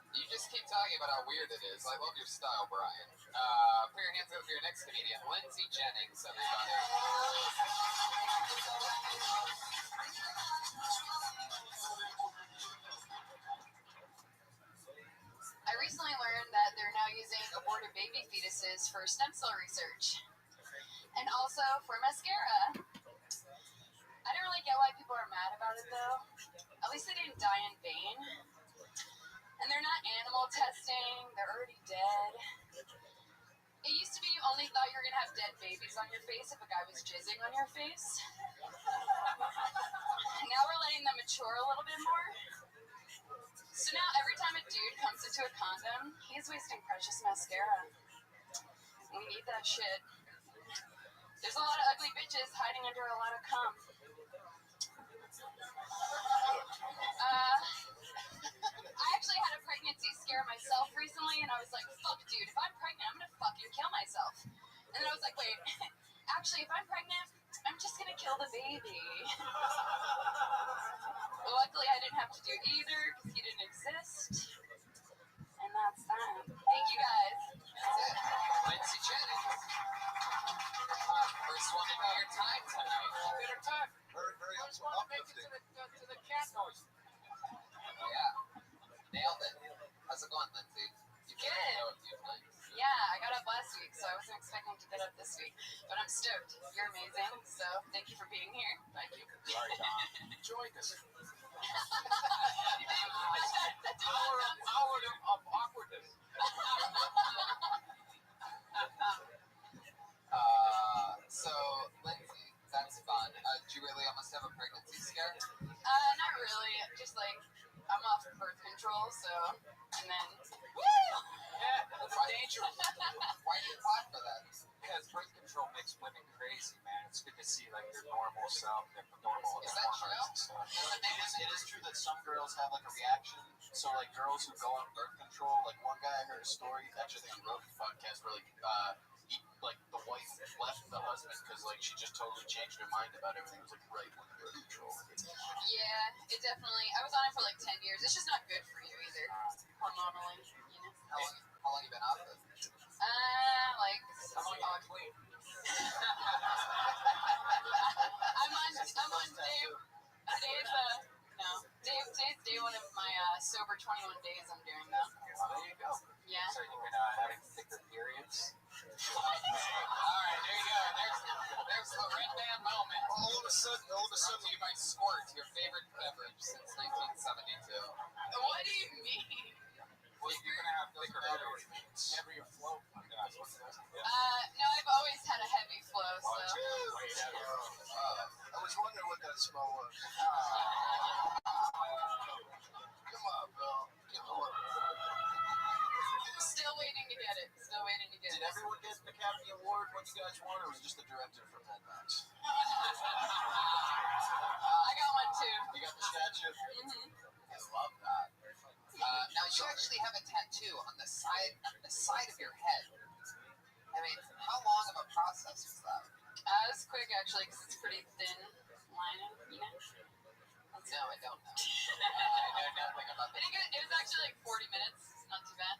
You just keep talking about how weird it is. I love your style, Brian. Put your hands up for your next comedian, Lindsay Jennings, everybody. I recently learned that they're now using aborted baby fetuses for stem cell research. And also for mascara. I don't really get why people are mad about it though. At least they didn't die in vain. And they're not animal testing, they're already dead. It used to be you only thought you were gonna have dead babies on your face if a guy was jizzing on your face. Now we're letting them mature a little bit more. So now every time a dude comes into a condom, he's wasting precious mascara. We need that shit. There's a lot of ugly bitches hiding under a lot of cum. I actually had a pregnancy scare myself recently, and I was like, fuck, dude, if I'm pregnant, I'm gonna fucking kill myself. And then I was like, wait, actually, if I'm pregnant, I'm just gonna kill the baby. Luckily, I didn't have to do either, because he didn't exist. And that's that. Thank you, guys. That's it. Lindsay Jennings. First one to be your time tonight. Dinner time. Very, very I just want to make it uplifting. to the cat noise. Yeah. Nailed it. How's it going, Lindsay? You've been on the show a few times. Yeah, I got up last week, so I wasn't expecting to get up this week. But I'm stoked. You're amazing, so thank you for being here. Thank you. Sorry, Tom. Enjoy this That's hour of awkwardness. So, Lindsay, that's fun. Did you really almost have a pregnancy scare? not really. Just like, I'm off birth control, so, and then, woo! Yeah, that's dangerous. Why do you apply for that? Because birth control makes women crazy, man. It's good to see like their normal self, their normal Is that true? hormones and stuff. It is true that some girls have like a reaction. So like girls who go on birth control, like one guy I heard a story, actually I think he wrote the podcast where like the wife left the husband because like she just totally changed her mind about everything. It was like right when the birth control. Yeah, it definitely, I was on it for like 10 years. It's just not good for you either, hormonally, you know? How long you been off it? Like, How long you been clean? I'm on day one of my sober 21 days I'm doing though. There you go. Yeah. So you've been having thicker periods. All right, there you go. There's the Red Band moment. All of a sudden, Brought to you by Squirt, your favorite beverage since 1972. What do you mean? Well, you're gonna have thicker periods. Heavier flow. No, I've always had a heavy flow, so. I was wondering what that smell was. Come on, Bill. Give it up. Still waiting to get it. Did everyone get the Academy Award when you guys won, or was it just the director from Mad Max? I got one too. You got the statue? Mm-hmm. I love that. Now you actually have a tattoo on the side of your head. I mean, how long of a process was that? It was quick actually, because it's pretty thin lining, you know? No, I don't know. I know nothing about that. It was actually like 40 minutes. It's not too bad.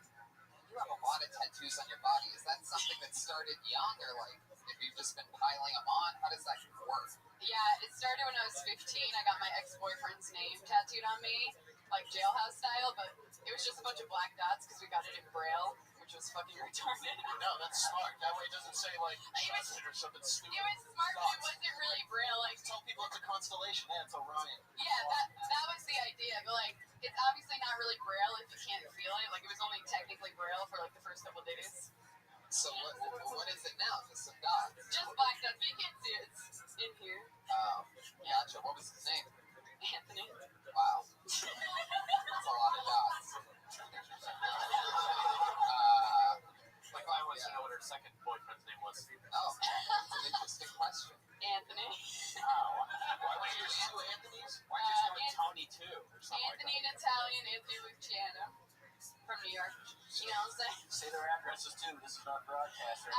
You have a lot of tattoos on your body. Is that something that started young, or like if you've just been piling them on? How does that work? Yeah, it started when I was 15. I got my ex-boyfriend's name tattooed on me, like jailhouse style, but it was just a bunch of black dots because we got it in Braille, which was fucking retarded. No, that's smart. That way it doesn't say like It was- or something stupid. It was smart, but it wasn't really Braille. Like, Tell people it's a constellation. Yeah, it's Orion. yeah, that was the idea. But like, it's obviously not really Braille if you can't feel it. Like, it was only technically Braille for like the first couple days. So what is it now? Just some dots. Just black dots, but you can't see it. It's in here. Oh, gotcha. What was his name? Anthony. Wow. That's a lot of dots. know what I'm saying? Say their addresses too. This is not broadcaster.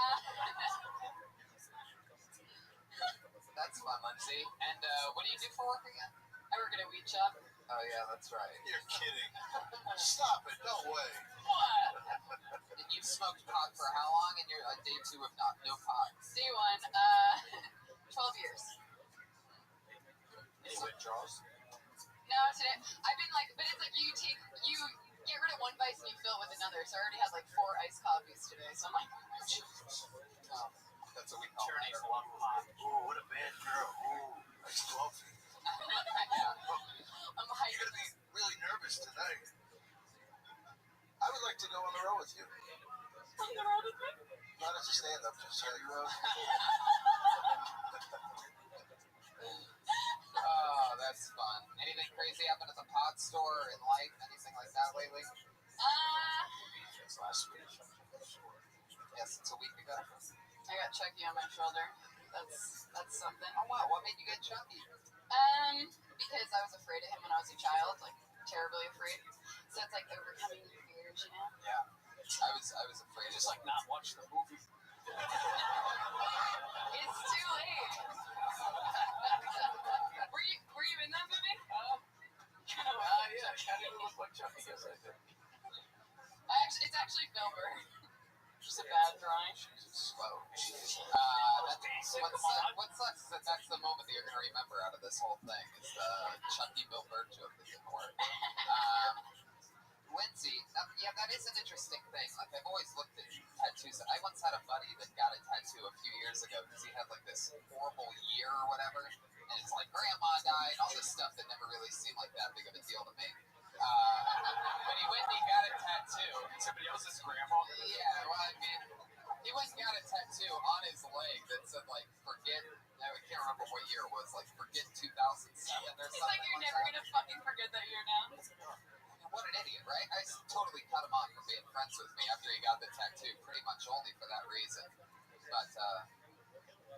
That's fun, Lindsay. And what do you do for work again? I work at a weed shop. Oh, yeah, that's right. You're kidding. Stop it. No way. What? And you've smoked pot for how long? And you're day 2 of no pot. Day 1, 12 years. Any withdrawals? No, today I've been like, but it's like you get rid of one vice and you fill it with another. So I already had like 4 iced coffees today. So I'm like, Oh, that's what we call Journey it. for one pot. Ooh, what a bad girl. Ooh, nice coffee. I'm You're hyped. going to be really nervous tonight. I would like to go on the road with you. On the road with me? Not as a stand-up, just Oh, that's fun. Anything crazy happen at the pot store or in life? Anything like that lately? It's last week. Yes, it's a week ago. I got Chucky on my shoulder. That's something. Oh, wow. What made you get Chucky? Because I was afraid of him when I was a child, like terribly afraid. So it's like overcoming your fears, you know? Yeah. I was afraid. Just like not watch the movie. It's too late. Were you in that movie? Yeah. I didn't look like Chucky. Yes, I did. It's actually Filbert. Just a bad drawing. Slow. What sucks is that's the moment that you're going to remember out of this whole thing is the Chucky Bill Burr joke that didn't work. Lindsay, yeah, that is an interesting thing. Like, I've always looked at tattoos. I once had a buddy that got a tattoo a few years ago because he had, like, this horrible year or whatever. And it's like, grandma died, all this stuff that never really seemed like that big of a deal to me. But he went and he got a tattoo. Somebody else's grandma. Yeah, well, I mean, he went and got a tattoo on his leg that said, like, forget, I can't remember what year it was, like, forget 2007 or something. It's like you're never gonna fucking forget that year now. What an idiot, right? I totally cut him off from being friends with me after he got the tattoo, pretty much only for that reason. But,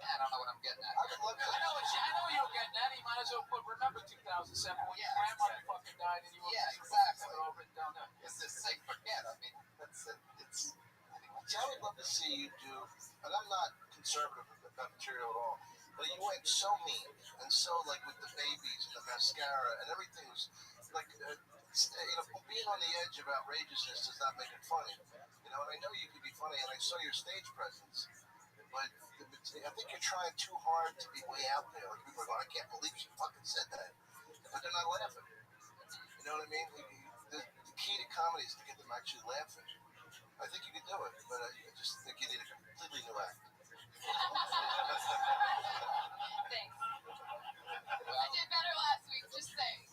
I don't know what I'm getting at. I would love to. I know what you're getting at. You might as well remember 2007 when your grandmother fucking died and you were exactly. all written down there. It's just say forget. I mean, that's it. It's anyway. See, I would love to see you do, and I'm not conservative about material at all, but you went so mean and so like with the babies and the mascara and everything was like, being on the edge of outrageousness does not make it funny. And I know you can be funny, and I saw your stage presence, but I think you're trying too hard to be way out there. Like people are going, I can't believe she fucking said that, but they're not laughing. You know what I mean? The key to comedy is to get them actually laughing. I think you can do it, but I just think you need a completely new act. Thanks. I did better last week, just saying.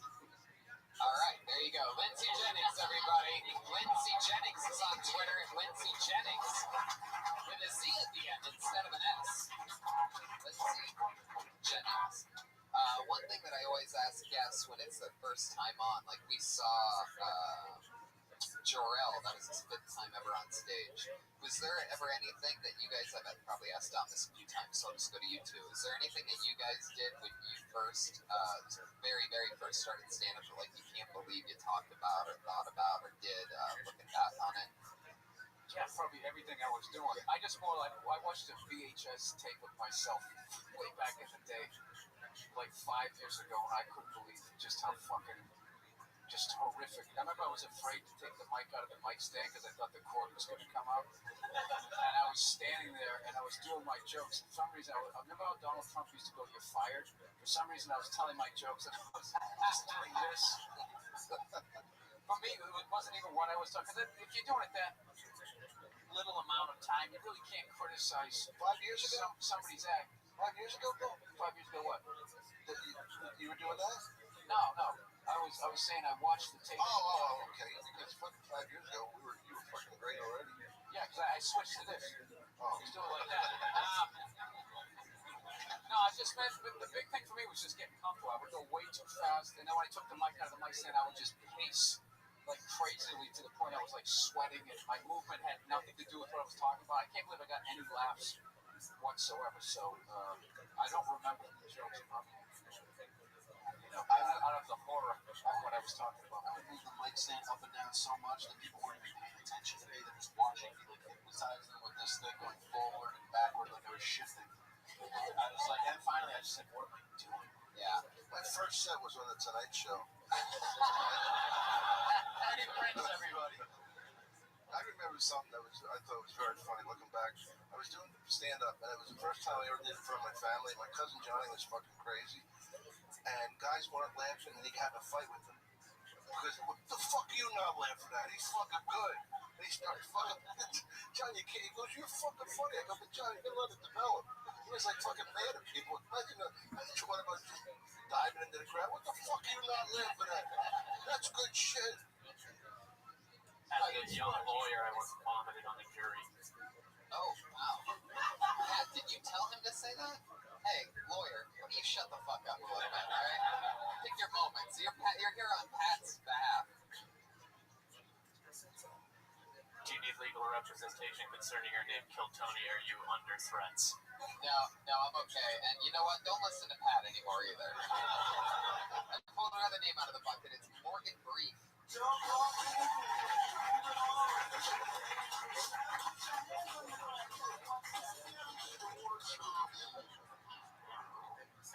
All right, there you go. Lindsay Jennings, everybody. Lindsay Jennings is on Twitter at Lindsay Jennings with a Z at the end instead of an S. Lindsay Jennings. One thing that I always ask guests when it's their first time on, like we saw Jor-El, that was his 5th time ever on stage. Was there ever anything that you guys, I've probably asked Dom this a few times, so I'll just go to you two. Is there anything that you guys did when you first, very, very first started stand-up, or like you can't believe you talked about or thought about or did, looking back on it? Yeah, probably everything I was doing. I just more like, I watched a VHS tape of myself way back in the day, like 5 years ago, and I couldn't believe just how fucking, just horrific. I remember I was afraid to take the mic out of the mic stand because I thought the cord was going to come out. And I was standing there and I was doing my jokes. For some reason, I remember how Donald Trump used to go, "You're fired." For some reason, I was telling my jokes and I was just doing this. For me, it wasn't even what I was talking. Because if you're doing it that little amount of time, you really can't criticize 5 years ago? Somebody's act. 5 years ago, Bill? 5 years ago, what? You were doing that? No. I was saying I watched the tape. Oh, okay. Because fucking 5 years ago, you were fucking great already. Yeah, because I switched to this. Oh. I was doing it like that. No, I just meant the big thing for me was just getting comfortable. I would go way too fast, and then when I took the mic out of the mic stand, I would just pace like crazily to the point I was like sweating, and my movement had nothing to do with what I was talking about. I can't believe I got any laughs whatsoever. So I don't remember the jokes. out of the horror of what I was talking about. I would move the mic stand up and down so much that people weren't even paying attention to me. They're just watching me, like hypnotizing them with this thing going forward and backward, like I was shifting. I was like, and finally I just said, what am I doing? Yeah. My first set was on the Tonight Show. And he brings everybody. I remember something that I thought was very funny looking back. I was doing stand-up, and it was the first time I ever did it in front of my family. My cousin Johnny was fucking crazy, and guys weren't laughing, and he got in a fight with them. Because, what the fuck are you not laughing at? He's fucking good. And he started fucking, Johnny, he goes, you're fucking funny. I go, but Johnny, you let it develop. He was like fucking mad at people. Imagine one of us just diving into the crowd. What the fuck are you not laughing at? That's good shit. As a young lawyer, I once vomited on the jury. Oh, wow. Yeah, did you tell him to say that? Hey, lawyer, why don't you shut the fuck up a little bit, alright? Pick your moments. You're here on Pat's behalf. Do you need legal representation concerning your name, Kill Tony? Are you under threats? No, I'm okay. And you know what? Don't listen to Pat anymore either. I pulled another name out of the bucket. It's Morgan Brief. How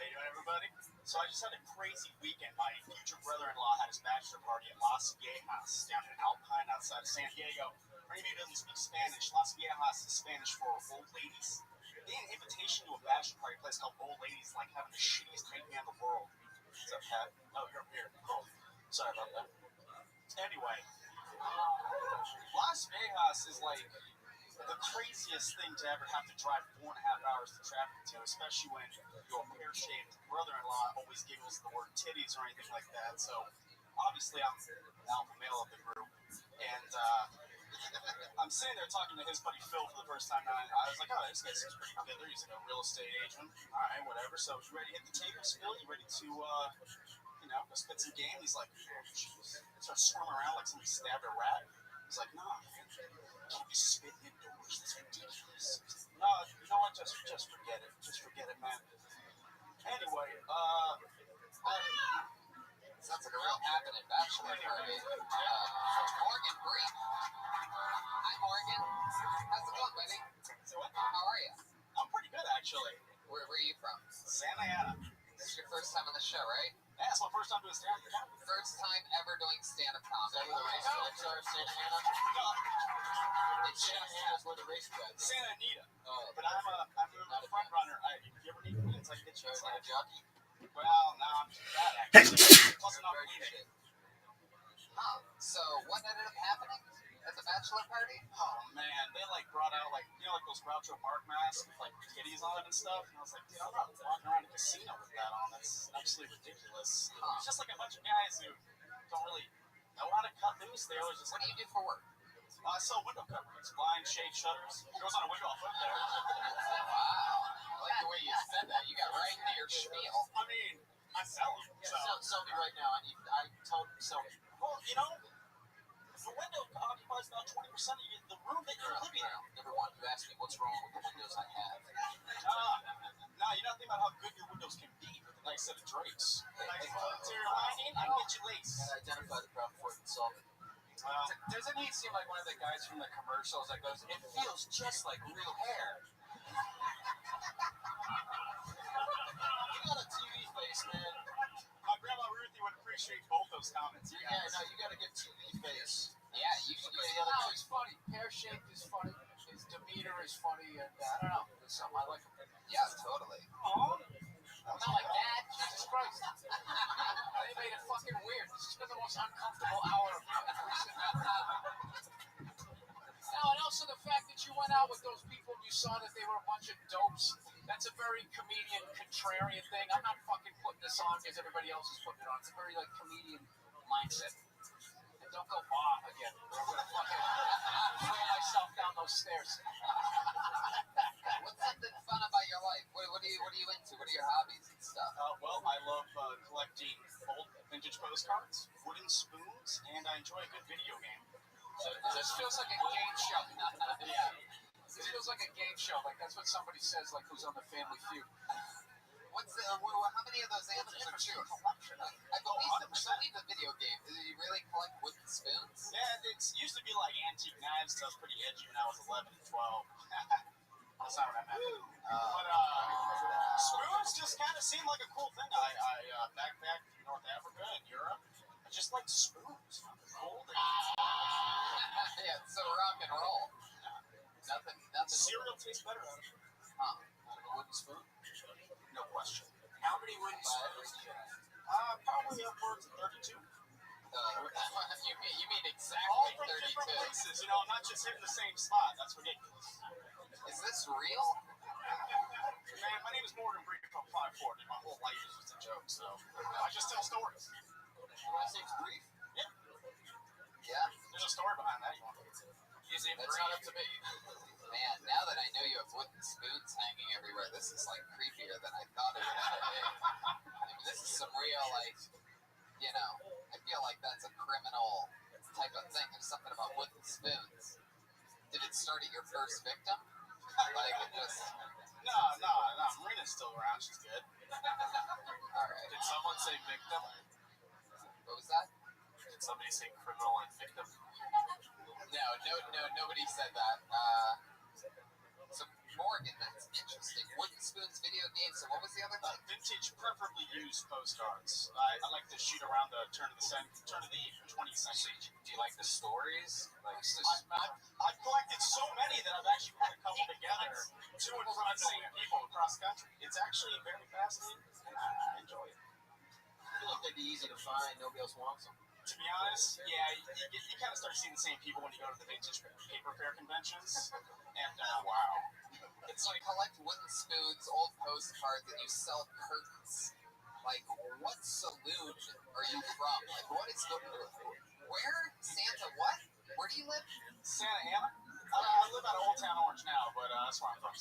you doing, everybody? So I just had a crazy weekend. My future brother-in-law had his bachelor party at Las Viejas down in Alpine outside of San Diego. For anybody who doesn't speak Spanish, Las Viejas is Spanish for old ladies. They had an invitation to a bachelor party place called Old Ladies, like having the shittiest night in the world. What's up, Pat? Oh, you're here. Oh, sorry about that. Anyway, Las Vegas is like the craziest thing to ever have to drive 4.5 hours to traffic to, especially when your pear-shaped brother-in-law always giggles the word titties or anything like that. So obviously I'm the alpha male of the group, and I'm sitting there talking to his buddy Phil for the first time, and I was like, oh, this guy seems pretty together. He's like a real estate agent. All right, whatever. So you ready to hit the tables, Phil? You ready to go spit some game? He's like, oh, jeez. He starts swimming around like somebody stabbed a rat. He's like, no, man, can't be spitting indoors. That's ridiculous. No, you know what? Just forget it. Just forget it, man. Anyway, Sounds like a real happening bachelor party. Morgan Brief. Hi, Morgan. How's it going, buddy? so what? How are you? I'm pretty good, actually. Where are you from? Santa Ana. This is your first time on the show, right? Yeah, it's my first time doing stand-up comedy. First time ever doing stand-up comedy. Where the racetracks are, Santa Ana? It's Santa Ana's where the racetracks are. Santa Anita. Oh, But I'm a front runner. If you ever need me, it's like get you sorry, like a jockey? Well, no, I'm too bad, actually. Plus, enough Very weed. shit. Huh. So what ended up happening at the bachelor party? Oh, man. They, brought out, like those Groucho Marx masks with, titties on it and stuff. And I was like, dude, I'm not walking around a casino with that on. That's absolutely ridiculous. It's just, a bunch of guys who don't really know how to cut loose. They always just... What do you do for work? I sell window coverings, blinds, shade shutters. It goes on a window I'll put there. Wow. I like the way you said that. You got right into your spiel. I mean, I sell them. Sell me right now. I told him to sell me. Well, the window occupies about 20% of the room that you're living in. Number one, you asked me what's wrong with the windows I have. No, you're not thinking about how good your windows can be with a nice set of drapes. Nice interior lining, I can get you lace. And identify the problem before you can solve it. Doesn't he seem like one of the guys from the commercials that goes, it feels just like real hair? You got a TV face, man. My grandma Ruthie would appreciate both those comments. Yeah, no, you got to get TV face. Yeah, you should use Yeah, that. He's funny. Pear-shaped is funny. His demeanor is funny, and I don't know. There's something I like him. Yeah, totally. Aw. Not like that. Jesus Christ. They made it fucking weird. This has been the most uncomfortable hour of recent. Now, and also the fact that you went out with those people and you saw that they were a bunch of dopes. That's a very comedian, contrarian thing. I'm not fucking putting this on because everybody else is putting it on. It's a very, comedian mindset. And don't go again. Or I'm going to fucking throw myself down those stairs. What's something fun about your life? What are you into? What are your hobbies and stuff? Well, I love collecting old vintage postcards, wooden spoons, and I enjoy a good video game. So this feels like a game show. Yeah. This feels like a game show. Like, that's what somebody says, who's on the Family Feud. How many of those answers are true? I believe the video game. Do you really collect wooden spoons? Yeah, it used to be like antique knives. So I was pretty edgy when I was 11 and 12. That's not what I meant. But spoons just kind of seemed like a cool thing. I backpacked in North Africa and Europe. I just liked spoons. Cool. Yeah, so rock and roll. Nothing. Cereal tastes better out of it. Out of a wooden spoon? No question. How many wooden spoons do you have? Probably upwards of 32. You mean exactly All from 32? different places. You know, I'm not just hitting the same spot. That's ridiculous. Is this real? Man, my name is Morgan Brief. I'm 5'4", and my whole life is just a joke. So I just tell stories. My name's Brief? Yeah. Yeah? There's a story behind that. You want to That's not up to me. Man, now that I know you have wooden spoons hanging everywhere, this is like creepier than I thought it would be. I mean, this is some real, like, you know, I feel like that's a criminal type of thing. There's something about wooden spoons. Did it start at your first victim? Like, it just... No. Marina's still around. She's good. Alright. Did someone say victim? What was that? Did somebody say criminal and victim? No, nobody said that. So, Morgan, that's interesting. Wooden spoons, video games, so what was the other thing? Vintage, preferably used postcards. I like to shoot around the turn of the 20th century. Do you like the stories? I've collected so many that I've actually put a couple together to and from the same people across the country. It's actually very fascinating, and I enjoy it. I feel like they'd be easy to find. Nobody else wants them. To be honest, yeah, you kind of start seeing the same people when you go to the vintage paper fair conventions. And, wow. It's like collect wooden spoons, old postcards, and you sell curtains. Like, what saloon are you from? Like, what is the... Where? Santa what? Where do you live? Santa Ana? I live out of Old Town Orange now, but that's where I'm from.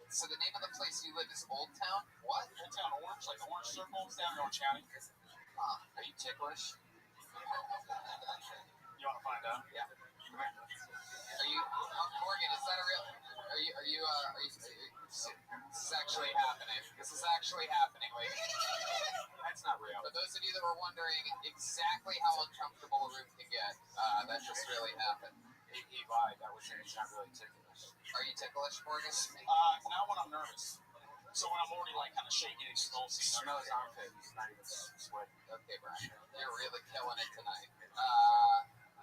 So the name of the place you live is Old Town? What? Old Town Orange, like Orange Circle, down in Orange County. Are you ticklish? You want to find out? Yeah. Are you... Morgan, is that a real... Are you this is actually happening. This is actually happening. Wait. That's not real. For those of you that were wondering exactly how uncomfortable a room can get, that just really happened. He lied. That was him. He's not really ticklish. Are you ticklish, Morgan? Not when I'm nervous. So when I'm already like kind of shaking and convulsing. Smell his armpit. He's not even sweating. Okay, Brian. You're really killing it tonight.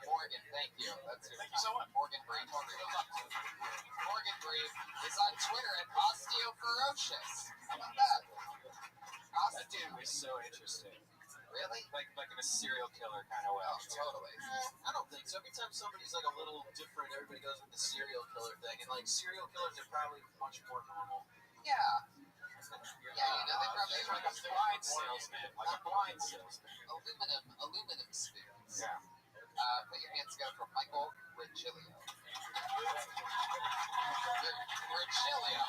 Morgan, thank you. Thank you so much. Morgan Brief. Morgan Brief is on Twitter at OsteoFerocious. How about that? That dude was so interesting. Really? Like in a serial killer kind of way. Oh, totally. I don't think so. Every time somebody's like a little different, everybody goes with the serial killer thing. And like serial killers are probably much more normal. Yeah. Yeah, you know, they probably like a blind salesman. Like a blind salesman. Aluminum spoons. Yeah. Put your hands together for Michael Virgilio. Virgilio.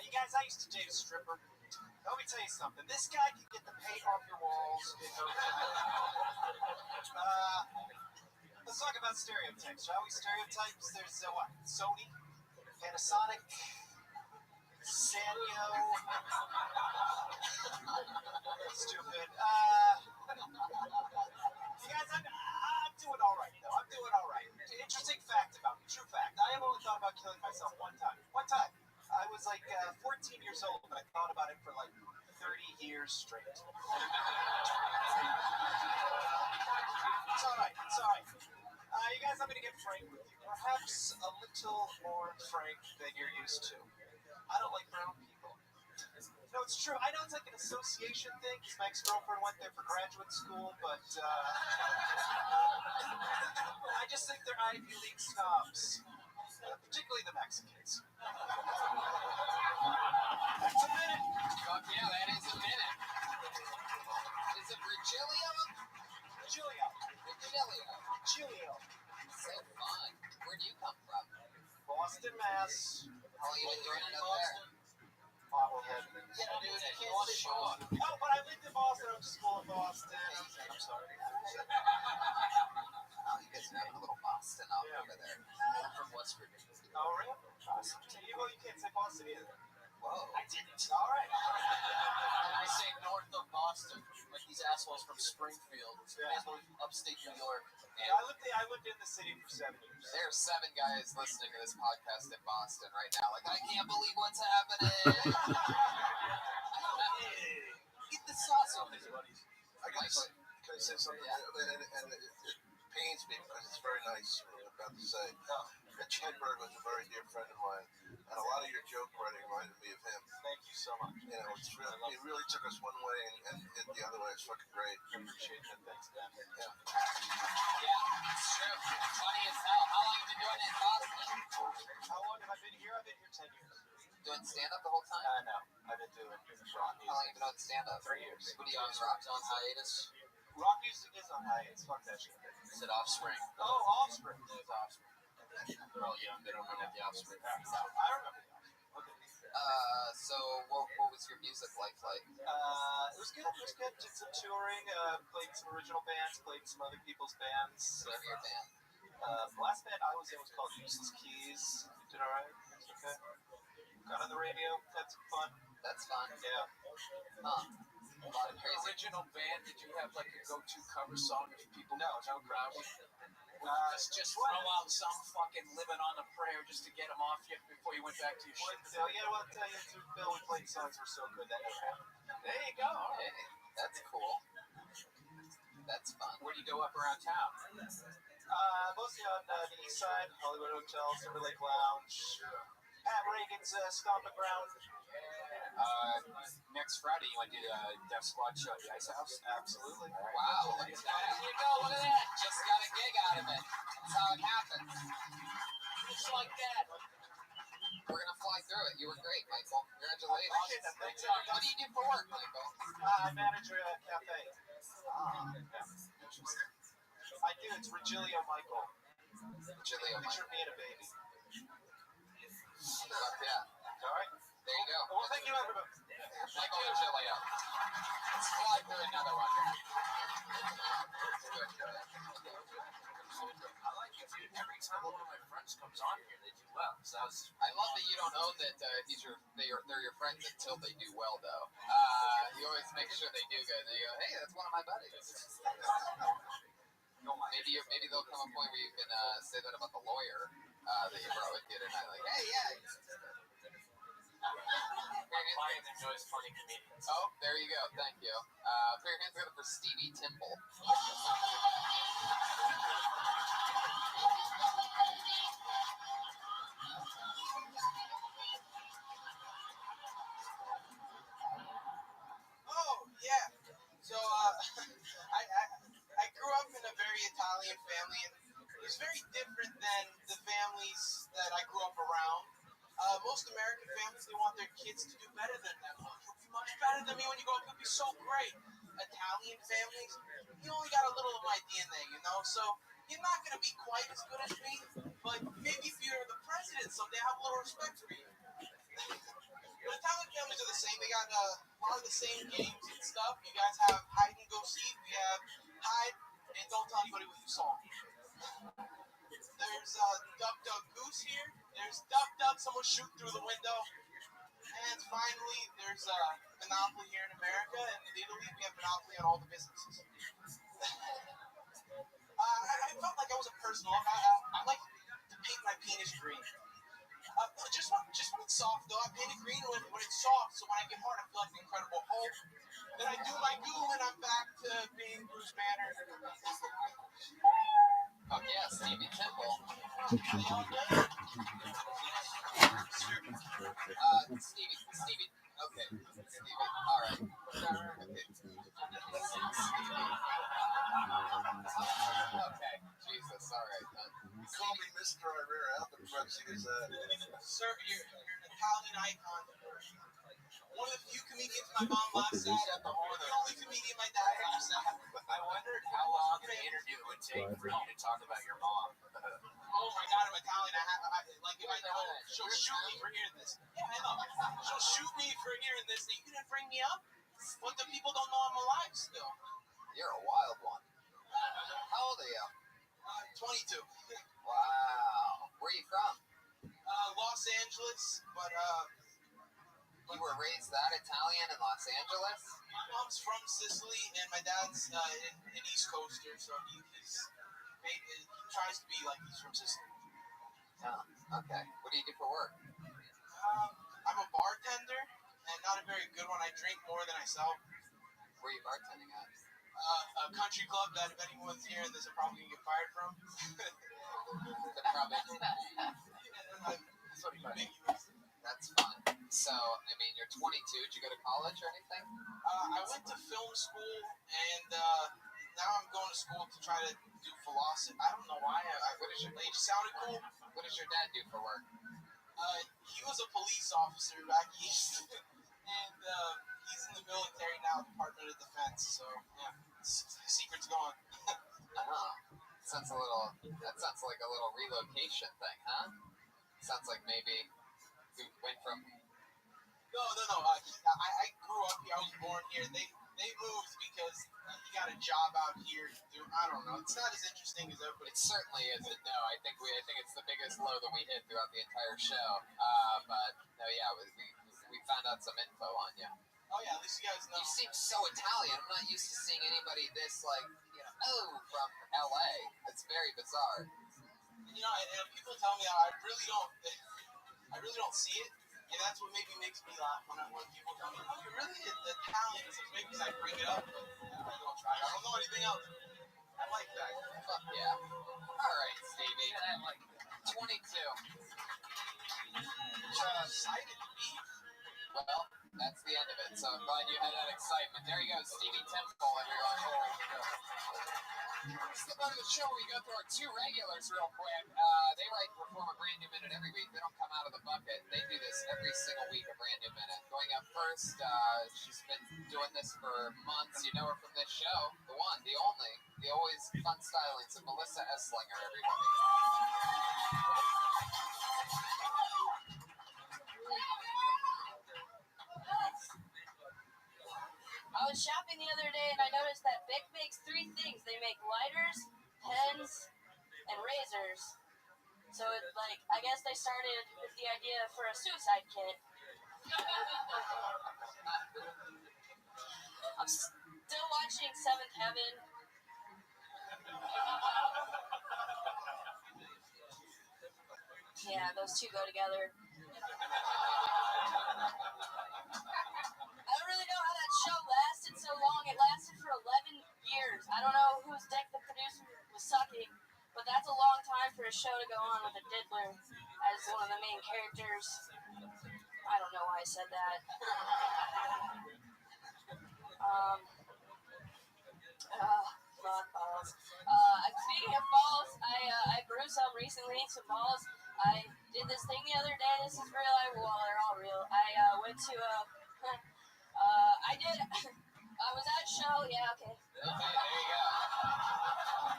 You guys, I used to date a stripper. Let me tell you something. This guy can get the paint off your walls. Let's talk about stereotypes, shall we? Stereotypes. There's what? Sony, Panasonic, Sanyo. Stupid. You guys, I'm doing all right, though. I'm doing all right. Interesting fact about me. True fact. I have only thought about killing myself one time. One time. I was like 14 years old, but I thought about it for like 30 years straight. It's all right. It's all right. You guys, I'm going to get frank with you. Perhaps a little more frank than you're used to. I don't like brown people. No, it's true. I know it's like an association thing because my ex-girlfriend went there for graduate school, but I just think they're Ivy League snobs. Particularly the Mexicans. That's a minute. Fuck yeah, that is a minute. Is it Virgilio? Virgilio. So fun. Where do you come from? Boston, Mass. How long you been growing up there? Yeah, dude, I can't say Boston. No, but I lived in Boston. I went to school in Boston. I'm sorry. Oh, you guys have a little Boston up over there. I'm from West Virginia. Oh, really? Awesome. from Springfield. So you may as well be from upstate New York. Yeah, I lived in the city for 7 years. There are 7 guys listening to this podcast in Boston right now. Like, I can't believe what's happening. Eat the sauce on these buddies. Can I say something? Yeah. And it pains me because it's very nice what I'm about to say. Mitch Hedberg was a very dear friend of mine, and a lot of your joke writing reminded me of him. Thank you so much. You know, it really took us one way and the other way. It's fucking great. I appreciate that. Thanks, Dan. Yeah, it's true. Funny as hell. How long have you been doing it in Boston? How long have I been here? I've been here 10 years. Doing stand-up the whole time? No. I've been doing rock music. How long have you been on stand-up? 3 years. What do you use? Rock's on hiatus? Rock music is on hiatus. Fuck that shit. Is it Offspring? Oh, Offspring. It's Offspring. Well, yeah, they don't remember the Offspring. I remember the Offspring. Okay. So what was your music life like? It was good. Did some touring, played some original bands, played some other people's bands. Whatever your band. The last band I was in was called Useless Keys. Did alright. Okay. Got on the radio. Had some fun. That's fun. Yeah. Huh. A lot of crazy. Original band, did you have like a go-to cover song if people No crowd? Just what? throw out some fucking Living on a Prayer just to get them off you before you went back to your shit. Bill, you know what? Bill, we played songs that were so good that never happened. There you go. Hey, that's cool. That's fun. Where do you go up around town? Mostly on the east side, Hollywood Hotel, Silver Lake Lounge, Pat Reagan's Stomping Ground. Next Friday, you went to the Death Squad show at the Ice House? Absolutely. Wow, look at that. There you go. Look at that. Just got a gig out of it. That's how it happens. Just like that. We're going to fly through it. You were great, Michael. Congratulations. Thanks. What do you do for work, Michael? I manage a cafe. Interesting. I do. It's Regilio Michael. Gilio Picture Michael. me and a baby. Fuck yeah. All right. There you go. Well, thank you, everybody. Michael and Gilio. Let's fly through another one. I like it, dude. Every time one of my friends comes on here, they do well. So I love that you don't own that they're your friends until they do well, though. You always make sure they do good. They go, hey, that's one of my buddies. Maybe there'll come a point where you can say that about the lawyer that you brought with you tonight. Like, hey, yeah. Ryan enjoys funny comedians. Oh, there you go. Thank you. Put your hands together for Stevie Timble. Oh, yeah. So, I grew up in a very Italian family, and it was very different than the families that I grew up around. Most American families, they want their kids to do better than them. Oh, you'll be much better than me when you grow up. You'll be so great. Italian families, you only got a little of my DNA, you know? So you're not going to be quite as good as me, but maybe if you're the president someday, I have a little respect for you. The Italian families are the same. They got a lot of the same games and stuff. You guys have hide and go seek. We have hide and don't tell anybody what you saw. There's duck, duck, goose here. There's duck, duck, someone shoot through the window. And finally, there's Monopoly here in America. And in Italy, we have Monopoly on all the businesses. I felt like I was a personal. I like to paint my penis green. Just when it's soft, though. I paint it green when it's soft, so when I get hard, I feel like an Incredible Hulk. Then I do my goo, and I'm back to being Bruce Banner. Oh, yeah, Stevie Timble. Stevie. Okay. Stevie. All right. Okay. Jesus. All right, then. Call me Mr. I rear out the pressing is that. Sir, you're an Italian icon. One of the few comedians my mom laughs at. The only comedian my dad laughs at. I wondered how long the interview would take for you to talk about your mom. Oh my God, I'm Italian. Like if I know, she'll shoot me for hearing this. Yeah, I know. She'll shoot me for hearing this. You didn't bring me up, but the people don't know I'm alive still. You're a wild one. How old are you? 22. Wow. Where are you from? Los Angeles, but You were raised that Italian in Los Angeles? My mom's from Sicily, and my dad's an East Coaster, so he tries to be like he's from Sicily. Oh, okay. What do you do for work? I'm a bartender, and not a very good one. I drink more than I sell. Where are you bartending at? A country club that if anyone's here, this is probably going to get fired from. That's fun. So, I mean, you're 22. Did you go to college or anything? I went to film school, and now I'm going to school to try to do philosophy. I don't know why. It sounded cool. What does your dad do for work? He was a police officer back east, and he's in the military now, Department of Defense. So, yeah, secret's gone. Oh, that sounds like a little relocation thing, huh? Sounds like maybe you went from... No. I grew up here. I was born here. They moved because he got a job out here. I don't know. It's not as interesting as everybody. It certainly isn't. No, I think it's the biggest low that we hit throughout the entire show. But no, yeah, we found out some info on you. Oh yeah, at least you guys know. You seem so Italian. I'm not used to seeing anybody this from LA. It's very bizarre. And people tell me I really don't see it. And that's what maybe makes me laugh when people tell me, oh, you're really Italian. It's maybe because I bring it up, but I don't try. I don't know anything else. I like that. Fuck yeah. All right, Stevie. 22. Excited to be. Well, that's the end of it. So I'm glad you had that excitement. There you go, Stevie Temple, everyone. This is the part of the show where we go through our two regulars real quick. They write and perform a brand new minute every week. They don't come out of the bucket. They do this every single week, a brand new minute. Going up first, she's been doing this for months. You know her from this show. The one, the only, the always fun stylings of Melissa Esslinger, everybody. I was shopping the other day and I noticed that Bic makes 3 things. They make lighters, pens, and razors. So I guess they started with the idea for a suicide kit. I'm still watching Seventh Heaven. Yeah, those two go together. I don't really know how that show lasted so long. It lasted for 11 years. I don't know whose dick the producer was sucking, but that's a long time for a show to go on with a diddler as one of the main characters. I don't know why I said that. Fuck balls. Speaking of balls, I grew some recently, some balls. I did this thing the other day. This is real. They're all real. I went to I was at a show. Yeah, okay. Okay, there you go.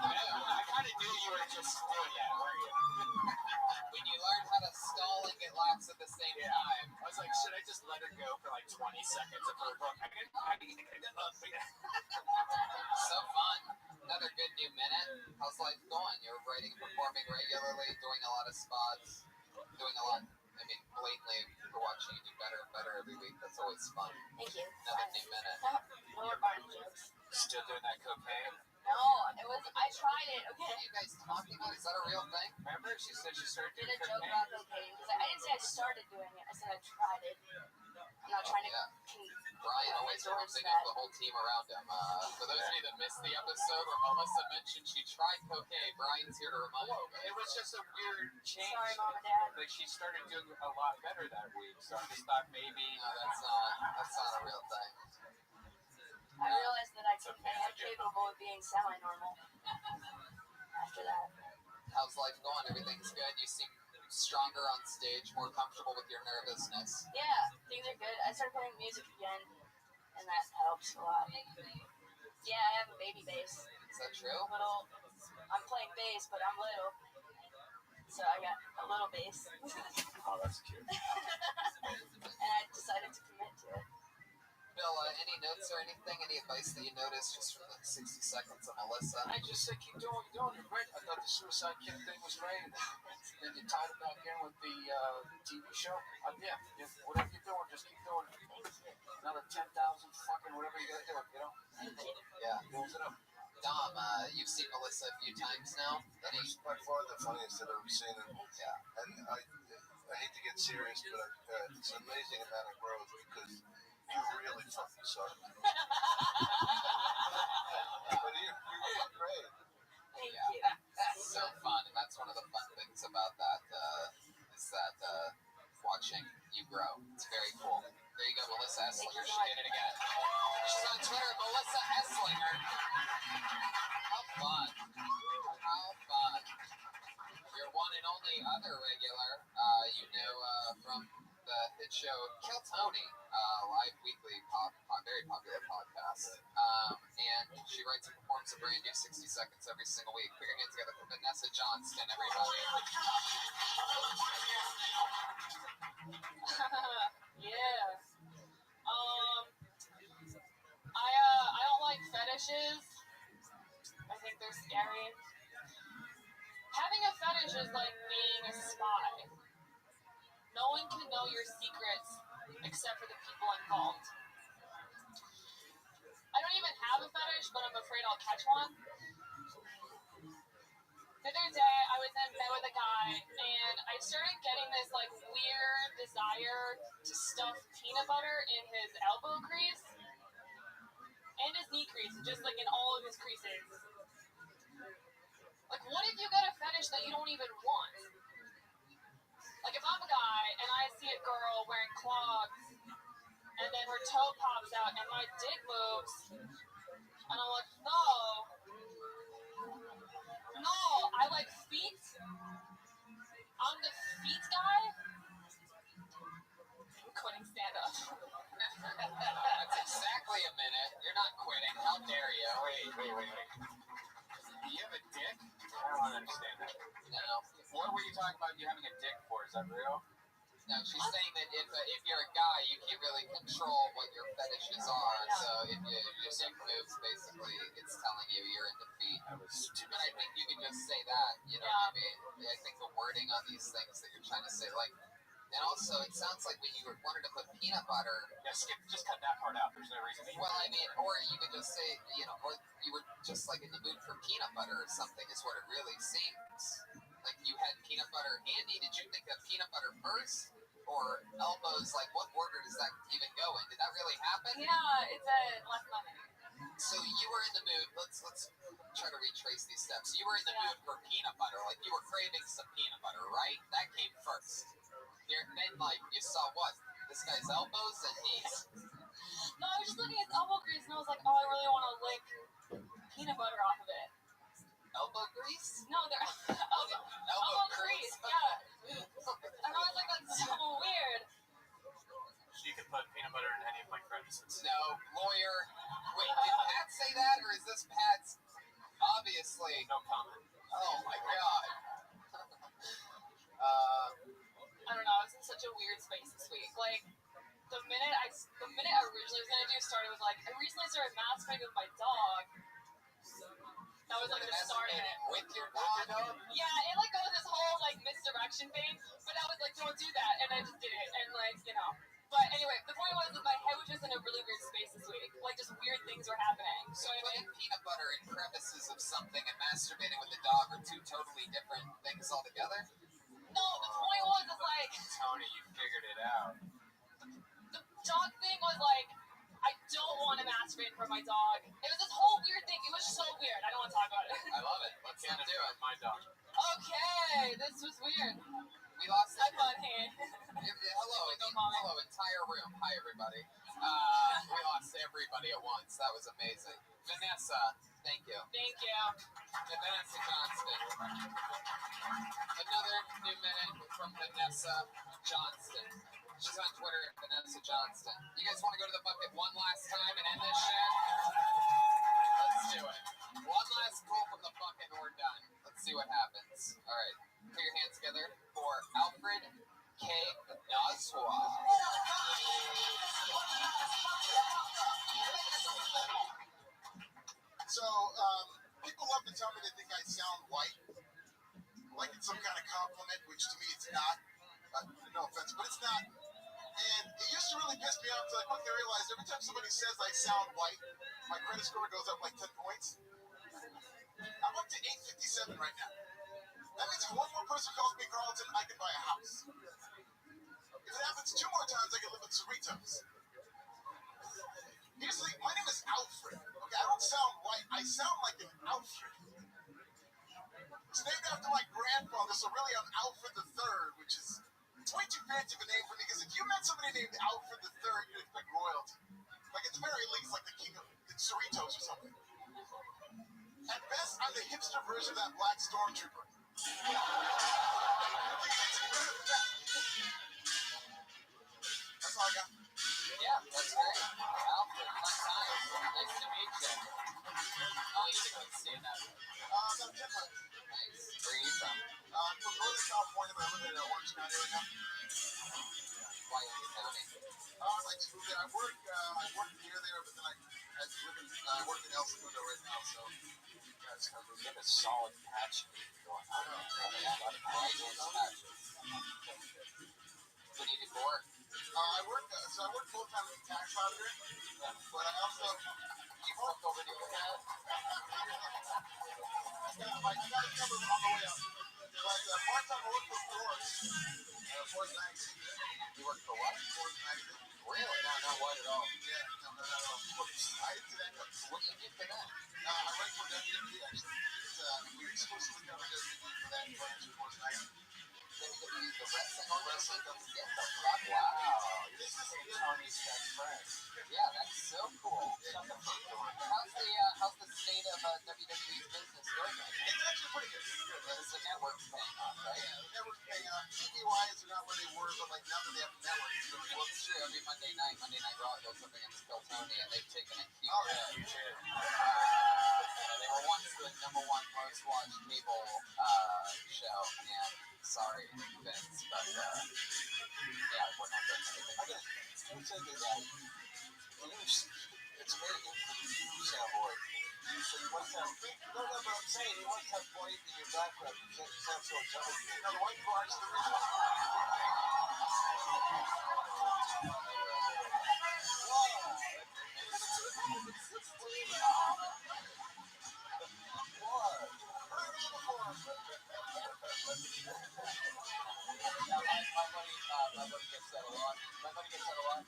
I kind of knew you were just doing that, weren't you? When you learn how to stall and get laughs at the same time. I was like, should I just let her go for like 20 seconds of her book? So fun. Another good new minute. How's life going? You're writing and performing regularly, doing a lot of spots, doing a lot. I mean, blatantly, we're watching you do better and better every week. That's always fun. Thank you. Another new minute. No more Barney jokes. Still doing that cocaine? No, I tried it, okay? What are you guys talking about? Is that a real thing? Remember? She said she started I doing did a joke cocaine. about cocaine, because I didn't say I started doing it, I said I tried it. I'm not trying to Brian always ripping up the whole team around him. For those of you that missed the episode where Melissa mentioned she tried cocaine, Brian's here to remind you. It was just a weird change. Sorry, Mom and Dad. Like she started doing a lot better that week, so I just thought maybe. No, that's not a real thing. I realized that I am capable of being semi-normal after that. How's life going? Everything's good? You seem stronger on stage, more comfortable with your nervousness. Yeah, things are good. I started playing music again, and that helps a lot. Yeah, I have a baby bass. Is that true? I'm playing bass, but I'm little. So I got a little bass. Oh, that's cute. And I decided to commit to it. Bill, any notes or anything? Any advice that you noticed just from the 60 seconds of Melissa? I just say keep doing what you're doing. You're great. I thought the Suicide Kid thing was great. Then you tied it back in with the TV show. Yeah, whatever you're doing, just keep doing it. Another 10,000 fucking whatever you gotta do, you know? Yeah. Builds it up. Dom, you've seen Melissa a few times now. She's by far the funniest I've ever seen her. Yeah. And I hate to get serious, but it's an amazing amount of growth because you really fucking suck. But you're really great. Thank Yeah. you. So fun. And that's one of the fun things about that, is that watching you grow. It's very cool. There you go, Melissa Esslinger. She did it again. She's on Twitter, Melissa Esslinger. How fun. How fun. Your one and only other regular, from the hit show Kill Tony, live weekly very popular podcast. And she writes and performs a brand new 60 seconds every single week. Put your hands together for Vanessa Johnston, everybody. Yeah. I don't like fetishes. I think they're scary. Having a fetish is like being a spy. No one can know your secrets except for the people involved. I don't even have a fetish, but I'm afraid I'll catch one. The other day, I was in bed with a guy, and I started getting this like weird desire to stuff peanut butter in his elbow crease and his knee crease, just like in all of his creases. Like, what if you got a fetish that you don't even want? Like, if I'm a guy and I see a girl wearing clogs, and then her toe pops out and my dick moves, and I'm like, no, I like feet. I'm the feet guy. I'm quitting stand-up. That's exactly a minute. You're not quitting. How dare you? Wait. Do you have a dick? I don't understand that. No. What were you talking about you having a dick for? Is that real? No, she's saying that if you're a guy, you can't really control what your fetishes are. So if your dick moves, basically, it's telling you you're into feet. But I think you can just say that, you know what I mean? I think the wording on these things that you're trying to say, like, and also it sounds like when you wanted to put peanut butter. Yeah, just cut that part out. There's no reason. Well, I mean, or you could just say, or you were just like in the mood for peanut butter or something is what it really seems. Like you had peanut butter handy. Did you think of peanut butter first? Or elbows, like what order does that even go in? Did that really happen? Yeah, it's a left button. So you were in the mood, let's try to retrace these steps. You were in the mood for peanut butter, like you were craving some peanut butter, right? That came first. Then like you saw what? This guy's elbows and knees? No, I was just looking at his elbow grease and I was like, oh, I really want to lick peanut butter off of it. Elbow grease? No, they're elbow grease, yeah. And I was like, that's so weird. You can put peanut butter in any of my crevices. No, lawyer. Wait, did Pat say that, or is this Pat's? Obviously. No comment. Oh my god. I don't know. I was in such a weird space this week. Like the minute I originally was gonna do started with like I recently started masturbating with my dog. That was like the start of it. With your dog? Yeah, it like goes this whole like misdirection thing, but I was like, don't do that, and I just did it, and like But anyway, the point was that my head was just in a really weird space this week. Like just weird things were happening. So putting peanut butter in crevices of something and masturbating with a dog are two totally different things altogether? No, the point was like Tony, you figured it out. The dog thing was like I don't want to masturbate for my dog. It was this whole weird thing. It was so weird. I don't want to talk about it. I love it. Let's do it. My dog. Okay, this was weird. We lost Hi, Bunny. Hello, entire room. Hi, everybody. We lost everybody at once. That was amazing. Vanessa, thank you. Thank you. And Vanessa Johnston. Another new minute from Vanessa Johnston. She's on Twitter at Vanessa Johnston. You guys want to go to the bucket one last time and end this shit? Let's do it. One last pull from the bucket and we're done. Let's see what happens. All right. Put your hands together for Alfred Naswa. So, people love to tell me they think I sound white, like it's some kind of compliment, which to me it's not. No offense, but it's not. And it used to really piss me off until I quickly realized every time somebody says I sound white, my credit score goes up like 10 points. I'm up to 857 right now. That means if one more person calls me Carlton, I can buy a house. If it happens 2 more times, I can live with Cerritos. Here's the thing, my name is Alfred. Okay, I don't sound white. I sound like an Alfred. It's named after my grandfather, so really I'm Alfred III, which is it's way too fancy of a name for me, because if you met somebody named Alfred III, you'd expect royalty. Like at the very least, like the king of Cerritos or something. At best, I'm the hipster version of that black stormtrooper. That's all I got. Yeah, that's great. Alfred, fun times. Nice to meet you. How long you been in stand-up? About 10 months. Nice. Where are you from? I'm from Northern California, but I live in Orange County right now. Why Orange County? I just moved there. I work near there, but then I work in El Segundo right now, so that's kind of You have a solid patch going on. Yeah, a lot of patches. What do you do for work? I work full-time as a tax auditor, but I also Work over to your head? I got a cover on the way up. But part-time I work for Forbes magazine. You work for what? Forbes magazine. Really? No, not white at all. Yeah, no. I didn't see that cover. What do you do for them? I write for WWE actually. We exclusively cover WWE for that Forbes magazine. WWE, the wrestling organization? Get the fuck? Wow. This is Tony's best friend. Yeah, that's so cool. How's the state of WWE's business going right now? It's actually pretty good. It's the network's paying off, right? Yeah, the network's paying off. TV-wise, they're not where they were, but like now that they have the network, it's really Well, good. it's true. Every Monday night Raw goes up against Bill Tony, and they've taken a huge Oh, yeah. hit. They were once the #1 most watched cable show, and sorry, Vince, but yeah, we're not doing anything. It's amazing. You sound white. So you must have. No, but I'm saying you must have white in your background. You sound so intelligent. Now, the white part is the reason. My buddy gets that a lot.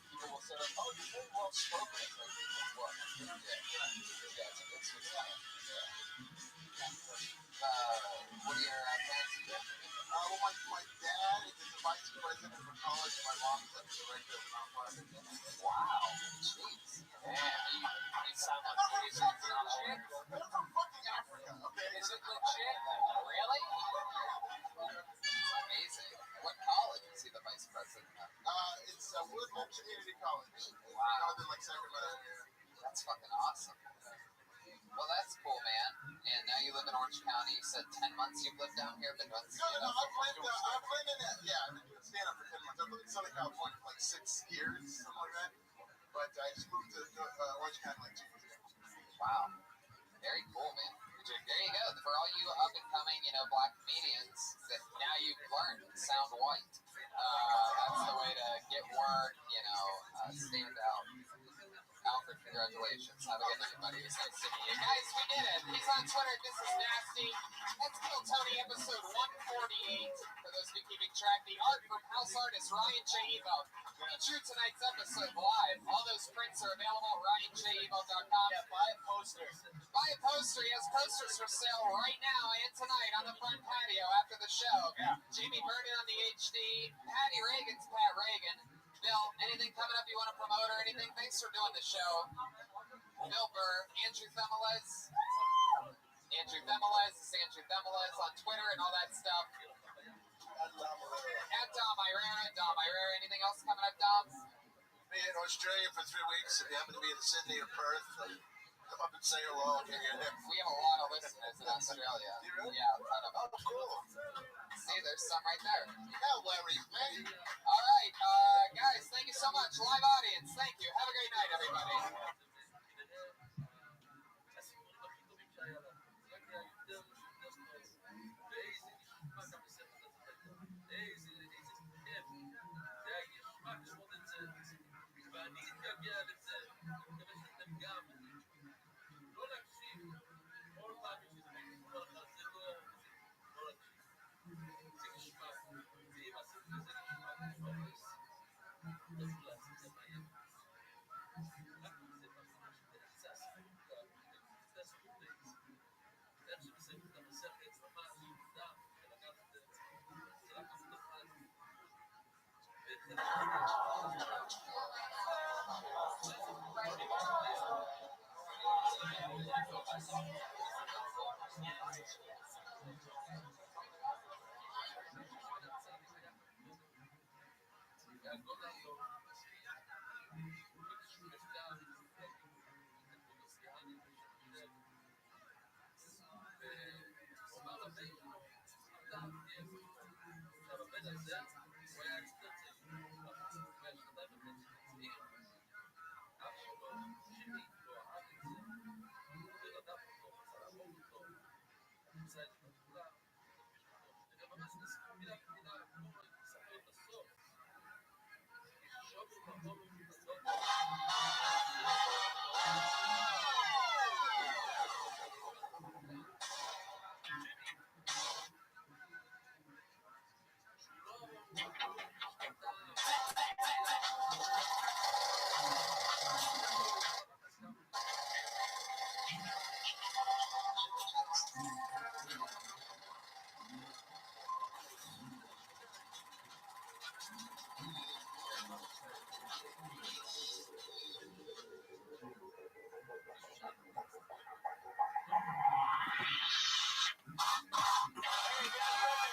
People will say, like, oh, you're very well spoken. It's like, what? Yeah, it's a good system. What are your parents do? Well, my dad is the vice president for college, and my mom is the director of the nonprofit. Wow. Jeez. Man, you sound like crazy. Legit? They're from fucking Africa, okay? Is it legit? Really? It's amazing. What college is he the vice president of? It's Woodland Community College. Wow. Northern, like Sacramento. That's fucking awesome. Well, that's cool, man. And now you live in Orange County. You said 10 months you've lived down here, been doing No, I've lived in it. Yeah, I've been doing stand-up for 10 months. I've lived in Southern California for like 6 years, something like that. But I just moved to Orange County like 2 years ago. Wow. Very cool, man. There you go. For all you up-and-coming, black comedians, that now you've learned sound white. That's the way to get work, stand out. Alfred, congratulations. Have a good night, buddy. It's nice to meet you. Guys, we did it. He's on Twitter. This is Nasty. That's Bill Tony, episode 148. For those of you keeping track, the art from house artist Ryan J. Evo. Featured tonight's episode live. All those prints are available at RyanJEvo.com. Yeah, buy a poster. Buy a poster. He has posters for sale right now and tonight on the front patio after the show. Yeah. Jamie Vernon on the HD. Patty Reagan's Pat Reagan. Bill, anything coming up you want to promote or anything? Thanks for doing the show. Bill Burr, Andrew Themeles. Andrew Themeles on Twitter and all that stuff. At Dom Irera. Anything else coming up, Dom? Be in Australia for 3 weeks. If you happen to be in Sydney or Perth, come up and say hello. We have a lot of listeners in Australia. You really? Yeah, a ton of them. Oh, cool. See, there's some right there. Yeah, Larry, man. live audience. Thank you. Have a great night, everybody.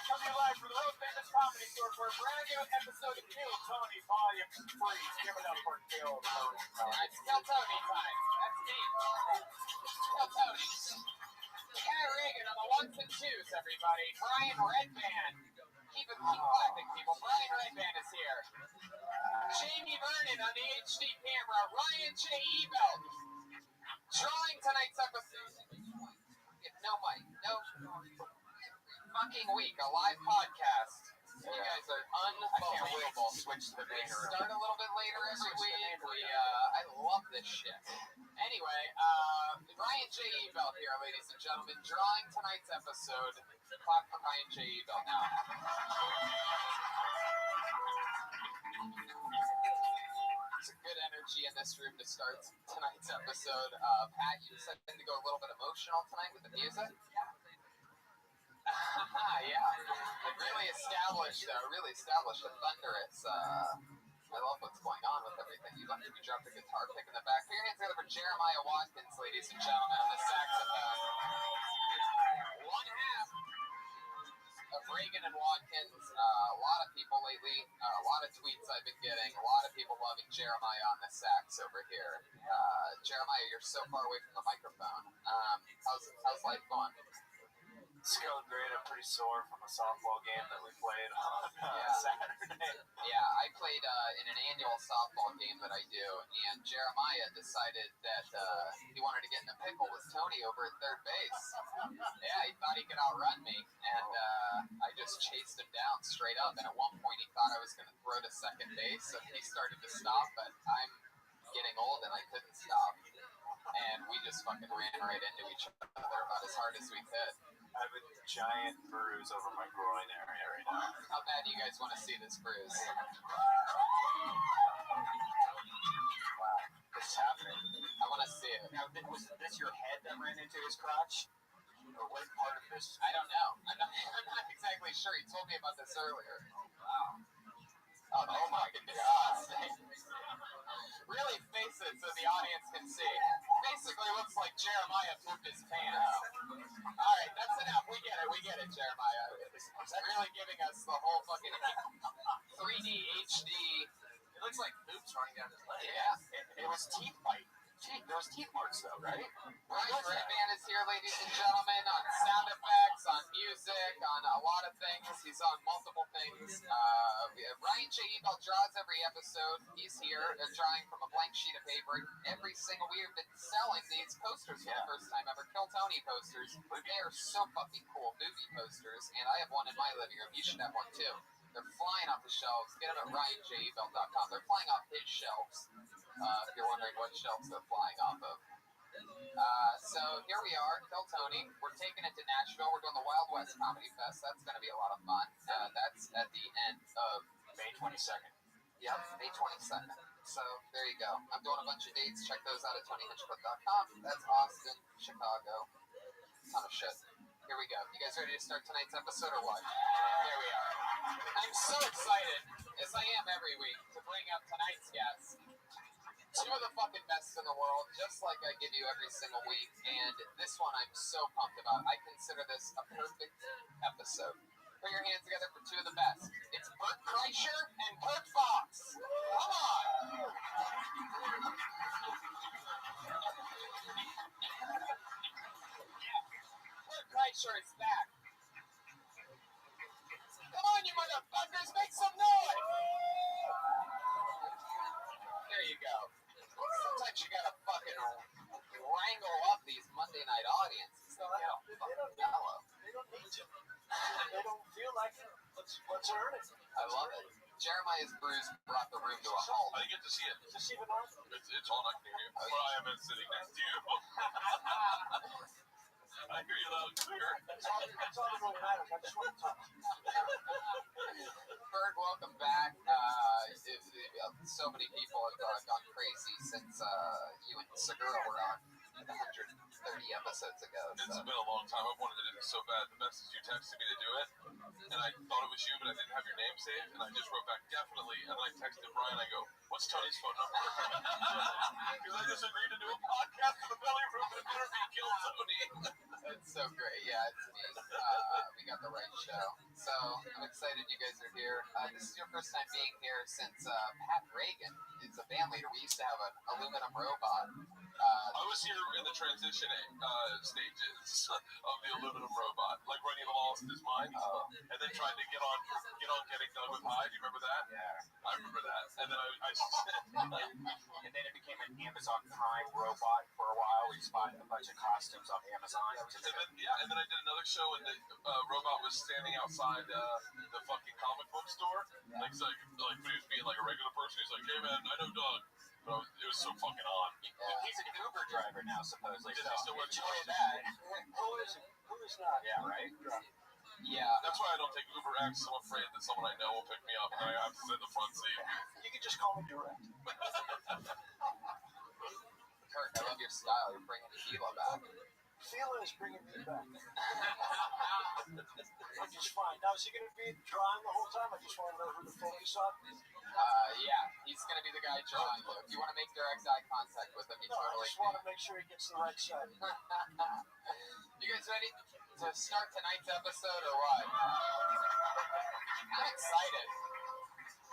Coming live from the World Famous Comedy Store for a brand new episode of Kill Tony Volume 3. Give it up for Kill Tony. Alright, Kill Tony time. That's me. Kill Tony. Guy Reagan on the ones and twos, everybody. Brian Redband. Keep clapping, people. Brian Redband is here. Jamie Vernon on the HD camera. Ryan J. Ebelt. Drawing tonight's episode. No mic. No fucking week. A live podcast. You guys are unbelievable. Switch the we start a little bit later every week. I love this shit. Anyway, Ryan J. Ebelt here, ladies and gentlemen, drawing tonight's episode. Clap for Ryan J. Ebelt now. It's a good energy in this room to start tonight's episode. Pat, you decided to go a little bit emotional tonight with the music? Yeah. It really established a thunderous, I love what's going on with everything. You dropped a guitar pick in the back. Put your hands together for Jeremiah Watkins, ladies and gentlemen, on the saxophone. One half of Reagan and Watkins. A lot of people lately, a lot of tweets I've been getting, a lot of people loving Jeremiah on the sax over here. Jeremiah, you're so far away from the microphone. How's life going? It's going great. I'm pretty sore from a softball game that we played on Saturday. Yeah, I played in an annual softball game that I do, and Jeremiah decided that he wanted to get in a pickle with Tony over at third base. Yeah, he thought he could outrun me, and I just chased him down straight up, and at one point he thought I was going to throw to second base, so he started to stop, but I'm getting old and I couldn't stop, and we just fucking ran right into each other about as hard as we could. I have a giant bruise over my groin area right now. How bad do you guys want to see this bruise? Wow, what's happening? I want to see it. Now, was this your head that ran into his crotch? Or what part of this? I don't know. I'm not exactly sure. He told me about this earlier. Wow. Oh my God. Really face it so the audience can see. Basically looks like Jeremiah pooped his pants. Alright, that's enough. We get it, Jeremiah. It's really giving us the whole fucking 3D HD. It looks like boobs running down his leg. Yeah. It was teeth bite. There was teeth marks though, right? Ryan Redband is here, ladies and gentlemen, on sound effects, on music, on a lot of things. He's on multiple things. We have Ryan J. Ebel draws every episode. He's here drawing from a blank sheet of paper. Every single we've been selling these posters for the first time ever. Kill Tony posters. They are so fucking cool. Movie posters. And I have one in my living room. You should have one too. They're flying off the shelves. Get them at RyanJEbel.com. They're flying off his shelves. If you're wondering what shelves they're flying off of. So here we are, Kill Tony. We're taking it to Nashville. We're doing the Wild West Comedy Fest. That's going to be a lot of fun. That's at the end of May 22nd. Yep, May 22nd. So there you go. I'm doing a bunch of dates. Check those out at TonyHitchcock.com. That's Austin, Chicago. Ton of shit. Here we go. You guys ready to start tonight's episode or what? There we are. I'm so excited, as I am every week, to bring up tonight's guests. Two of the fucking best in the world, just like I give you every single week. And this one I'm so pumped about. I consider this a perfect episode. Put your hands together for two of the best. It's Bert Kreischer and Bert Fox. Come on! Bert Kreischer is back. Come on, you motherfuckers, make some noise! There you go. Sometimes you gotta fucking wrangle up these Monday night audiences. They don't need to. They don't feel like it. Let's earn it. I love it. Jeremiah's bruise brought the room to a halt. I didn't get to see it. Is this even on? It's on. I can hear you. Where I am sitting next to you. I hear you loud and clear. That's all that really matters. I just want to talk. Bert, welcome back. So many people have gone crazy since you and Segura were on 130 episodes ago. It's been a long time. I've wanted to do this so bad. The message you texted me to do it, and I thought it was you, but I didn't have your name saved, and I just wrote back definitely, and I texted Brian. I go, "What's Tony's phone number?" Because I just agreed to do a podcast in the belly room and interview Kill Tony. It's so great. Yeah, it's me. We got the right show. So I'm excited you guys are here. This is your first time being here since Pat Reagan is a band leader. We used to have an aluminum robot. I was here in the transition stages of the aluminum robot, like when he lost his mind, and then tried to get on getting done with high. Do you remember that? Yeah. I remember that. And then I And then it became an Amazon Prime robot for a while. We just bought a bunch of costumes off Amazon. and then I did another show, and the robot was standing outside the fucking comic book store, like when he was being like a regular person. He's like, "Hey man, I know Doug." But it was so fucking on. He's an Uber driver now, supposedly. Did So he still work enjoy for that. Who is it? Who is not? Yeah, right? Yeah. That's why I don't take Uber X. I'm afraid that someone I know will pick me up, and I have to sit in the front seat. You can just call me direct. Kurt, I love your style. You're bringing tequila back. Feeling is bringing me back. Which is fine. Now, is he going to be drawing the whole time? I just want to know who to focus on. Yeah, he's going to be the guy drawing you. If you want to make direct eye contact with him, you No, I totally just can. want to make sure he gets the right side. You guys ready to start tonight's episode or what? I'm excited.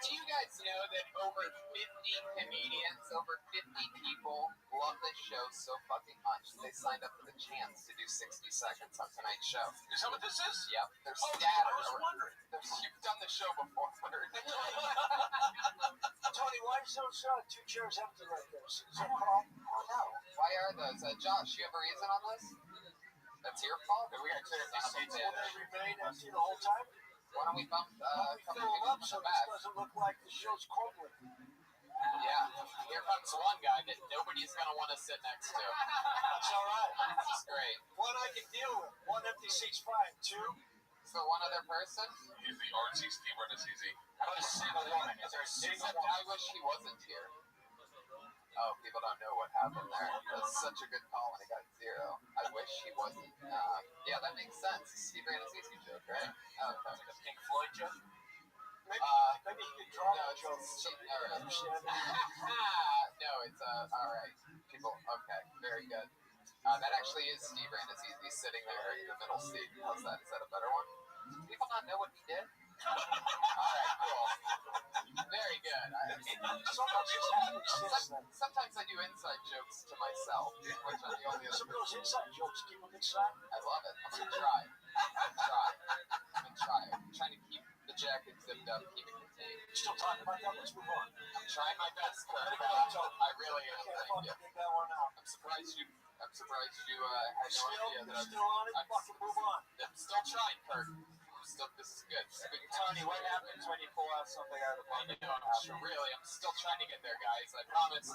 Do you guys know that over 50 comedians, over 50 people love this show so fucking much they signed up for the chance to do 60 seconds on tonight's show? Is that what this is? Yep, they're I scattered. was wondering. You've done the show before. Tony, why is those two chairs empty right there? Is that a problem? Oh no. Why are those? Josh, you have a reason on this? That's your fault? Or we got to clear this up? Will they remain empty the whole time? Why don't we bump a couple Fill them people up from so the this back? doesn't look like the show's corporate. Yeah. Here comes one guy that nobody's going to want to sit next to. That's all right. This is great. One I can deal with. One empty seat's fine. Two, So one other person? He's the artsy Steve Renazizi. How about a single woman? Is there a single Except woman? I wish he wasn't here. Oh, people don't know what happened there. That's such a good call when he got 0. I wish he wasn't. Yeah, that makes sense. Steve Renazizi joke, right? Okay. Like a Pink Floyd joke? maybe he could draw No, the it's joke. Steve. So you understand? No, it's all right. People, okay, very good. That actually is Steve Renazizi sitting there in the middle seat. How's that? Is that a better one? Do people not know what he did? All right, cool. Very good. Sometimes I do inside jokes to myself, which I'm the only Some other of those person. inside jokes keep them inside. I love it. I'm gonna try. I'm gonna try. I'm trying to keep jacket zipped up, keep it contained. You still talking about that? Let's move on. I'm trying my best, Kurt. Let it go. I really am. Can't Thank fucking you. dig that one out. I'm surprised you had no Still, idea that still on it? I'm Fucking move on. still trying, Kurt. This is good. This is good. Tony, what happens when you pull out something out of the I pocket? know, I'm still trying to get there, guys. I promise.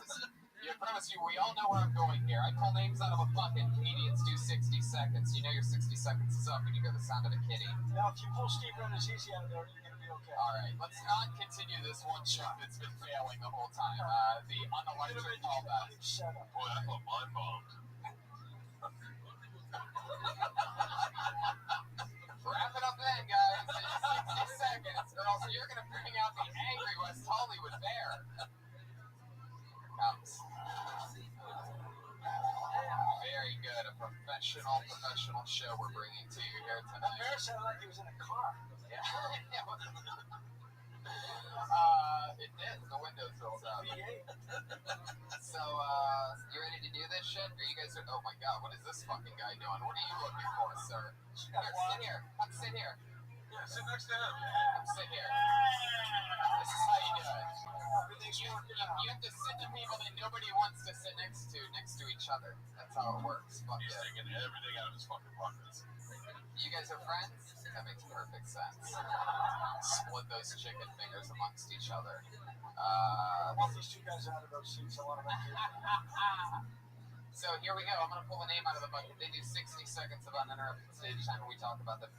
I promise you, we all know where I'm going here. I pull names out of a bucket. Comedians do 60 seconds. You know your 60 seconds is up when you hear the sound of a kitty. Now, if you pull Steve Renazizi out of there, you're going to be okay. All right, let's not continue this one shot that's been failing the whole time. The unelectric callback. Shut up. Boy, I thought mine bombed. Wrap it up then, guys. In 60 seconds, or else you're going to bring out the angry West Hollywood bear. Comes. Very good. A professional show we're bringing to you here That tonight. bear sounded like he was in a car. Yeah. It did. The windows rolled up. So, you ready to do this shit? Are you guys? Oh my God, what is this fucking guy doing? What are you looking for, sir? Here, sit here. Come sit here. Yeah, sit next to him. Come sit here. This is how you do it. You have to sit to people that nobody wants to sit next to each other. That's how it works. Fuck He's yeah. taking everything out of his fucking pockets. You guys are friends? That makes perfect sense. Split those chicken fingers amongst each other. I want these two guys out of those seats. I want to make So here we go. I'm gonna pull a name out of the bucket. They do 60 seconds of uninterrupted stage time, and we talk about this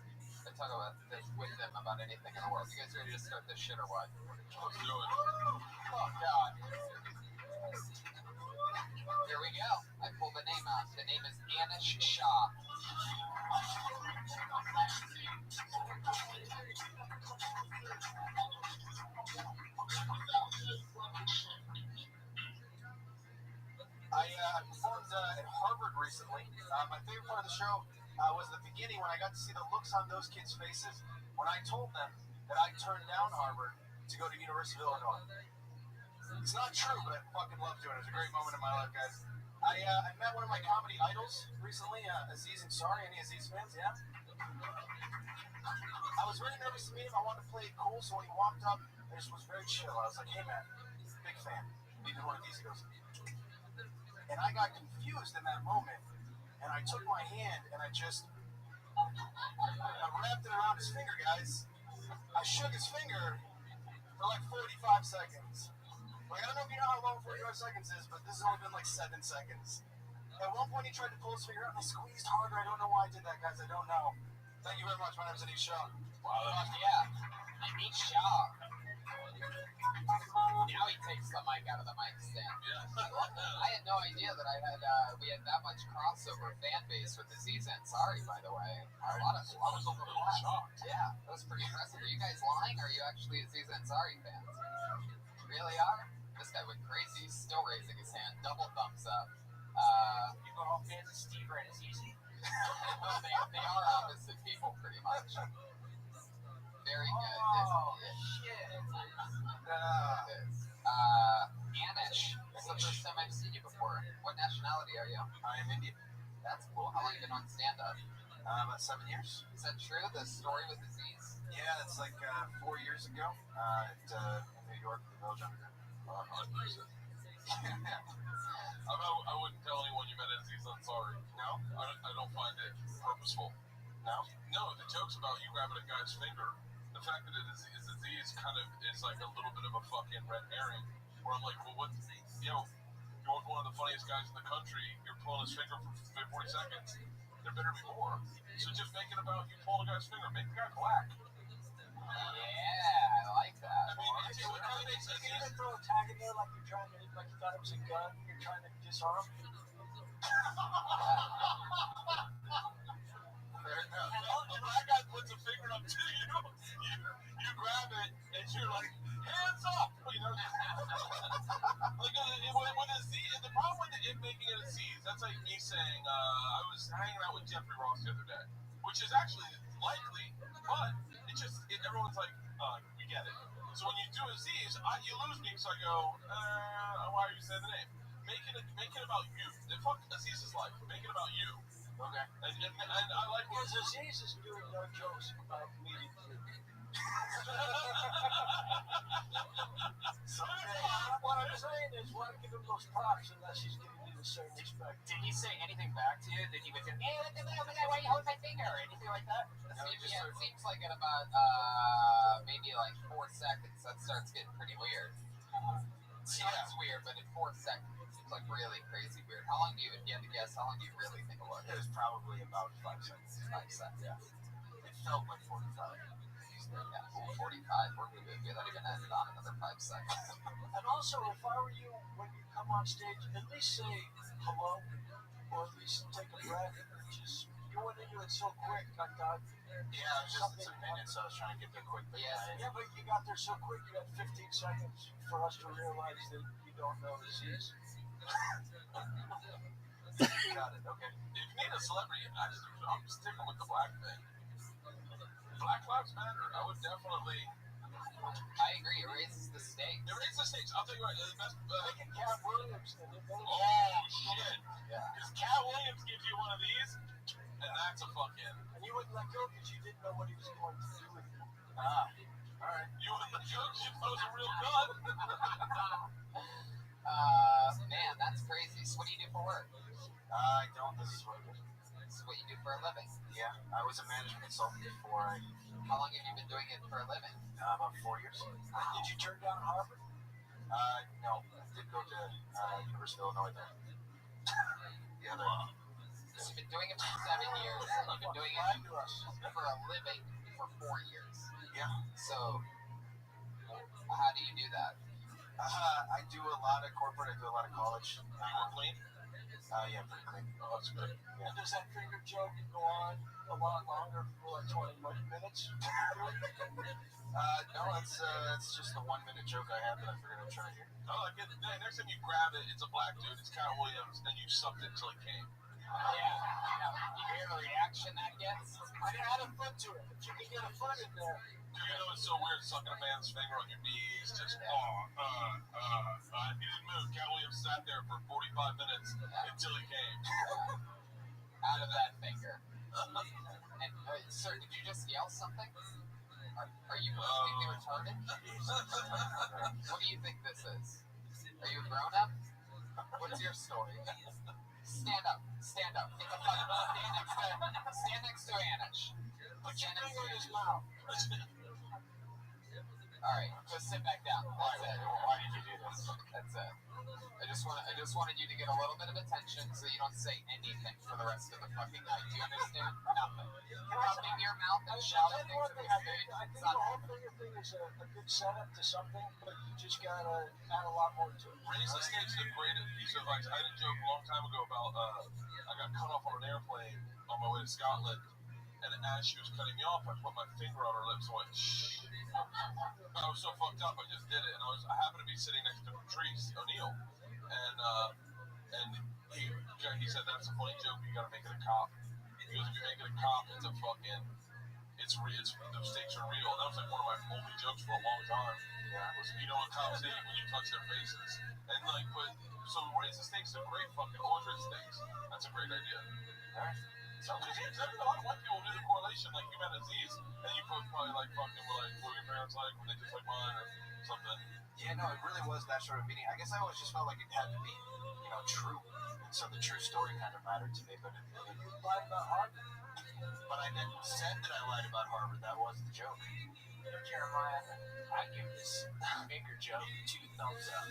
with them about anything in the world. You guys ready to start this shit or what? Let's do it. Oh God. Here we go. I pulled the name out. The name is Anish Shah. I performed at Harvard recently. My favorite part of the show was the beginning when I got to see the looks on those kids' faces when I told them that I turned down Harvard to go to University of Illinois. It's not true, but I fucking love doing it. It was a great moment in my life, guys. I met one of my comedy idols recently, Aziz Ansari. Any Aziz fans? Yeah? I was really nervous to meet him. I wanted to play it cool, so when he walked up, I just was very chill. I was like, hey man, big fan. Maybe one of these. He goes, and I got confused in that moment, and I took my hand and I wrapped it around his finger, guys. I shook his finger for like 45 seconds. Like, I don't know if you know how long 45 seconds is, but this has only been like 7 seconds. At one point, he tried to pull his finger out, and I squeezed harder. I don't know why I did that, guys. I don't know. Thank you very much. My name's Anish Shah. Wow, yeah. Anish Shah. Now he takes the mic out of the mic stand. I had no idea that we had that much crossover fan base with Aziz Ansari, by the way. I was a little shocked. Yeah, that was pretty impressive. Are you guys lying, or are you actually Aziz Ansari fans? You really are? This guy went crazy. He's still raising his hand. Double thumbs up. You go all fans of Steve Renazizi? They are opposite people, pretty much. Very good. Oh, shit. Anish, this is the first time I've seen you before. What nationality are you? I am Indian. That's cool. How long have you been on stand-up? About 7 years. Is that true? The story with Aziz? Yeah, it's like 4 years ago at New York, the Village Underground. I wouldn't tell anyone you met Aziz Ansari. No? I don't find it purposeful. No? No, the joke's about you grabbing a guy's finger. The fact that it is Aziz kind of is like a little bit of a fucking red herring. Where I'm like, well, what? You're one of the funniest guys in the country. You're pulling his finger for 40 seconds. There better be more. So just make it about you pulling a guy's finger. Make the guy black. Yeah, I like that. I mean, it kind of makes sense. You can throw a tag in there like you're trying to, like you thought it was a gun. You're trying to disarm. The black guy puts a finger up to you. You grab it and you're like, hands up. You know, like with Aziz, the problem with it making it Aziz, that's like me saying I was hanging out with Jeffrey Ross the other day, which is actually likely, but everyone's like, we get it. So when you do Aziz, you lose me because I go, why are you saying the name? Make it about you. Fuck Aziz's life. Make it about you. Okay. And I like Because Aziz is doing no jokes about comedians. always want to give him those props unless he's giving you the same respect. Did he say anything back to you? Did he was just, hey, look at that, why you hold my finger? Or anything like that? No, it seems like at about maybe like 4 seconds that starts getting pretty weird. It's weird, but in 4 seconds it seems like really crazy weird. How long do you, if you had to guess, how long do you really think it was? It was probably about 5 seconds. 5 seconds. Yeah. It felt like 45. Yeah, 45. We don't even ended on another 5 seconds. And also, if I were you, when you come on stage, at least say hello, or at least take a breath. Just you went into it so quick, I thought. Yeah, it was just some minutes, so I was trying to get there quick. But yeah, but you got there so quick, you had 15 seconds for us to realize that you don't know disease. Got it, okay. If you need a celebrity, I'm sticking with the black thing. Black Lives Matter. I would definitely. I agree. It raises the stakes. It raises the stakes. I'll tell you what. The best. Look at Cat Williams. Oh shit! Yeah. Because Cat Williams gives you one of these, and that's a fucking. And you wouldn't let go because you didn't know what he was going to do with you. All right. You wouldn't let go because you thought it was a real gun. Man, that's crazy. So what do you do for work? I don't. This is what I do. This is what you do for a living. Yeah, I was a management consultant before I. How long have you been doing it for a living? About 4 years. Did you turn down Harvard? No. I did go to University of Illinois though. The other. So you've been doing it for 7 years, and you've been doing it for a living for 4 years. Yeah. So, how do you do that? I do a lot of corporate. I do a lot of college. Clean? Yeah, pretty clean. Oh, that's good. Yeah. And does that finger joke go on a lot longer for like 20 minutes? No, it's just the 1 minute joke I have that I figured I'd try here. Oh, like next time you grab it, it's a black dude, it's Cat Williams, and you sucked it until it came. Yeah. You hear the reaction that gets? I didn't add a foot to it. If you can get a foot in there. Dude, you know it's so weird sucking a man's finger on your knees, just he didn't move. Cat Williams sat there for 45 minutes until he came. Out of that finger. And, sir, did you just yell something? Are you completely retarded? What do you think this is? Are you a grown-up? What's your story? Stand up. Stand up. Get the fuck up. Stand next to Anish. Put your finger in his mouth. Alright, just sit back down. That's it. Why did you do this? That's it. I just wanted you to get a little bit of attention so you don't say anything for the rest of the fucking night. Do you understand? Nothing. Rubbing your mouth and shouting things at the stage. I think the whole finger thing is a good setup to something, but you just gotta add a lot more to it. Raise the stakes is a great piece of advice. I had a joke a long time ago about I got cut off on an airplane on my way to Scotland, and as she was cutting me off, I put my finger on her lips and went, shh. I was so fucked up, I just did it, and I happened to be sitting next to Patrice O'Neill, and he said, that's a funny joke, you gotta make it a cop. He goes, if you make it a cop, it's a fucking, the stakes are real. That was like one of my only jokes for a long time. Yeah. Was, you know what cops hate when you touch their faces. And like, so raise the stakes are great fucking portrait stakes. That's a great idea. Alright. So, because a lot of white people do the correlation, like human disease, and you put probably like fucking, like, what your parents like, when they just like mine, or something. Yeah, no, it really was that sort of meeting. I guess I always just felt like it had to be, true. And so the true story kind of mattered to me, but You lied about Harvard. But I never said that I lied about Harvard. That was the joke. Jeremiah, I give this finger joke 2 thumbs up.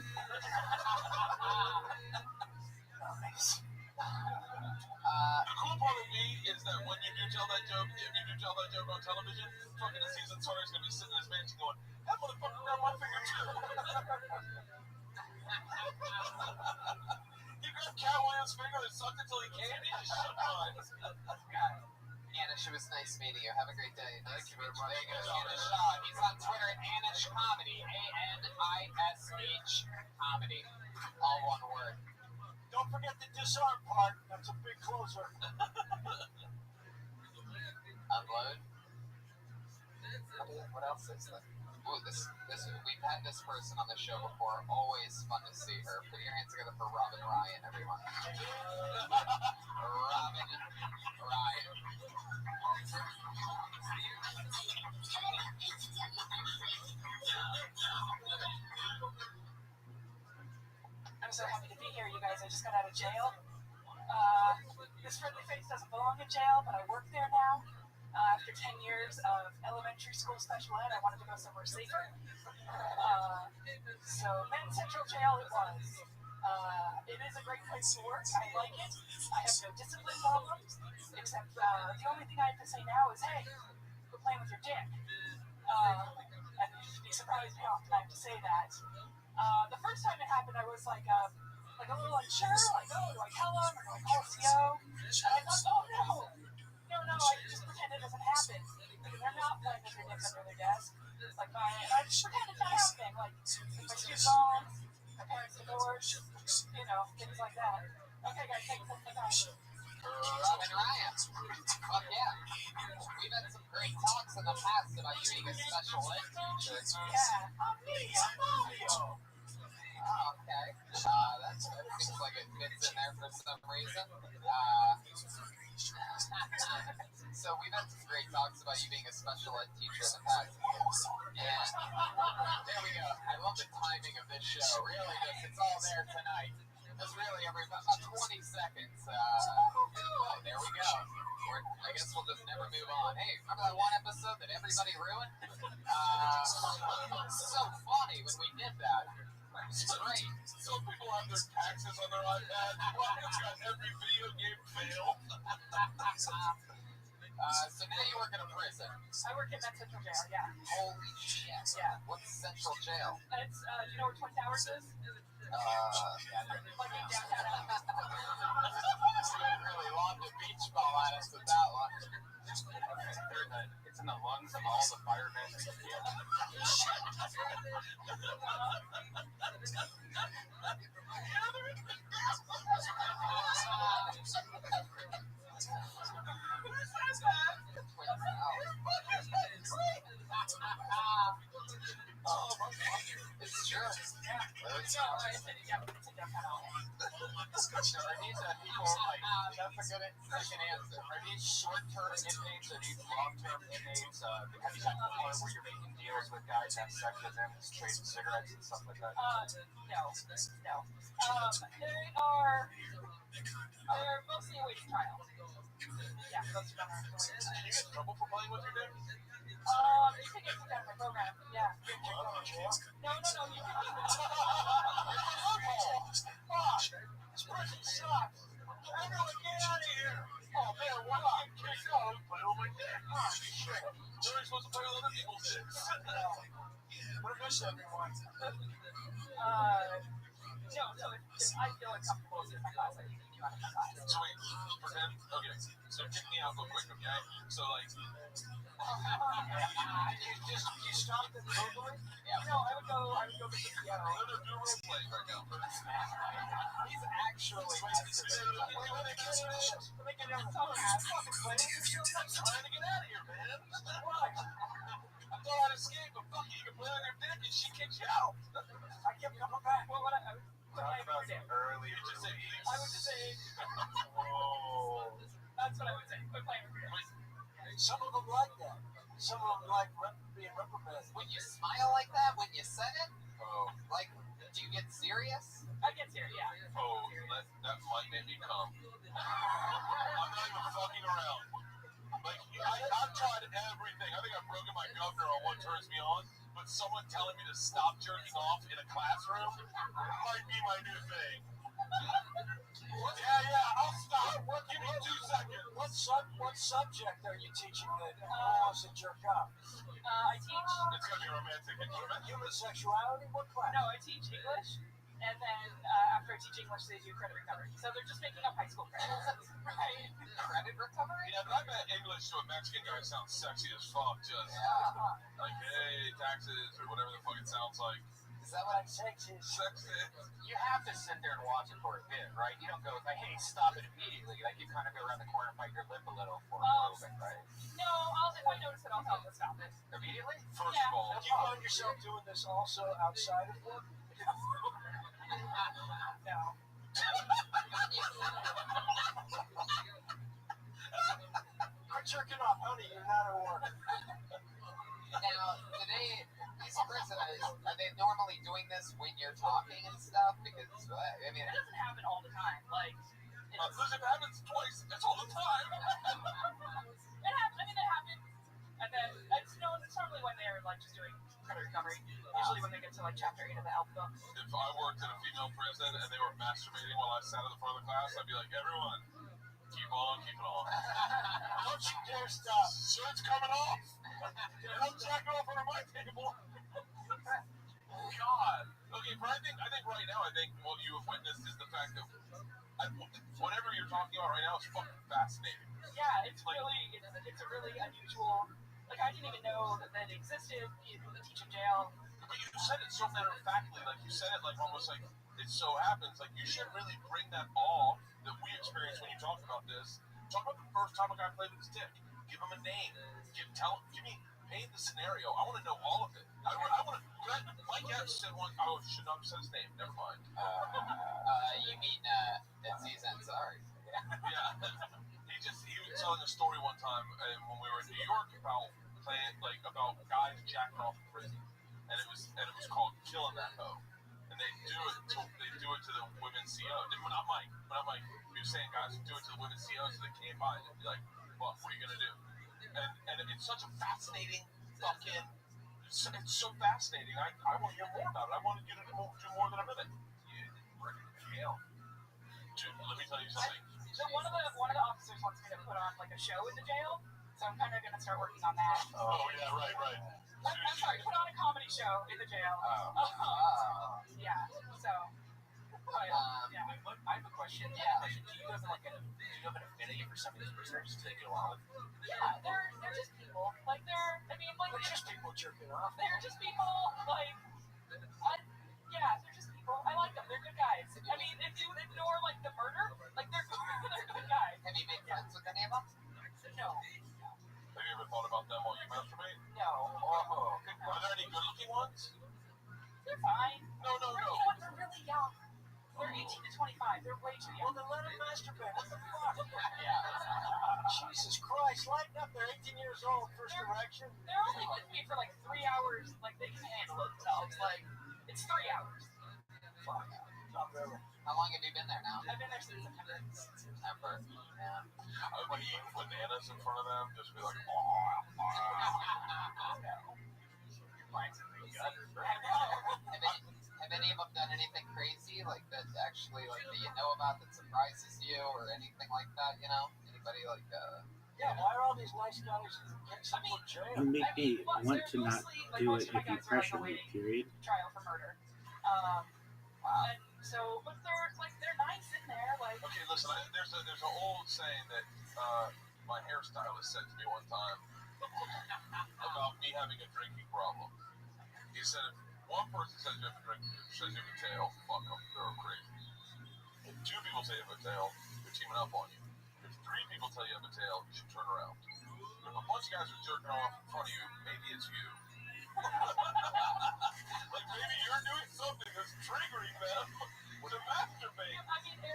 Nice. The cool part of me is that when you do tell that joke, if you do tell that joke on television, fucking Aziz Ansari's gonna be sitting in his mansion going, that motherfucker grabbed my finger too. He grabbed Cat Williams' finger and sucked it till he came. He just shook mine. Anish, it was nice meeting you. Have a great day. Nice to meet you. There you go. Good Anish Shaw. He's on Twitter at Anish Comedy. ANISH Comedy. All one word. Don't forget the disarm part. That's a big closer. Upload. What else is there? Ooh, we've had this person on the show before. Always fun to see her. Put your hands together for Robin Ryan, everyone. Robin Ryan. face doesn't belong in jail, but I work there now. After 10 years of elementary school special ed, I wanted to go somewhere safer. So Men's Central Jail it was. It is a great place to work. I like it. I have no discipline problems, except the only thing I have to say now is, hey, quit playing with your dick. And you'd be surprised how often I have to say that. The first time it happened, I was like a little unsure, like, oh, do I tell them or do I call CO? And I thought, oh no, I can just pretend it doesn't happen. Because they're not playing with their dick under their desk. Like, I just pretend it's not happening. Like, my students home, my parents divorced, things like that. Okay, guys, thanks for the time. Robin Ryan. Fuck yeah. We've had some great talks in the past about you being a special ed teacher. Yeah, me, I'm Mario. Oh, okay. That seems like it fits in there for some reason. So we've had some great talks about you being a special ed teacher in the past. And there we go. I love the timing of this show. Really, it's all there tonight. Just really every about 20 seconds. There we go. I guess we'll just never move on. Hey, remember that one episode that everybody ruined? So funny when we did that. It's great. Some people have their taxes on their iPad. It's got every video game fail. So now you work in a prison. I work in Men's Central Jail, yeah. Holy shit. Yeah. What's Central Jail? It's, do you know where Twin Towers is? Like in downtown. Really lobbed a beach ball at us with that one. It's in the lungs of all the firemen. It's true. That's a good answer. Are these short-term inmates? Are these long-term inmates? Have you gotten to the point where you're making deals with guys, have sex with them, trading cigarettes and stuff like that? No. They're mostly awaiting trial. Yeah, most of them are awaiting trial. Did you get in trouble for playing with your dick? You can get kicked out of my program. Yeah. You get kicked out of jail? No, you can leave it. Fuck! This prison sucks! Everyone get out of here! Oh man, why do I get kicked out? I'm playing with my dick! Oh shit! You're only supposed to play with other people's dicks. What if I said everyone? No, so if I feel uncomfortable in my class, I can kick you out of my class. So wait, pretend, okay, so kick me out real quick, okay? So like, you stopped at the burglary? Yeah. No, I would go to the I'm gonna do role playing right now. He's actually I'm trying to get out of here, man. I thought I'd escape, but fuck you can play on your dick and she kicks you out. I kept coming back. Well, I would Early, you just say I would just say, whoa. that's what I would say. Quit playing with your dick. Some of them like that. Some of them like being reprimanded. when you smile like that when you said it. Oh, Like, do you get serious? I get serious, yeah. oh, that might make me come. I'm not even fucking around. Like, I've tried everything. I think I've broken my governor on what turns me on, but someone telling me to stop jerking off in a classroom might be my new thing. Yeah, I'll stop. Give me 2 seconds. What subject are you teaching that allows to jerk off? I teach. It's gonna be romantic. Human sexuality? What class? No, I teach English, and then after I teach English, they do credit recovery. So they're just making up high school credits. Right. Credit recovery? Yeah, but I bet English to a Mexican guy sounds sexy as fuck. Just like, hey, taxes or whatever the fuck it sounds like. Is that what I'm Sexy. Sexy. You have to sit there and watch it for a bit, right? You don't go like, hey, stop it immediately. Like, you kind of go around the corner and bite your lip a little for a bit, right? No, if I notice it, I'll tell them to stop it. Immediately? First Yeah. of all, Have you found yourself doing this also outside of work? No. Quit jerking off, honey. You're not at work. Now, these prisoners, are they normally doing this when you're talking and stuff? Because, I mean, It doesn't happen all the time. Like, Listen, it happens twice. It's all the time. It happens. And then it's normally when they're like just doing credit recovery. Usually when they get to like chapter 8 of the alphabet. If I worked in a female prison and they were masturbating while I sat at the front of the class, I'd be like, everyone, keep on keeping on. Don't you dare stop. Shirt's coming off. Don't jack off on my table. God. Okay, but I think right now, what you have witnessed is the fact that whatever you're talking about right now is fucking fascinating. Yeah, it's a really unusual. Like I didn't even know that it existed in the teaching jail. But you said it so matter of factly, like you said it like almost like it so happens. Like you should really bring that awe that we experience when you talk about this. Talk about the first time a guy played with his dick. Give him a name. Paint the scenario. I want to know all of it. I want to. Mike Epps said one. Oh, should not have said his name. Never mind. You mean Aziz Ansari? Yeah. He was telling a story one time when we were in New York about guys jacking off in prison, and it was called Killing That Hoe, and they do it to the women's CO. Not Mike. He was saying guys do it to the women's COs, so they came by and they'd be like, "Well, what are you gonna do?" And it's such a fascinating fucking. It's so fascinating. I want to hear more about it. I wanted you to do more than a minute. You work in jail. Dude, let me tell you something. So one of the officers wants me to put on like a show in the jail, so I'm kind of gonna start working on that. Oh yeah, right. I'm sorry, put on a comedy show in the jail. Yeah. So. Yeah. I have a question. Yeah. Do you have an affinity for some of these prisoners to get along with? Yeah, they're just people. Like they're just people jerking off. They're just people. Like, they're just people. I like them. They're good guys. I mean, if you ignore like the murder, like they're good guys. Have you made friends with any of them? No. Have you ever thought about them while you masturbate? No. Oh, good. Are there any good-looking ones? They're fine. No. You know what? They're really young. They're 18 to 25. They're way too young. Well, then let them masturbate. What the fuck? Yeah. Jesus Christ, lighten up. They're 18 years old. First erection. They're only with me for like 3 hours. Like, they can handle themselves. Like, it's 3 hours. Fuck. Not really. How long have you been there now? I've been there since September. Yeah. I would eat bananas in front of them, just be like, Have any of them done anything crazy, like that actually, like, that you know about that surprises you or anything like that, you know? Anybody, like, Yeah, why are all these nice guys getting people in jail? It'll make me want to not do it if you pressure me, period. Trial for murder. And so, but they're nice in there. Like, okay, listen, there's an old saying that my hairstylist said to me one time about me having a drinking problem. He said, if one person says you have a tail, fuck them, they're crazy. If 2 people say you have a tail, they're teaming up on you. If 3 people tell you have a tail, you should turn around. If a bunch of guys are jerking off in front of you, maybe it's you. Like maybe you're doing something that's triggering them to masturbate. I mean, No,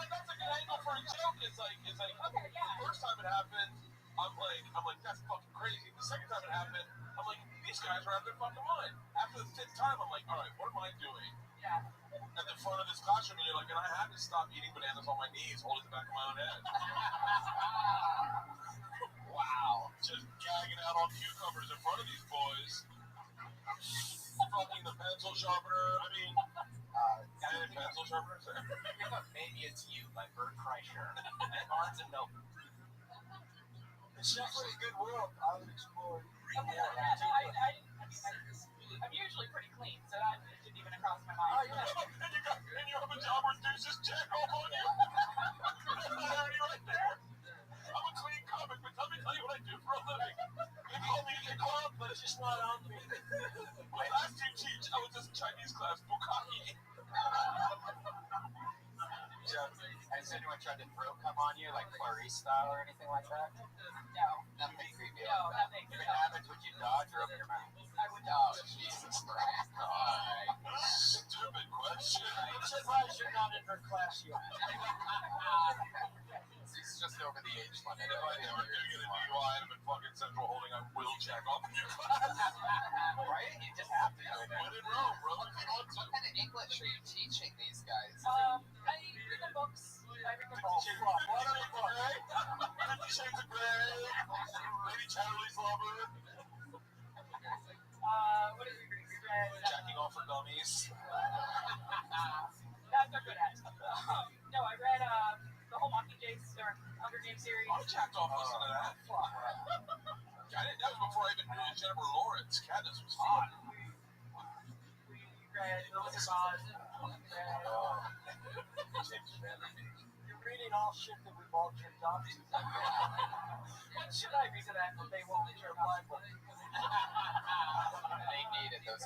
that's a good angle for a joke. It's like okay, yeah. The first time it happened, I'm like, that's fucking crazy. The second time it happened, I'm like, these guys are out of their fucking mind. After the 5th time, I'm like, all right, what am I doing? Yeah. At the front of this classroom, and you're like, and I had to stop eating bananas on my knees, holding the back of my own head. Wow. Just gagging out on cucumbers in front of these boys. Fucking the pencil sharpener. I mean, and pencil sharpeners there. Maybe It's You by Bert Kreischer and Barnes and Noble. It's definitely a good world. I would explore. I'm usually pretty clean, so that didn't even cross my mind. Oh, yeah. And you have a job where dudes just jack off on you? That's already right there. I'm a clean comic, but let me tell you what I do for a living. You call me in the club, but it's just not on me. My last 2 teach, I was just in Chinese class, bukkake. Has anyone tried to throw come on you, like Clarice style or anything like that? No. Nothing creepy. No, nothing. If it happens, would you dodge or open your mouth? I would Oh, Jesus Christ. Stupid question. I'm surprised you're not in her class yet. He's just over the age limit. If I never do get a DUI and I'm in fucking Central Holding, I will jack off in your class. Right? You just have to. When in Rome, brother. What kind of English are you teaching these guys? I read the books. I read the read. Jacking off for dummies. That's a good at. No, I read the whole Mockingjay or Hunger Games series. I jacked off listening to that. That was before I even knew Jennifer Lawrence. Katniss was hot. We read The Wizard of Oz. You're reading all shit that we've all jerked off to. What should I read to that if they won't read your Bible? They needed those.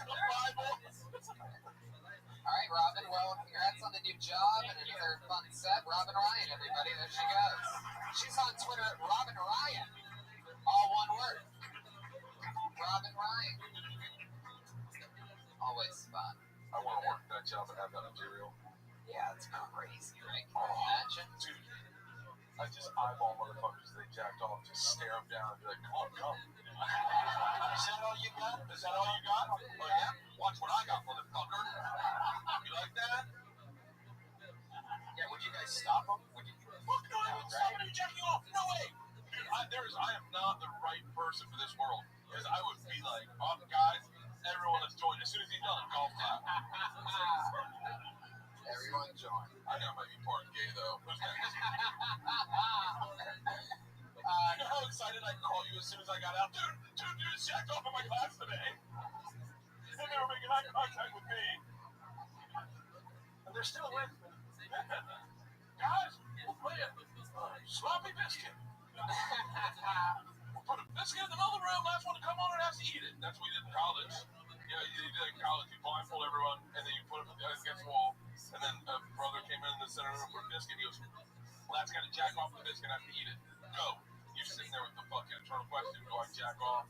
All right, Robin. Well, congrats on the new job and another fun set. Robin Ryan, everybody. There she goes. She's on Twitter at Robin Ryan. All one word. Robin Ryan. Always fun. I want to work that job and have that material. Yeah, it's crazy, right? Can you imagine? Dude, I just eyeball motherfuckers. They jacked off. Just stare them down and be like, come on, come. Is that all you got? Is that all you got? Well, yeah. Watch what I got, motherfucker. You like that? Yeah, would you guys stop them? Would you? Fuck no, I would stop any jacking off. No way. Dude, I am not the right person for this world. Because I would be like, oh, guys, everyone is joined. As soon as he's done, golf clap. Everyone join. I think I might be part gay, though. Who's next? You know how excited I called you as soon as I got out? Dude, just jacked off in my class today. And they were making eye contact with me. And they're still with me. Guys, we'll play a sloppy biscuit. We'll put a biscuit in the middle of the room. Last one to come on and has to eat it. That's what we did in college. Yeah, you did in college. You blindfold everyone, and then you put them against the wall. And then a brother came in the center room for a biscuit. He goes, last guy to jack off the biscuit, I have to eat it. Go. You're sitting there with the fucking eternal question. Do I jack off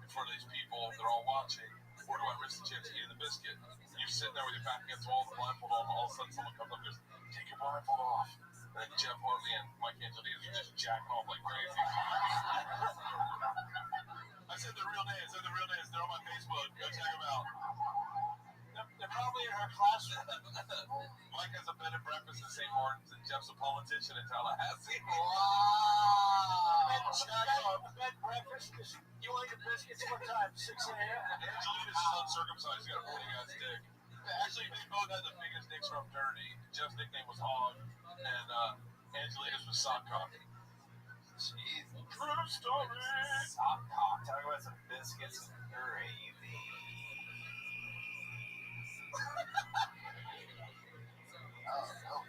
in front of these people? They're all watching. Or do I risk the chance of eating the biscuit? And you're sitting there with your back against the wall, the blindfold on, all of a sudden someone comes up and goes, take your blindfold off. And then Jeff Hartley and Mike Angelides are just jacking off like crazy. I said the real names. They're on my Facebook. Go check them out. They're probably in her classroom. Mike has a bed and breakfast at St. Martin's, and Jeff's a politician in Tallahassee. Wow. Bed breakfast. You want your biscuits what time? 6 a.m. Angelides is uncircumcised. He's got a big ass dick. Actually, they both had the biggest dicks from Dirty. Jeff's nickname was Hog, and Angelides was Sockcock. Jeez. True story. Sockcock. Talk about some biscuits and gravy. Oh, no.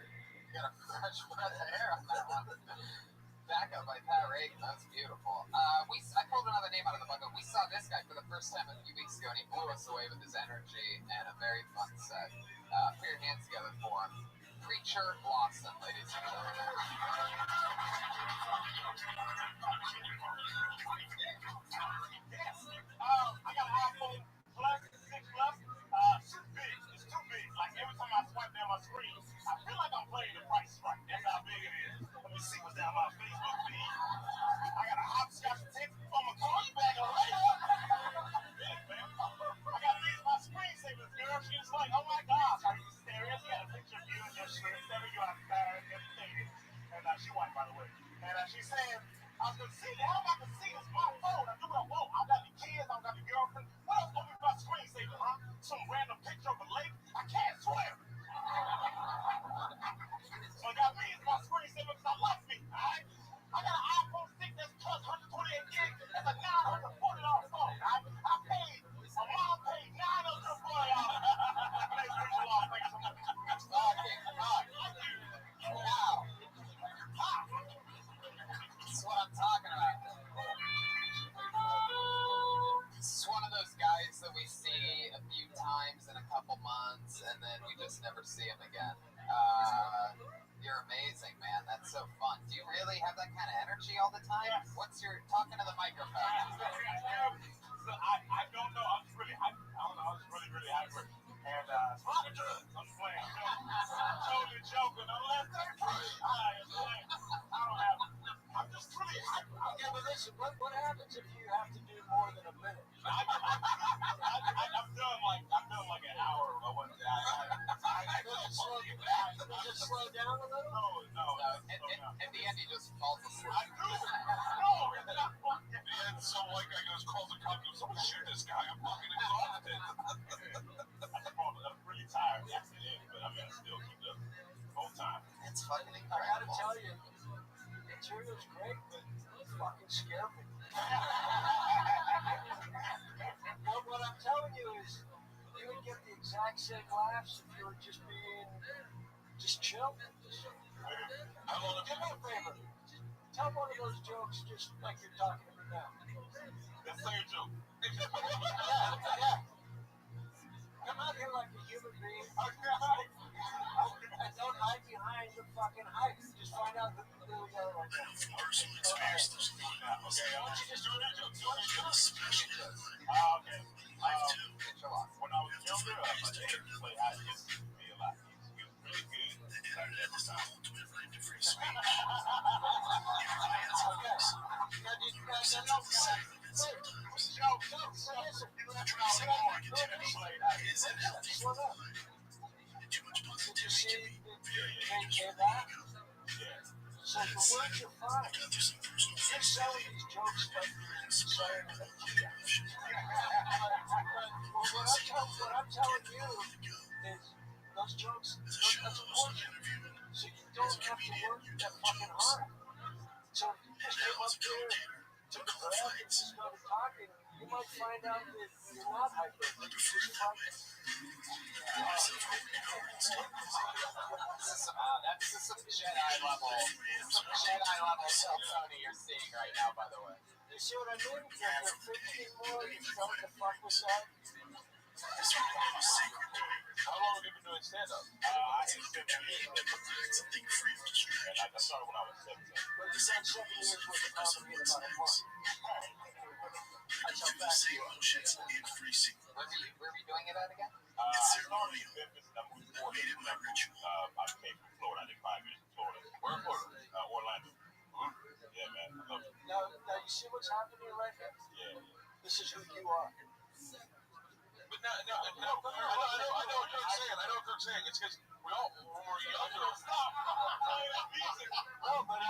You got a fresh breath of air on that one. Back up by Pat Reagan. That's beautiful. I pulled another name out of the bucket. We saw this guy for the first time a few weeks ago, and he blew us away with his energy and a very fun set. Put your hands together for him. Preacher Lawson, ladies and gentlemen. Yes. I got an iPhone Plus 6 Plus. It's big. It's too big. Like every time I swipe down my screen, I feel like I'm playing the Price is Right. That's how big it is. Let me see what's down my Facebook feed. I got a hopscotch text from a call you back later. Big, man. I got these my screensavers, girl. She was like, oh my gosh, are you serious? You got a picture of you and your screensaver. You are devastated. And she white, by the way. And she's saying, I was going to see that. I'm about to see this my phone. I do it. Whoa, I got the kids. I got the girlfriend. What else going to be my screensaver, huh? Some random picture of a lake? I can't swear. So I got me as my screensaver because I love me, all right? I got an iPhone 6 that's plus 128 gigs. That's a $940 phone, all right? I paid, my mom paid $900 for it. Thanks, Preacher Law. Thank you so much. Wow. That's what I'm talking about. It's one of those guys that we see a few times in a couple months, and then we just never see him again. You're amazing, man. That's so fun. Do you really have that kind of energy all the time? Yes. What's your talking to the microphone? So I don't know. I'm just really hyper. I don't know. I'm just really hyper. And smoke a drug. I'm just playing. I'm totally joking. Unless they're free. I don't have. I'm just really hyper. Yeah, but listen, what happens if you have to do more than a minute? I'm done like an hour or one day. Just slow down a little? No. In the end, he just falls asleep. I do. No, it's not. The end, so what? exact same laughs if you were just being chill. How long have Do me a favor. Tell one of those jokes just like you're talking to me now. Let's say a joke. Yeah. Come out here like a human being. And don't hide behind the fucking hype. Just find out who you really are right now. Personal experience. Okay, why don't you just do a joke? Okay. When I was younger, my dad played hide and seek with me a lot. He was really good at every time. So the words are fine. You're selling these jokes like you're selling an idea. What I'm telling you is those jokes, that's important. So you don't have to work that fucking hard. So if you just came up here, took a breath, and just started talking, you might find out that you're not hyper. This is some Jedi level. Some Jedi level Tony you're seeing right now, by the way. You see what I mean? If you're thinking more, you're starting to fuck with that. How long have you been doing stand-up? I did 7 years. And I started when I was 17. Well, you done 7 years worth of comedy in about a month. That's how fast you are. Where are we doing it at again? I started in Memphis and I moved to Florida. I came from Florida. I did 5 years in Florida. Where in Florida? Orlando. Yeah, man. I love it. Now you see what's happening right here? Yeah. This is who you are. But no, I know what Kirk's saying. I know what Kirk's saying. It's because we all, when we're younger, stop playing that music. No, but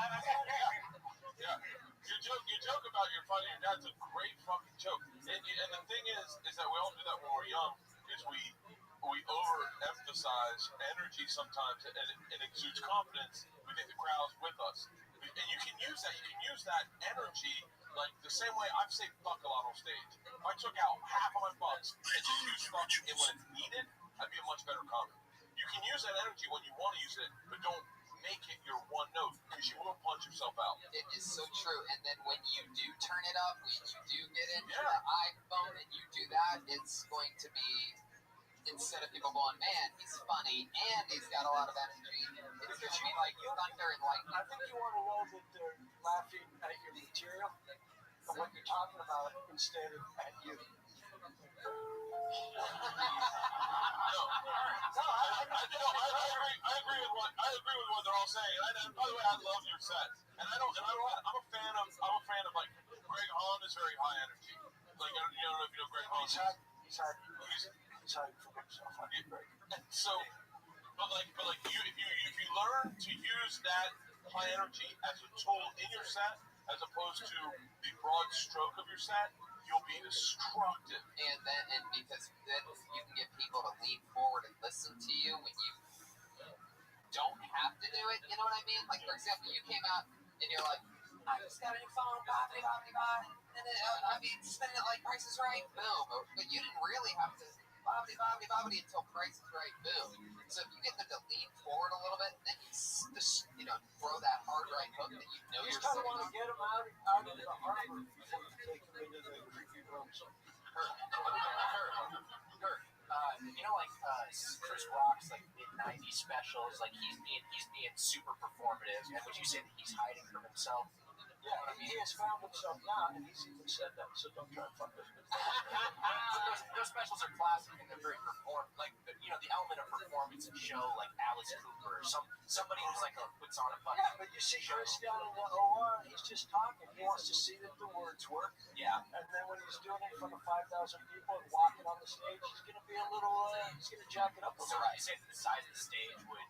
Yeah. Your joke about your father and your dad's a great fucking joke. And the thing is that we all do that when we're young, is we overemphasize energy sometimes, and it exudes confidence. We think the crowd's with us. And you can use that. You can use that energy like the same way I've said fuck a lot on stage. If I took out half of my fucks and just used fuck and when it's needed, I'd be a much better comic. You can use that energy when you want to use it, but don't make it your one note because you will punch yourself out. It is so true. And then when you do turn it up, when you do get into the iPhone and you do that, it's going to be, instead of people going, man, he's funny and he's got a lot of energy, it's going to be like thunder and lightning. I think you want to know that they're laughing at your material and what you're talking about instead of at you. I agree with what they're all saying. And by the way, I love your set. And I'm a fan of like Greg Hahn is very high energy. Like you don't know if you know Greg Hahn. He's hard for himself. So, but if you learn to use that high energy as a tool in your set, as opposed to the broad stroke of your set, you'll be destructive. And because then you can get people to lean forward and listen to you when you don't have to do it. You know what I mean? Like, for example, you came out and you're like, I just got a new phone, blah. And then, spending it like Price is Right, boom. But you didn't really have to blah until Price is Right, boom. So if you get them to lean forward a little bit, then you just, throw that hard right hook that you know You you're just kind of sitting want to on. get them out of the harbor before you take them into the creepy rooms. Kurt, like Chris Rock's like mid-90s specials, like he's being super performative, and would you say that he's hiding from himself? Yeah, he has found himself now, and he's even said that, so don't try to fuck this. Those specials are classic and they're very like the element of performance and show, like Alice Cooper, somebody who's like puts on a fucking. Yeah, but you see Chris down in the OR, he's just talking. He wants to see that the words work. Yeah. And then when he's doing it in front of 5,000 people and walking on the stage, he's gonna be a little, he's gonna jack it up a little. So right, say the size of the stage would.